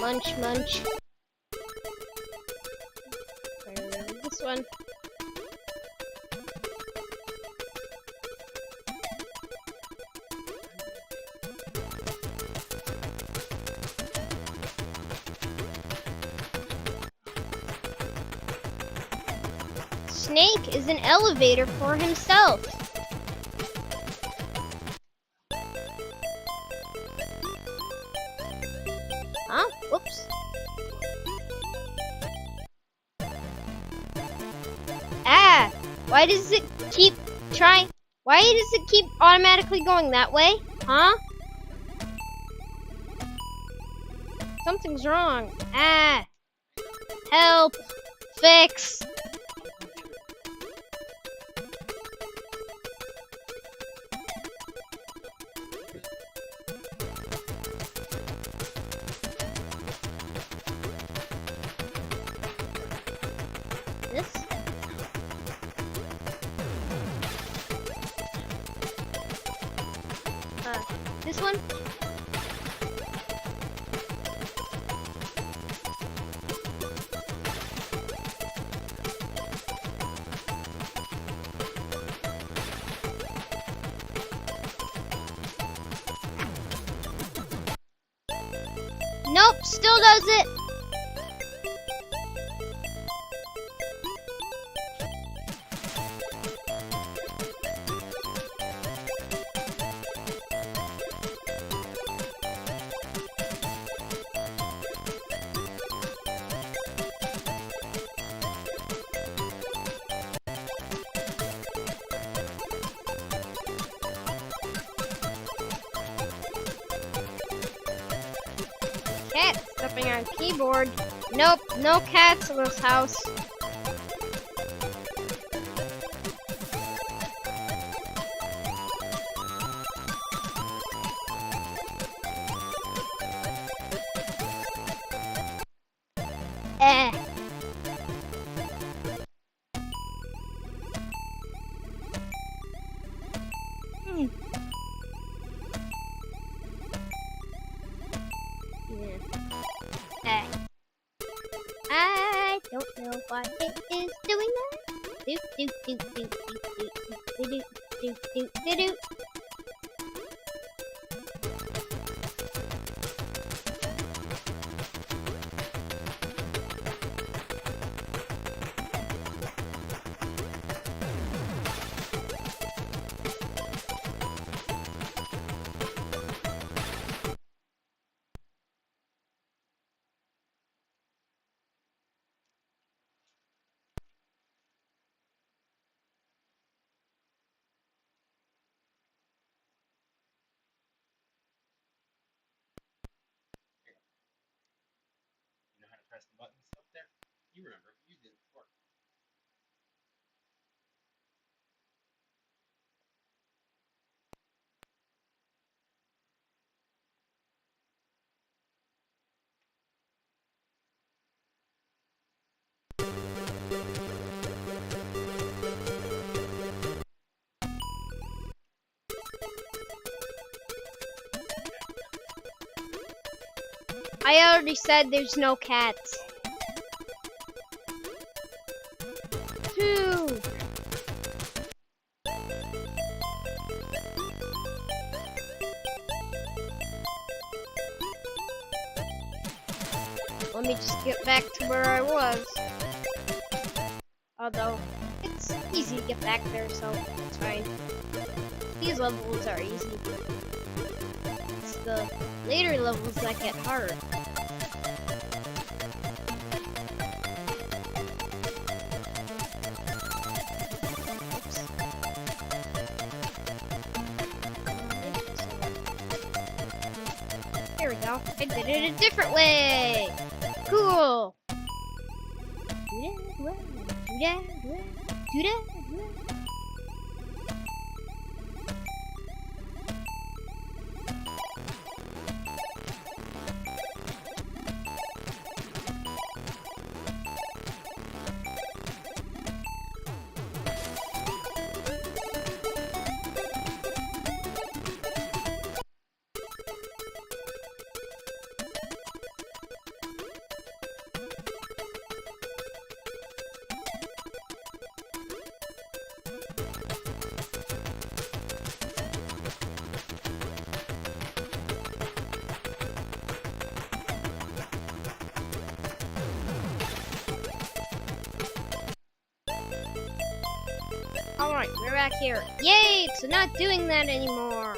Munch, munch. This one. Snake is an elevator for himself. Huh? Whoops. Why does it keep trying? Why does it keep automatically going that way? Huh? Something's wrong. Ah. Help. Fix. This? This one? Nope, still does it. Cat stepping on keyboard. Nope, no cats in this house. Eh. Hmm. Eh. I don't know why it is doing that. Do do do do do do do do do do do. You know how to press the buttons up there? You remember. You did it before. I already said there's no cats. 2. Let me just get back to where I was. Although, it's easy to get back there, so it's fine. These levels are easy. It's the later levels that get hard. There we go. I did it a different way. Cool. Alright, we're back here. Yay! So not doing that anymore.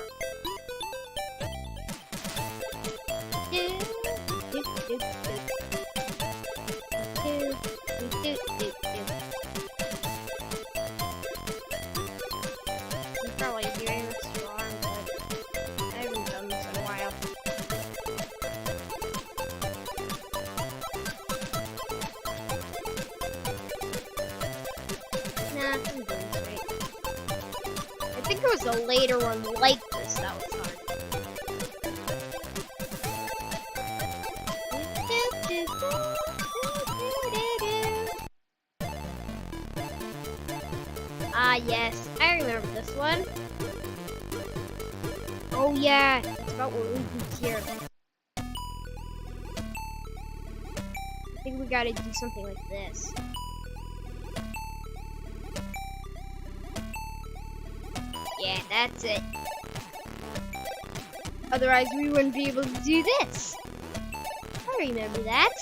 think there was a later one like this that was hard. Ah, yes, I remember this one. Oh yeah, it's about what we do here. I think we gotta do something like this. Yeah, that's it. Otherwise, we wouldn't be able to do this. I remember that.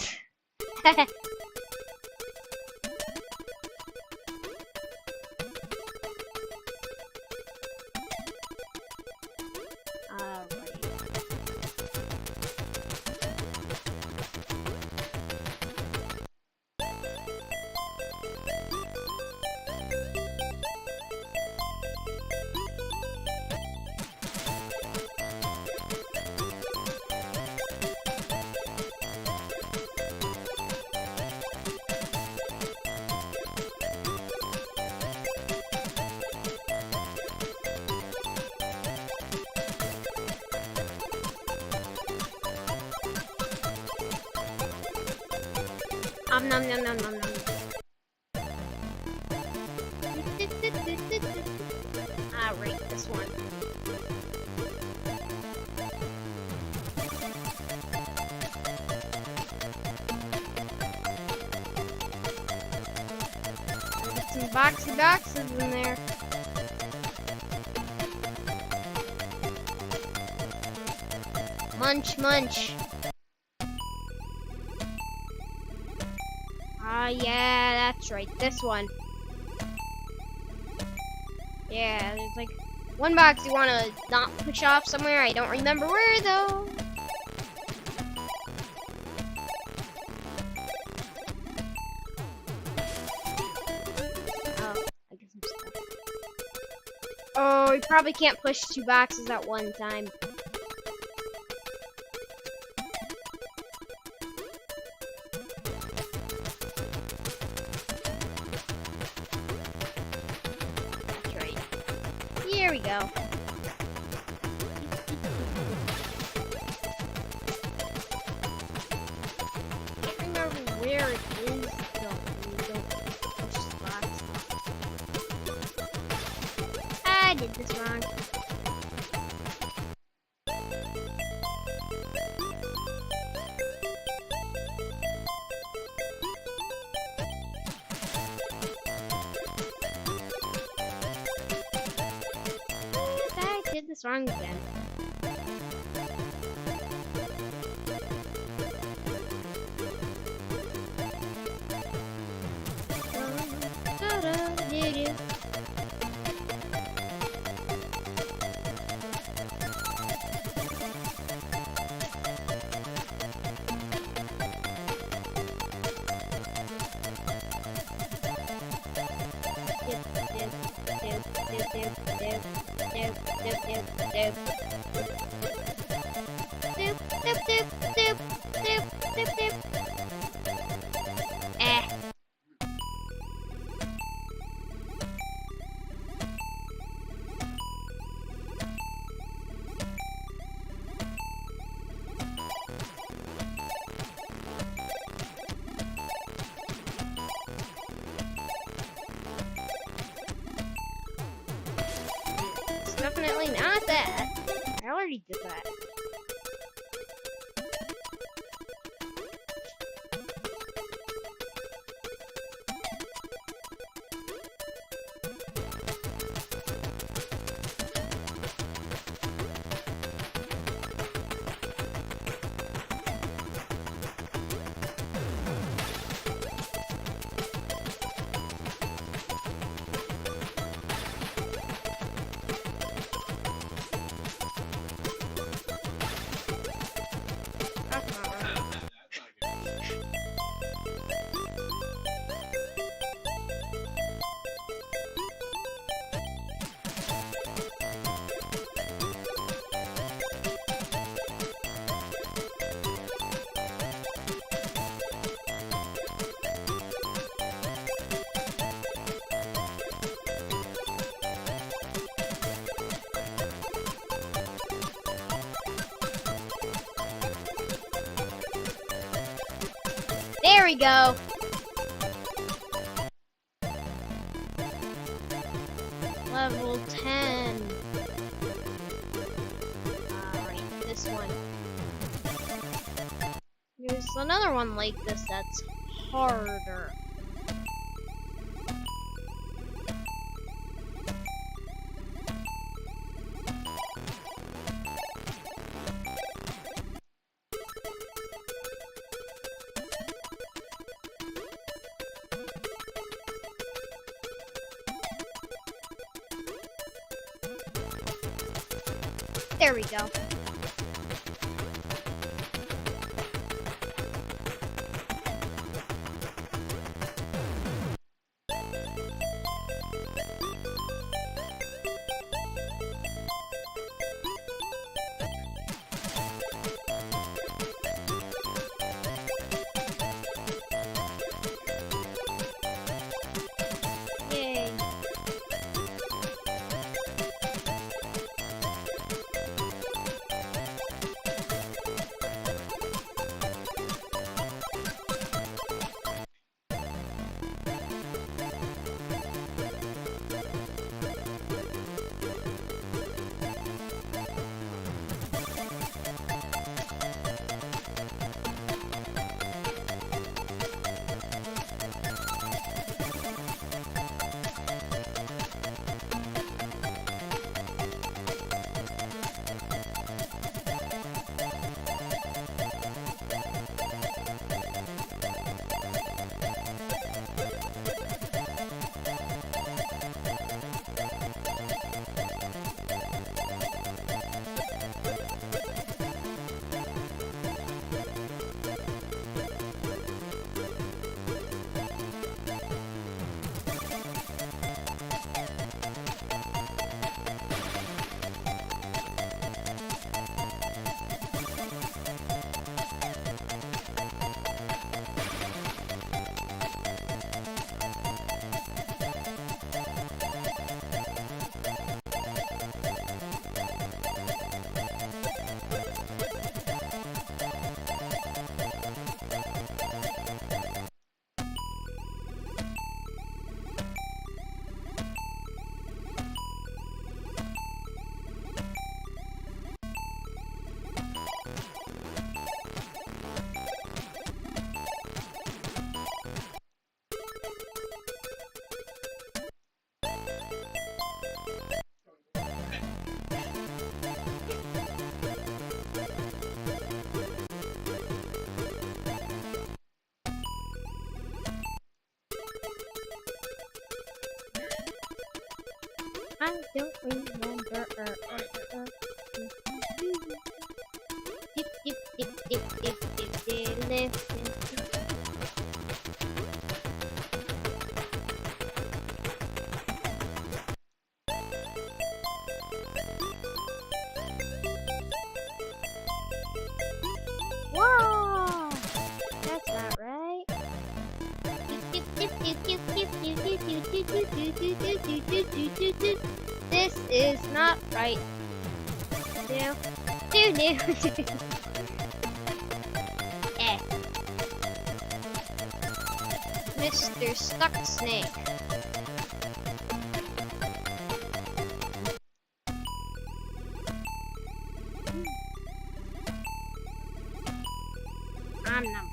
Nom nom nom nom nom. Ah, right, this one. Get some boxy boxes in there. Munch, munch. Yeah, that's right, this one. Yeah, there's like one box you want to not push off somewhere. I don't remember where though. Oh, I guess I'm stuck. Oh, we probably can't push 2 boxes at one time. Here we go. Can't remember where it is though. We don't push spots. I did this wrong. This wrong again. Definitely not that. I already did that. we go. Level 10. Alright, this one. There's another one like this that's harder. There we go. Yay. I don't remember. Dip, dip, dip, dip, dip, dip, dip, listen. Whoa! That's not right. This is not right. No. Eh. Mr. Stuck Snake. Nom nom.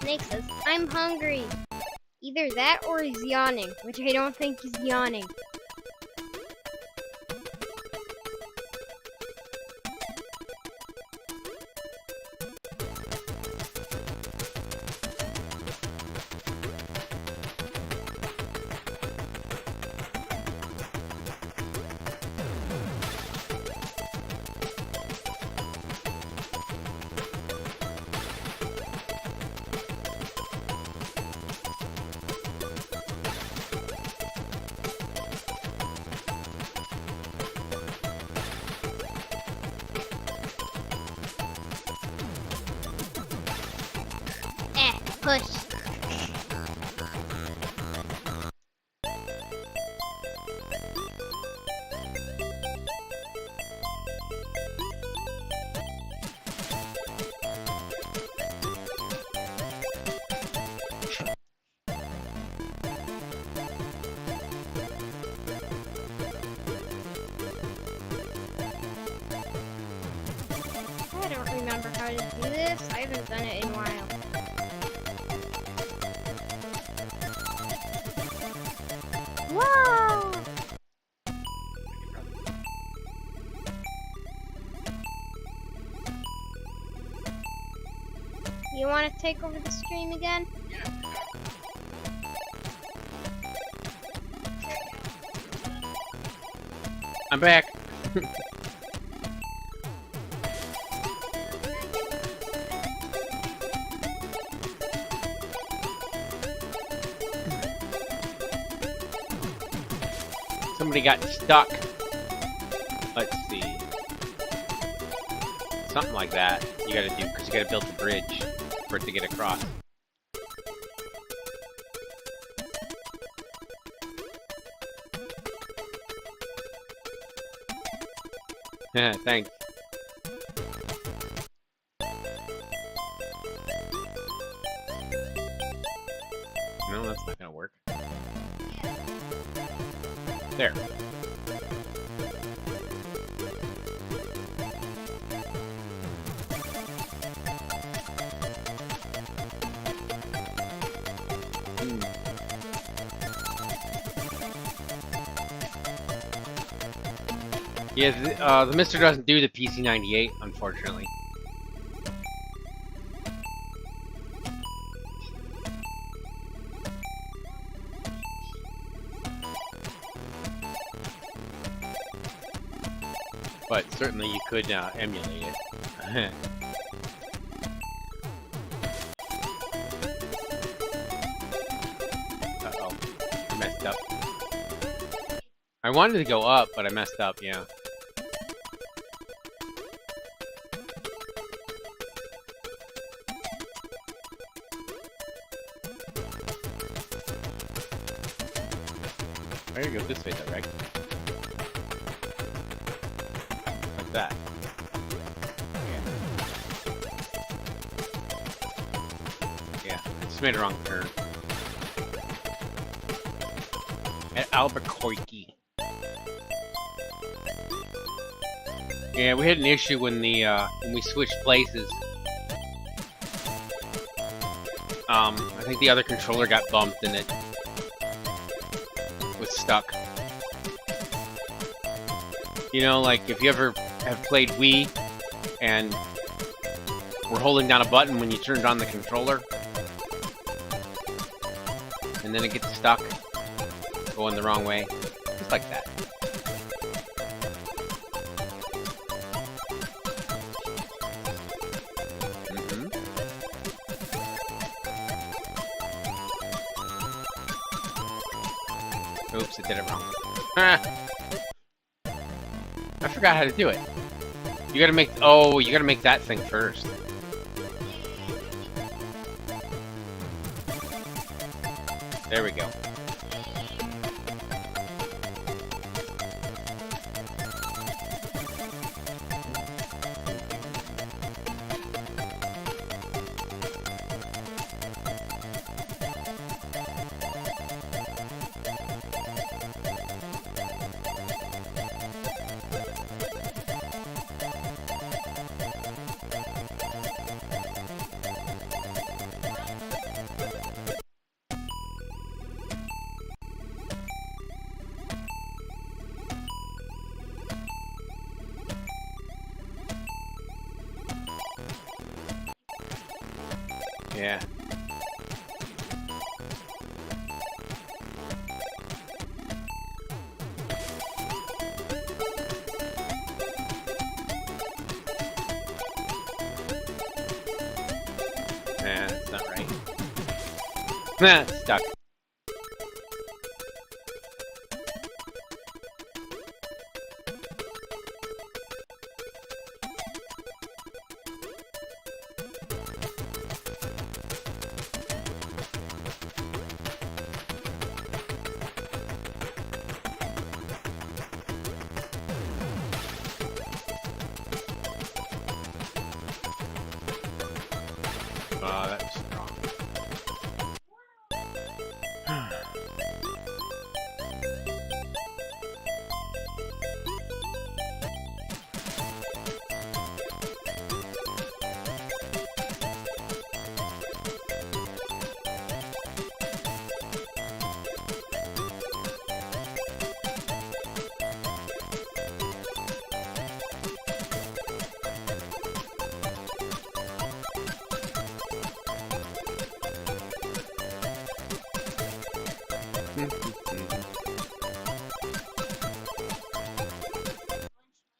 Snake says, I'm hungry. Either that or he's yawning, which I don't think he's yawning. Push. this? I haven't done it in a while. Whoa! You want to take over the stream again? I'm back. Somebody got stuck. Let's see. Something like that you gotta do, because you gotta build the bridge for it to get across. Thanks. No, that's not gonna work. There. Yeah, the MiSTer doesn't do the PC98, unfortunately. But certainly you could emulate it. Uh-oh. I messed up. I wanted to go up, but I messed up, yeah. I gotta go this way though, right? Like that. Yeah, I just made a wrong turn. At Albuquerque. Yeah, we had an issue when when we switched places. I think the other controller got bumped and it was stuck. You know, like if you ever have played Wii and were holding down a button when you turned on the controller and then it gets stuck going the wrong way, just like that. Oops, I did it wrong. I forgot how to do it. You gotta make, oh, you gotta make that thing first. There we go. Yeah. Nah, that's not right. Nah, it's stuck. That was strong.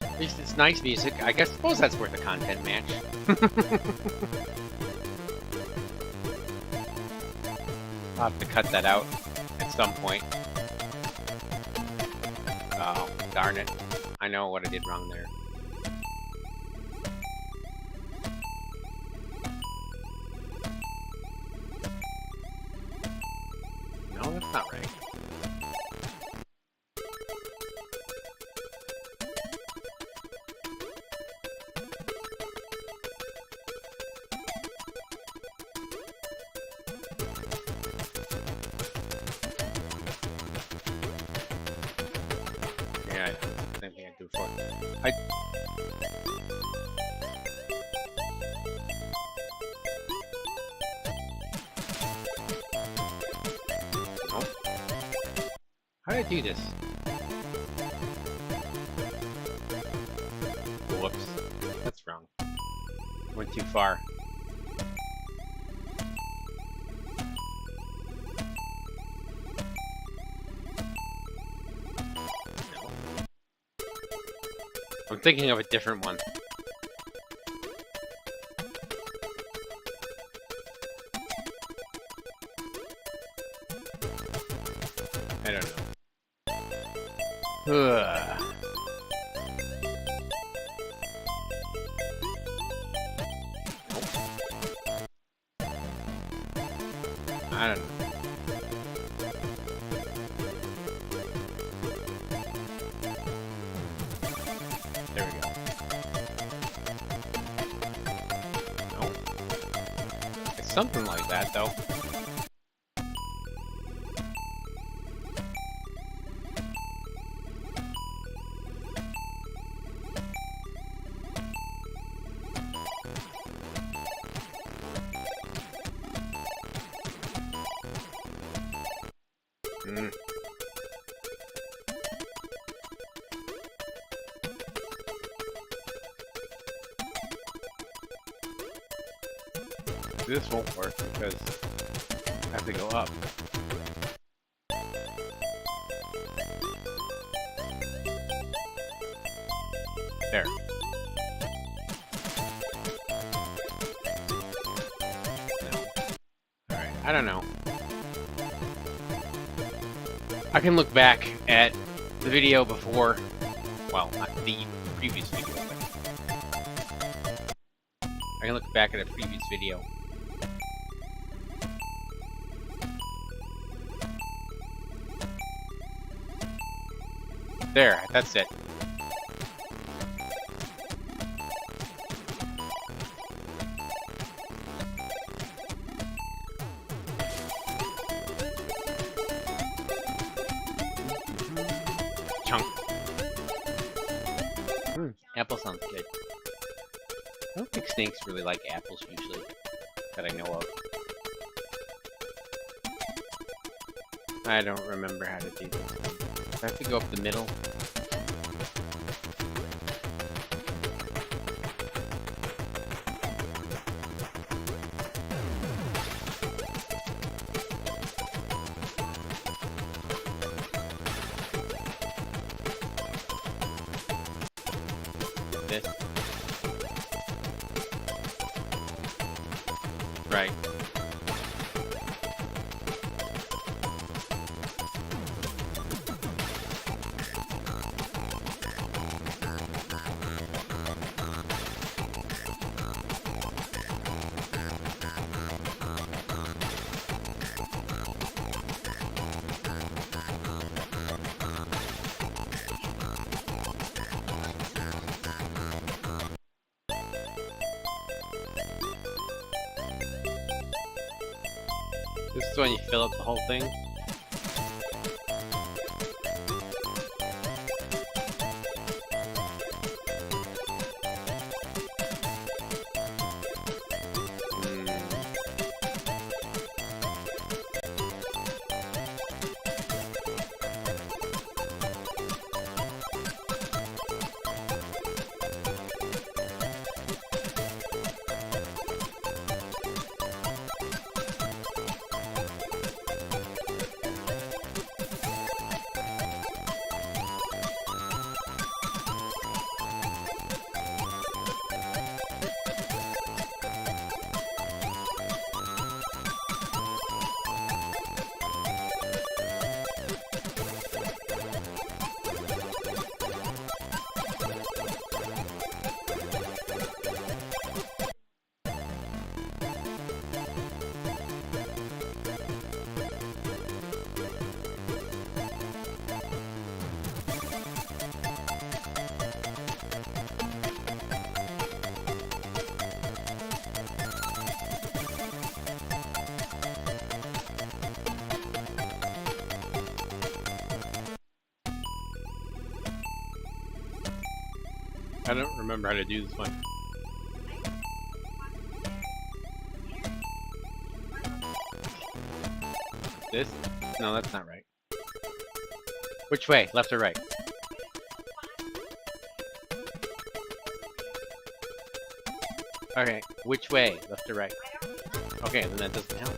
At least it's nice music. I suppose that's worth a content match. I'll have to cut that out at some point. Oh, darn it. I know what I did wrong there. No, that's not right. Yeah, same thing I do before. How did I do this? Whoops. That's wrong. Went too far. I'm thinking of a different one. I don't know. Ugh. I don't know. There we go. No. It's something like that, though. This won't work because I have to go up. There. No. Alright, I don't know. I can look back at the video before, well, not the previous video, but I can look back at a previous video. There, that's it. Chunk. Apple sounds good. I don't think snakes really like apples usually, that I know of. I don't remember how to do this. I have to go up the middle. This. Right. This is when you fill up the whole thing. I don't remember how to do this one. This? No, that's not right. Which way? Left or right? Okay, which way? Left or right? Okay, then that doesn't help.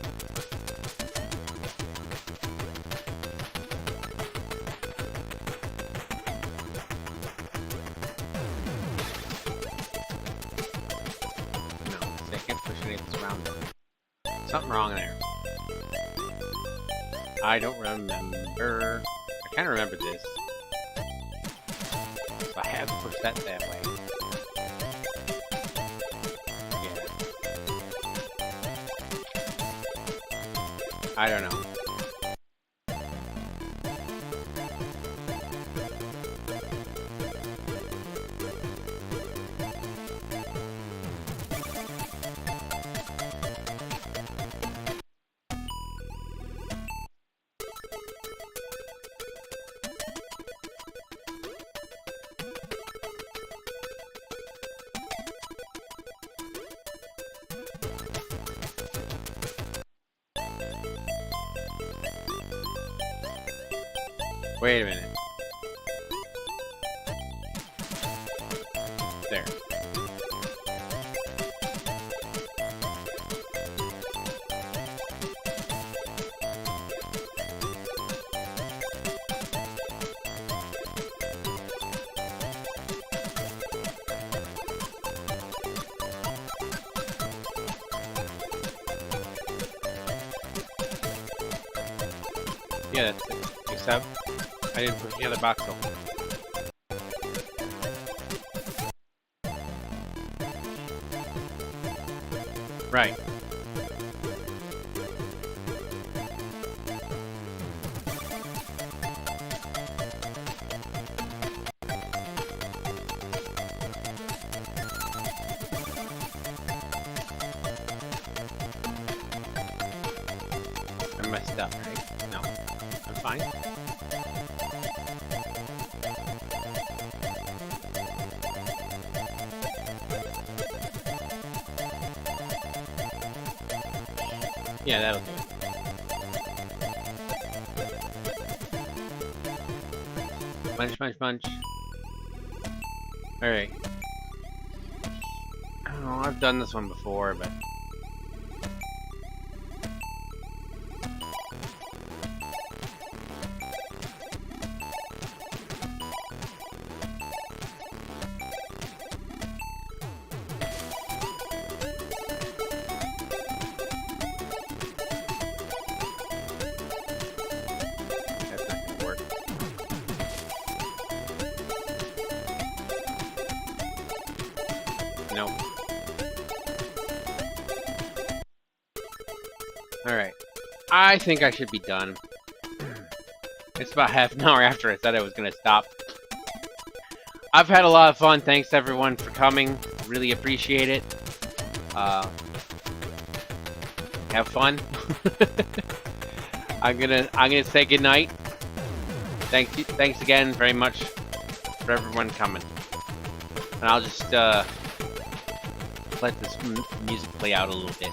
No, I can't push anything around. Something wrong there. I don't remember. I kind of remember this. So I have to push that way. I don't know. Wait a minute. There. Yeah, that's it. Except I didn't push the other box open. Right. I messed up, right? No. I'm fine. Yeah, that'll do it. Punch, punch, punch. Alright. Oh, I've done this one before, but... Nope. Alright. I think I should be done. It's about half an hour after I said I was going to stop. I've had a lot of fun. Thanks everyone for coming. Really appreciate it. Have fun. I'm gonna say goodnight. Thanks again very much for everyone coming. And I'll just let this music play out a little bit.